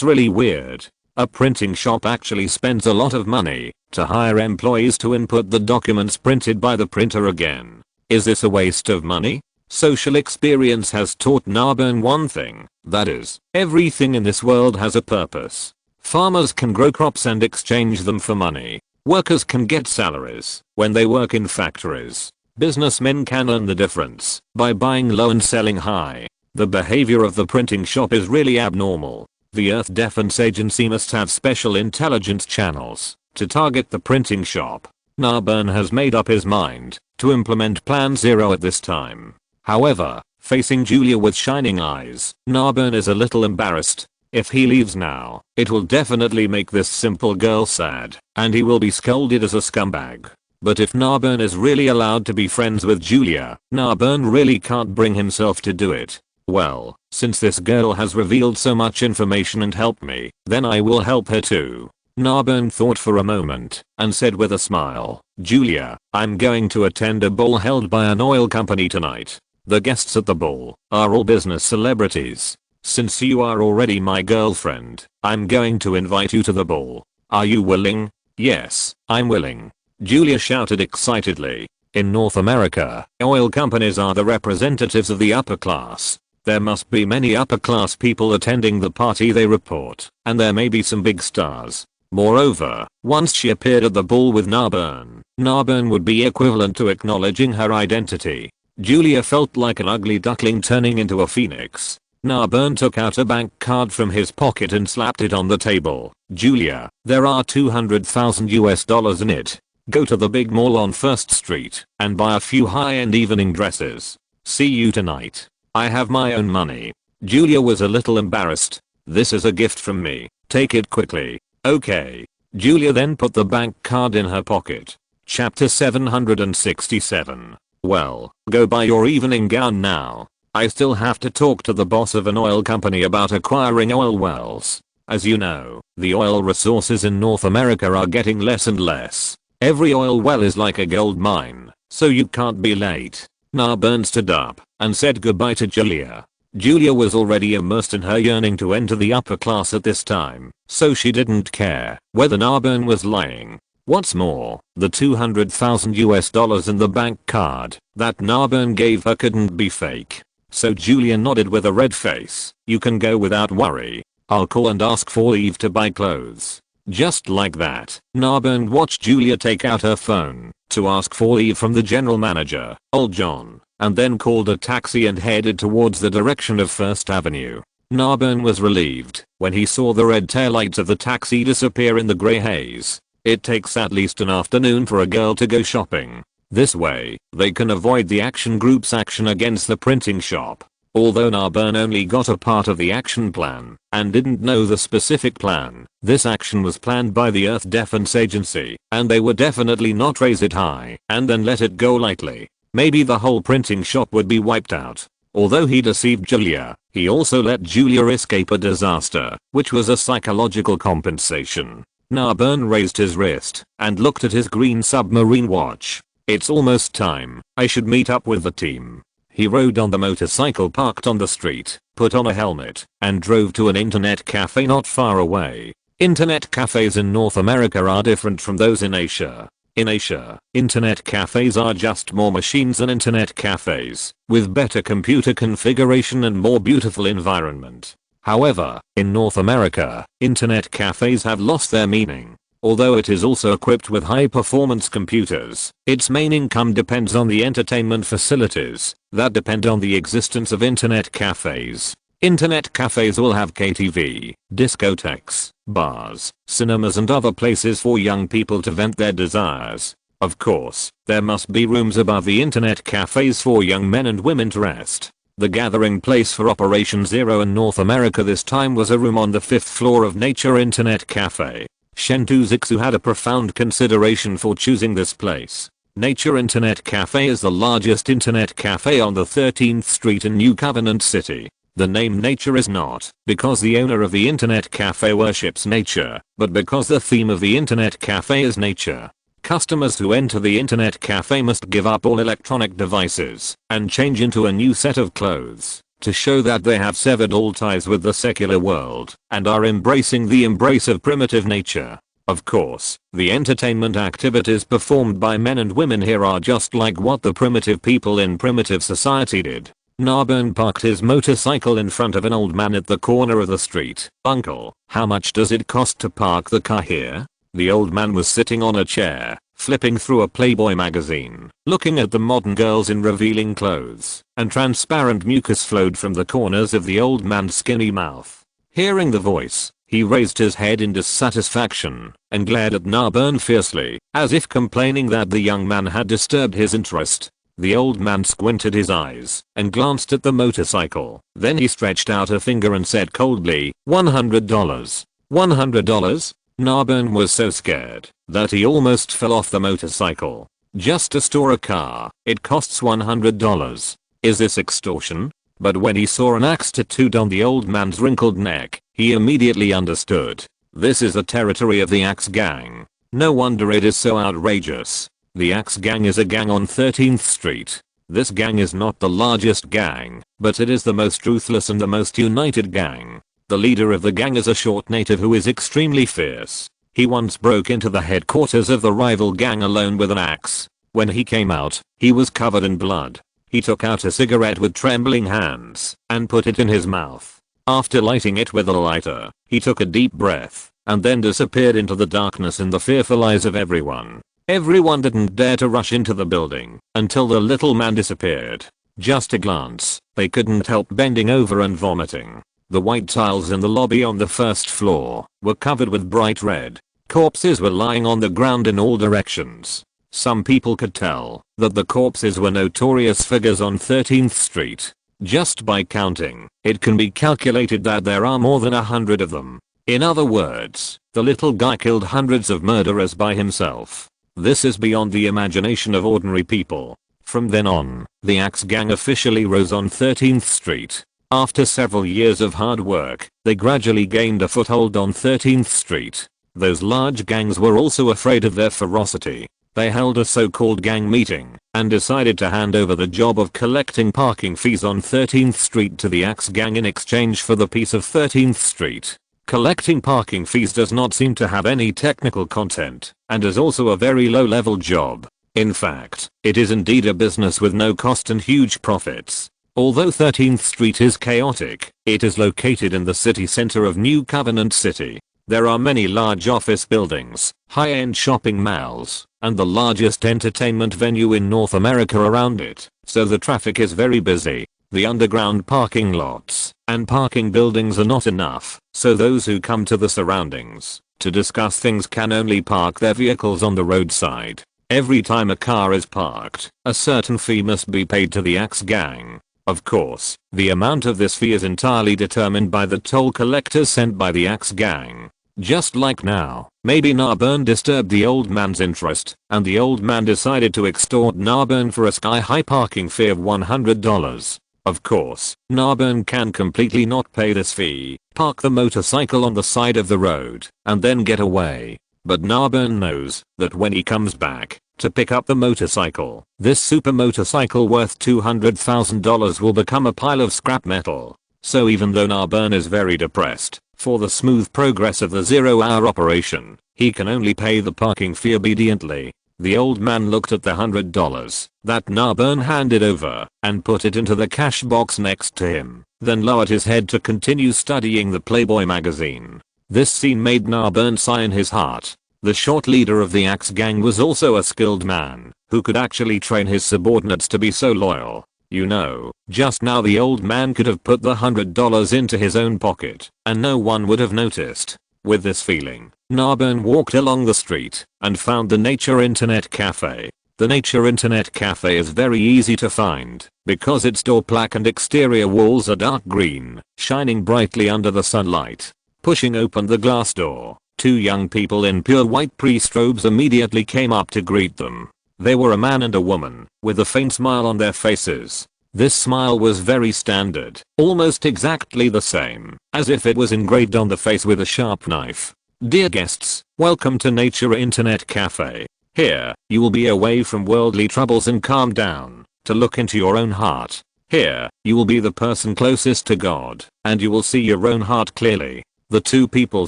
really weird. A printing shop actually spends a lot of money to hire employees to input the documents printed by the printer again. Is this a waste of money? Social experience has taught Narbern one thing, that is, everything in this world has a purpose. Farmers can grow crops and exchange them for money. Workers can get salaries when they work in factories. Businessmen can earn the difference by buying low and selling high. The behavior of the printing shop is really abnormal. The Earth Defense Agency must have special intelligence channels to target the printing shop. Narbern has made up his mind to implement Plan Zero at this time. However, facing Julia with shining eyes, Narbern is a little embarrassed. If he leaves now, it will definitely make this simple girl sad, and he will be scolded as a scumbag. But if Narbern is really allowed to be friends with Julia, Narbern really can't bring himself to do it. Well, since this girl has revealed so much information and helped me, then I will help her too. Narbern thought for a moment and said with a smile, Julia, I'm going to attend a ball held by an oil company tonight. The guests at the ball are all business celebrities. Since you are already my girlfriend, I'm going to invite you to the ball. Are you willing? Yes, I'm willing. Julia shouted excitedly. In North America, oil companies are the representatives of the upper class. There must be many upper class people attending the party they report, and there may be some big stars. Moreover, once she appeared at the ball with Narbern, Narbern would be equivalent to acknowledging her identity. Julia felt like an ugly duckling turning into a phoenix. Narbern took out a bank card from his pocket and slapped it on the table. Julia, there are $200,000 in it. Go to the big mall on 1st Street and buy a few high-end evening dresses. See you tonight. I have my own money. Julia was a little embarrassed. This is a gift from me. Take it quickly. Okay. Julia then put the bank card in her pocket. Chapter 767. Well, go buy your evening gown now. I still have to talk to the boss of an oil company about acquiring oil wells. As you know, the oil resources in North America are getting less and less. Every oil well is like a gold mine, so you can't be late. Narbern stood up and said goodbye to Julia. Julia was already immersed in her yearning to enter the upper class at this time, so she didn't care whether Narbern was lying. What's more, the $200,000 in the bank card that Narbern gave her couldn't be fake. So Julia nodded with a red face. You can go without worry. I'll call and ask for leave to buy clothes. Just like that, Narbern watched Julia take out her phone to ask for leave from the general manager, old John, and then called a taxi and headed towards the direction of 1st Avenue. Narbern was relieved when he saw the red taillights of the taxi disappear in the grey haze. It takes at least an afternoon for a girl to go shopping. This way, they can avoid the action group's action against the printing shop. Although Narbern only got a part of the action plan and didn't know the specific plan, this action was planned by the Earth Defense Agency, and they would definitely not raise it high and then let it go lightly. Maybe the whole printing shop would be wiped out. Although he deceived Julia, he also let Julia escape a disaster, which was a psychological compensation. Narbern raised his wrist and looked at his green submarine watch. It's almost time. I should meet up with the team. He rode on the motorcycle parked on the street, put on a helmet, and drove to an internet cafe not far away. Internet cafes in North America are different from those in Asia. In Asia, internet cafes are just more machines than internet cafes, with better computer configuration and more beautiful environment. However, in North America, internet cafes have lost their meaning. Although it is also equipped with high-performance computers, its main income depends on the entertainment facilities that depend on the existence of internet cafes. Internet cafes will have KTV, discotheques, bars, cinemas and other places for young people to vent their desires. Of course, there must be rooms above the internet cafes for young men and women to rest. The gathering place for Operation Zero in North America this time was a room on the 5th floor of Nature Internet Cafe. Chen Shuxian had a profound consideration for choosing this place. Nature Internet Cafe is the largest internet cafe on the 13th Street in New Covenant City. The name nature is not because the owner of the internet cafe worships nature, but because the theme of the internet cafe is nature. Customers who enter the internet cafe must give up all electronic devices and change into a new set of clothes to show that they have severed all ties with the secular world and are embracing the embrace of primitive nature. Of course, the entertainment activities performed by men and women here are just like what the primitive people in primitive society did. Narbern parked his motorcycle in front of an old man at the corner of the street. "Uncle, how much does it cost to park the car here?" The old man was sitting on a chair, flipping through a Playboy magazine, looking at the modern girls in revealing clothes, and transparent mucus flowed from the corners of the old man's skinny mouth. Hearing the voice, he raised his head in dissatisfaction and glared at Narbern fiercely, as if complaining that the young man had disturbed his interest. The old man squinted his eyes and glanced at the motorcycle. Then he stretched out a finger and said coldly, $100. $100? Narbern was so scared that he almost fell off the motorcycle. Just to store a car, it costs $100. Is this extortion? But when he saw an axe tattooed on the old man's wrinkled neck, he immediately understood. This is the territory of the Axe Gang. No wonder it is so outrageous. The Axe Gang is a gang on 13th Street. This gang is not the largest gang, but it is the most ruthless and the most united gang. The leader of the gang is a short native who is extremely fierce. He once broke into the headquarters of the rival gang alone with an axe. When he came out, he was covered in blood. He took out a cigarette with trembling hands and put it in his mouth. After lighting it with a lighter, he took a deep breath and then disappeared into the darkness in the fearful eyes of everyone. Everyone didn't dare to rush into the building until the little man disappeared. Just a glance, they couldn't help bending over and vomiting. The white tiles in the lobby on the first floor were covered with bright red. Corpses were lying on the ground in all directions. Some people could tell that the corpses were notorious figures on 13th Street. Just by counting, it can be calculated that there are more than 100 of them. In other words, the little guy killed hundreds of murderers by himself. This is beyond the imagination of ordinary people. From then on, the Axe Gang officially rose on 13th Street. After several years of hard work, they gradually gained a foothold on 13th Street. Those large gangs were also afraid of their ferocity. They held a so-called gang meeting and decided to hand over the job of collecting parking fees on 13th Street to the Axe Gang in exchange for the peace of 13th Street. Collecting parking fees does not seem to have any technical content and is also a very low-level job. In fact, it is indeed a business with no cost and huge profits. Although 13th Street is chaotic, it is located in the city center of New Covenant City. There are many large office buildings, high-end shopping malls, and the largest entertainment venue in North America around it, so the traffic is very busy. The underground parking lots and parking buildings are not enough, so those who come to the surroundings to discuss things can only park their vehicles on the roadside. Every time a car is parked, a certain fee must be paid to the Axe Gang. Of course, the amount of this fee is entirely determined by the toll collectors sent by the Axe Gang. Just like now, maybe Narbern disturbed the old man's interest, and the old man decided to extort Narbern for a sky-high parking fee of $100. Of course, Narbern can completely not pay this fee, park the motorcycle on the side of the road, and then get away. But Narbern knows that when he comes back to pick up the motorcycle, this super motorcycle worth $200,000 will become a pile of scrap metal. So even though Narbern is very depressed for the smooth progress of the 0-hour operation, he can only pay the parking fee obediently. The old man looked at the $100 that Narbern handed over and put it into the cash box next to him, then lowered his head to continue studying the Playboy magazine. This scene made Narbern sigh in his heart. The short leader of the Axe Gang was also a skilled man who could actually train his subordinates to be so loyal. You know, just now the old man could have put the $100 into his own pocket and no one would have noticed. With this feeling, Narbern walked along the street and found the Nature Internet Cafe. The Nature Internet Cafe is very easy to find because its door plaque and exterior walls are dark green, shining brightly under the sunlight. Pushing open the glass door, two young people in pure white priest robes immediately came up to greet them. They were a man and a woman, with a faint smile on their faces. This smile was very standard, almost exactly the same, as if it was engraved on the face with a sharp knife. Dear guests, welcome to Nature Internet Cafe. Here, you will be away from worldly troubles and calm down, to look into your own heart. Here, you will be the person closest to God, and you will see your own heart clearly. The two people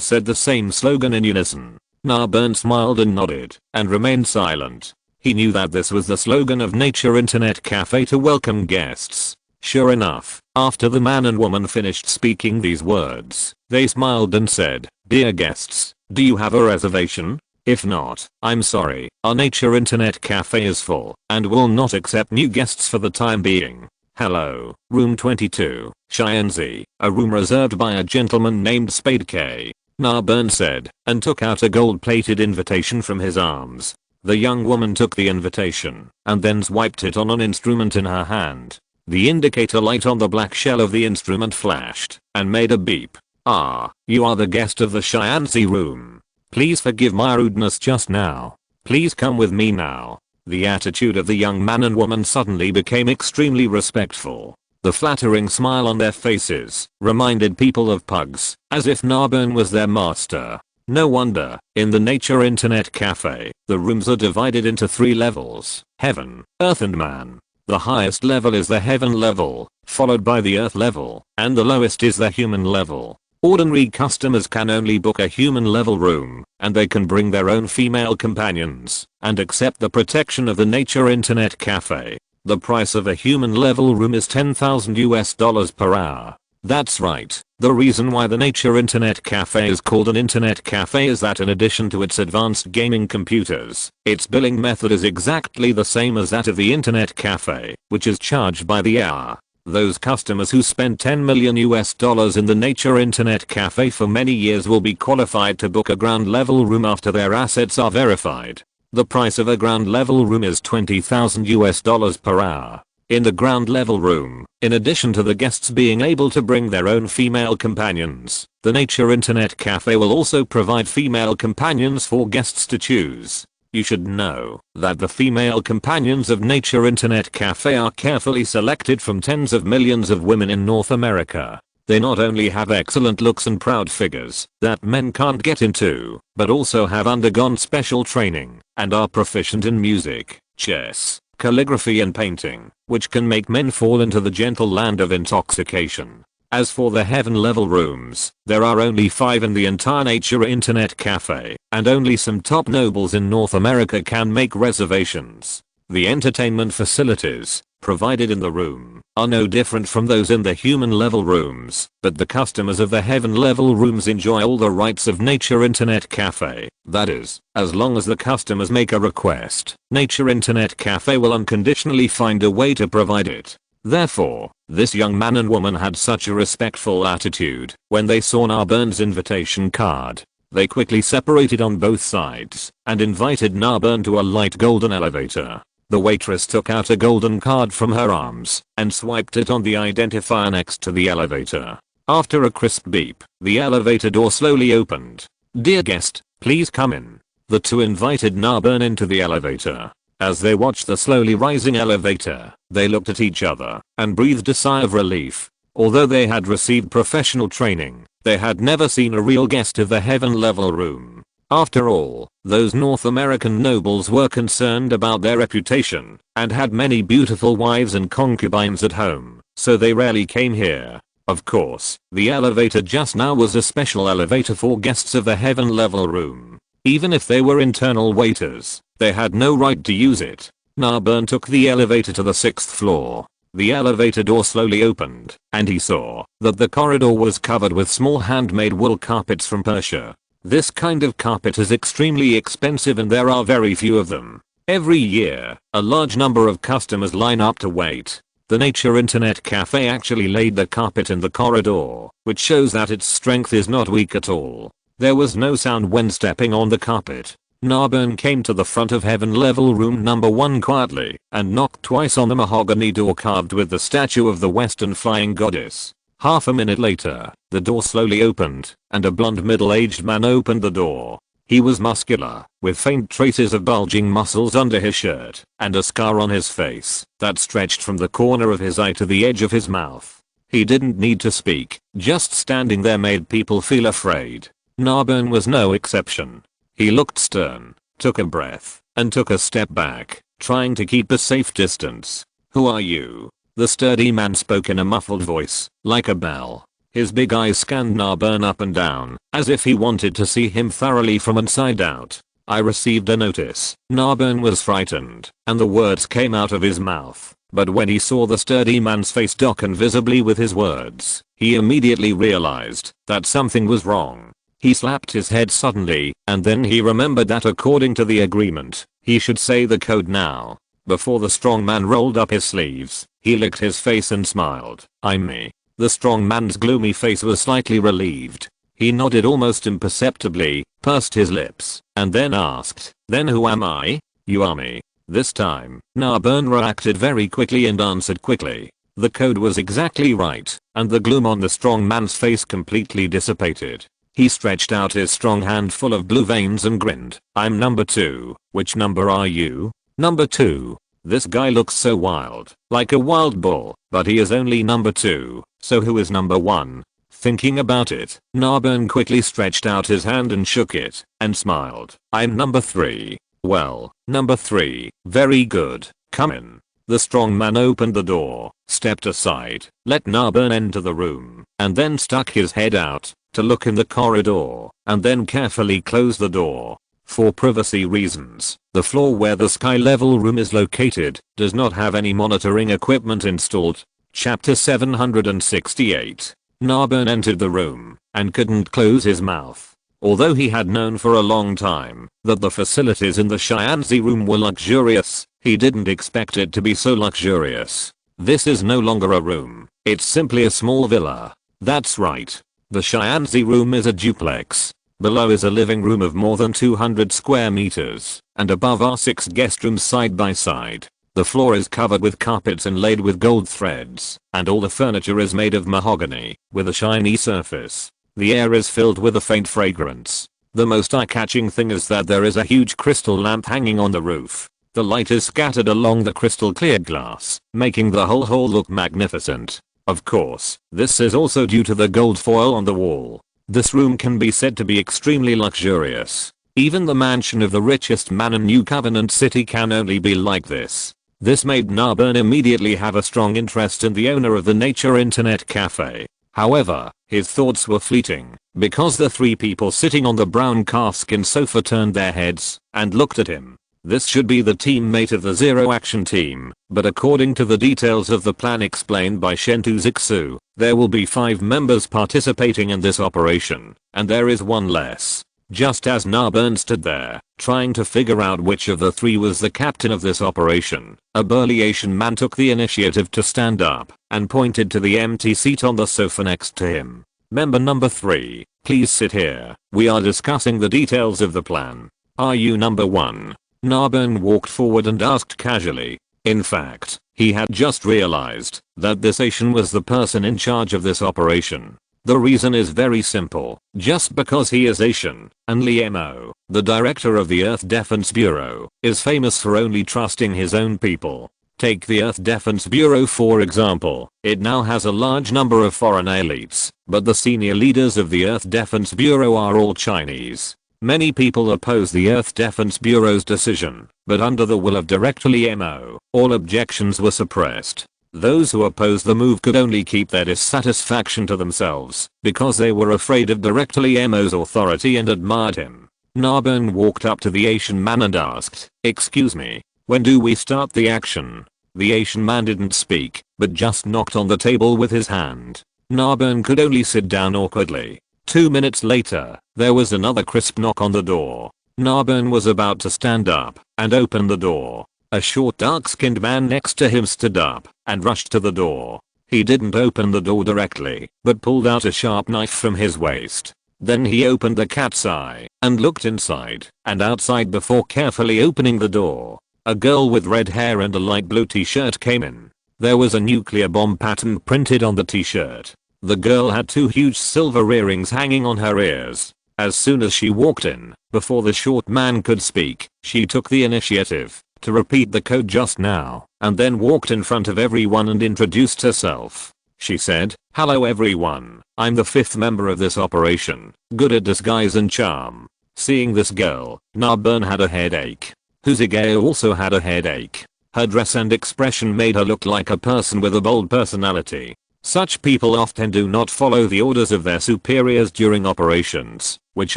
said the same slogan in unison. Narbern smiled and nodded, and remained silent. He knew that this was the slogan of Nature Internet Cafe to welcome guests. Sure enough, after the man and woman finished speaking these words, they smiled and said, "Dear guests, do you have a reservation? If not, I'm sorry, our Nature Internet Cafe is full, and will not accept new guests for the time being. Hello, room 22, Cheyenne Z, a room reserved by a gentleman named Spade K," Narbern said, and took out a gold-plated invitation from his arms. The young woman took the invitation, and then swiped it on an instrument in her hand. The indicator light on the black shell of the instrument flashed, and made a beep. "Ah, you are the guest of the Cheyenne Z room. Please forgive my rudeness just now. Please come with me now." The attitude of the young man and woman suddenly became extremely respectful. The flattering smile on their faces reminded people of pugs, as if Narbern was their master. No wonder, in the Nature Internet Cafe, the rooms are divided into 3 levels: heaven, earth and man. The highest level is the heaven level, followed by the earth level, and the lowest is the human level. Ordinary customers can only book a human level room, and they can bring their own female companions, and accept the protection of the Nature Internet Cafe. The price of a human level room is $10,000 per hour. That's right, the reason why the Nature Internet Cafe is called an internet cafe is that in addition to its advanced gaming computers, its billing method is exactly the same as that of the internet cafe, which is charged by the hour. Those customers who spend $10 million in the Nature Internet Cafe for many years will be qualified to book a ground level room after their assets are verified. The price of a ground level room is $20,000 per hour. In the ground level room, in addition to the guests being able to bring their own female companions, the Nature Internet Cafe will also provide female companions for guests to choose. You should know that the female companions of Nature Internet Cafe are carefully selected from tens of millions of women in North America. They not only have excellent looks and proud figures that men can't get into, but also have undergone special training and are proficient in music, chess, calligraphy and painting, which can make men fall into the gentle land of intoxication. As for the heaven level rooms, there are only 5 in the entire Nature Internet Cafe, and only some top nobles in North America can make reservations. The entertainment facilities provided in the room are no different from those in the human level rooms, but the customers of the heaven level rooms enjoy all the rights of Nature Internet Cafe. That is, as long as the customers make a request, Nature Internet Cafe will unconditionally find a way to provide it. Therefore, this young man and woman had such a respectful attitude when they saw Narbern's invitation card. They quickly separated on both sides and invited Narbern to a light golden elevator. The waitress took out a golden card from her arms and swiped it on the identifier next to the elevator. After a crisp beep, the elevator door slowly opened. "Dear guest, please come in." The two invited Narbern into the elevator. As they watched the slowly rising elevator, they looked at each other and breathed a sigh of relief. Although they had received professional training, they had never seen a real guest of the heaven level room. After all, those North American nobles were concerned about their reputation and had many beautiful wives and concubines at home, so they rarely came here. Of course, the elevator just now was a special elevator for guests of the heaven level room. Even if they were internal waiters, they had no right to use it. Narbern took the elevator to the 6th floor. The elevator door slowly opened, and he saw that the corridor was covered with small handmade wool carpets from Persia. This kind of carpet is extremely expensive and there are very few of them. Every year, a large number of customers line up to wait. The Nature Internet Cafe actually laid the carpet in the corridor, which shows that its strength is not weak at all. There was no sound when stepping on the carpet. Narbern came to the front of heaven level room number 1 quietly and knocked twice on the mahogany door carved with the statue of the Western flying goddess. Half a minute later, the door slowly opened and a blonde middle-aged man opened the door. He was muscular, with faint traces of bulging muscles under his shirt, and a scar on his face that stretched from the corner of his eye to the edge of his mouth. He didn't need to speak, just standing there made people feel afraid. Narbonne was no exception. He looked stern, took a breath, and took a step back, trying to keep a safe distance. "Who are you?" The sturdy man spoke in a muffled voice, like a bell. His big eyes scanned Narbonne up and down, as if he wanted to see him thoroughly from inside out. "I received a notice." Narbonne was frightened, and the words came out of his mouth, but when he saw the sturdy man's face darken visibly with his words, he immediately realized that something was wrong. He slapped his head suddenly, and then he remembered that according to the agreement, he should say the code now. Before the strong man rolled up his sleeves, he licked his face and smiled. "I'm me." The strong man's gloomy face was slightly relieved. He nodded almost imperceptibly, pursed his lips, and then asked, "Then who am I?" "You are me." This time, Narbonne reacted very quickly and answered quickly. The code was exactly right, and the gloom on the strong man's face completely dissipated. He stretched out his strong hand full of blue veins and grinned. "I'm number 2. Which number are you?" "Number 2. This guy looks so wild, like a wild bull, but he is only number 2, so who is number 1? Thinking about it, Narbonne quickly stretched out his hand and shook it, and smiled. "I'm number 3. "Well, number 3, very good, come in." The strong man opened the door, stepped aside, let Narbonne enter the room, and then stuck his head out to look in the corridor, and then carefully closed the door. For privacy reasons, the floor where the sky level room is located does not have any monitoring equipment installed. Chapter 768. Narbonne entered the room and couldn't close his mouth. Although he had known for a long time that the facilities in the Shuxian room were luxurious, he didn't expect it to be so luxurious. This is no longer a room, it's simply a small villa. That's right. The Shuxian room is a duplex. Below is a living room of more than 200 square meters, and above are 6 guest rooms side by side. The floor is covered with carpets inlaid with gold threads, and all the furniture is made of mahogany, with a shiny surface. The air is filled with a faint fragrance. The most eye-catching thing is that there is a huge crystal lamp hanging on the roof. The light is scattered along the crystal clear glass, making the whole hall look magnificent. Of course, this is also due to the gold foil on the wall. This room can be said to be extremely luxurious. Even the mansion of the richest man in New Covenant City can only be like this. This made Narbonne immediately have a strong interest in the owner of the Nature Internet Cafe. However, his thoughts were fleeting, because the 3 people sitting on the brown calfskin sofa turned their heads and looked at him. This should be the teammate of the Zero Action team, but according to the details of the plan explained by Chen Shuxian, there will be 5 members participating in this operation, and there is 1 less. Just as Narbonne stood there, trying to figure out which of the 3 was the captain of this operation, a burly Asian man took the initiative to stand up and pointed to the empty seat on the sofa next to him. "Member number 3, please sit here. We are discussing the details of the plan. Are you number 1? Narbonne walked forward and asked casually. In fact, he had just realized that this Asian was the person in charge of this operation. The reason is very simple. Just because he is Asian, and Liemo, the director of the Earth Defense Bureau, is famous for only trusting his own people. Take the Earth Defense Bureau for example. It now has a large number of foreign elites, but the senior leaders of the Earth Defense Bureau are all Chinese. Many people oppose the Earth Defense Bureau's decision, but under the will of Director Liemo, all objections were suppressed. Those who opposed the move could only keep their dissatisfaction to themselves, because they were afraid of Director Liemo's authority and admired him. Narbonne walked up to the Asian man and asked, "Excuse me, when do we start the action?" The Asian man didn't speak, but just knocked on the table with his hand. Narbonne could only sit down awkwardly. 2 minutes later, there was another crisp knock on the door. Narbonne was about to stand up and open the door. A short dark-skinned man next to him stood up and rushed to the door. He didn't open the door directly, but pulled out a sharp knife from his waist. Then he opened the cat's eye and looked inside and outside before carefully opening the door. A girl with red hair and a light blue t-shirt came in. There was a nuclear bomb pattern printed on the t-shirt. The girl had 2 huge silver earrings hanging on her ears. As soon as she walked in, Before the short man could speak, she took the initiative to repeat the code just now, and then walked in front of everyone and introduced herself. She said, "Hello everyone, I'm the 5th member of this operation, good at disguise and charm." Seeing this girl, Narbern had a headache. Huzigeo also had a headache. Her dress and expression made her look like a person with a bold personality. Such people often do not follow the orders of their superiors during operations, which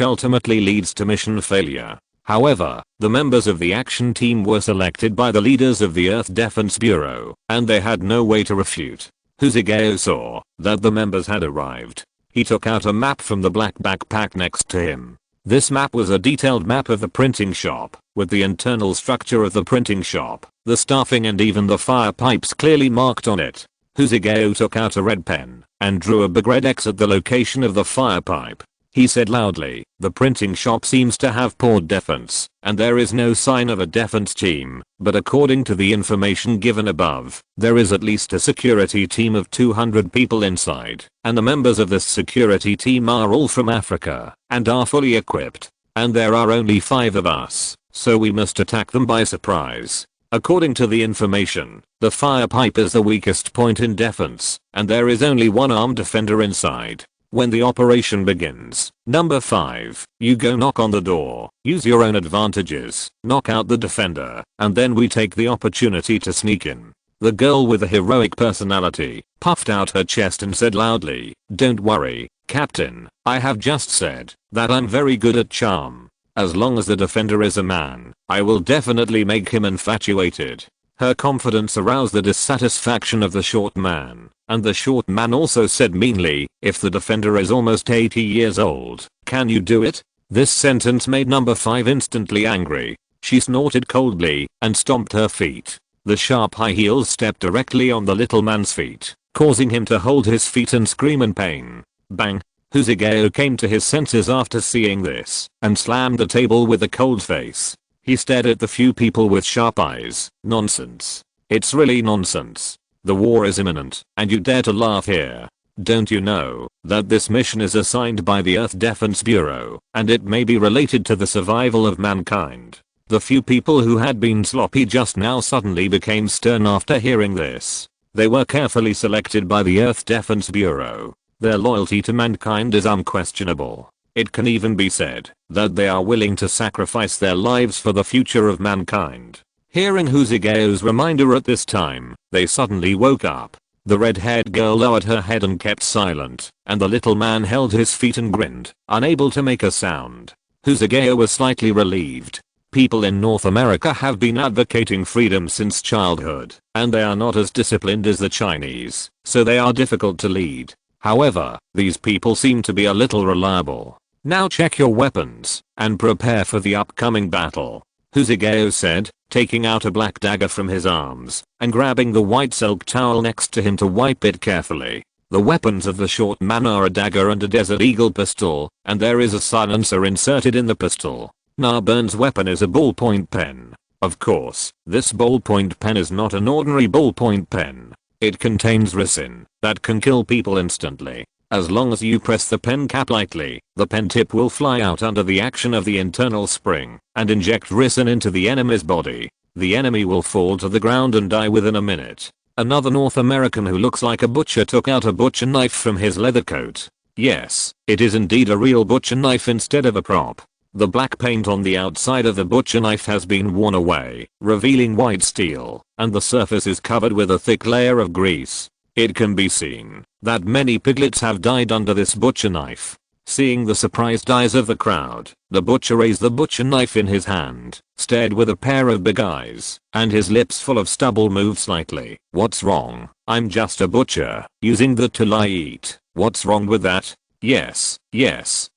ultimately leads to mission failure. However, the members of the action team were selected by the leaders of the Earth Defense Bureau, and they had no way to refute. Huzigeo saw that the members had arrived. He took out a map from the black backpack next to him. This map was a detailed map of the printing shop, with the internal structure of the printing shop, the staffing and even the fire pipes clearly marked on it. Huzigeo took out a red pen and drew a big red X at the location of the fire pipe. He said loudly, "The printing shop seems to have poor defense, and there is no sign of a defense team, but according to the information given above, there is at least a security team of 200 people inside, and the members of this security team are all from Africa, and are fully equipped, and there are only 5 of us, so we must attack them by surprise." According to the information, the fire pipe is the weakest point in defense, and there is only one armed defender inside. When the operation begins, number 5, you go knock on the door, use your own advantages, knock out the defender, and then we take the opportunity to sneak in. The girl with a heroic personality puffed out her chest and said loudly, "Don't worry, Captain, I have just said that I'm very good at charm. As long as the defender is a man, I will definitely make him infatuated." Her confidence aroused the dissatisfaction of the short man, and the short man also said meanly, "If the defender is almost 80 years old, can you do it?" This sentence made number 5 instantly angry. She snorted coldly and stomped her feet. The sharp high heels stepped directly on the little man's feet, causing him to hold his feet and scream in pain. Bang! Huzigeo came to his senses after seeing this and slammed the table with a cold face. He stared at the few people with sharp eyes. "Nonsense. It's really nonsense. The war is imminent, and you dare to laugh here. Don't you know that this mission is assigned by the Earth Defense Bureau, and it may be related to the survival of mankind?" The few people who had been sloppy just now suddenly became stern after hearing this. They were carefully selected by the Earth Defense Bureau. Their loyalty to mankind is unquestionable. It can even be said that they are willing to sacrifice their lives for the future of mankind. Hearing Huzigeo's reminder at this time, they suddenly woke up. The red-haired girl lowered her head and kept silent, and the little man held his feet and grinned, unable to make a sound. Huzigeo was slightly relieved. People in North America have been advocating freedom since childhood, and they are not as disciplined as the Chinese, so they are difficult to lead. However, these people seem to be a little reliable. "Now check your weapons and prepare for the upcoming battle," Huzigeo said, taking out a black dagger from his arms and grabbing the white silk towel next to him to wipe it carefully. The weapons of the short man are a dagger and a Desert Eagle pistol, and there is a silencer inserted in the pistol. Narbern's weapon is a ballpoint pen. Of course, this ballpoint pen is not an ordinary ballpoint pen. It contains resin that can kill people instantly. As long as you press the pen cap lightly, the pen tip will fly out under the action of the internal spring and inject resin into the enemy's body. The enemy will fall to the ground and die within a minute. Another North American who looks like a butcher took out a butcher knife from his leather coat. Yes, it is indeed a real butcher knife instead of a prop. The black paint on the outside of the butcher knife has been worn away, revealing white steel, and the surface is covered with a thick layer of grease. It can be seen that many piglets have died under this butcher knife. Seeing the surprised eyes of the crowd, the butcher raised the butcher knife in his hand, stared with a pair of big eyes, and his lips full of stubble moved slightly. "What's wrong? I'm just a butcher, using the tool I eat. What's wrong with that? Yes,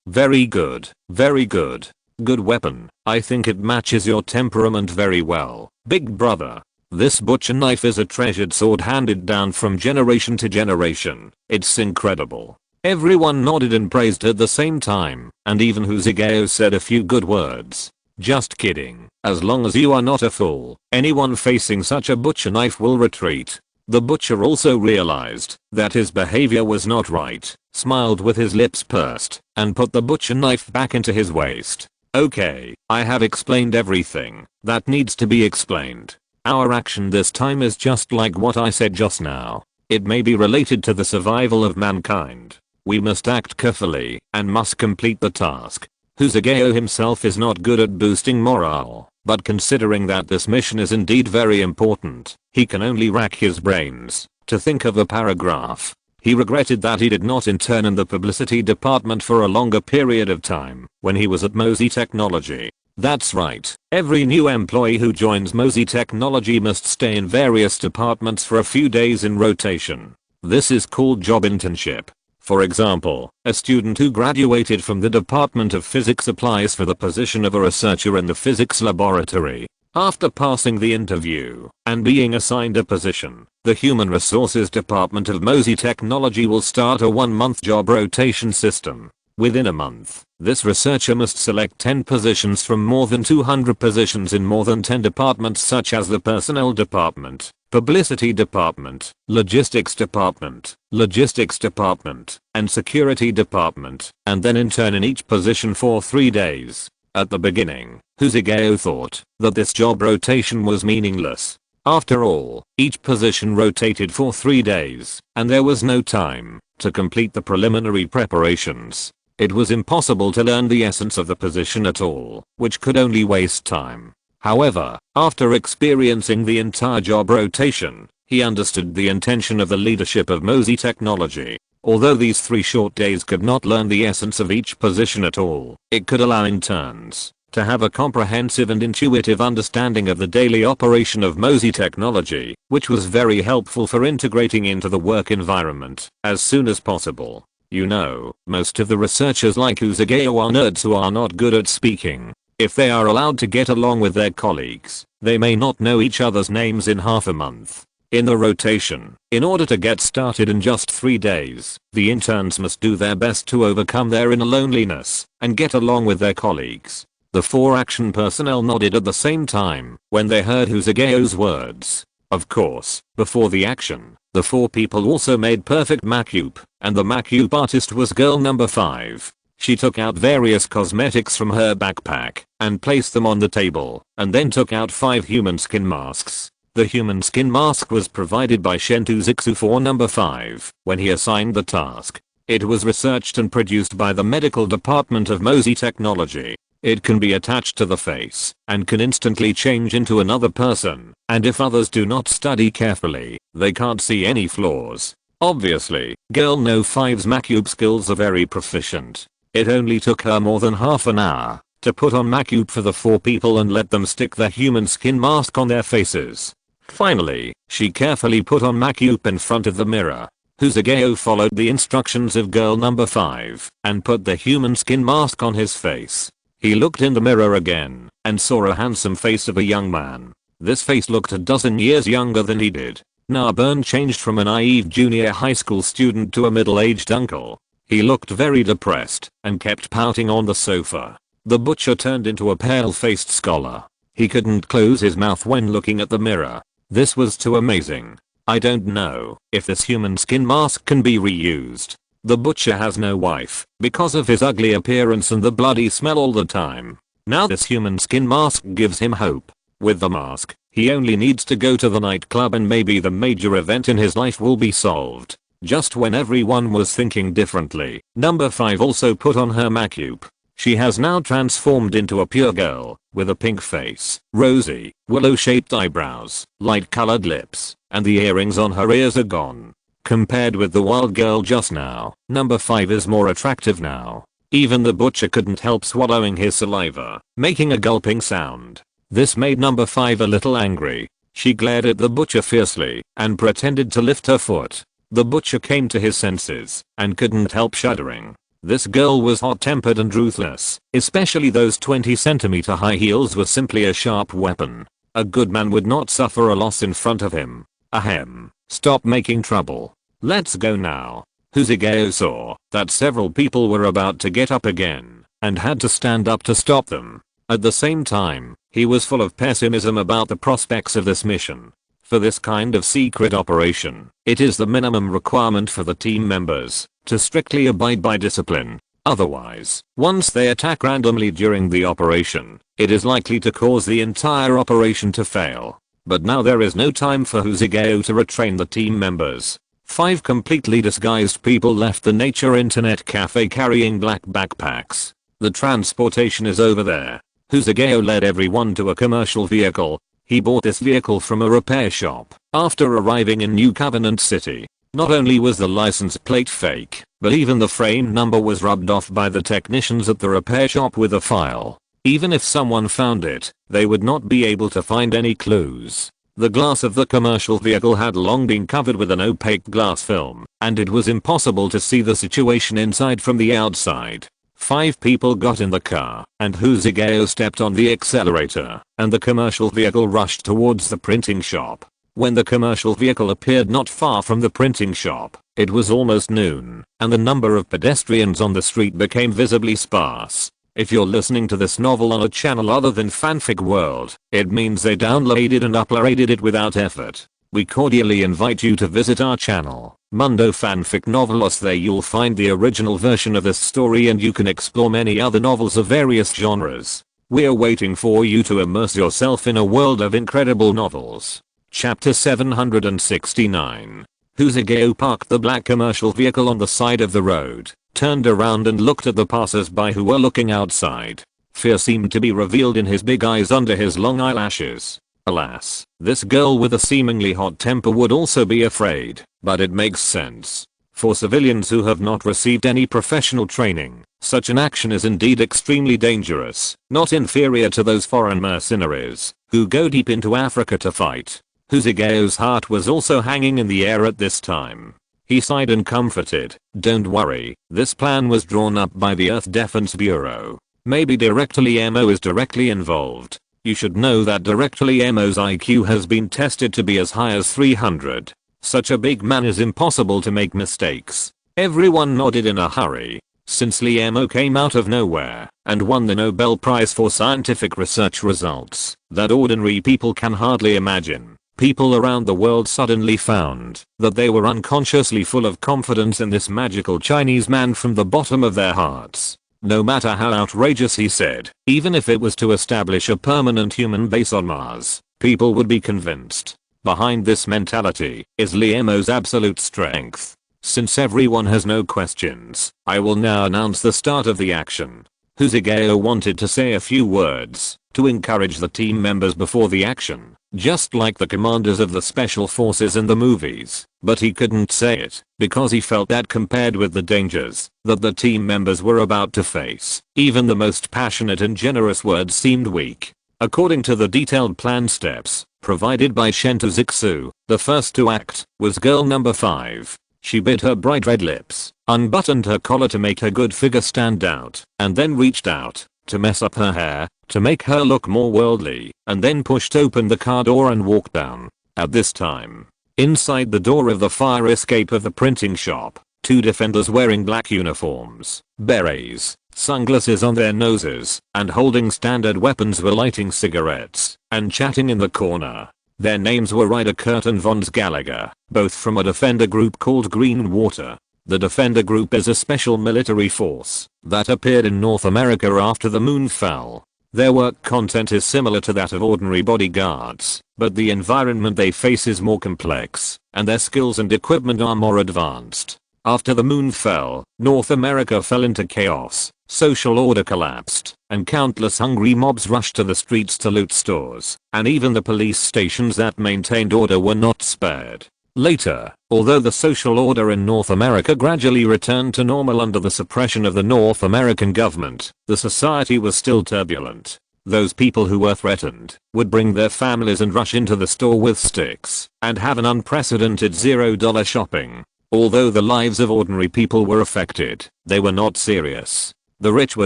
very good, very good. Good weapon. I think it matches your temperament very well, big brother." This butcher knife is a treasured sword handed down from generation to generation. It's incredible. Everyone nodded and praised at the same time, and even Huzigeo said a few good words. "Just kidding. As long as you are not a fool, anyone facing such a butcher knife will retreat." The butcher also realized that his behavior was not right, smiled with his lips pursed, and put the butcher knife back into his waist. Okay, I have explained everything that needs to be explained. Our action this time is just like what I said just now. It may be related to the survival of mankind. We must act carefully and must complete the task. Husageo himself is not good at boosting morale, but considering that this mission is indeed very important, he can only rack his brains to think of a paragraph. He regretted that he did not intern in the publicity department for a longer period of time when he was at Mosey Technology. That's right, every new employee who joins Mosey Technology must stay in various departments for a few days in rotation. This is called job internship. For example, a student who graduated from the Department of Physics applies for the position of a researcher in the physics laboratory. After passing the interview and being assigned a position, the Human Resources Department of Mosey Technology will start a 1-month job rotation system. Within a month, this researcher must select 10 positions from more than 200 positions in more than 10 departments such as the Personnel Department, Publicity Department, Logistics Department, and Security Department, and then intern in each position for 3 days. At the beginning, Husageo thought that this job rotation was meaningless. After all, each position rotated for 3 days, and there was no time to complete the preliminary preparations. It was impossible to learn the essence of the position at all, which could only waste time. However, after experiencing the entire job rotation, he understood the intention of the leadership of Mosey Technology. Although these 3 short days could not learn the essence of each position at all, it could allow interns to have a comprehensive and intuitive understanding of the daily operation of Mosey Technology, which was very helpful for integrating into the work environment as soon as possible. You know, most of the researchers like Husageo are nerds who are not good at speaking. If they are allowed to get along with their colleagues, they may not know each other's names in half a month. In the rotation, in order to get started in just 3 days, the interns must do their best to overcome their inner loneliness and get along with their colleagues. The 4 action personnel nodded at the same time when they heard Husageo's words. Of course, before the action, the 4 people also made perfect makeup, and the makeup artist was girl number 5. She took out various cosmetics from her backpack and placed them on the table, and then took out 5 human skin masks. The human skin mask was provided by Chen Shuxian for number 5 when he assigned the task. It was researched and produced by the medical department of Mosey Technology. It can be attached to the face and can instantly change into another person, and if others do not study carefully, they can't see any flaws. Obviously, girl no 5's makeup skills are very proficient. It only took her more than half an hour to put on makeup for the 4 people and let them stick the human skin mask on their faces. Finally, she carefully put on makeup in front of the mirror. Husageo followed the instructions of girl number 5 and put the human skin mask on his face. He looked in the mirror again and saw a handsome face of a young man. This face looked a dozen years younger than he did. Narbern changed from a naive junior high school student to a middle-aged uncle. He looked very depressed and kept pouting on the sofa. The butcher turned into a pale-faced scholar. He couldn't close his mouth when looking at the mirror. This was too amazing. I don't know if this human skin mask can be reused. The butcher has no wife because of his ugly appearance and the bloody smell all the time. Now this human skin mask gives him hope. With the mask, he only needs to go to the nightclub and maybe the major event in his life will be solved. Just when everyone was thinking differently, number 5 also put on her makeup. She has now transformed into a pure girl with a pink face, rosy, willow-shaped eyebrows, light-colored lips, and the earrings on her ears are gone. Compared with the wild girl just now, number 5 is more attractive now. Even the butcher couldn't help swallowing his saliva, making a gulping sound. This made number 5 a little angry. She glared at the butcher fiercely and pretended to lift her foot. The butcher came to his senses and couldn't help shuddering. This girl was hot-tempered and ruthless, especially those 20cm high heels were simply a sharp weapon. A good man would not suffer a loss in front of him. Ahem, stop making trouble. Let's go now. Husageo saw that several people were about to get up again and had to stand up to stop them. At the same time, he was full of pessimism about the prospects of this mission. For this kind of secret operation, it is the minimum requirement for the team members to strictly abide by discipline. Otherwise, once they attack randomly during the operation, it is likely to cause the entire operation to fail. But now there is no time for Huzigao to retrain the team members. 5 completely disguised people left the Nature Internet Cafe carrying black backpacks. The transportation is over there. Huzigao led everyone to a commercial vehicle. He bought this vehicle from a repair shop. After arriving in New Covenant City, not only was the license plate fake, but even the frame number was rubbed off by the technicians at the repair shop with a file. Even if someone found it, they would not be able to find any clues. The glass of the commercial vehicle had long been covered with an opaque glass film, and it was impossible to see the situation inside from the outside. 5 people got in the car, and Huzigao stepped on the accelerator, and the commercial vehicle rushed towards the printing shop. When the commercial vehicle appeared not far from the printing shop, it was almost noon, and the number of pedestrians on the street became visibly sparse. If you're listening to this novel on a channel other than Fanfic World, it means they downloaded and uploaded it without effort. We cordially invite you to visit our channel, Mundo Fanfic Novelos. There you'll find the original version of this story and you can explore many other novels of various genres. We're waiting for you to immerse yourself in a world of incredible novels. Chapter 769. Huzigao parked the black commercial vehicle on the side of the road, turned around and looked at the passers-by who were looking outside. Fear seemed to be revealed in his big eyes under his long eyelashes. Alas, this girl with a seemingly hot temper would also be afraid, but it makes sense. For civilians who have not received any professional training, such an action is indeed extremely dangerous, not inferior to those foreign mercenaries who go deep into Africa to fight. Huzigao's heart was also hanging in the air at this time. He sighed and comforted, "Don't worry, this plan was drawn up by the Earth Defense Bureau. Maybe Directly Emo is directly involved. You should know that Directly Emo's IQ has been tested to be as high as 300. Such a big man is impossible to make mistakes." Everyone nodded in a hurry. Since Liemo came out of nowhere and won the Nobel Prize for scientific research results that ordinary people can hardly imagine, people around the world suddenly found that they were unconsciously full of confidence in this magical Chinese man from the bottom of their hearts. No matter how outrageous he said, even if it was to establish a permanent human base on Mars, people would be convinced. Behind this mentality is Liemo's absolute strength. Since everyone has no questions, I will now announce the start of the action. Huzigao wanted to say a few words to encourage the team members before the action, just like the commanders of the special forces in the movies, but he couldn't say it because he felt that compared with the dangers that the team members were about to face, even the most passionate and generous words seemed weak. According to the detailed plan steps provided by Chen Shuxian, the first to act was girl number 5. She bit her bright red lips, unbuttoned her collar to make her good figure stand out, and then reached out to mess up her hair to make her look more worldly, and then pushed open the car door and walked down. At this time, inside the door of the fire escape of the printing shop, 2 defenders wearing black uniforms, berets, sunglasses on their noses, and holding standard weapons were lighting cigarettes and chatting in the corner. Their names were Ryder Kurt and Vons Gallagher, both from a defender group called Green Water. The Defender Group is a special military force that appeared in North America after the moon fell. Their work content is similar to that of ordinary bodyguards, but the environment they face is more complex, and their skills and equipment are more advanced. After the moon fell, North America fell into chaos, social order collapsed, and countless hungry mobs rushed to the streets to loot stores, and even the police stations that maintained order were not spared. Later, although the social order in North America gradually returned to normal under the suppression of the North American government, the society was still turbulent. Those people who were threatened would bring their families and rush into the store with sticks and have an unprecedented $0 shopping. Although the lives of ordinary people were affected, they were not serious. The rich were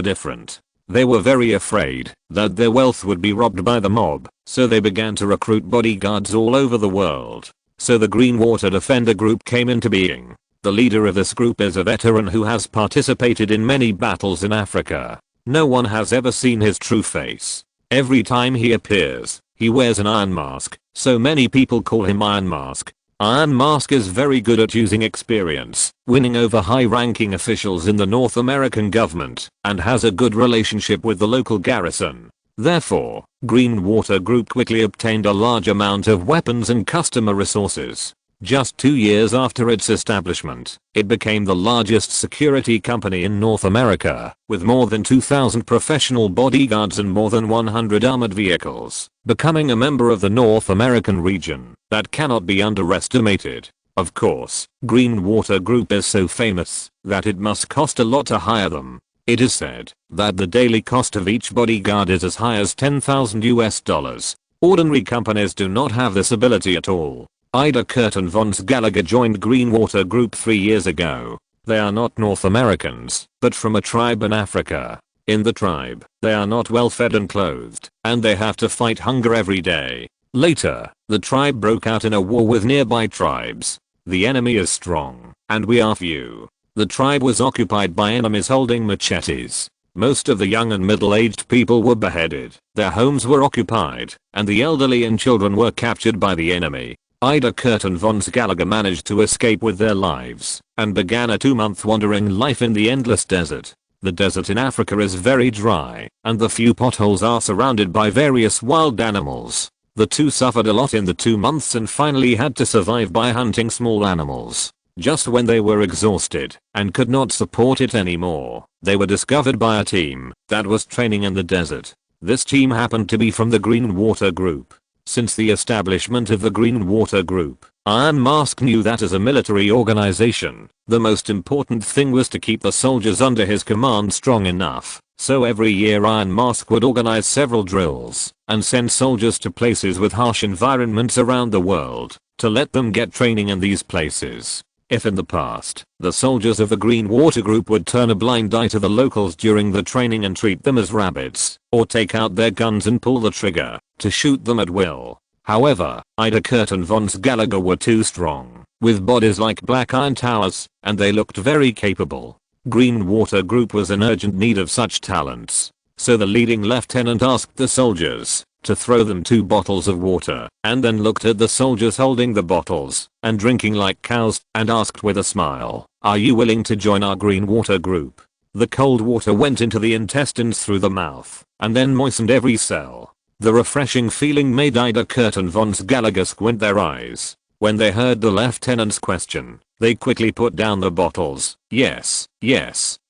different. They were very afraid that their wealth would be robbed by the mob, so they began to recruit bodyguards all over the world. So the Green Water Defender Group came into being. The leader of this group is a veteran who has participated in many battles in Africa. No one has ever seen his true face. Every time he appears, he wears an iron mask, so many people call him Iron Mask. Iron Mask is very good at using experience, winning over high-ranking officials in the North American government, and has a good relationship with the local garrison. Therefore, Green Water Group quickly obtained a large amount of weapons and customer resources. Just 2 years after its establishment, it became the largest security company in North America, with more than 2,000 professional bodyguards and more than 100 armored vehicles, becoming a member of the North American region that cannot be underestimated. Of course, Green Water Group is so famous that it must cost a lot to hire them. It is said that the daily cost of each bodyguard is as high as $10,000. Ordinary companies do not have this ability at all. Ida Curtin von Gallagher joined Green Water Group 3 years ago. They are not North Americans, but from a tribe in Africa. In the tribe, they are not well fed and clothed, and they have to fight hunger every day. Later, the tribe broke out in a war with nearby tribes. The enemy is strong, and we are few. The tribe was occupied by enemies holding machetes. Most of the young and middle-aged people were beheaded, their homes were occupied, and the elderly and children were captured by the enemy. Ida Curtin von Gallagher managed to escape with their lives and began a 2-month wandering life in the endless desert. The desert in Africa is very dry, and the few potholes are surrounded by various wild animals. The two suffered a lot in the 2 months and finally had to survive by hunting small animals. Just when they were exhausted and could not support it anymore, they were discovered by a team that was training in the desert. This team happened to be from the Green Water Group. Since the establishment of the Green Water Group, Iron Mask knew that as a military organization, the most important thing was to keep the soldiers under his command strong enough. So every year Iron Mask would organize several drills and send soldiers to places with harsh environments around the world to let them get training in these places. If in the past, the soldiers of the Green Water Group would turn a blind eye to the locals during the training and treat them as rabbits, or take out their guns and pull the trigger to shoot them at will. However, Ida Curtin von Gallagher were too strong, with bodies like black iron towers, and they looked very capable. Green Water Group was in urgent need of such talents. So the leading lieutenant asked the soldiers to throw them 2 bottles of water, and then looked at the soldiers holding the bottles and drinking like cows and asked with a smile, "Are you willing to join our Green Water Group?" The cold water went into the intestines through the mouth and then moistened every cell. The refreshing feeling made Ida Curtin von Gallagher squint their eyes. When they heard the lieutenant's question, they quickly put down the bottles. Yes,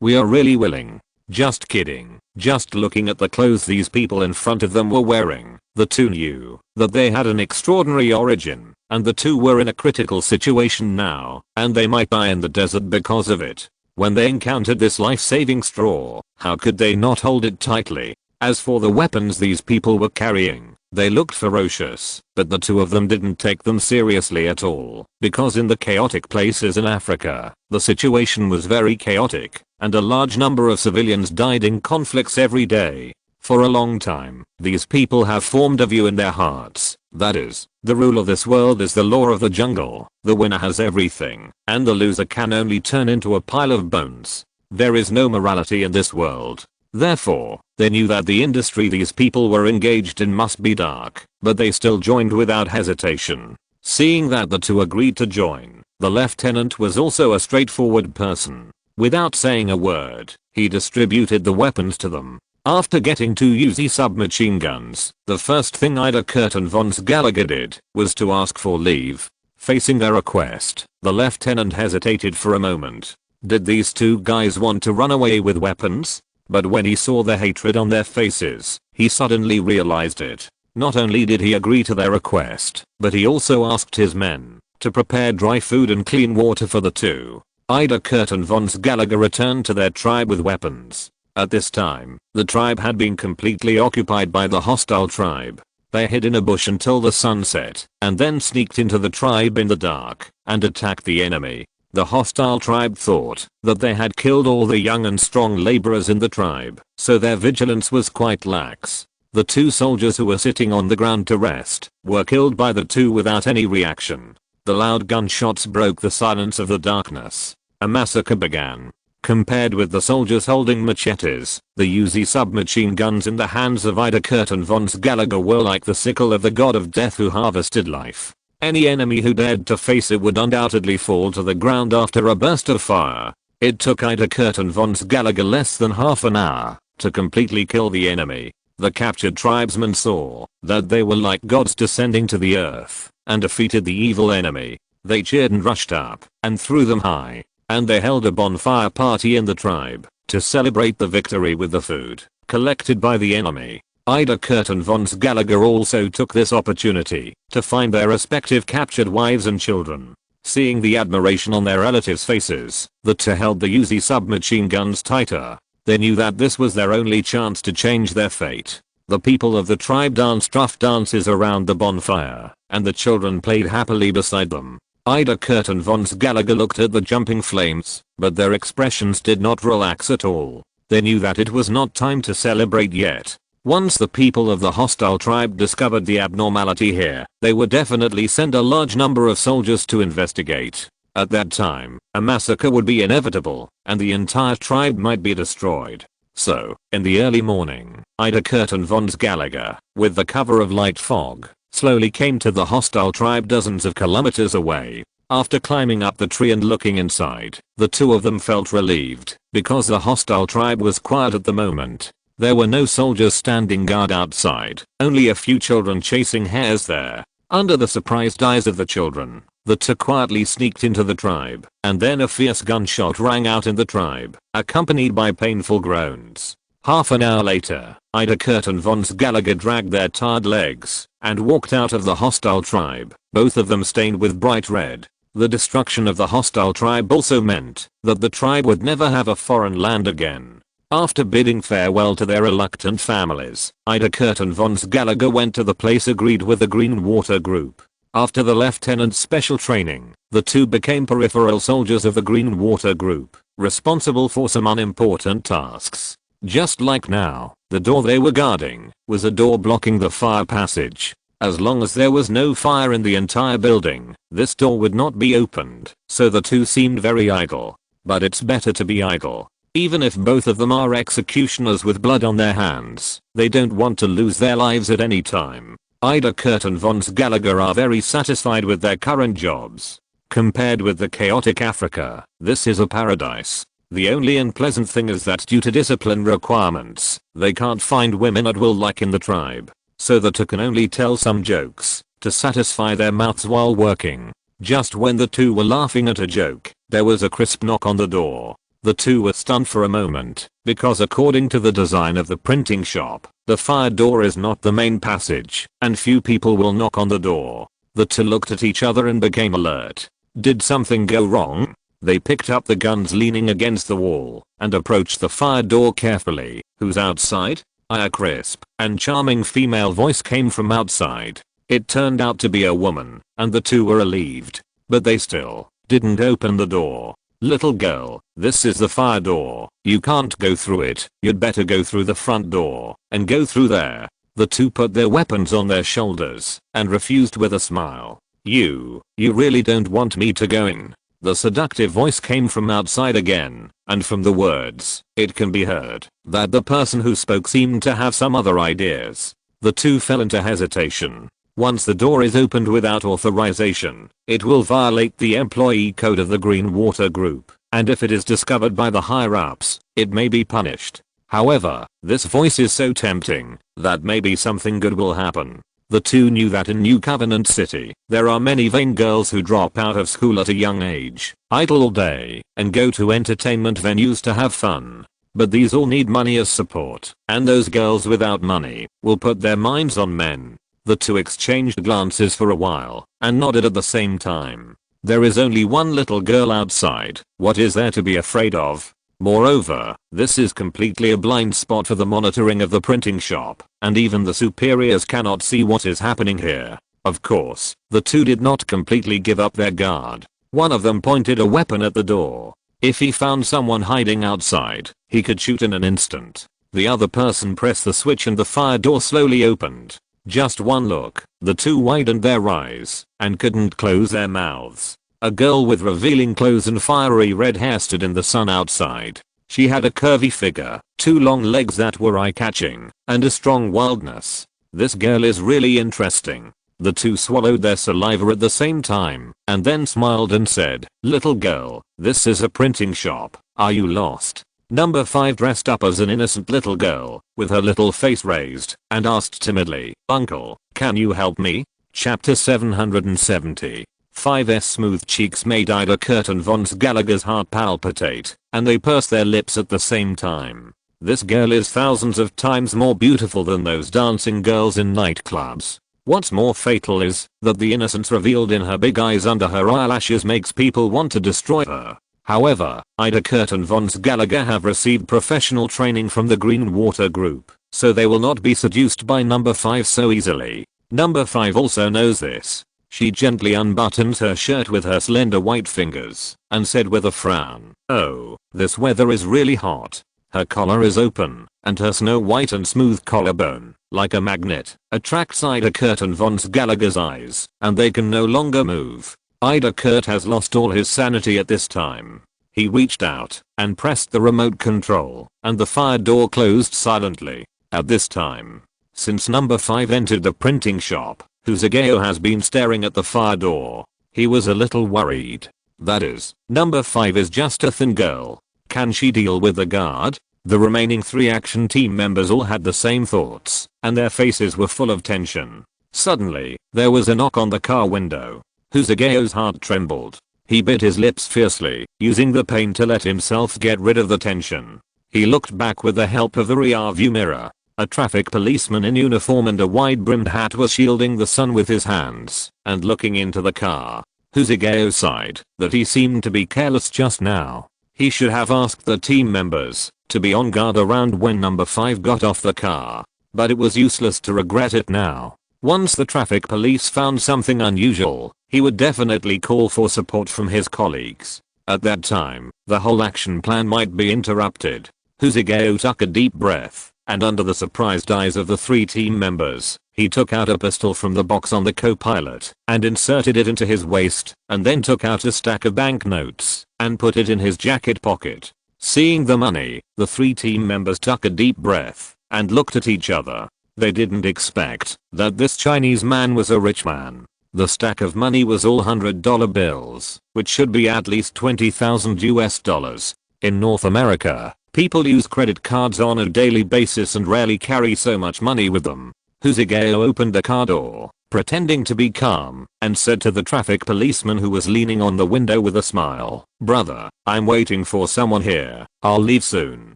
we are really willing. Just kidding. Just looking at the clothes these people in front of them were wearing, the two knew that they had an extraordinary origin, and the two were in a critical situation now, and they might die in the desert because of it. When they encountered this life-saving straw, how could they not hold it tightly? As for the weapons these people were carrying, they looked ferocious, but the two of them didn't take them seriously at all, because in the chaotic places in Africa, the situation was very chaotic, and a large number of civilians died in conflicts every day. For a long time, these people have formed a view in their hearts, that is, the rule of this world is the law of the jungle, the winner has everything, and the loser can only turn into a pile of bones. There is no morality in this world. Therefore, they knew that the industry these people were engaged in must be dark, but they still joined without hesitation. Seeing that the two agreed to join, the lieutenant was also a straightforward person. Without saying a word, he distributed the weapons to them. After getting 2 Uzi submachine guns, the first thing Ida Curtin von Gallagher did was to ask for leave. Facing a request, the lieutenant hesitated for a moment. Did these two guys want to run away with weapons? But when he saw the hatred on their faces, he suddenly realized it. Not only did he agree to their request, but he also asked his men to prepare dry food and clean water for the two. Ida Curtin von Gallagher returned to their tribe with weapons. At this time, the tribe had been completely occupied by the hostile tribe. They hid in a bush until the sun set, and then sneaked into the tribe in the dark, and attacked the enemy. The hostile tribe thought that they had killed all the young and strong laborers in the tribe, so their vigilance was quite lax. The two soldiers who were sitting on the ground to rest were killed by the two without any reaction. The loud gunshots broke the silence of the darkness. A massacre began. Compared with the soldiers holding machetes, the Uzi submachine guns in the hands of Ida Curtin von Gallagher were like the sickle of the god of death who harvested life. Any enemy who dared to face it would undoubtedly fall to the ground after a burst of fire. It took Ida Curtin von Gallagher less than half an hour to completely kill the enemy. The captured tribesmen saw that they were like gods descending to the earth and defeated the evil enemy. They cheered and rushed up and threw them high, and they held a bonfire party in the tribe to celebrate the victory with the food collected by the enemy. Ida Curtin von Gallagher also took this opportunity to find their respective captured wives and children. Seeing the admiration on their relatives' faces, the two held the Uzi submachine guns tighter. They knew that this was their only chance to change their fate. The people of the tribe danced rough dances around the bonfire, and the children played happily beside them. Ida Curtin von Gallagher looked at the jumping flames, but their expressions did not relax at all. They knew that it was not time to celebrate yet. Once the people of the hostile tribe discovered the abnormality here, they would definitely send a large number of soldiers to investigate. At that time, a massacre would be inevitable, and the entire tribe might be destroyed. So, in the early morning, Ida Curtin von Gallagher, with the cover of light fog, slowly came to the hostile tribe dozens of kilometers away. After climbing up the tree and looking inside, the two of them felt relieved, because the hostile tribe was quiet at the moment. There were no soldiers standing guard outside, only a few children chasing hares there. Under the surprised eyes of the children, the two quietly sneaked into the tribe, and then a fierce gunshot rang out in the tribe, accompanied by painful groans. Half an hour later, Ida Curtin von Gallagher dragged their tired legs and walked out of the hostile tribe, both of them stained with bright red. The destruction of the hostile tribe also meant that the tribe would never have a foreign land again. After bidding farewell to their reluctant families, Ida Curtin von Gallagher went to the place agreed with the Green Water Group. After the lieutenant's special training, the two became peripheral soldiers of the Green Water Group, responsible for some unimportant tasks. Just like now, the door they were guarding was a door blocking the fire passage. As long as there was no fire in the entire building, this door would not be opened, so the two seemed very idle. But it's better to be idle. Even if both of them are executioners with blood on their hands, they don't want to lose their lives at any time. Ida Curtin von Gallagher are very satisfied with their current jobs. Compared with the chaotic Africa, this is a paradise. The only unpleasant thing is that due to discipline requirements, they can't find women at will like in the tribe. So the two can only tell some jokes to satisfy their mouths while working. Just when the two were laughing at a joke, there was a crisp knock on the door. The two were stunned for a moment, because according to the design of the printing shop, the fire door is not the main passage, and few people will knock on the door. The two looked at each other and became alert. Did something go wrong? They picked up the guns leaning against the wall, and approached the fire door carefully. Who's outside? A crisp and charming female voice came from outside. It turned out to be a woman, and the two were relieved. But they still didn't open the door. Little girl, this is the fire door. You can't go through it. You'd better go through the front door and go through there. The two put their weapons on their shoulders and refused with a smile. You really don't want me to go in? The seductive voice came from outside again, and from the words, it can be heard that the person who spoke seemed to have some other ideas. The two fell into hesitation. Once the door is opened without authorization, it will violate the employee code of the Green Water Group, and if it is discovered by the higher-ups, it may be punished. However, this voice is so tempting that maybe something good will happen. The two knew that in New Covenant City, there are many vain girls who drop out of school at a young age, idle all day, and go to entertainment venues to have fun. But these all need money as support, and those girls without money will put their minds on men. The two exchanged glances for a while, and nodded at the same time. There is only one little girl outside. What is there to be afraid of? Moreover, this is completely a blind spot for the monitoring of the printing shop, and even the superiors cannot see what is happening here. Of course, the two did not completely give up their guard. One of them pointed a weapon at the door. If he found someone hiding outside, he could shoot in an instant. The other person pressed the switch and the fire door slowly opened. Just one look, the two widened their eyes and couldn't close their mouths. A girl with revealing clothes and fiery red hair stood in the sun outside. She had a curvy figure, two long legs that were eye-catching, and a strong wildness. This girl is really interesting. The two swallowed their saliva at the same time and then smiled and said, "Little girl, this is a printing shop. Are you lost?" Number 5 dressed up as an innocent little girl with her little face raised and asked timidly, "Uncle, can you help me?" Chapter 770. 5's smooth cheeks made Ida Curtin von Gallagher's heart palpitate, and they pursed their lips at the same time. This girl is thousands of times more beautiful than those dancing girls in nightclubs. What's more fatal is that the innocence revealed in her big eyes under her eyelashes makes people want to destroy her. However, Ida Curtin von Gallagher have received professional training from the Green Water Group, so they will not be seduced by number 5 so easily. Number 5 also knows this. She gently unbuttoned her shirt with her slender white fingers and said with a frown, "Oh, this weather is really hot." Her collar is open, and her snow white and smooth collarbone, like a magnet, attracts Ida Curtin von Gallagher's eyes, and they can no longer move. Ida Kurt has lost all his sanity at this time. He reached out and pressed the remote control, and the fire door closed silently. At this time, since number 5 entered the printing shop, Huzugeo has been staring at the fire door. He was a little worried. That is, number 5 is just a thin girl. Can she deal with the guard? The remaining 3 action team members all had the same thoughts, and their faces were full of tension. Suddenly, there was a knock on the car window. Huzugeo's heart trembled. He bit his lips fiercely, using the pain to let himself get rid of the tension. He looked back with the help of the rear view mirror. A traffic policeman in uniform and a wide-brimmed hat was shielding the sun with his hands and looking into the car. Huzugeo sighed that he seemed to be careless just now. He should have asked the team members to be on guard around when number 5 got off the car, but it was useless to regret it now. Once the traffic police found something unusual, he would definitely call for support from his colleagues. At that time, the whole action plan might be interrupted. Huzugeo took a deep breath, and under the surprised eyes of the 3 team members, he took out a pistol from the box on the co-pilot and inserted it into his waist, and then took out a stack of banknotes and put it in his jacket pocket. Seeing the money, the 3 team members took a deep breath and looked at each other. They didn't expect that this Chinese man was a rich man. The stack of money was all $100 bills, which should be at least 20,000 US dollars. In North America, people use credit cards on a daily basis and rarely carry so much money with them. Huzugeo opened the car door, pretending to be calm, and said to the traffic policeman who was leaning on the window with a smile, "Brother, I'm waiting for someone here. I'll leave soon."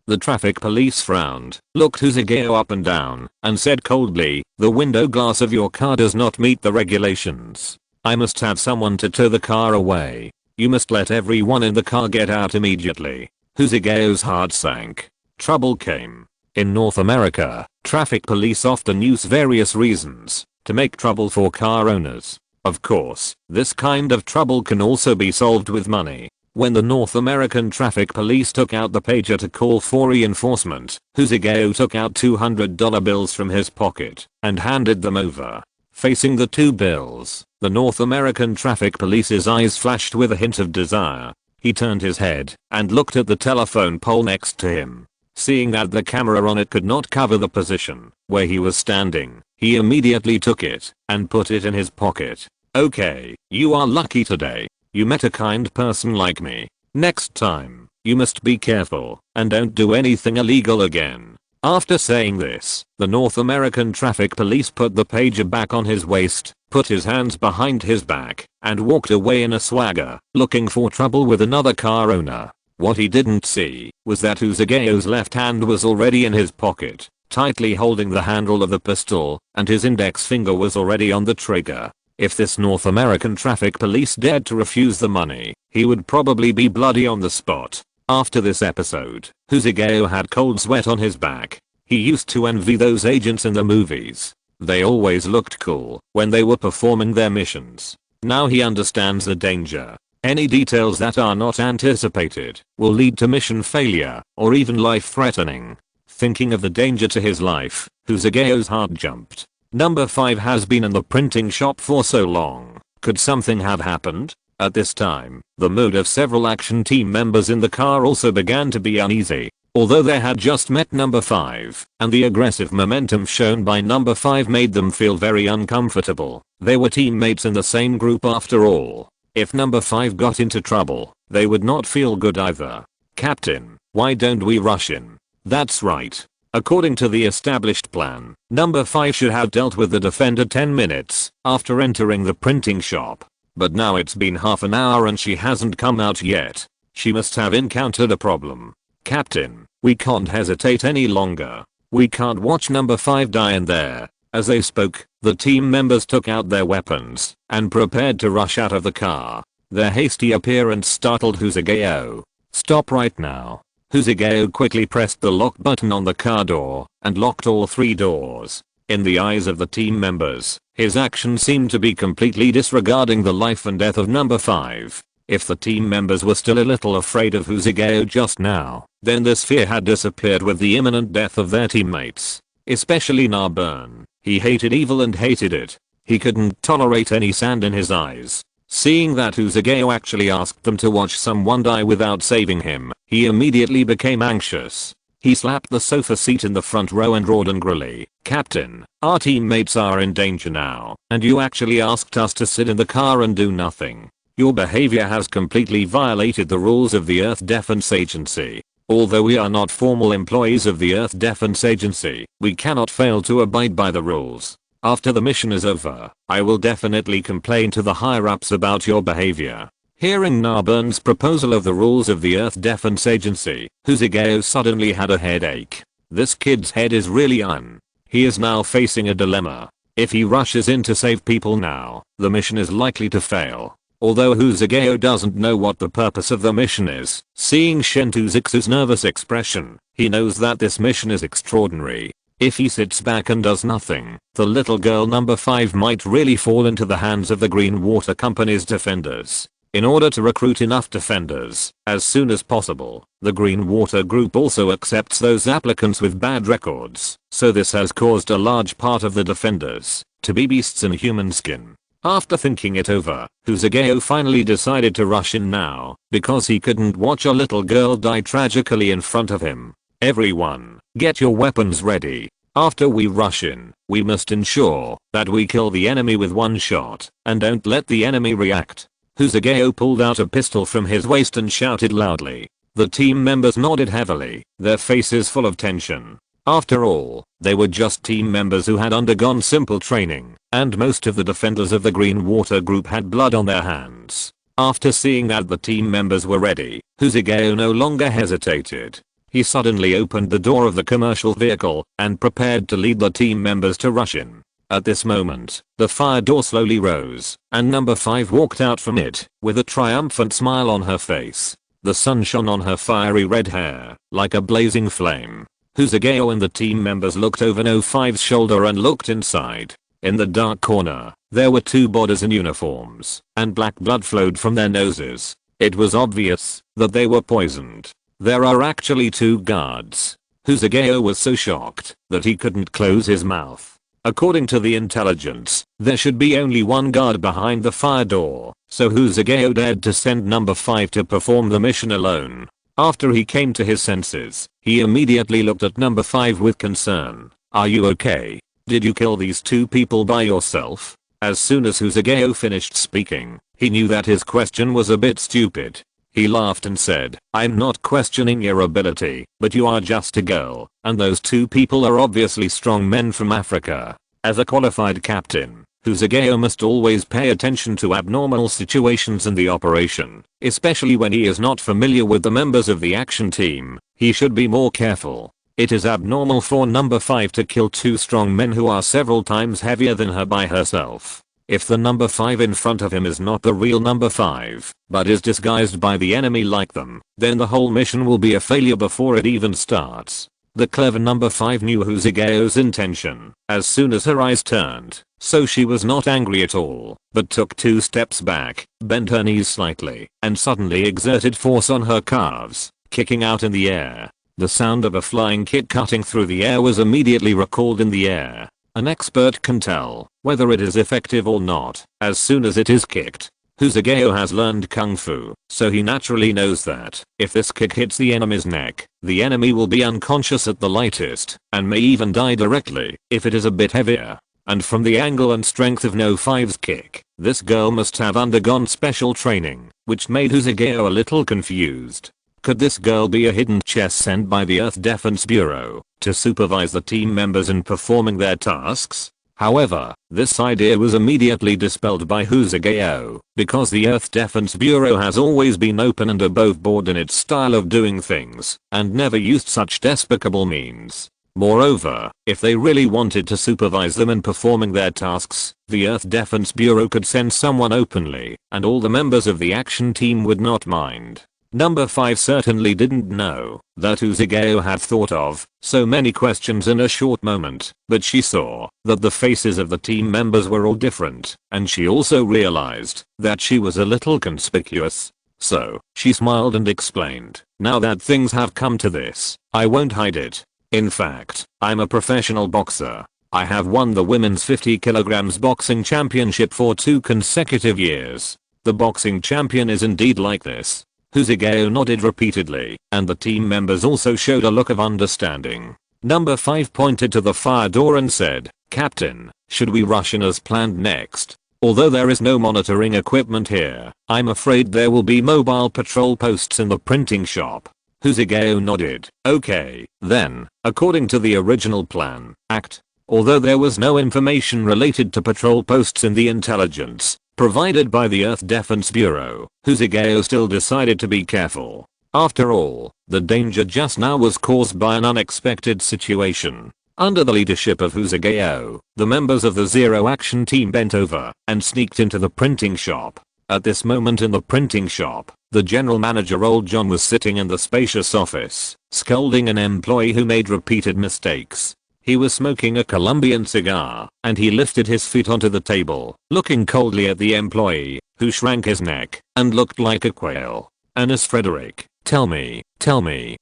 The traffic police frowned, looked Huzugeo up and down, and said coldly, "The window glass of your car does not meet the regulations. I must have someone to tow the car away. You must let everyone in the car get out immediately." Huzugeo's heart sank. Trouble came. In North America, traffic police often use various reasons to make trouble for car owners. Of course, this kind of trouble can also be solved with money. When the North American traffic police took out the pager to call for reinforcement, Huzugeo took out $200 bills from his pocket and handed them over. Facing the 2 bills, the North American traffic police's eyes flashed with a hint of desire. He turned his head and looked at the telephone pole next to him. Seeing that the camera on it could not cover the position where he was standing, he immediately took it and put it in his pocket. "Okay, you are lucky today. You met a kind person like me. Next time, you must be careful and don't do anything illegal again." After saying this, the North American traffic police put the pager back on his waist, put his hands behind his back, and walked away in a swagger, looking for trouble with another car owner. What he didn't see was that Huzugeo's left hand was already in his pocket, tightly holding the handle of the pistol, and his index finger was already on the trigger. If this North American traffic police dared to refuse the money, he would probably be bloody on the spot. After this episode, Huzugeo had cold sweat on his back. He used to envy those agents in the movies. They always looked cool when they were performing their missions. Now he understands the danger. Any details that are not anticipated will lead to mission failure or even life-threatening. Thinking of the danger to his life, Huzugeo's heart jumped. Number 5 has been in the printing shop for so long. Could something have happened? At this time, the mood of several action team members in the car also began to be uneasy. Although they had just met number 5, and the aggressive momentum shown by number 5 made them feel very uncomfortable, they were teammates in the same group after all. If number 5 got into trouble, they would not feel good either. Captain, why don't we rush in? That's right. According to the established plan, number 5 should have dealt with the defender 10 minutes after entering the printing shop. But now it's been half an hour and she hasn't come out yet. She must have encountered a problem. Captain, we can't hesitate any longer. We can't watch number 5 die in there. As they spoke, the team members took out their weapons and prepared to rush out of the car. Their hasty appearance startled Huzugeo. Stop right now. Huzugeo quickly pressed the lock button on the car door and locked all 3 doors. In the eyes of the team members, his action seemed to be completely disregarding the life and death of number 5. If the team members were still a little afraid of Huzugeo just now, then this fear had disappeared with the imminent death of their teammates. Especially Narbern. He hated evil and hated it. He couldn't tolerate any sand in his eyes. Seeing that Huzugeo actually asked them to watch someone die without saving him, he immediately became anxious. He slapped the sofa seat in the front row and roared angrily, "Captain, our teammates are in danger now, and you actually asked us to sit in the car and do nothing. Your behavior has completely violated the rules of the Earth Defense Agency. Although we are not formal employees of the Earth Defense Agency, we cannot fail to abide by the rules. After the mission is over, I will definitely complain to the higher-ups about your behavior." Hearing Narbern's proposal of the rules of the Earth Defense Agency, Huzugeo suddenly had a headache. This kid's head is really on. He is now facing a dilemma. If he rushes in to save people now, the mission is likely to fail. Although Huzugeo doesn't know what the purpose of the mission is, seeing Chen Shuxian's nervous expression, he knows that this mission is extraordinary. If he sits back and does nothing, the little girl number 5 might really fall into the hands of the Green Water Company's defenders. In order to recruit enough defenders as soon as possible, the Green Water Group also accepts those applicants with bad records, so this has caused a large part of the defenders to be beasts in human skin. After thinking it over, Huzugeo finally decided to rush in now, because he couldn't watch a little girl die tragically in front of him. Everyone, get your weapons ready. After we rush in, we must ensure that we kill the enemy with one shot, and don't let the enemy react. Huzugeo pulled out a pistol from his waist and shouted loudly. The team members nodded heavily, their faces full of tension. After all, they were just team members who had undergone simple training, and most of the defenders of the Green Water Group had blood on their hands. After seeing that the team members were ready, Huzugeo no longer hesitated. He suddenly opened the door of the commercial vehicle and prepared to lead the team members to rush in. At this moment, the fire door slowly rose, and number 5 walked out from it with a triumphant smile on her face. The sun shone on her fiery red hair like a blazing flame. Huzugeo and the team members looked over No 5's shoulder and looked inside. In the dark corner, there were 2 bodies in uniforms, and black blood flowed from their noses. It was obvious that they were poisoned. There are actually 2 guards. Huzugeo was so shocked that he couldn't close his mouth. According to the intelligence, there should be only 1 guard behind the fire door, so Huzugeo dared to send number 5 to perform the mission alone. After he came to his senses, he immediately looked at number 5 with concern. "Are you okay? Did you kill these 2 people by yourself?" As soon as Huzugeo finished speaking, he knew that his question was a bit stupid. He laughed and said, "I'm not questioning your ability, but you are just a girl, and those 2 people are obviously strong men from Africa. As a qualified captain, Huzugeo must always pay attention to abnormal situations in the operation, especially when he is not familiar with the members of the action team. He should be more careful. It is abnormal for number 5 to kill 2 strong men who are several times heavier than her by herself. If the number 5 in front of him is not the real number 5, but is disguised by the enemy like them, then the whole mission will be a failure before it even starts." The clever number 5 knew Huzugeo's intention as soon as her eyes turned, so she was not angry at all, but took 2 steps back, bent her knees slightly, and suddenly exerted force on her calves, kicking out in the air. The sound of a flying kick cutting through the air was immediately recalled in the air. An expert can tell whether it is effective or not as soon as it is kicked. Husageo has learned kung fu, so he naturally knows that if this kick hits the enemy's neck, the enemy will be unconscious at the lightest and may even die directly if it is a bit heavier. And from the angle and strength of No 5's kick, this girl must have undergone special training, which made Husageo a little confused. Could this girl be a hidden chess sent by the Earth Defense Bureau to supervise the team members in performing their tasks? However, this idea was immediately dispelled by Husageo, because the Earth Defense Bureau has always been open and above board in its style of doing things, and never used such despicable means. Moreover, if they really wanted to supervise them in performing their tasks, the Earth Defense Bureau could send someone openly, and all the members of the action team would not mind. Number 5 certainly didn't know that Husageo had thought of so many questions in a short moment, but she saw that the faces of the team members were all different, and she also realized that she was a little conspicuous. So, she smiled and explained, "Now that things have come to this, I won't hide it. In fact, I'm a professional boxer. I have won the women's 50 kilograms boxing championship for 2 consecutive years. The boxing champion is indeed like this." Husageo nodded repeatedly, and the team members also showed a look of understanding. Number 5 pointed to the fire door and said, "Captain, should we rush in as planned next? Although there is no monitoring equipment here, I'm afraid there will be mobile patrol posts in the printing shop." Husageo nodded. "Okay, then, according to the original plan, act." Although there was no information related to patrol posts in the intelligence provided by the Earth Defense Bureau, Husageo still decided to be careful. After all, the danger just now was caused by an unexpected situation. Under the leadership of Husageo, the members of the Zero Action team bent over and sneaked into the printing shop. At this moment in the printing shop, the general manager Old John was sitting in the spacious office, scolding an employee who made repeated mistakes. He was smoking a Colombian cigar, and he lifted his feet onto the table, looking coldly at the employee, who shrank his neck and looked like a quail. "Ernest Frederick, tell me,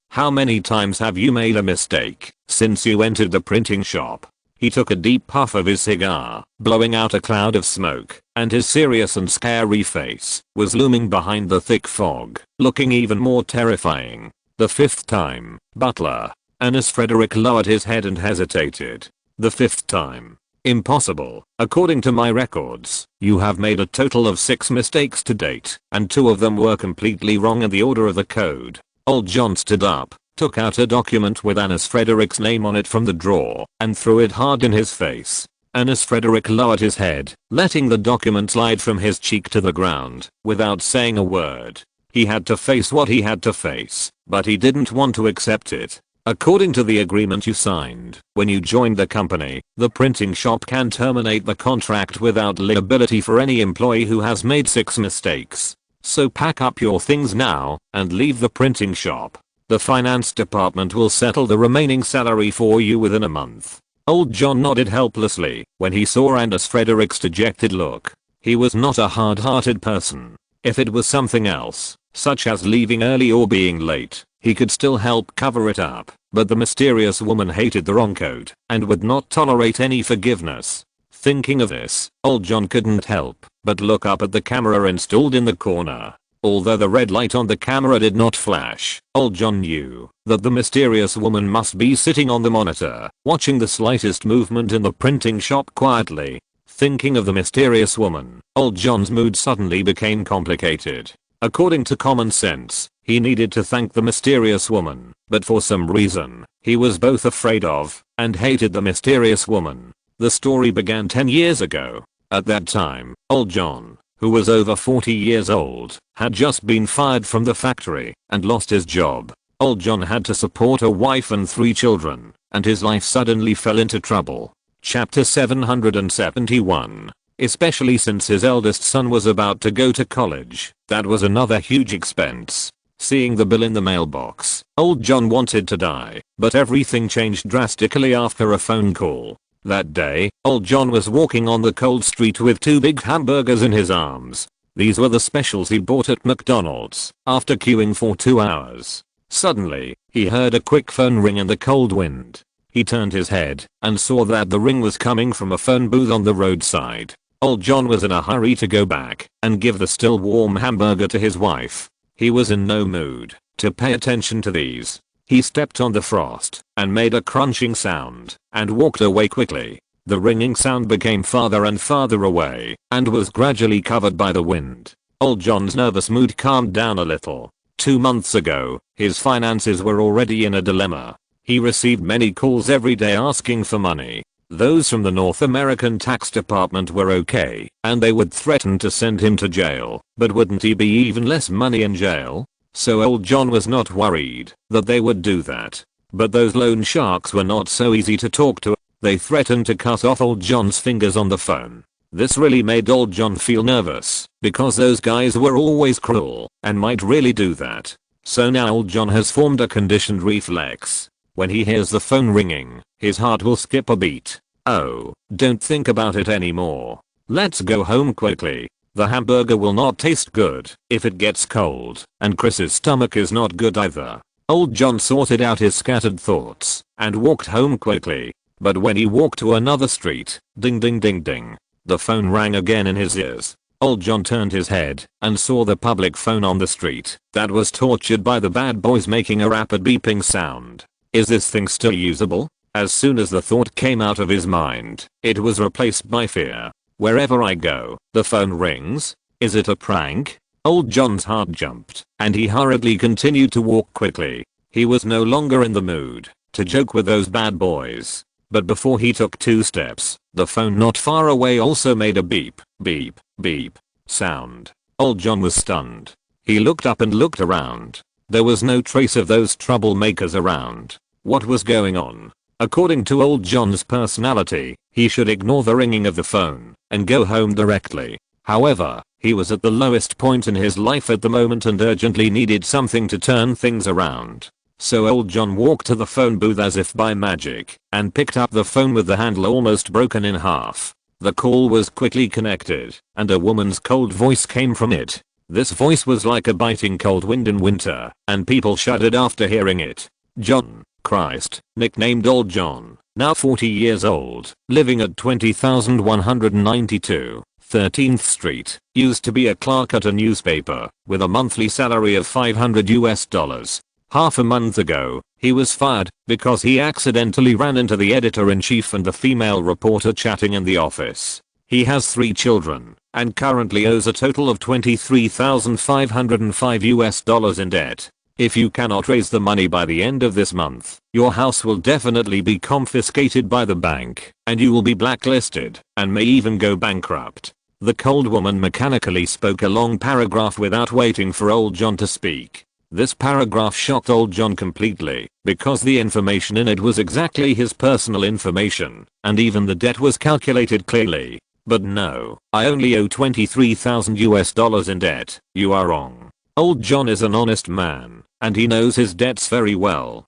how many times have you made a mistake since you entered the printing shop?" He took a deep puff of his cigar, blowing out a cloud of smoke, and his serious and scary face was looming behind the thick fog, looking even more terrifying. "The 5th time, butler." Ernest Frederick lowered his head and hesitated. "The 5th time. Impossible. According to my records, you have made a total of 6 mistakes to date, and 2 of them were completely wrong in the order of the code." Old John stood up, took out a document with Ernest Frederick's name on it from the drawer, and threw it hard in his face. Ernest Frederick lowered his head, letting the document slide from his cheek to the ground, without saying a word. He had to face what he had to face, but he didn't want to accept it. "According to the agreement you signed when you joined the company, the printing shop can terminate the contract without liability for any employee who has made 6 mistakes. So pack up your things now and leave the printing shop. The finance department will settle the remaining salary for you within a month." Old John nodded helplessly when he saw Ernest Frederick's dejected look. He was not a hard-hearted person. If it was something else, such as leaving early or being late, he could still help cover it up, but the mysterious woman hated the wrong code and would not tolerate any forgiveness. Thinking of this, Old John couldn't help but look up at the camera installed in the corner. Although the red light on the camera did not flash, Old John knew that the mysterious woman must be sitting on the monitor, watching the slightest movement in the printing shop quietly. Thinking of the mysterious woman, Old John's mood suddenly became complicated. According to common sense, he needed to thank the mysterious woman, but for some reason, he was both afraid of and hated the mysterious woman. The story began 10 years ago. At that time, Old John, who was over 40 years old, had just been fired from the factory and lost his job. Old John had to support a wife and 3 children, and his life suddenly fell into trouble. Chapter 771. Especially since his eldest son was about to go to college, that was another huge expense. Seeing the bill in the mailbox, Old John wanted to die, but everything changed drastically after a phone call. That day, Old John was walking on the cold street with 2 big hamburgers in his arms. These were the specials he bought at McDonald's after queuing for 2 hours. Suddenly, he heard a quick phone ring in the cold wind. He turned his head and saw that the ring was coming from a phone booth on the roadside. Old John was in a hurry to go back and give the still warm hamburger to his wife. He was in no mood to pay attention to these. He stepped on the frost and made a crunching sound and walked away quickly. The ringing sound became farther and farther away and was gradually covered by the wind. Old John's nervous mood calmed down a little. 2 months ago, his finances were already in a dilemma. He received many calls every day asking for money. Those from the North American tax department were okay, and they would threaten to send him to jail, but wouldn't he be even less money in jail? So old John was not worried that they would do that. But those loan sharks were not so easy to talk to. They threatened to cut off old John's fingers on the phone. This really made old John feel nervous, because those guys were always cruel and might really do that. So now old John has formed a conditioned reflex. When he hears the phone ringing, his heart will skip a beat. Oh, don't think about it anymore. Let's go home quickly. The hamburger will not taste good if it gets cold, and Chris's stomach is not good either. Old John sorted out his scattered thoughts and walked home quickly. But when he walked to another street, ding ding ding ding, the phone rang again in his ears. Old John turned his head and saw the public phone on the street that was tortured by the bad boys, making a rapid beeping sound. Is this thing still usable? As soon as the thought came out of his mind, it was replaced by fear. Wherever I go, the phone rings. Is it a prank? Old John's heart jumped, and he hurriedly continued to walk quickly. He was no longer in the mood to joke with those bad boys. But before he took 2 steps, the phone not far away also made a beep, beep, beep sound. Old John was stunned. He looked up and looked around. There was no trace of those troublemakers around. What was going on? According to old John's personality, he should ignore the ringing of the phone and go home directly. However, he was at the lowest point in his life at the moment and urgently needed something to turn things around. So old John walked to the phone booth as if by magic and picked up the phone with the handle almost broken in half. The call was quickly connected and a woman's cold voice came from it. This voice was like a biting cold wind in winter, and people shuddered after hearing it. John, Christ, nicknamed Old John, now 40 years old, living at 20,192 13th Street, used to be a clerk at a newspaper with a monthly salary of $500. Half a month ago, he was fired because he accidentally ran into the editor-in-chief and the female reporter chatting in the office. He has 3 children and currently owes a total of $23,505 in debt. If you cannot raise the money by the end of this month, your house will definitely be confiscated by the bank and you will be blacklisted and may even go bankrupt. The cold woman mechanically spoke a long paragraph without waiting for old John to speak. This paragraph shocked old John completely because the information in it was exactly his personal information and even the debt was calculated clearly. But no, I only owe $23,000 in debt. You are wrong. Old John is an honest man and he knows his debts very well.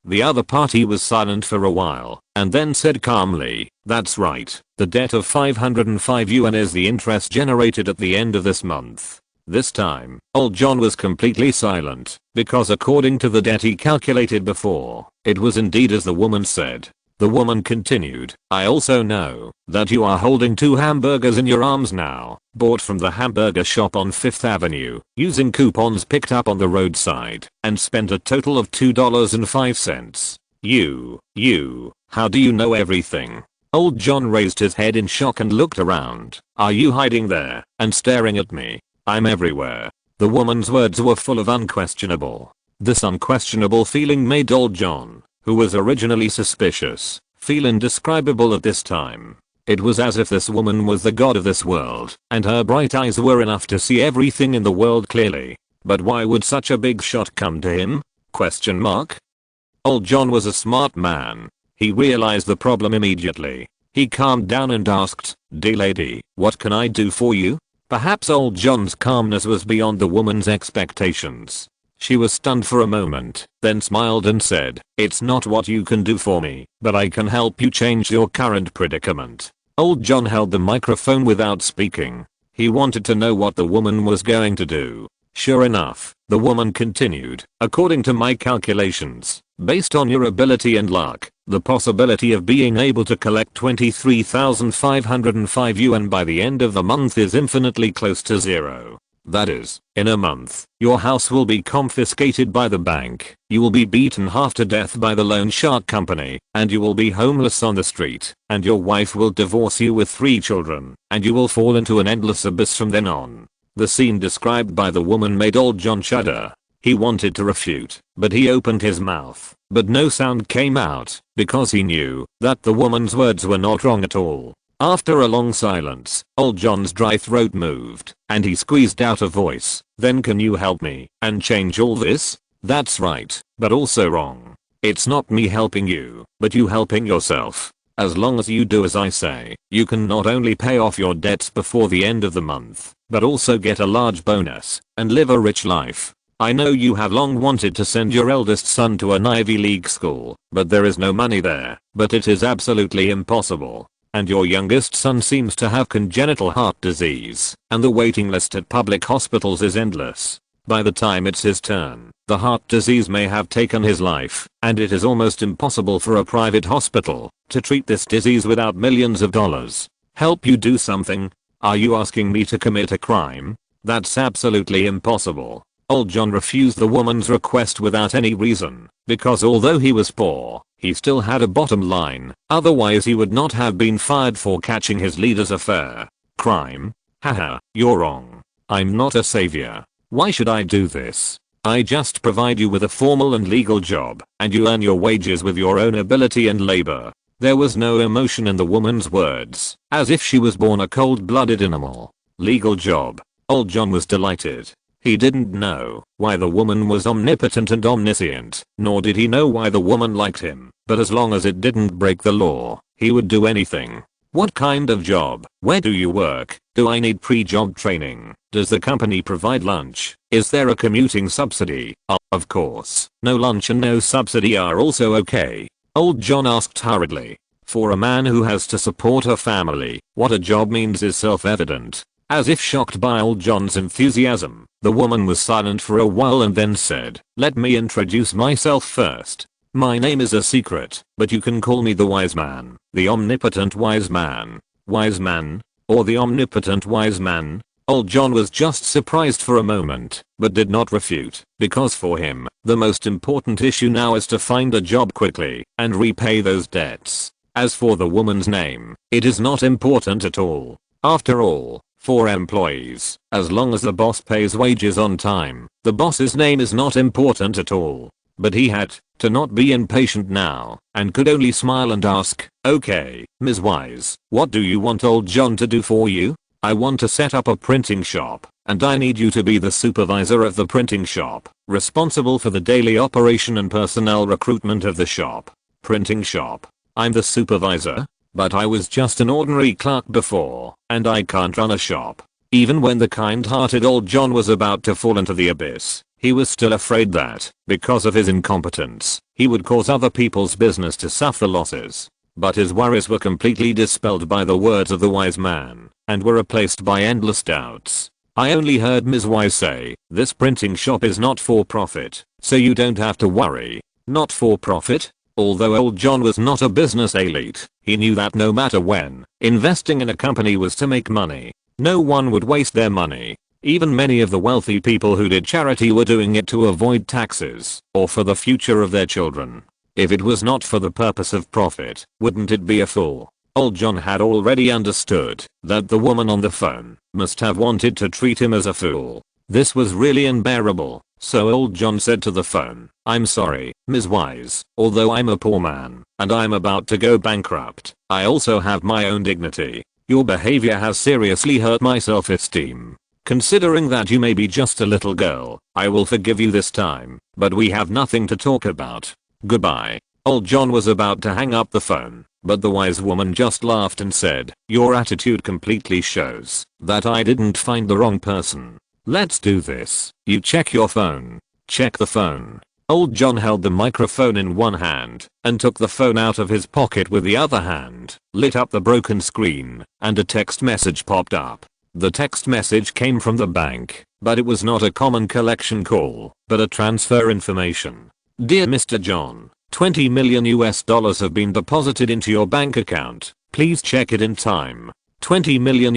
The other party was silent for a while and then said calmly, that's right, the debt of 505 yuan is the interest generated at the end of this month. This time, old John was completely silent because according to the debt he calculated before, it was indeed as the woman said. The woman continued, I also know that you are holding 2 hamburgers in your arms now, bought from the hamburger shop on 5th Avenue, using coupons picked up on the roadside, and spent a total of $2.05. How do you know everything? Old John raised his head in shock and looked around. Are you hiding there and staring at me? I'm everywhere. The woman's words were full of unquestionable. This unquestionable feeling made old John, who was originally suspicious, feel indescribable at this time. It was as if this woman was the god of this world, and her bright eyes were enough to see everything in the world clearly. But why would such a big shot come to him? Question mark. Old John was a smart man. He realized the problem immediately. He calmed down and asked, "Dear lady, what can I do for you?" Perhaps old John's calmness was beyond the woman's expectations. She was stunned for a moment, then smiled and said, "It's not what you can do for me, but I can help you change your current predicament." Old John held the microphone without speaking. He wanted to know what the woman was going to do. Sure enough, the woman continued, "According to my calculations, based on your ability and luck, The possibility of being able to collect 23,505 yuan by the end of the month is infinitely close to zero. That is, in a month, your house will be confiscated by the bank, you will be beaten half to death by the loan shark company, and you will be homeless on the street, and your wife will divorce you with 3 children, and you will fall into an endless abyss from then on. The scene described by the woman made old John shudder. He wanted to refute, but he opened his mouth, but no sound came out, because he knew that the woman's words were not wrong at all. After a long silence, old John's dry throat moved, and he squeezed out a voice. Then can you help me and change all this? That's right, but also wrong. It's not me helping you, but you helping yourself. As long as you do as I say, you can not only pay off your debts before the end of the month, but also get a large bonus and live a rich life. I know you have long wanted to send your eldest son to an Ivy League school, but there is no money there, but it is absolutely impossible. And your youngest son seems to have congenital heart disease, and the waiting list at public hospitals is endless. By the time it's his turn, the heart disease may have taken his life, and it is almost impossible for a private hospital to treat this disease without millions of dollars. Help you do something? Are you asking me to commit a crime? That's absolutely impossible. Old John refused the woman's request without any reason, because although he was poor, he still had a bottom line, otherwise he would not have been fired for catching his leader's affair. Crime? Haha, you're wrong. I'm not a savior. Why should I do this? I just provide you with a formal and legal job, and you earn your wages with your own ability and labor. There was no emotion in the woman's words, as if she was born a cold-blooded animal. Legal job. Old John was delighted. He didn't know why the woman was omnipotent and omniscient, nor did he know why the woman liked him, but as long as it didn't break the law, he would do anything. What kind of job? Where do you work? Do I need pre-job training? Does the company provide lunch? Is there a commuting subsidy? Of course, no lunch and no subsidy are also okay. Old John asked hurriedly. For a man who has to support a family, what a job means is self-evident. As if shocked by old John's enthusiasm, the woman was silent for a while and then said, "Let me introduce myself first. My name is a secret, but you can call me the wise man, the omnipotent wise man." Wise man? Or the omnipotent wise man? Old John was just surprised for a moment, but did not refute, because for him, the most important issue now is to find a job quickly and repay those debts. As for the woman's name, it is not important at all. After all, for employees, as long as the boss pays wages on time, the boss's name is not important at all. But he had to not be impatient now, and could only smile and ask, "Okay, Ms. Wise, what do you want old John to do for you?" "I want to set up a printing shop, and I need you to be the supervisor of the printing shop, responsible for the daily operation and personnel recruitment of the shop." Printing shop? I'm the supervisor? But I was just an ordinary clerk before, and I can't run a shop. Even when the kind-hearted old John was about to fall into the abyss, he was still afraid that, because of his incompetence, he would cause other people's business to suffer losses. But his worries were completely dispelled by the words of the wise man, and were replaced by endless doubts. "I only heard Ms. Wise say, this printing shop is not for profit, so you don't have to worry." Not for profit? Although old John was not a business elite, he knew that no matter when, investing in a company was to make money. No one would waste their money. Even many of the wealthy people who did charity were doing it to avoid taxes, or for the future of their children. If it was not for the purpose of profit, wouldn't it be a fool? Old John had already understood that the woman on the phone must have wanted to treat him as a fool. This was really unbearable. So old John said to the phone, "I'm sorry, Ms. Wise, although I'm a poor man, and I'm about to go bankrupt, I also have my own dignity. Your behavior has seriously hurt my self-esteem. Considering that you may be just a little girl, I will forgive you this time, but we have nothing to talk about. Goodbye." Old John was about to hang up the phone, but the wise woman just laughed and said, "Your attitude completely shows that I didn't find the wrong person. Let's do this. You check your phone." Check the phone. Old John held the microphone in one hand and took the phone out of his pocket with the other hand, lit up the broken screen, and a text message popped up. The text message came from the bank, but it was not a common collection call, but a transfer information. "Dear Mr. John, $20 million have been deposited into your bank account. Please check it in time. $20 million.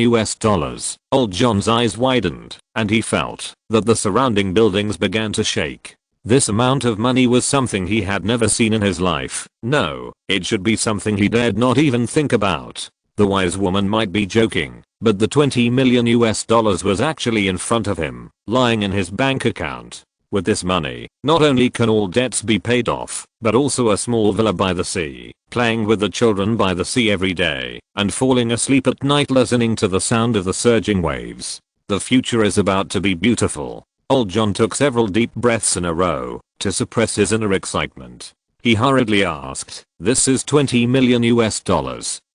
Old John's eyes widened, and he felt that the surrounding buildings began to shake. This amount of money was something he had never seen in his life. No, it should be something he dared not even think about. The wise woman might be joking, but the $20 million was actually in front of him, lying in his bank account. With this money, not only can all debts be paid off, but also a small villa by the sea, playing with the children by the sea every day, and falling asleep at night listening to the sound of the surging waves. The future is about to be beautiful. Old John took several deep breaths in a row to suppress his inner excitement. He hurriedly asked, "This is $20 million.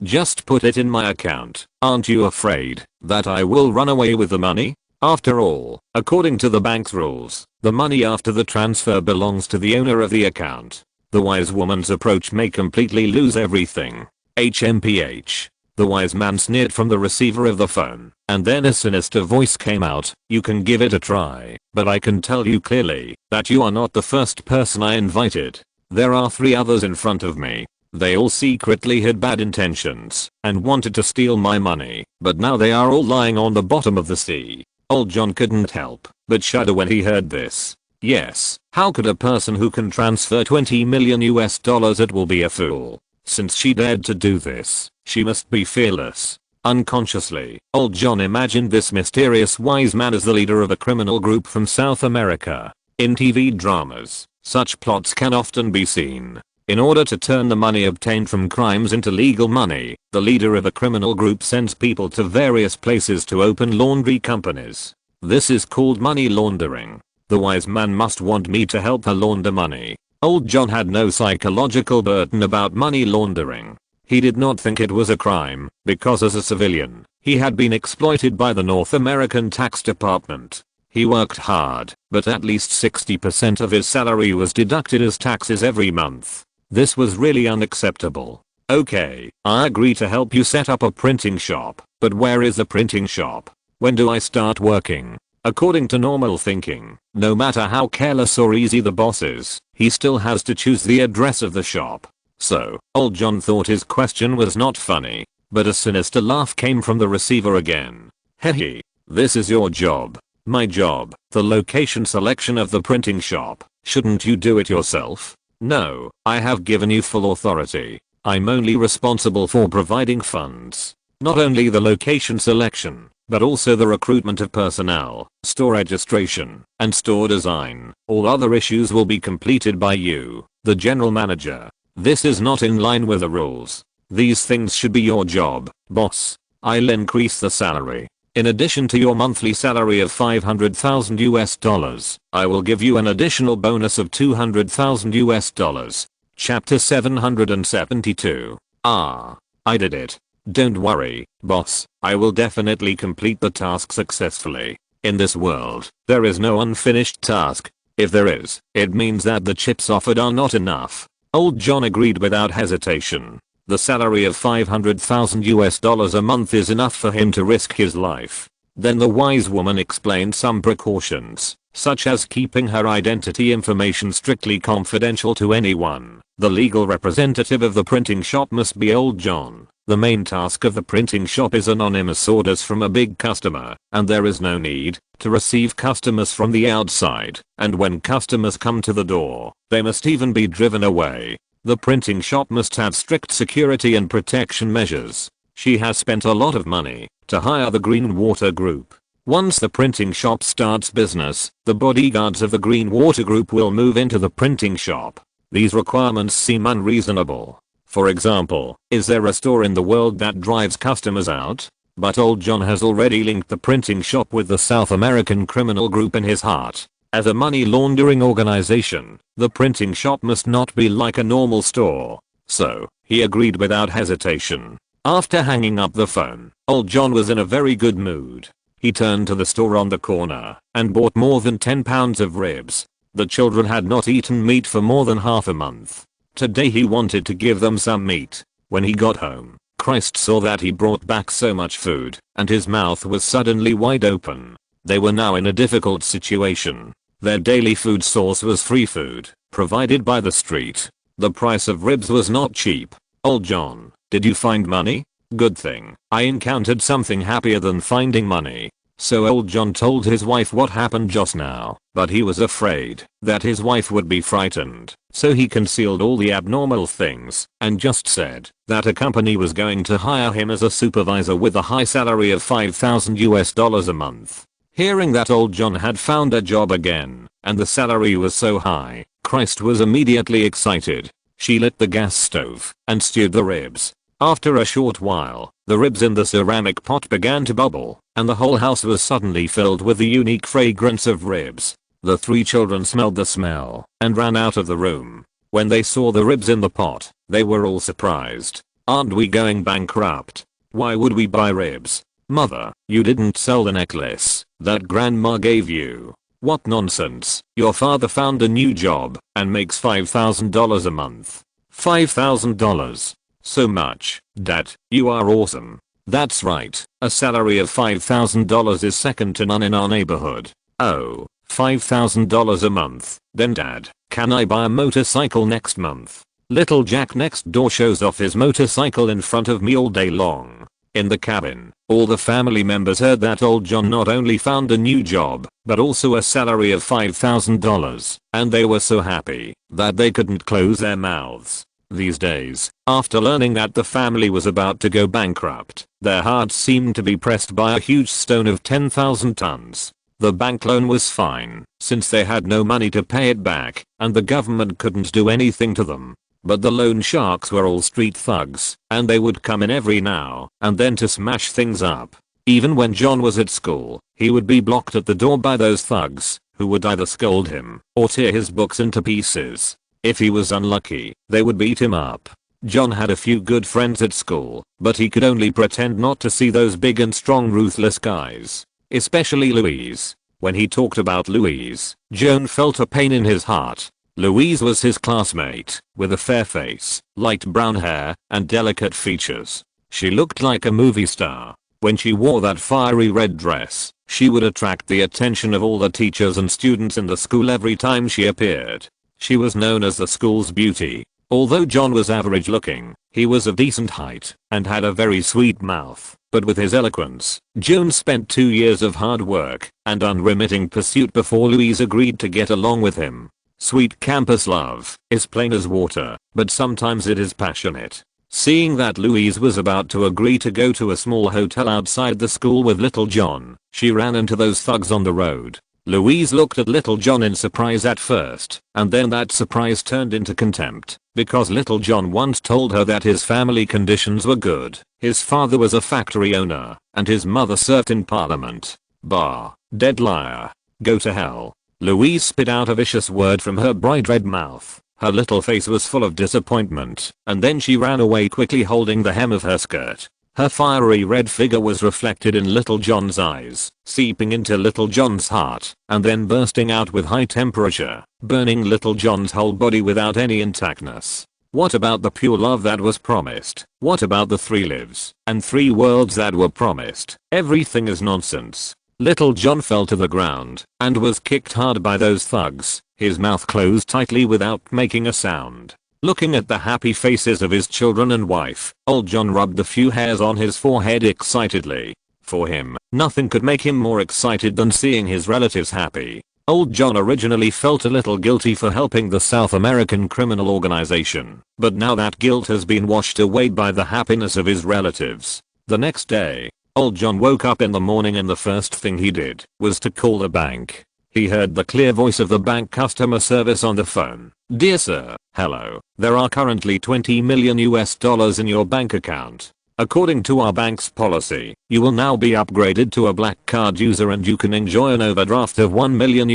Just put it in my account. Aren't you afraid that I will run away with the money? After all, according to the bank's rules, the money after the transfer belongs to the owner of the account." The wise woman's approach may completely lose everything. HMPH. The wise man sneered from the receiver of the phone, and then a sinister voice came out, "You can give it a try, but I can tell you clearly that you are not the first person I invited. There are 3 others in front of me. They all secretly had bad intentions and wanted to steal my money, but now they are all lying on the bottom of the sea." Old John couldn't help but shudder when he heard this. Yes, how could a person who can transfer $20 million it will be a fool? Since she dared to do this, she must be fearless. Unconsciously, Old John imagined this mysterious wise man as the leader of a criminal group from South America. In TV dramas, such plots can often be seen. In order to turn the money obtained from crimes into legal money, the leader of a criminal group sends people to various places to open laundry companies. This is called money laundering. The wise man must want me to help her launder money. Old John had no psychological burden about money laundering. He did not think it was a crime, because as a civilian, he had been exploited by the North American tax department. He worked hard, but at least 60% of his salary was deducted as taxes every month. This was really unacceptable. "Okay, I agree to help you set up a printing shop, but where is the printing shop? When do I start working?" According to normal thinking, no matter how careless or easy the boss is, he still has to choose the address of the shop. So, Old John thought his question was not funny, but a sinister laugh came from the receiver again. "Hehe, this is your job. My job, the location selection of the printing shop. Shouldn't you do it yourself?" "No, I have given you full authority. I'm only responsible for providing funds. Not only the location selection, but also the recruitment of personnel, store registration, and store design. All other issues will be completed by you, the general manager. This is not in line with the rules. These things should be your job, boss. I'll increase the salary. In addition to your monthly salary of $500,000, I will give you an additional bonus of $200,000. Chapter 772. I did it. Don't worry, boss, I will definitely complete the task successfully. In this world, there is no unfinished task. If there is, it means that the chips offered are not enough. Old John agreed without hesitation. The salary of $500,000 a month is enough for him to risk his life. Then the wise woman explained some precautions, such as keeping her identity information strictly confidential to anyone. The legal representative of the printing shop must be Old John. The main task of the printing shop is anonymous orders from a big customer, and there is no need to receive customers from the outside, and when customers come to the door, they must even be driven away. The printing shop must have strict security and protection measures. She has spent a lot of money to hire the Green Water Group. Once the printing shop starts business, the bodyguards of the Green Water Group will move into the printing shop. These requirements seem unreasonable. For example, is there a store in the world that drives customers out? But Old John has already linked the printing shop with the South American criminal group in his heart. As a money laundering organization, the printing shop must not be like a normal store. So, he agreed without hesitation. After hanging up the phone, Old John was in a very good mood. He turned to the store on the corner and bought more than 10 pounds of ribs. The children had not eaten meat for more than half a month. Today he wanted to give them some meat. When he got home, Christ saw that he brought back so much food, and his mouth was suddenly wide open. They were now in a difficult situation. Their daily food source was free food, provided by the street. The price of ribs was not cheap. Old John, did you find money? Good thing. I encountered something happier than finding money. So old John told his wife what happened just now, but he was afraid that his wife would be frightened, so he concealed all the abnormal things and just said that a company was going to hire him as a supervisor with a high salary of $5,000 a month. Hearing that old John had found a job again, and the salary was so high, Christ was immediately excited. She lit the gas stove and stewed the ribs. After a short while, the ribs in the ceramic pot began to bubble, and the whole house was suddenly filled with the unique fragrance of ribs. The 3 children smelled the smell and ran out of the room. When they saw the ribs in the pot, they were all surprised. Aren't we going bankrupt? Why would we buy ribs? Mother, you didn't sell the necklace that grandma gave you. What nonsense. Your father found a new job and makes $5,000 a month. $5,000. So much, Dad, you are awesome. That's right, a salary of $5,000 is second to none in our neighborhood. Oh, $5,000 a month. Then Dad, can I buy a motorcycle next month? Little Jack next door shows off his motorcycle in front of me all day long. In the cabin, all the family members heard that old John not only found a new job, but also a salary of $5,000, and they were so happy that they couldn't close their mouths. These days, after learning that the family was about to go bankrupt, their hearts seemed to be pressed by a huge stone of 10,000 tons. The bank loan was fine, since they had no money to pay it back, and the government couldn't do anything to them. But the loan sharks were all street thugs, and they would come in every now and then to smash things up. Even when John was at school, he would be blocked at the door by those thugs, who would either scold him or tear his books into pieces. If he was unlucky, they would beat him up. John had a few good friends at school, but he could only pretend not to see those big and strong ruthless guys. Especially Louise. When he talked about Louise, John felt a pain in his heart. Louise was his classmate, with a fair face, light brown hair, and delicate features. She looked like a movie star. When she wore that fiery red dress, she would attract the attention of all the teachers and students in the school every time she appeared. She was known as the school's beauty. Although John was average looking, he was of decent height and had a very sweet mouth. But with his eloquence, John spent 2 years of hard work and unremitting pursuit before Louise agreed to get along with him. Sweet campus love is plain as water, but sometimes it is passionate. Seeing that Louise was about to agree to go to a small hotel outside the school with little John, she ran into those thugs on the road. Louise looked at little John in surprise at first, and then that surprise turned into contempt, because little John once told her that his family conditions were good. His father was a factory owner, and his mother served in parliament. Bah, dead liar. Go to hell. Louise spit out a vicious word from her bright red mouth. Her little face was full of disappointment, and then she ran away quickly holding the hem of her skirt. Her fiery red figure was reflected in little John's eyes, seeping into little John's heart, and then bursting out with high temperature, burning little John's whole body without any intactness. What about the pure love that was promised? What about the 3 lives and 3 worlds that were promised? Everything is nonsense. Little John fell to the ground and was kicked hard by those thugs, his mouth closed tightly without making a sound. Looking at the happy faces of his children and wife, old John rubbed a few hairs on his forehead excitedly. For him, nothing could make him more excited than seeing his relatives happy. Old John originally felt a little guilty for helping the South American criminal organization, but now that guilt has been washed away by the happiness of his relatives. The next day, old John woke up in the morning and the first thing he did was to call the bank. He heard the clear voice of the bank customer service on the phone. Dear sir, hello, there are currently $20 million in your bank account. According to our bank's policy, you will now be upgraded to a black card user and you can enjoy an overdraft of $1 million.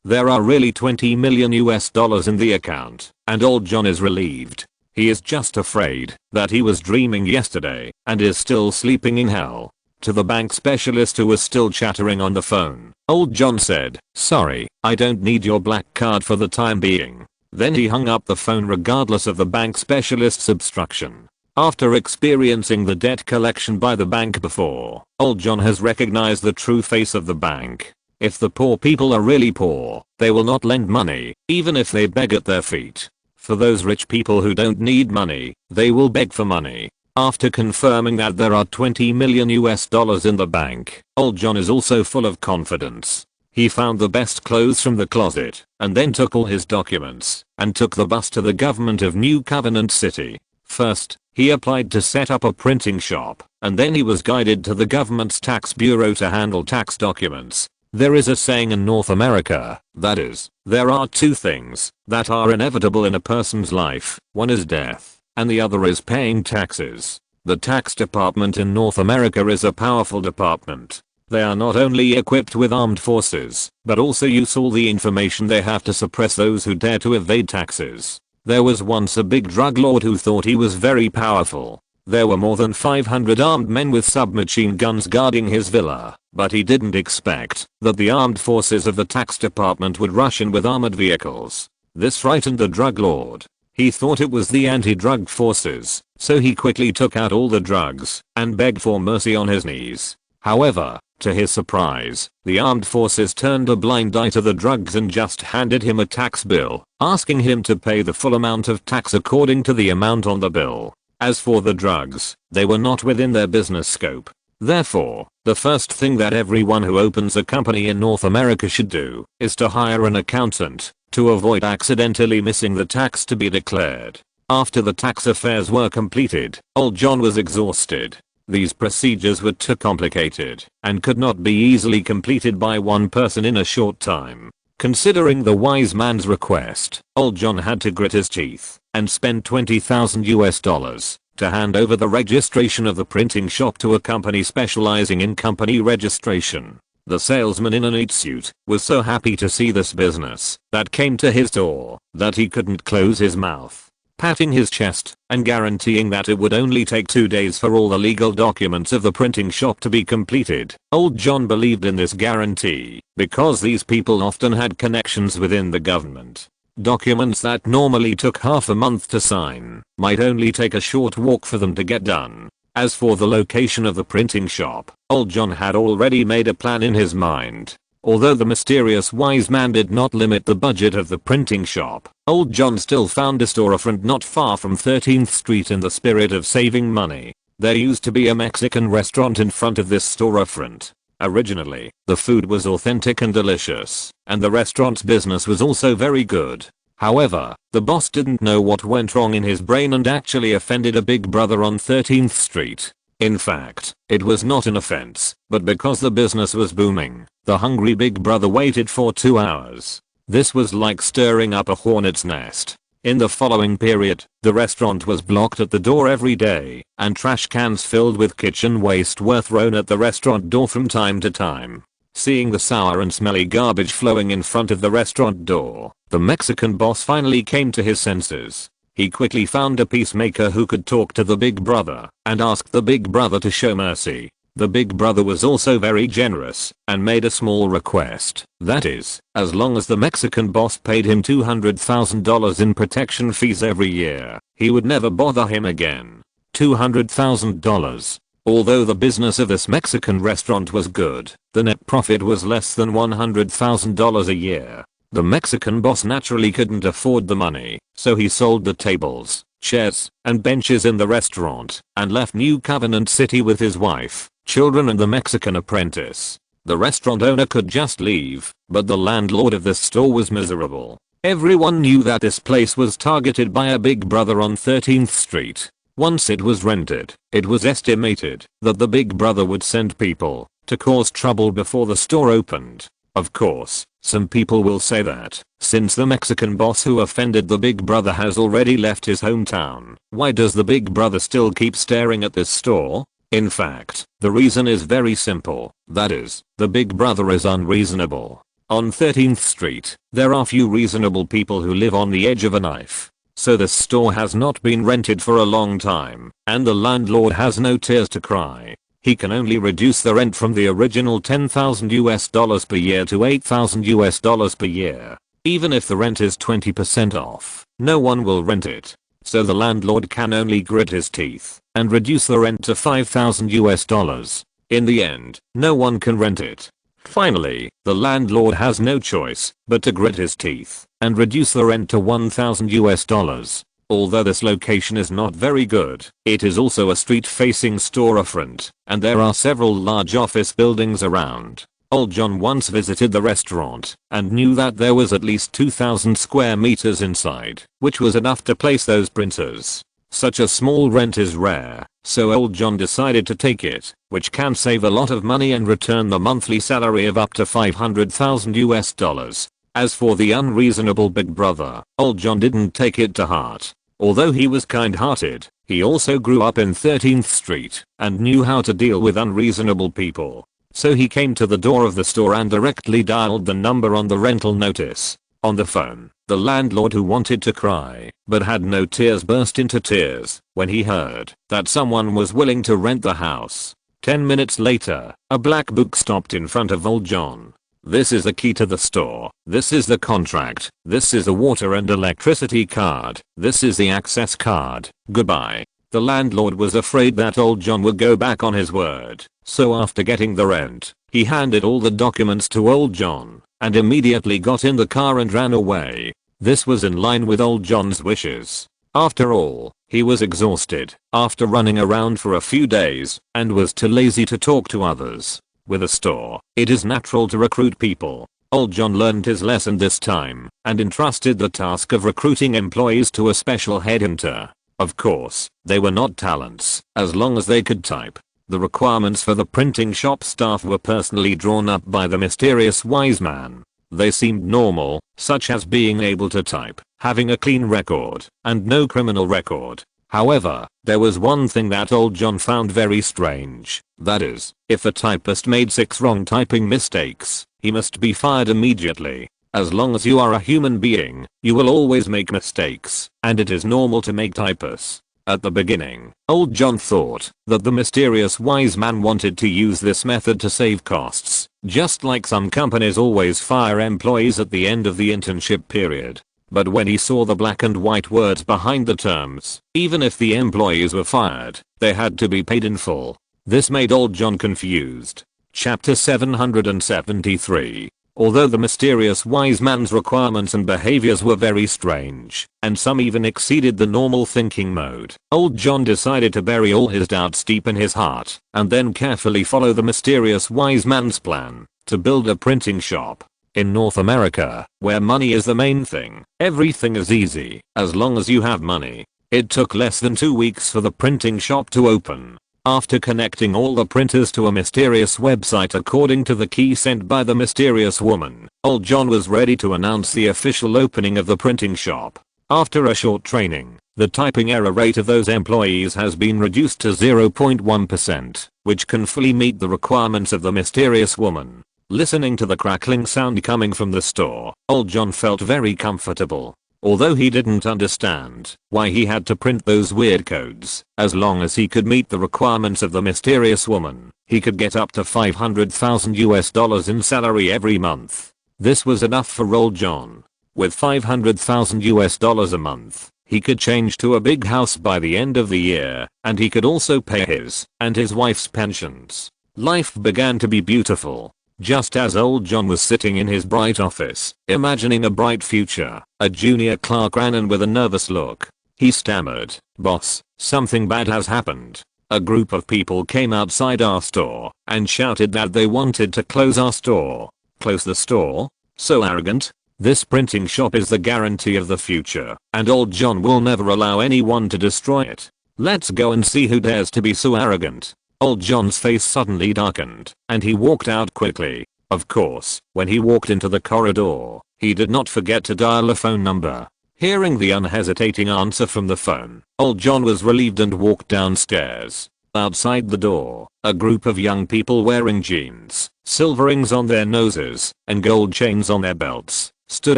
There are really $20 million in the account, and old John is relieved. He is just afraid that he was dreaming yesterday and is still sleeping in hell. To the bank specialist who was still chattering on the phone, old John said, "Sorry, I don't need your black card for the time being." Then he hung up the phone regardless of the bank specialist's obstruction. After experiencing the debt collection by the bank before, old John has recognized the true face of the bank. If the poor people are really poor, they will not lend money, even if they beg at their feet. For those rich people who don't need money, they will beg for money. After confirming that there are $20 million in the bank, old John is also full of confidence. He found the best clothes from the closet, and then took all his documents, and took the bus to the government of New Covenant City. First, he applied to set up a printing shop, and then he was guided to the government's tax bureau to handle tax documents. There is a saying in North America, that is, there are two things that are inevitable in a person's life. One is death, and the other is paying taxes. The tax department in North America is a powerful department. They are not only equipped with armed forces, but also use all the information they have to suppress those who dare to evade taxes. There was once a big drug lord who thought he was very powerful. There were more than 500 armed men with submachine guns guarding his villa, but he didn't expect that the armed forces of the tax department would rush in with armored vehicles. This frightened the drug lord. He thought it was the anti-drug forces, so he quickly took out all the drugs and begged for mercy on his knees. However, to his surprise, the armed forces turned a blind eye to the drugs and just handed him a tax bill, asking him to pay the full amount of tax according to the amount on the bill. As for the drugs, they were not within their business scope. Therefore, the first thing that everyone who opens a company in North America should do is to hire an accountant to avoid accidentally missing the tax to be declared. After the tax affairs were completed, old John was exhausted. These procedures were too complicated and could not be easily completed by one person in a short time. Considering the wise man's request, old John had to grit his teeth and spend $20,000 to hand over the registration of the printing shop to a company specializing in company registration. The salesman in a neat suit was so happy to see this business that came to his door that he couldn't close his mouth. Patting his chest and guaranteeing that it would only take 2 days for all the legal documents of the printing shop to be completed, old John believed in this guarantee because these people often had connections within the government. Documents that normally took half a month to sign might only take a short walk for them to get done. As for the location of the printing shop, old John had already made a plan in his mind. Although the mysterious wise man did not limit the budget of the printing shop, old John still found a storefront not far from 13th Street in the spirit of saving money. There used to be a Mexican restaurant in front of this storefront. Originally, the food was authentic and delicious, and the restaurant's business was also very good. However, the boss didn't know what went wrong in his brain and actually offended a big brother on 13th Street. In fact, it was not an offense, but because the business was booming, the hungry big brother waited for 2 hours. This was like stirring up a hornet's nest. In the following period, the restaurant was blocked at the door every day, and trash cans filled with kitchen waste were thrown at the restaurant door from time to time. Seeing the sour and smelly garbage flowing in front of the restaurant door, the Mexican boss finally came to his senses. He quickly found a peacemaker who could talk to the big brother and asked the big brother to show mercy. The big brother was also very generous and made a small request. That is, as long as the Mexican boss paid him $200,000 in protection fees every year, he would never bother him again. $200,000. Although the business of this Mexican restaurant was good, the net profit was less than $100,000 a year. The Mexican boss naturally couldn't afford the money, so he sold the tables, chairs, and benches in the restaurant and left New Covenant City with his wife, children and the Mexican apprentice. The restaurant owner could just leave, but the landlord of this store was miserable. Everyone knew that this place was targeted by a big brother on 13th Street. Once it was rented, it was estimated that the big brother would send people to cause trouble before the store opened. Of course, some people will say that, since the Mexican boss who offended the big brother has already left his hometown, why does the big brother still keep staring at this store? In fact, the reason is very simple, that is, the big brother is unreasonable. On 13th Street, there are few reasonable people who live on the edge of a knife. So this store has not been rented for a long time, and the landlord has no tears to cry. He can only reduce the rent from the original $10,000 per year to $8,000 per year. Even if the rent is 20% off, no one will rent it. So the landlord can only grit his teeth and reduce the rent to $5,000. In the end, no one can rent it. Finally, the landlord has no choice but to grit his teeth and reduce the rent to $1,000. Although this location is not very good, it is also a street-facing storefront, and there are several large office buildings around. Old John once visited the restaurant and knew that there was at least 2,000 square meters inside, which was enough to place those printers. Such a small rent is rare, so Old John decided to take it, which can save a lot of money and return the monthly salary of up to $500,000. As for the unreasonable big brother, Old John didn't take it to heart. Although he was kind-hearted, he also grew up in 13th Street and knew how to deal with unreasonable people. So he came to the door of the store and directly dialed the number on the rental notice. On the phone, the landlord, who wanted to cry but had no tears, burst into tears when he heard that someone was willing to rent the house. 10 minutes later, a black book stopped in front of Old John. "This is the key to the store. This is the contract. This is the water and electricity card. This is the access card. Goodbye." The landlord was afraid that Old John would go back on his word, so after getting the rent, he handed all the documents to Old John and immediately got in the car and ran away. This was in line with Old John's wishes. After all, he was exhausted after running around for a few days and was too lazy to talk to others. With a store, it is natural to recruit people. Old John learned his lesson this time and entrusted the task of recruiting employees to a special headhunter. Of course, they were not talents, as long as they could type. The requirements for the printing shop staff were personally drawn up by the mysterious wise man. They seemed normal, such as being able to type, having a clean record, and no criminal record. However, there was one thing that Old John found very strange. That is, if a typist made 6 wrong typing mistakes, he must be fired immediately. As long as you are a human being, you will always make mistakes, and it is normal to make typos. At the beginning, Old John thought that the mysterious wise man wanted to use this method to save costs, just like some companies always fire employees at the end of the internship period. But when he saw the black and white words behind the terms, even if the employees were fired, they had to be paid in full. This made Old John confused. Chapter 773. Although the mysterious wise man's requirements and behaviors were very strange, and some even exceeded the normal thinking mode, Old John decided to bury all his doubts deep in his heart, and then carefully follow the mysterious wise man's plan to build a printing shop. In North America, where money is the main thing, everything is easy, as long as you have money. It took less than 2 weeks for the printing shop to open. After connecting all the printers to a mysterious website according to the key sent by the mysterious woman, Old John was ready to announce the official opening of the printing shop. After a short training, the typing error rate of those employees has been reduced to 0.1%, which can fully meet the requirements of the mysterious woman. Listening to the crackling sound coming from the store, Old John felt very comfortable. Although he didn't understand why he had to print those weird codes, as long as he could meet the requirements of the mysterious woman, he could get up to $500,000 in salary every month. This was enough for Old John. With $500,000 a month, he could change to a big house by the end of the year, and he could also pay his and his wife's pensions. Life began to be beautiful. Just as Old John was sitting in his bright office, imagining a bright future, a junior clerk ran in with a nervous look. He stammered, "Boss, something bad has happened. A group of people came outside our store and shouted that they wanted to close our store." "Close the store? So arrogant. This printing shop is the guarantee of the future, and Old John will never allow anyone to destroy it. Let's go and see who dares to be so arrogant." Old John's face suddenly darkened, and he walked out quickly. Of course, when he walked into the corridor, he did not forget to dial a phone number. Hearing the unhesitating answer from the phone, Old John was relieved and walked downstairs. Outside the door, a group of young people wearing jeans, silver rings on their noses, and gold chains on their belts, stood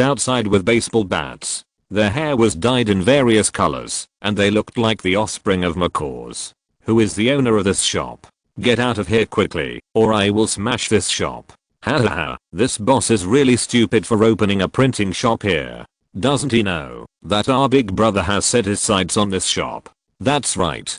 outside with baseball bats. Their hair was dyed in various colors, and they looked like the offspring of macaws. "Who is the owner of this shop? Get out of here quickly, or I will smash this shop." Ha ha ha, this boss is really stupid for opening a printing shop here. Doesn't he know that our big brother has set his sights on this shop? That's right.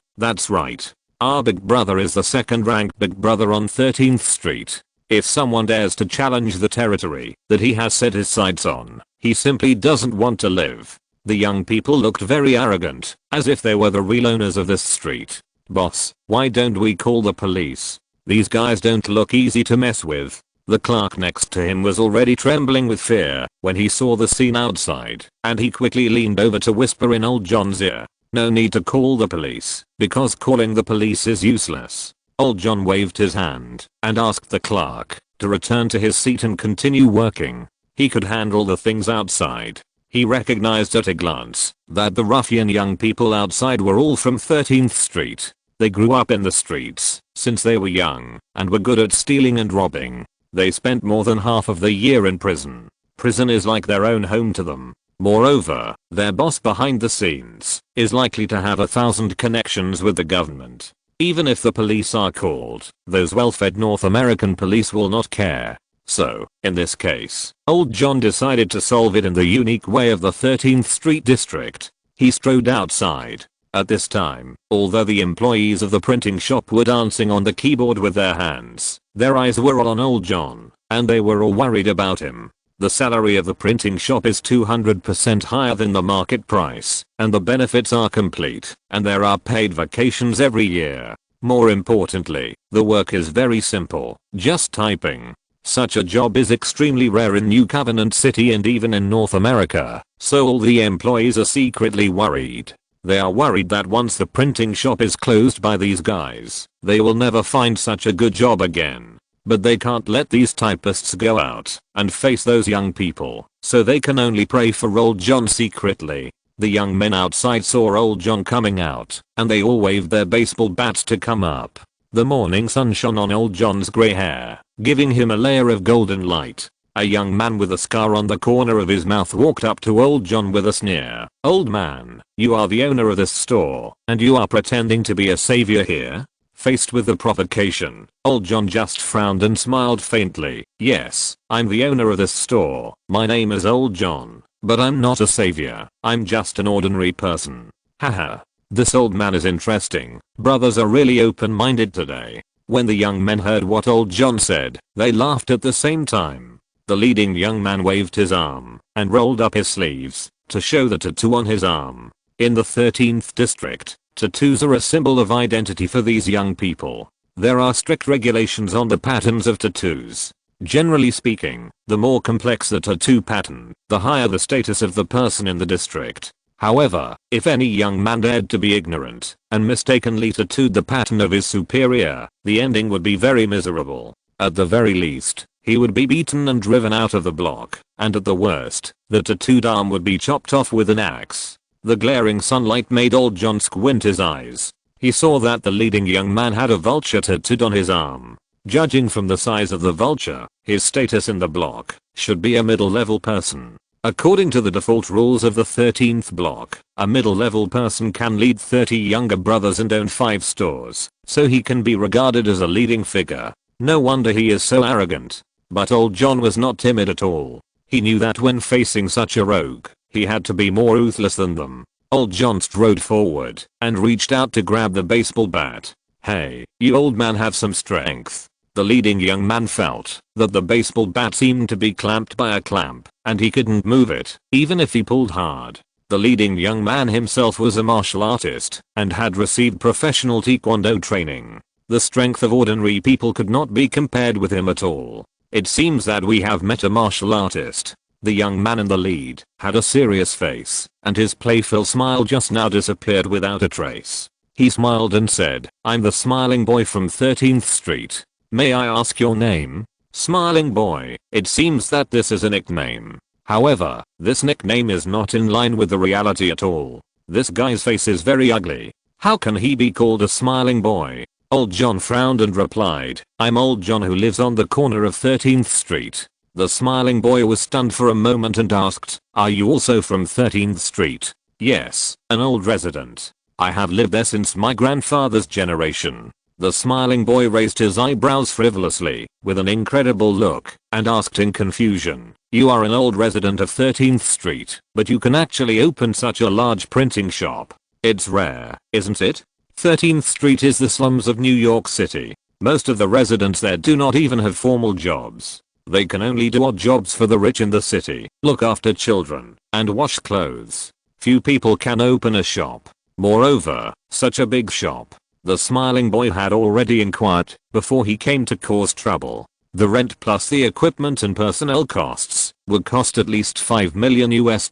Our big brother is the second ranked big brother on 13th Street. If someone dares to challenge the territory that he has set his sights on, he simply doesn't want to live. The young people looked very arrogant, as if they were the real owners of this street. Boss, why don't we call the police? These guys don't look easy to mess with. The clerk next to him was already trembling with fear when he saw the scene outside, and he quickly leaned over to whisper in old John's ear. No need to call the police, because calling the police is useless. Old John waved his hand and asked the clerk to return to his seat and continue working. He could handle the things outside. He recognized at a glance that the ruffian young people outside were all from 13th Street. They grew up in the streets since they were young and were good at stealing and robbing. They spent more than half of the year in prison. Prison is like their own home to them. Moreover, their boss behind the scenes is likely to have 1,000 connections with the government. Even if the police are called, those well-fed North American police will not care. So, in this case, old John decided to solve it in the unique way of the 13th Street district. He strode outside. At this time, although the employees of the printing shop were dancing on the keyboard with their hands, their eyes were all on old John, and they were all worried about him. The salary of the printing shop is 200% higher than the market price, and the benefits are complete, and there are paid vacations every year. More importantly, the work is very simple, just typing. Such a job is extremely rare in New Covenant City and even in North America, so all the employees are secretly worried. They are worried that once the printing shop is closed by these guys, they will never find such a good job again. But they can't let these typists go out and face those young people, so they can only pray for old John secretly. The young men outside saw old John coming out, and they all waved their baseball bats to come up. The morning sun shone on old John's gray hair, giving him a layer of golden light. A young man with a scar on the corner of his mouth walked up to old John with a sneer. "Old man, you are the owner of this store, and you are pretending to be a savior here?" Faced with the provocation, old John just frowned and smiled faintly. "Yes, I'm the owner of this store. My name is Old John, but I'm not a savior. I'm just an ordinary person." Haha. This old man is interesting. Brothers are really open-minded today. When the young men heard what old John said, they laughed at the same time. The leading young man waved his arm and rolled up his sleeves to show the tattoo on his arm. In the 13th district, tattoos are a symbol of identity for these young people. There are strict regulations on the patterns of tattoos. Generally speaking, the more complex the tattoo pattern, the higher the status of the person in the district. However, if any young man dared to be ignorant and mistakenly tattooed the pattern of his superior, the ending would be very miserable. At the very least, he would be beaten and driven out of the block, and at the worst, the tattooed arm would be chopped off with an axe. The glaring sunlight made old John squint his eyes. He saw that the leading young man had a vulture tattooed on his arm. Judging from the size of the vulture, his status in the block should be a middle-level person. According to the default rules of the 13th block, a middle-level person can lead 30 younger brothers and own 5 stores, so he can be regarded as a leading figure. No wonder he is so arrogant. But old John was not timid at all. He knew that when facing such a rogue, he had to be more ruthless than them. Old John strode forward and reached out to grab the baseball bat. "Hey, you old man, have some strength." The leading young man felt that the baseball bat seemed to be clamped by a clamp, and he couldn't move it, even if he pulled hard. The leading young man himself was a martial artist and had received professional taekwondo training. The strength of ordinary people could not be compared with him at all. "It seems that we have met a martial artist." The young man in the lead had a serious face, and his playful smile just now disappeared without a trace. He smiled and said, "I'm the smiling boy from 13th Street. May I ask your name?" Smiling boy. It seems that this is a nickname. However, this nickname is not in line with the reality at all. This guy's face is very ugly. How can he be called a smiling boy? Old John frowned and replied, "I'm Old John who lives on the corner of 13th Street. The smiling boy was stunned for a moment and asked, "Are you also from 13th Street?" "Yes, an old resident. I have lived there since my grandfather's generation." The smiling boy raised his eyebrows frivolously, with an incredible look, and asked in confusion, "You are an old resident of 13th Street, but you can actually open such a large printing shop? It's rare, isn't it? 13th Street is the slums of New York City. Most of the residents there do not even have formal jobs. They can only do odd jobs for the rich in the city, look after children, and wash clothes. Few people can open a shop. Moreover, such a big shop. The smiling boy had already inquired before he came to cause trouble. The rent plus the equipment and personnel costs would cost at least $5 million US.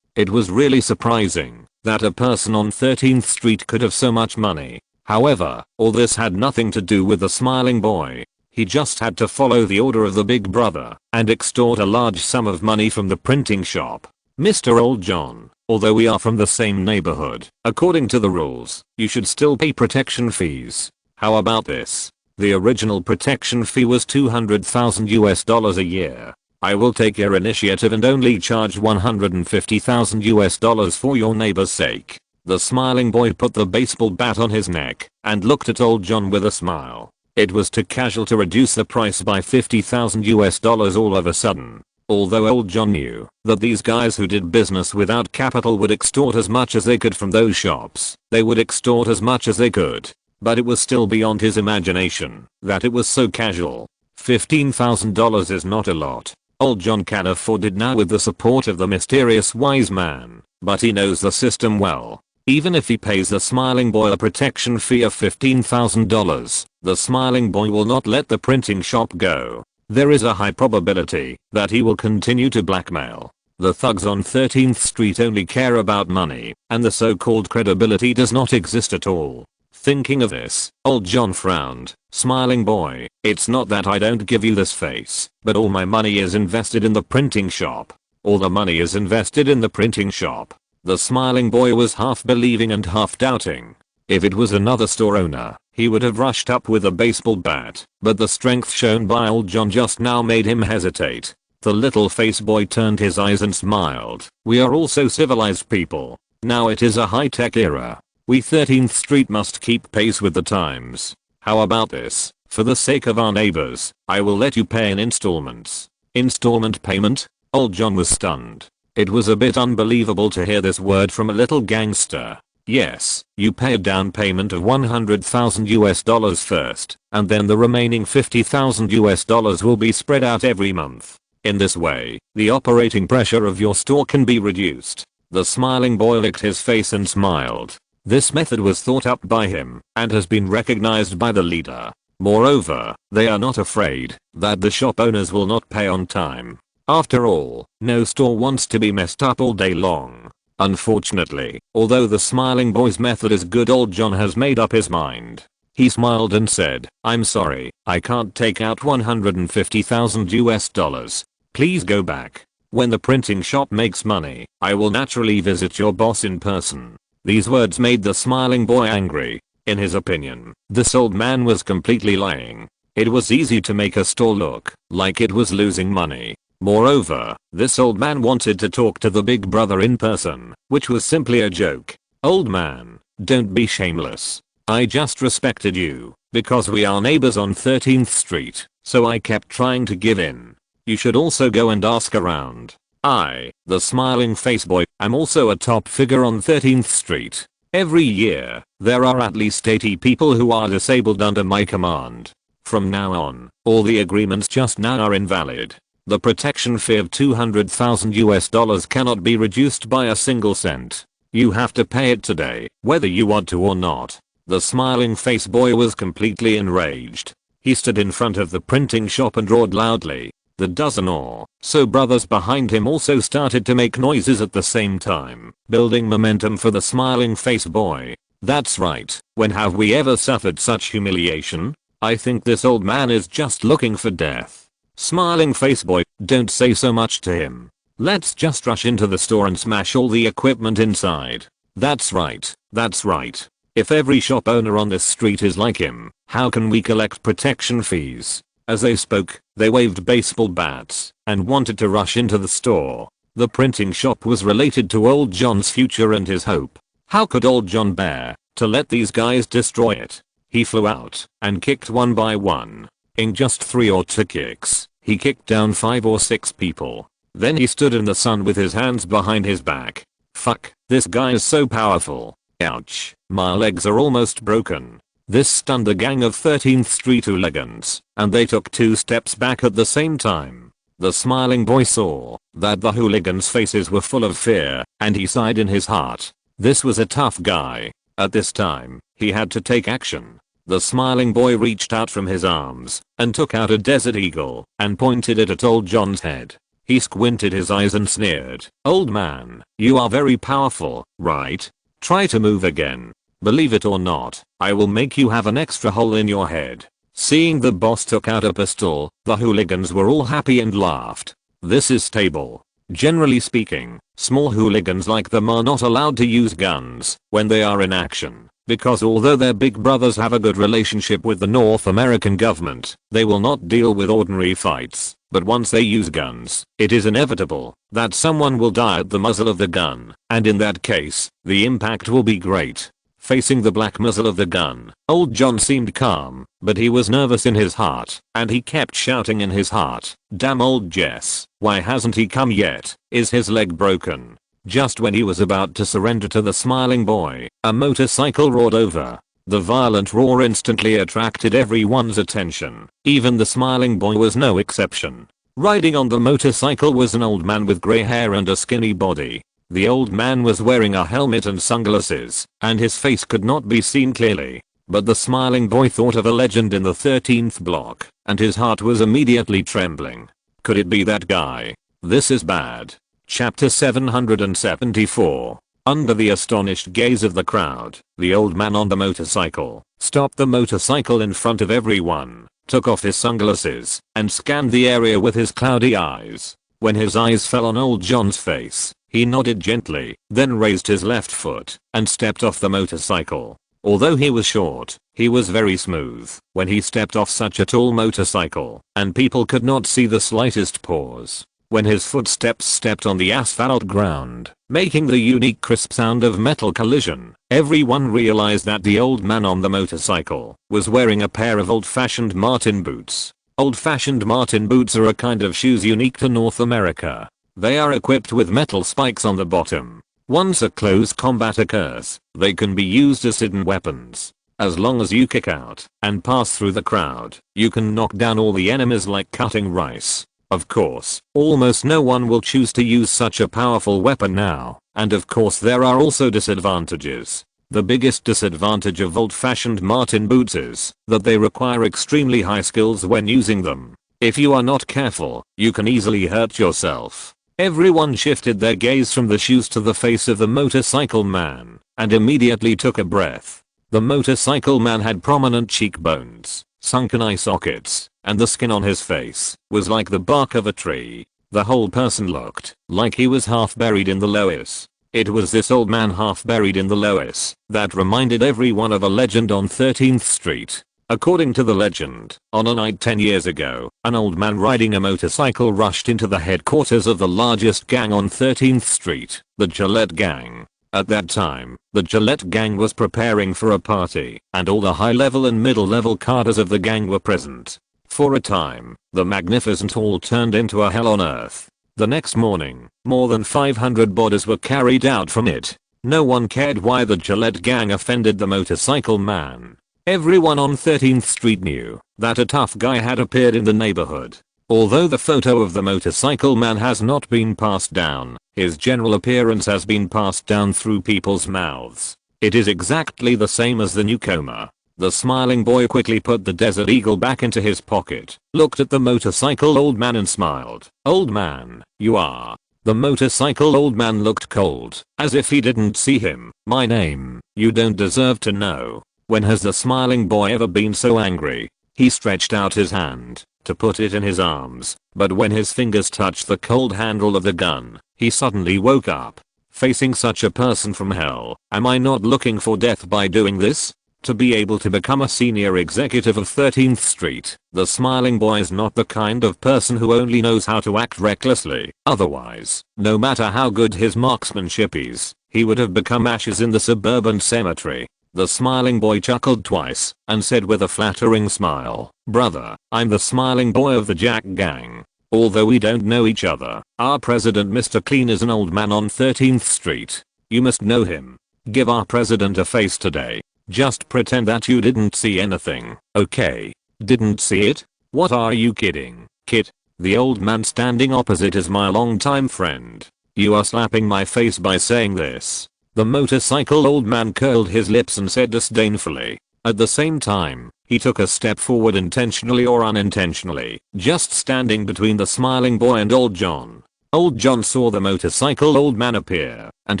It was really surprising that a person on 13th Street could have so much money. However, all this had nothing to do with the smiling boy. He just had to follow the order of the big brother and extort a large sum of money from the printing shop. Mr. Old John, although we are from the same neighborhood, according to the rules, you should still pay protection fees. How about this? The original protection fee was $200,000 US a year. I will take your initiative and only charge $150,000 US for your neighbor's sake. The smiling boy put the baseball bat on his neck and looked at Old John with a smile. It was too casual to reduce the price by $50,000 US all of a sudden. Although Old John knew that these guys who did business without capital would extort as much as they could from those shops, they would extort as much as they could. But it was still beyond his imagination that it was so casual. $15,000 is not a lot. Old John can afford it now with the support of the mysterious wise man, but he knows the system well. Even if he pays the smiling boy a protection fee of $15,000, the smiling boy will not let the printing shop go. There is a high probability that he will continue to blackmail. The thugs on 13th Street only care about money, and the so-called credibility does not exist at all. Thinking of this, Old John frowned. Smiling boy, it's not that I don't give you this face, but all my money is invested in the printing shop. All the money is invested in the printing shop. The smiling boy was half believing and half doubting. If it was another store owner, he would have rushed up with a baseball bat, but the strength shown by Old John just now made him hesitate. The little face boy turned his eyes and smiled. We are also civilized people. Now it is a high-tech era. We 13th Street must keep pace with the times. How about this? For the sake of our neighbors, I will let you pay in installments. Installment payment? Old John was stunned. It was a bit unbelievable to hear this word from a little gangster. Yes, you pay a down payment of $100,000 US first, and then the remaining $50,000 US will be spread out every month. In this way, the operating pressure of your store can be reduced. The smiling boy licked his face and smiled. This method was thought up by him and has been recognized by the leader. Moreover, they are not afraid that the shop owners will not pay on time. After all, no store wants to be messed up all day long. Unfortunately, although the smiling boy's method is good, Old John has made up his mind. He smiled and said, I'm sorry, I can't take out $150,000 US. Please go back. When the printing shop makes money, I will naturally visit your boss in person. These words made the smiling boy angry. In his opinion, this old man was completely lying. It was easy to make a store look like it was losing money. Moreover, this old man wanted to talk to the big brother in person, which was simply a joke. Old man, don't be shameless. I just respected you because we are neighbors on 13th Street, so I kept trying to give in. You should also go and ask around. I, the smiling face boy, am also a top figure on 13th Street. Every year, there are at least 80 people who are disabled under my command. From now on, all the agreements just now are invalid. The protection fee of $200,000 US cannot be reduced by a single cent. You have to pay it today, whether you want to or not. The smiling face boy was completely enraged. He stood in front of the printing shop and roared loudly. The dozen or so brothers behind him also started to make noises at the same time, building momentum for the smiling face boy. That's right, when have we ever suffered such humiliation? I think this old man is just looking for death. Smiling face boy, don't say so much to him. Let's just rush into the store and smash all the equipment inside. That's right, that's right. If every shop owner on this street is like him, how can we collect protection fees? As they spoke, they waved baseball bats and wanted to rush into the store. The printing shop was related to Old John's future and his hope. How could Old John bear to let these guys destroy it? He flew out and kicked one by one. In just 3 or 2 kicks, he kicked down 5 or 6 people. Then he stood in the sun with his hands behind his back. Fuck, this guy is so powerful. Ouch, my legs are almost broken. This stunned the gang of 13th Street hooligans, and they took 2 steps back at the same time. The smiling boy saw that the hooligans' faces were full of fear, and he sighed in his heart. This was a tough guy. At this time, he had to take action. The smiling boy reached out from his arms and took out a desert eagle and pointed it at old John's head. He squinted his eyes and sneered, "Old man, you are very powerful, right? Try to move again. Believe it or not, I will make you have an extra hole in your head." Seeing the boss took out a pistol, the hooligans were all happy and laughed. This is stable. Generally speaking, small hooligans like them are not allowed to use guns when they are in action, because although their big brothers have a good relationship with the North American government, they will not deal with ordinary fights. But once they use guns, it is inevitable that someone will die at the muzzle of the gun, and in that case, the impact will be great. Facing the black muzzle of the gun, old John seemed calm, but he was nervous in his heart, and he kept shouting in his heart, "Damn old Jess, why hasn't he come yet? Is his leg broken?" Just when he was about to surrender to the smiling boy, a motorcycle roared over. The violent roar instantly attracted everyone's attention. Even the smiling boy was no exception. Riding on the motorcycle was an old man with gray hair and a skinny body. The old man was wearing a helmet and sunglasses, and his face could not be seen clearly. But the smiling boy thought of a legend in the 13th block, and his heart was immediately trembling. Could it be that guy? This is bad. Chapter 774. Under the astonished gaze of the crowd, the old man on the motorcycle stopped the motorcycle in front of everyone, took off his sunglasses, and scanned the area with his cloudy eyes. When his eyes fell on old John's face, he nodded gently, then raised his left foot and stepped off the motorcycle. Although he was short, he was very smooth when he stepped off such a tall motorcycle, and people could not see the slightest pause. When his footsteps stepped on the asphalt ground, making the unique crisp sound of metal collision, everyone realized that the old man on the motorcycle was wearing a pair of old-fashioned Martin boots. Old-fashioned Martin boots are a kind of shoes unique to North America. They are equipped with metal spikes on the bottom. Once a close combat occurs, they can be used as hidden weapons. As long as you kick out and pass through the crowd, you can knock down all the enemies like cutting rice. Of course, almost no one will choose to use such a powerful weapon now, and of course there are also disadvantages. The biggest disadvantage of old-fashioned Martin boots is that they require extremely high skills when using them. If you are not careful, you can easily hurt yourself. Everyone shifted their gaze from the shoes to the face of the motorcycle man, and immediately took a breath. The motorcycle man had prominent cheekbones, sunken eye sockets, and the skin on his face was like the bark of a tree. The whole person looked like he was half buried in the loess. It was this old man half buried in the loess that reminded everyone of a legend on 13th Street. According to the legend, on a night 10 years ago, an old man riding a motorcycle rushed into the headquarters of the largest gang on 13th Street, the Gillette Gang. At that time, the Gillette Gang was preparing for a party, and all the high-level and middle-level cadres of the gang were present. For a time, the magnificent hall turned into a hell on earth. The next morning, more than 500 bodies were carried out from it. No one cared why the Gillette Gang offended the motorcycle man. Everyone on 13th Street knew that a tough guy had appeared in the neighborhood. Although the photo of the motorcycle man has not been passed down, his general appearance has been passed down through people's mouths. It is exactly the same as the newcomer. The smiling boy quickly put the Desert Eagle back into his pocket, looked at the motorcycle old man and smiled. "Old man, you are." The motorcycle old man looked cold, as if he didn't see him. "My name, you don't deserve to know." When has the smiling boy ever been so angry? He stretched out his hand to put it in his arms, but when his fingers touched the cold handle of the gun, he suddenly woke up. Facing such a person from hell, am I not looking for death by doing this? To be able to become a senior executive of 13th Street, the smiling boy is not the kind of person who only knows how to act recklessly. Otherwise, no matter how good his marksmanship is, he would have become ashes in the suburban cemetery. The smiling boy chuckled twice and said with a flattering smile, "Brother, I'm the smiling boy of the Jack Gang. Although we don't know each other, our president Mr. Clean is an old man on 13th Street. You must know him. Give our president a face today." Just pretend that you didn't see anything, okay? Didn't see it? What are you kidding, kid? The old man standing opposite is my longtime friend. You are slapping my face by saying this. The motorcycle old man curled his lips and said disdainfully. At the same time, he took a step forward intentionally or unintentionally, just standing between the smiling boy and old John. Old John saw the motorcycle old man appear, and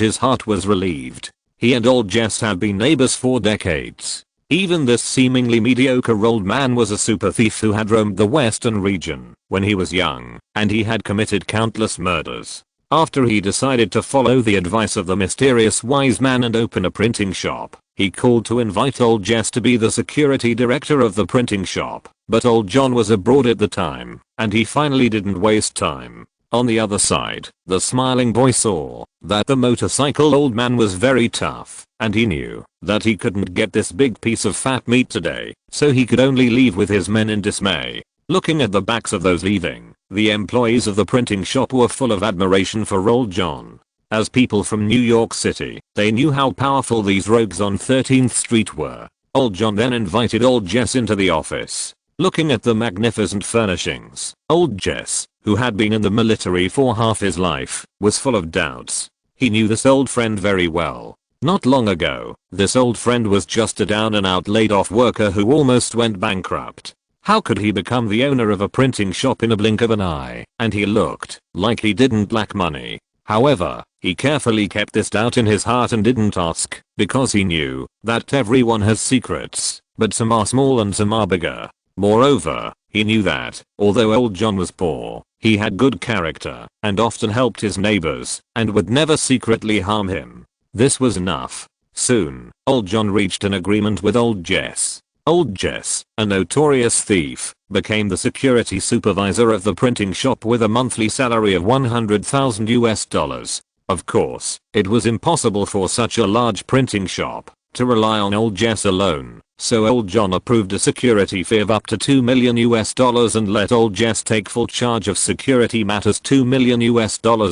his heart was relieved. He and old Jess had been neighbors for decades. Even this seemingly mediocre old man was a super thief who had roamed the western region when he was young, and he had committed countless murders. After he decided to follow the advice of the mysterious wise man and open a printing shop, he called to invite old Jess to be the security director of the printing shop, but old John was abroad at the time, and he finally didn't waste time. On the other side, the smiling boy saw that the motorcycle old man was very tough, and he knew that he couldn't get this big piece of fat meat today, so he could only leave with his men in dismay. Looking at the backs of those leaving, the employees of the printing shop were full of admiration for old John. As people from New York City, they knew how powerful these rogues on 13th Street were. Old John then invited old Jess into the office. Looking at the magnificent furnishings, old Jess, who had been in the military for half his life, was full of doubts. He knew this old friend very well. Not long ago, this old friend was just a down and out laid off worker who almost went bankrupt. How could he become the owner of a printing shop in a blink of an eye? And he looked like he didn't lack money. However, he carefully kept this doubt in his heart and didn't ask, because he knew that everyone has secrets, but some are small and some are bigger. Moreover, he knew that, although old John was poor, he had good character and often helped his neighbors and would never secretly harm him. This was enough. Soon, old John reached an agreement with old Jess. Old Jess, a notorious thief, became the security supervisor of the printing shop with a monthly salary of $100,000. Of course, it was impossible for such a large printing shop to rely on old Jess alone, so old John approved a security fee of up to $2 million and let old Jess take full charge of security matters. $2 million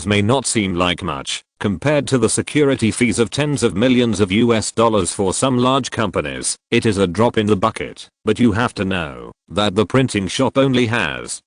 may not seem like much compared to the security fees of tens of millions of US for some large companies. It is a drop in the bucket, but you have to know that the printing shop only has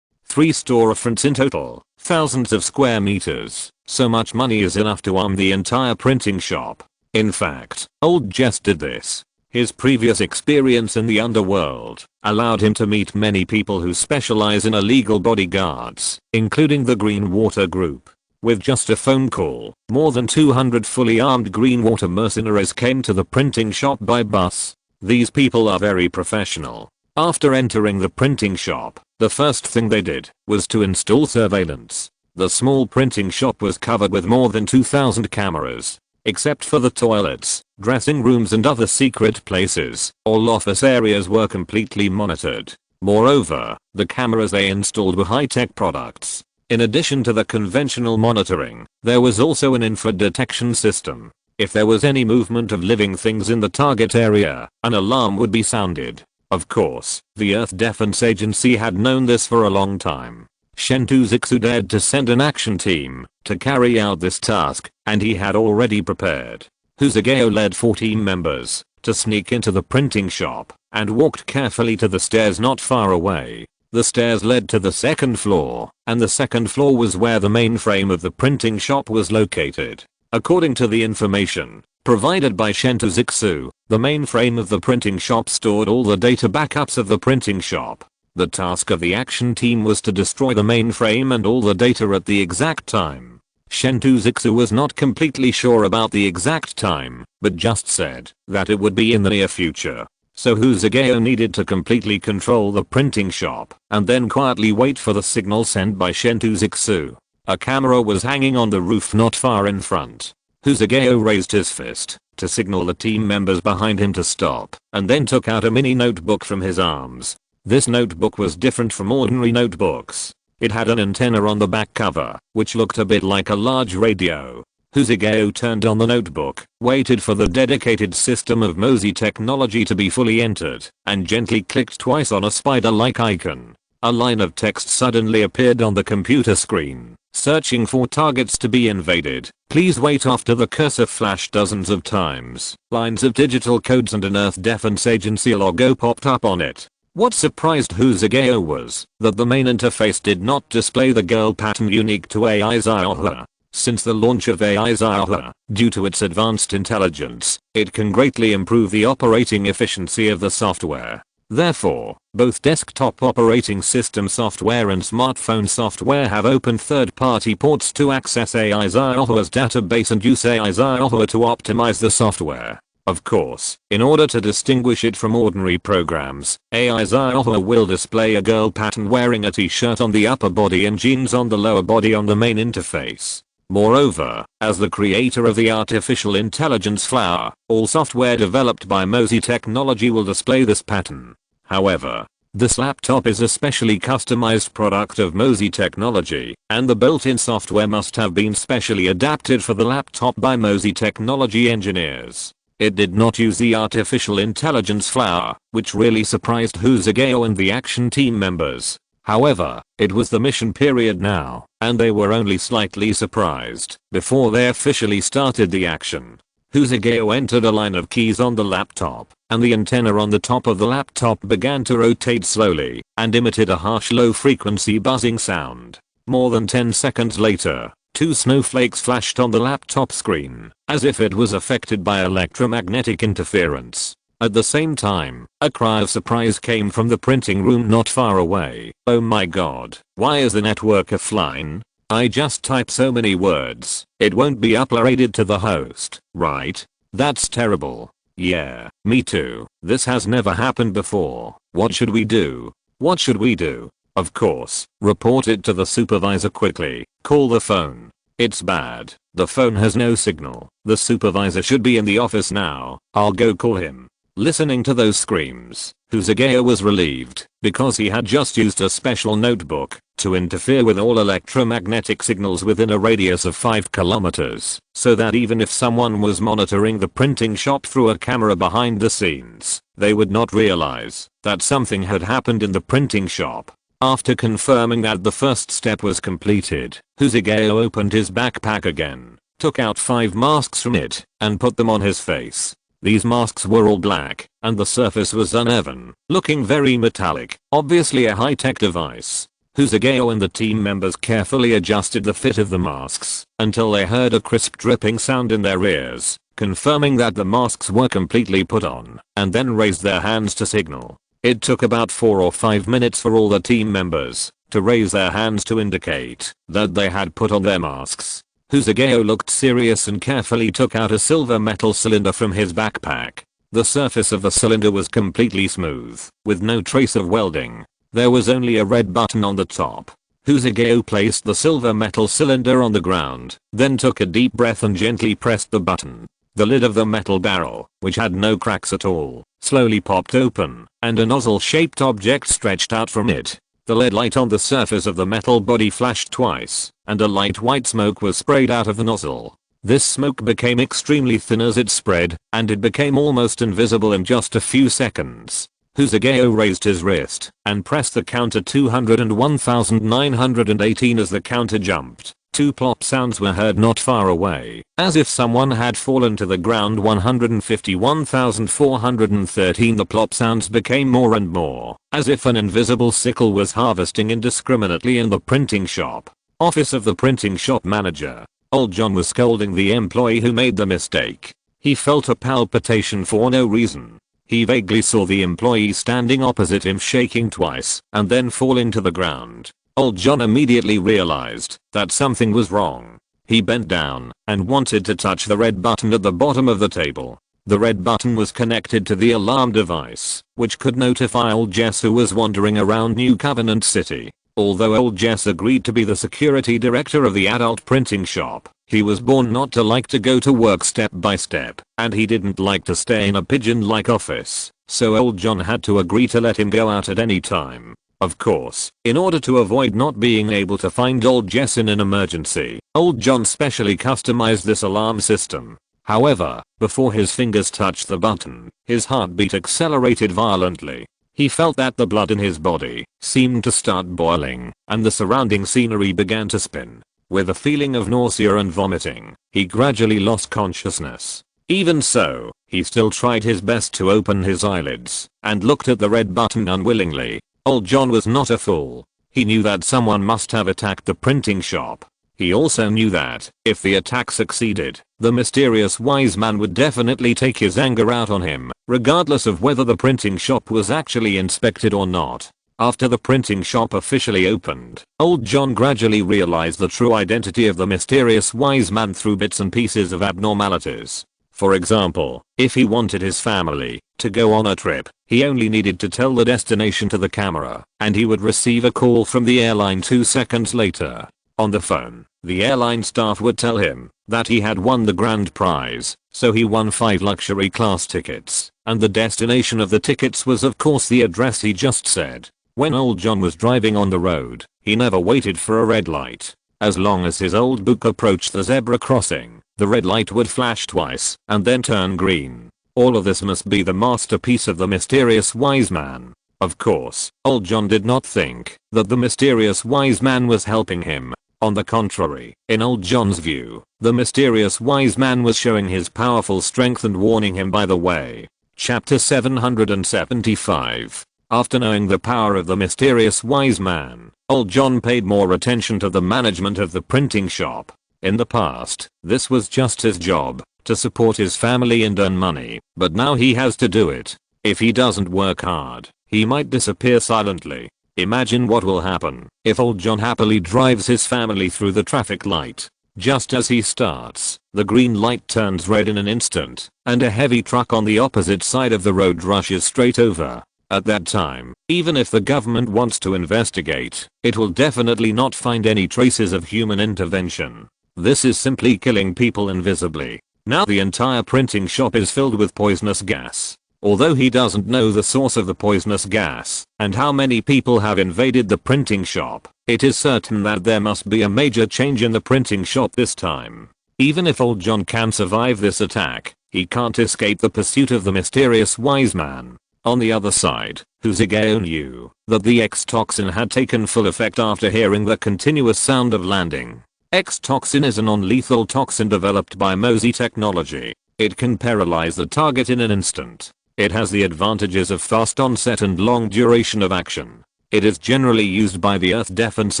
3 storefronts in total, thousands of square meters. So much money is enough to arm the entire printing shop. In fact, old Jess did this. His previous experience in the underworld allowed him to meet many people who specialize in illegal bodyguards, including the Greenwater Group. With just a phone call, more than 200 fully armed Greenwater mercenaries came to the printing shop by bus. These people are very professional. After entering the printing shop, the first thing they did was to install surveillance. The small printing shop was covered with more than 2,000 cameras. Except for the toilets, dressing rooms and other secret places, all office areas were completely monitored. Moreover, the cameras they installed were high-tech products. In addition to the conventional monitoring, there was also an infrared detection system. If there was any movement of living things in the target area, an alarm would be sounded. Of course, the Earth Defense Agency had known this for a long time. Chen Shuxian dared to send an action team to carry out this task, and he had already prepared. Shuxian led 14 members to sneak into the printing shop and walked carefully to the stairs not far away. The stairs led to the second floor, and the second floor was where the mainframe of the printing shop was located. According to the information provided by Chen Shuxian, the mainframe of the printing shop stored all the data backups of the printing shop. The task of the action team was to destroy the mainframe and all the data at the exact time. Chen Shuxian was not completely sure about the exact time, but just said that it would be in the near future. So Shuxian needed to completely control the printing shop and then quietly wait for the signal sent by Chen Shuxian. A camera was hanging on the roof not far in front. Shuxian raised his fist to signal the team members behind him to stop, and then took out a mini notebook from his arms. This notebook was different from ordinary notebooks. It had an antenna on the back cover, which looked a bit like a large radio. Shuxian turned on the notebook, waited for the dedicated system of Mosey technology to be fully entered, and gently clicked twice on a spider-like icon. A line of text suddenly appeared on the computer screen. Searching for targets to be invaded. Please wait after the cursor flashed dozens of times. Lines of digital codes and an Earth Defense Agency logo popped up on it. What surprised Huzageo was that the main interface did not display the girl pattern unique to AI Xiaohe. Since the launch of AI Xiaohe, due to its advanced intelligence, it can greatly improve the operating efficiency of the software. Therefore, both desktop operating system software and smartphone software have open third-party ports to access AI Xiaohe's database and use AI Xiaohe to optimize the software. Of course, in order to distinguish it from ordinary programs, AI Xiaohe will display a girl pattern wearing a t-shirt on the upper body and jeans on the lower body on the main interface. Moreover, as the creator of the artificial intelligence flower, all software developed by Mozy Technology will display this pattern. However, this laptop is a specially customized product of Mozy Technology, and the built-in software must have been specially adapted for the laptop by Mozy Technology engineers. It did not use the artificial intelligence flower, which really surprised Huzageo and the action team members. However, it was the mission period now, and they were only slightly surprised before they officially started the action. Huzageo entered a line of keys on the laptop, and the antenna on the top of the laptop began to rotate slowly and emitted a harsh low-frequency buzzing sound. More than 10 seconds later, 2 snowflakes flashed on the laptop screen, as if it was affected by electromagnetic interference. At the same time, a cry of surprise came from the printing room not far away. Oh my god, why is the network offline? I just type so many words, it won't be uploaded to the host, right? That's terrible. Yeah, me too. This has never happened before. What should we do? What should we do? Of course, report it to the supervisor quickly. Call the phone. It's bad. The phone has no signal. The supervisor should be in the office now. I'll go call him. Listening to those screams, Huzageo was relieved, because he had just used a special notebook to interfere with all electromagnetic signals within a radius of 5 kilometers, so that even if someone was monitoring the printing shop through a camera behind the scenes, they would not realize that something had happened in the printing shop. After confirming that the first step was completed, Huzageo opened his backpack again, took out 5 masks from it, and put them on his face. These masks were all black, and the surface was uneven, looking very metallic, obviously a high-tech device. Huzageo and the team members carefully adjusted the fit of the masks until they heard a crisp dripping sound in their ears, confirming that the masks were completely put on, and then raised their hands to signal. It took about 4 or 5 minutes for all the team members to raise their hands to indicate that they had put on their masks. Huzageo looked serious and carefully took out a silver metal cylinder from his backpack. The surface of the cylinder was completely smooth, with no trace of welding. There was only a red button on the top. Huzageo placed the silver metal cylinder on the ground, then took a deep breath and gently pressed the button. The lid of the metal barrel, which had no cracks at all, slowly popped open, and a nozzle-shaped object stretched out from it. The LED light on the surface of the metal body flashed twice, and a light white smoke was sprayed out of the nozzle. This smoke became extremely thin as it spread, and it became almost invisible in just a few seconds. Huzageo raised his wrist and pressed the counter 201,918 as the counter jumped. 2 plop sounds were heard not far away, as if someone had fallen to the ground. 151,413 The plop sounds became more and more, as if an invisible sickle was harvesting indiscriminately in the printing shop. Office of the printing shop manager. Old John was scolding the employee who made the mistake. He felt a palpitation for no reason. He vaguely saw the employee standing opposite him shaking twice and then falling to the ground. Old John immediately realized that something was wrong. He bent down and wanted to touch the red button at the bottom of the table. The red button was connected to the alarm device, which could notify old Jess, who was wandering around New Covenant City. Although old Jess agreed to be the security director of the adult printing shop, he was born not to like to go to work step by step, and he didn't like to stay in a pigeon-like office, so old John had to agree to let him go out at any time. Of course, in order to avoid not being able to find old Jess in an emergency, old John specially customized this alarm system. However, before his fingers touched the button, his heartbeat accelerated violently. He felt that the blood in his body seemed to start boiling, and the surrounding scenery began to spin. With a feeling of nausea and vomiting, he gradually lost consciousness. Even so, he still tried his best to open his eyelids and looked at the red button unwillingly. Old John was not a fool. He knew that someone must have attacked the printing shop. He also knew that, if the attack succeeded, the mysterious wise man would definitely take his anger out on him, regardless of whether the printing shop was actually inspected or not. After the printing shop officially opened, old John gradually realized the true identity of the mysterious wise man through bits and pieces of abnormalities. For example, if he wanted his family to go on a trip, he only needed to tell the destination to the camera, and he would receive a call from the airline 2 seconds later. On the phone, the airline staff would tell him that he had won the grand prize, so he won 5 luxury class tickets, and the destination of the tickets was of course the address he just said. When old John was driving on the road, he never waited for a red light. As long as his old book approached the zebra crossing, the red light would flash twice and then turn green. All of this must be the masterpiece of the mysterious wise man. Of course, old John did not think that the mysterious wise man was helping him. On the contrary, in old John's view, the mysterious wise man was showing his powerful strength and warning him by the way. Chapter 775. After knowing the power of the mysterious wise man, old John paid more attention to the management of the printing shop. In the past, this was just his job, to support his family and earn money, but now he has to do it. If he doesn't work hard, he might disappear silently. Imagine what will happen if old John happily drives his family through the traffic light. Just as he starts, the green light turns red in an instant, and a heavy truck on the opposite side of the road rushes straight over. At that time, even if the government wants to investigate, it will definitely not find any traces of human intervention. This is simply killing people invisibly. Now the entire printing shop is filled with poisonous gas. Although he doesn't know the source of the poisonous gas and how many people have invaded the printing shop, it is certain that there must be a major change in the printing shop this time. Even if old John can survive this attack, he can't escape the pursuit of the mysterious wise man. On the other side, Huzigao knew that the X-toxin had taken full effect after hearing the continuous sound of landing. X-toxin is a non-lethal toxin developed by Mosey technology. It can paralyze the target in an instant. It has the advantages of fast onset and long duration of action. It is generally used by the Earth Defense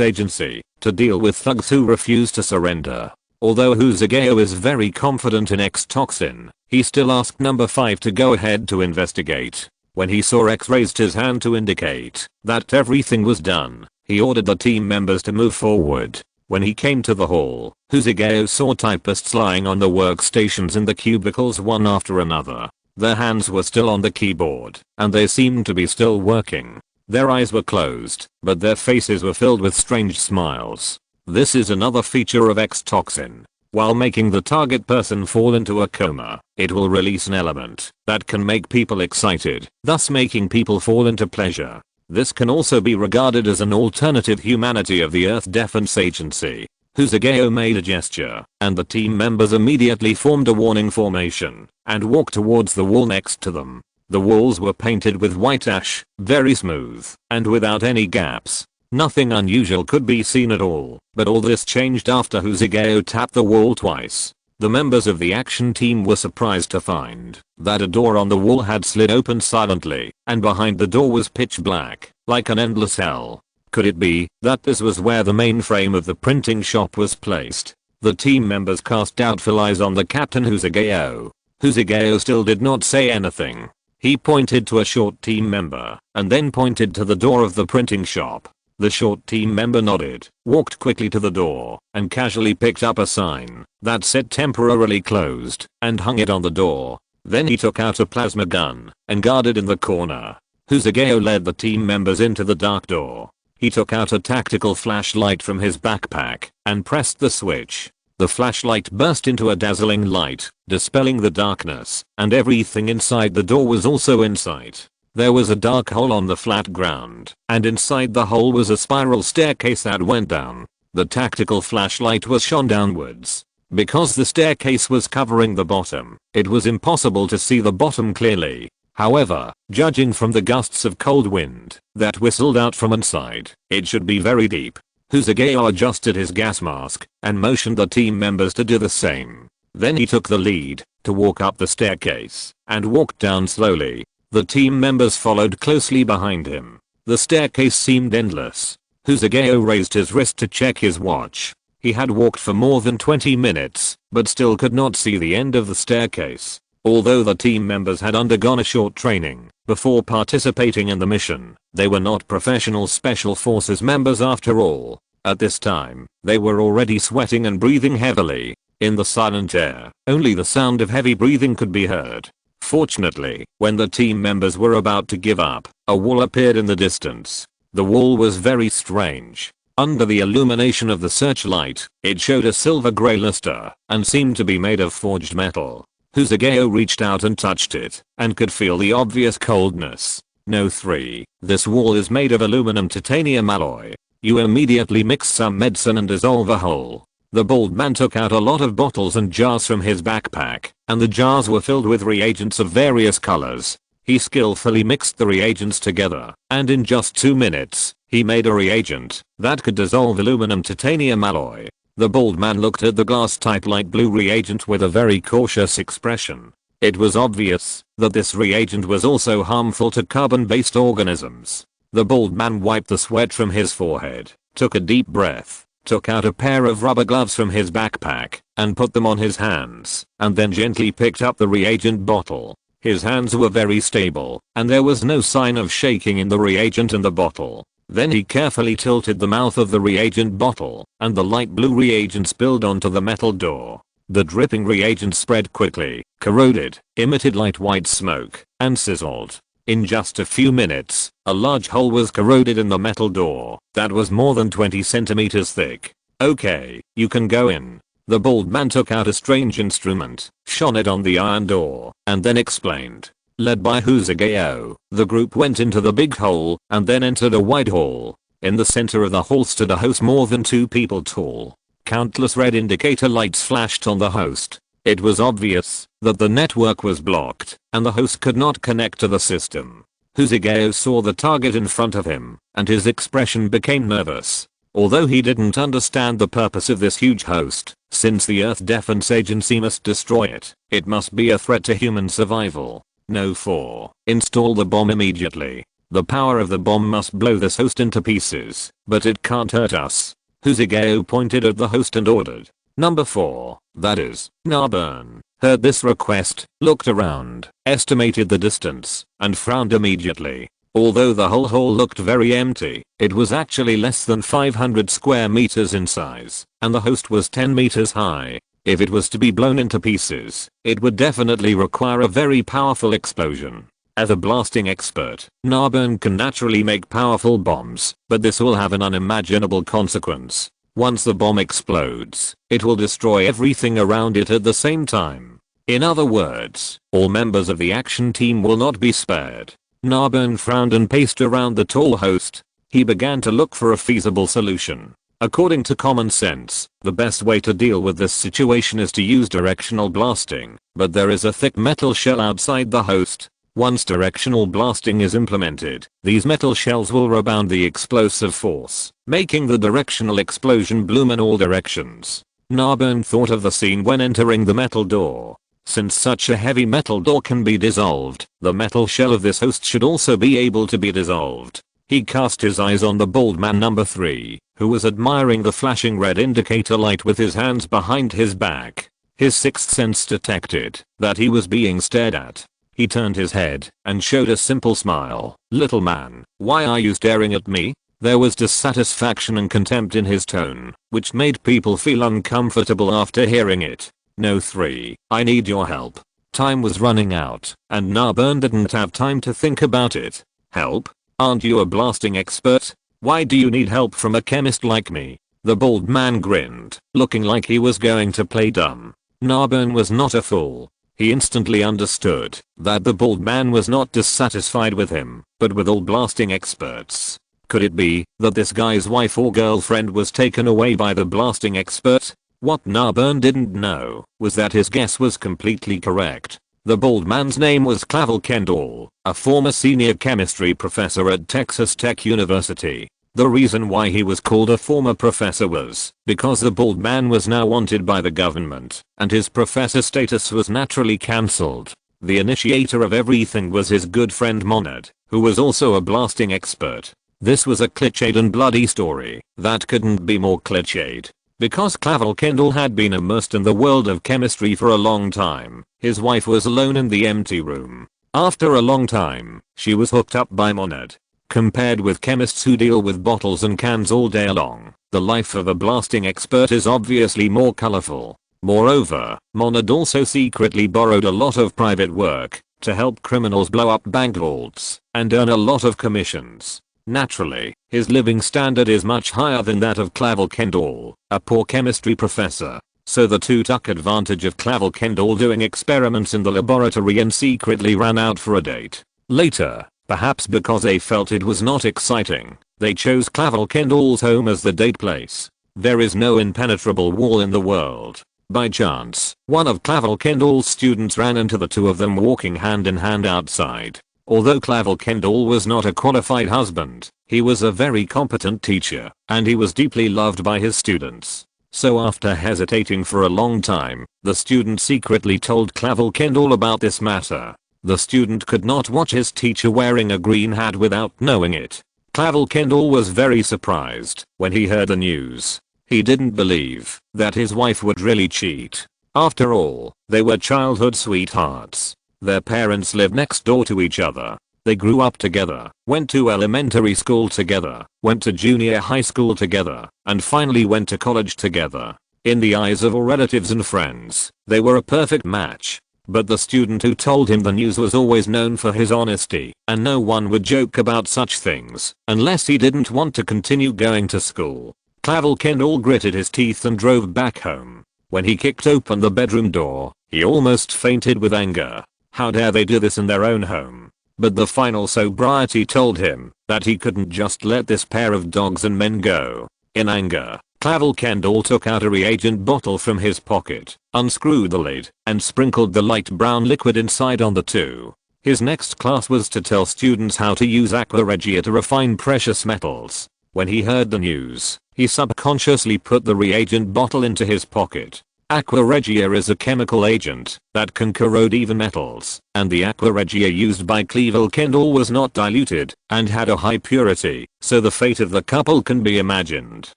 Agency to deal with thugs who refuse to surrender. Although Huzigao is very confident in X-toxin, he still asked number 5 to go ahead to investigate. When he saw X raised his hand to indicate that everything was done, he ordered the team members to move forward. When he came to the hall, Huzigao saw typists lying on the workstations in the cubicles one after another. Their hands were still on the keyboard, and they seemed to be still working. Their eyes were closed, but their faces were filled with strange smiles. This is another feature of X-toxin. While making the target person fall into a coma, it will release an element that can make people excited, thus making people fall into pleasure. This can also be regarded as an alternative humanity of the Earth Defense Agency. Huzigao made a gesture, and the team members immediately formed a warning formation and walked towards the wall next to them. The walls were painted with white ash, very smooth, and without any gaps. Nothing unusual could be seen at all, but all this changed after Huzigao tapped the wall twice. The members of the action team were surprised to find that a door on the wall had slid open silently, and behind the door was pitch black, like an endless hell. Could it be that this was where the mainframe of the printing shop was placed? The team members cast doubtful eyes on the captain Huzigao. Huzigao still did not say anything. He pointed to a short team member, and then pointed to the door of the printing shop. The short team member nodded, walked quickly to the door, and casually picked up a sign that said temporarily closed, and hung it on the door. Then he took out a plasma gun and guarded in the corner. Huzigao led the team members into the dark door. He took out a tactical flashlight from his backpack and pressed the switch. The flashlight burst into a dazzling light, dispelling the darkness, and everything inside the door was also in sight. There was a dark hole on the flat ground, and inside the hole was a spiral staircase that went down. The tactical flashlight was shone downwards. Because the staircase was covering the bottom, it was impossible to see the bottom clearly. However, judging from the gusts of cold wind that whistled out from inside, it should be very deep. Husageo adjusted his gas mask and motioned the team members to do the same. Then he took the lead to walk up the staircase and walked down slowly. The team members followed closely behind him. The staircase seemed endless. Husageo raised his wrist to check his watch. He had walked for more than 20 minutes, but still could not see the end of the staircase. Although the team members had undergone a short training before participating in the mission, they were not professional special forces members after all. At this time, they were already sweating and breathing heavily. In the silent air, only the sound of heavy breathing could be heard. Fortunately, when the team members were about to give up, a wall appeared in the distance. The wall was very strange. Under the illumination of the searchlight, it showed a silver-gray luster and seemed to be made of forged metal. Husageo reached out and touched it and could feel the obvious coldness. No 3. This wall is made of aluminum titanium alloy. You immediately mix some medicine and dissolve a whole. The bald man took out a lot of bottles and jars from his backpack, and the jars were filled with reagents of various colors. He skillfully mixed the reagents together, and in just 2 minutes, he made a reagent that could dissolve aluminum titanium alloy. The bald man looked at the glass-type light blue reagent with a very cautious expression. It was obvious that this reagent was also harmful to carbon-based organisms. The bald man wiped the sweat from his forehead, took a deep breath, took out a pair of rubber gloves from his backpack, and put them on his hands, and then gently picked up the reagent bottle. His hands were very stable, and there was no sign of shaking in the reagent and the bottle. Then he carefully tilted the mouth of the reagent bottle, and the light blue reagent spilled onto the metal door. The dripping reagent spread quickly, corroded, emitted light white smoke, and sizzled. In just a few minutes, a large hole was corroded in the metal door that was more than 20 centimeters thick. Okay, you can go in. The bald man took out a strange instrument, shone it on the iron door, and then explained. Led by Husageo, the group went into the big hole and then entered a wide hall. In the center of the hall stood a host more than 2 people tall. Countless red indicator lights flashed on the host. It was obvious that the network was blocked and the host could not connect to the system. Husageo saw the target in front of him and his expression became nervous. Although he didn't understand the purpose of this huge host, since the Earth Defense Agency must destroy it, it must be a threat to human survival. No 4. Install the bomb immediately. The power of the bomb must blow this host into pieces, but it can't hurt us. Husageo pointed at the host and ordered. Number 4, that is, Narbern, heard this request, looked around, estimated the distance, and frowned immediately. Although the whole hall looked very empty, it was actually less than 500 square meters in size, and the host was 10 meters high. If it was to be blown into pieces, it would definitely require a very powerful explosion. As a blasting expert, Narbern can naturally make powerful bombs, but this will have an unimaginable consequence. Once the bomb explodes, it will destroy everything around it at the same time. In other words, all members of the action team will not be spared. Narbern frowned and paced around the tall host. He began to look for a feasible solution. According to common sense, the best way to deal with this situation is to use directional blasting, but there is a thick metal shell outside the host. Once directional blasting is implemented, these metal shells will rebound the explosive force, making the directional explosion bloom in all directions. Narbern thought of the scene when entering the metal door. Since such a heavy metal door can be dissolved, the metal shell of this host should also be able to be dissolved. He cast his eyes on the bald man number 3, who was admiring the flashing red indicator light with his hands behind his back. His sixth sense detected that he was being stared at. He turned his head and showed a simple smile. Little man, why are you staring at me? There was dissatisfaction and contempt in his tone, which made people feel uncomfortable after hearing it. No 3, I need your help. Time was running out, and Narbern didn't have time to think about it. Help? Aren't you a blasting expert? Why do you need help from a chemist like me? The bald man grinned, looking like he was going to play dumb. Narbern was not a fool. He instantly understood that the bald man was not dissatisfied with him, but with all blasting experts. Could it be that this guy's wife or girlfriend was taken away by the blasting expert? What Narbern didn't know was that his guess was completely correct. The bald man's name was Clavel Kendall, a former senior chemistry professor at Texas Tech University. The reason why he was called a former professor was because the bald man was now wanted by the government, and his professor status was naturally cancelled. The initiator of everything was his good friend Monad, who was also a blasting expert. This was a cliched and bloody story that couldn't be more cliched. Because Clavel Kendall had been immersed in the world of chemistry for a long time, his wife was alone in the empty room. After a long time, she was hooked up by Monad. Compared with chemists who deal with bottles and cans all day long, the life of a blasting expert is obviously more colorful. Moreover, Monad also secretly borrowed a lot of private work to help criminals blow up bank vaults and earn a lot of commissions. Naturally, his living standard is much higher than that of Clavel Kendall, a poor chemistry professor. So the two took advantage of Clavel Kendall doing experiments in the laboratory and secretly ran out for a date. Later, perhaps because they felt it was not exciting, they chose Clavel Kendall's home as the date place. There is no impenetrable wall in the world. By chance, one of Clavel Kendall's students ran into the two of them walking hand in hand outside. Although Clavel Kendall was not a qualified husband, he was a very competent teacher, and he was deeply loved by his students. So after hesitating for a long time, the student secretly told Clavel Kendall about this matter. The student could not watch his teacher wearing a green hat without knowing it. Clavel Kendall was very surprised when he heard the news. He didn't believe that his wife would really cheat. After all, they were childhood sweethearts. Their parents lived next door to each other. They grew up together, went to elementary school together, went to junior high school together, and finally went to college together. In the eyes of all relatives and friends, they were a perfect match. But the student who told him the news was always known for his honesty, and no one would joke about such things unless he didn't want to continue going to school. Clavel Kendall gritted his teeth and drove back home. When he kicked open the bedroom door, he almost fainted with anger. How dare they do this in their own home? But the final sobriety told him that he couldn't just let this pair of dogs and men go. In anger, Clavel Kendall took out a reagent bottle from his pocket, unscrewed the lid, and sprinkled the light brown liquid inside on the two. His next class was to tell students how to use aqua regia to refine precious metals. When he heard the news, he subconsciously put the reagent bottle into his pocket. Aqua regia is a chemical agent that can corrode even metals, and the aqua regia used by Clavel Kendall was not diluted and had a high purity, so the fate of the couple can be imagined.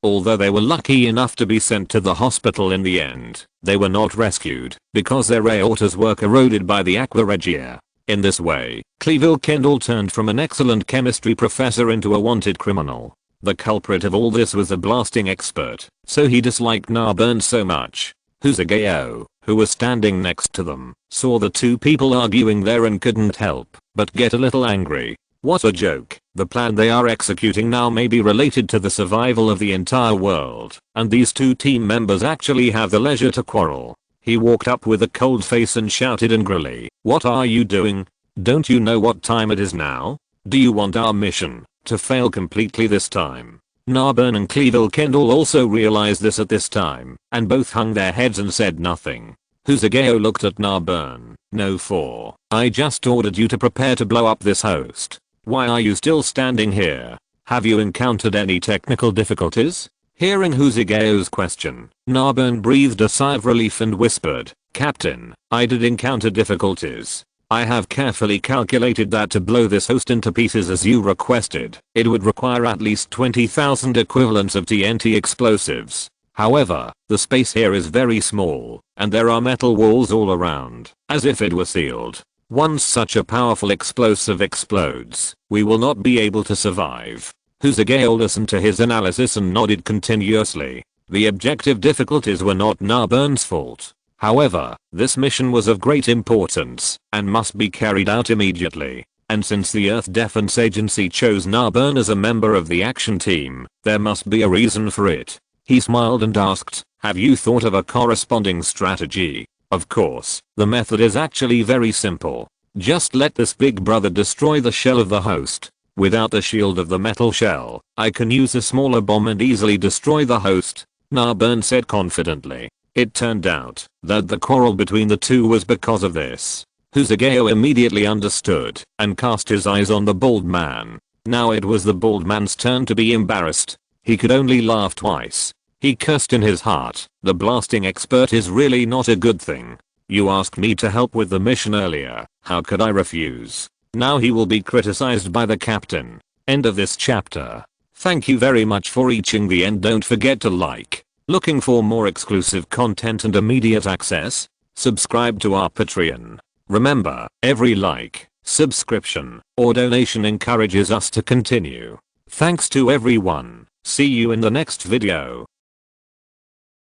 Although they were lucky enough to be sent to the hospital in the end, they were not rescued because their aortas were corroded by the aqua regia. In this way, Clavel Kendall turned from an excellent chemistry professor into a wanted criminal. The culprit of all this was a blasting expert, so he disliked Narbonne so much. Huzagao, who was standing next to them, saw the two people arguing there and couldn't help but get a little angry. What a joke. The plan they are executing now may be related to the survival of the entire world, and these two team members actually have the leisure to quarrel. He walked up with a cold face and shouted angrily, "What are you doing? Don't you know what time it is now? Do you want our mission to fail completely this time?" Narbonne and Clavel Kendall also realized this at this time, and both hung their heads and said nothing. Huzagao looked at Narbonne. "No, I just ordered you to prepare to blow up this host. Why are you still standing here? Have you encountered any technical difficulties?" Hearing Huzagao's question, Narbonne breathed a sigh of relief and whispered, "Captain, I did encounter difficulties. I have carefully calculated that to blow this host into pieces as you requested, it would require at least 20,000 equivalents of TNT explosives. However, the space here is very small, and there are metal walls all around, as if it were sealed. Once such a powerful explosive explodes, we will not be able to survive." Huzagao listened to his analysis and nodded continuously. The objective difficulties were not Narbonne's fault. However, this mission was of great importance and must be carried out immediately. And since the Earth Defense Agency chose Narbonne as a member of the action team, there must be a reason for it. He smiled and asked, "Have you thought of a corresponding strategy?" Of course, the method is actually very simple. Just let this big brother destroy the shell of the host. Without the shield of the metal shell, I can use a smaller bomb and easily destroy the host, Narbonne said confidently. It turned out that the quarrel between the two was because of this. Huzagao immediately understood and cast his eyes on the bald man. Now it was the bald man's turn to be embarrassed. He could only laugh twice. He cursed in his heart. The blasting expert is really not a good thing. You asked me to help with the mission earlier. How could I refuse? Now he will be criticized by the captain. End of this chapter. Thank you very much for reaching the end. Don't forget to like. Looking for more exclusive content and immediate access? Subscribe to our Patreon. Remember, every like, subscription, or donation encourages us to continue. Thanks to everyone. See you in the next video.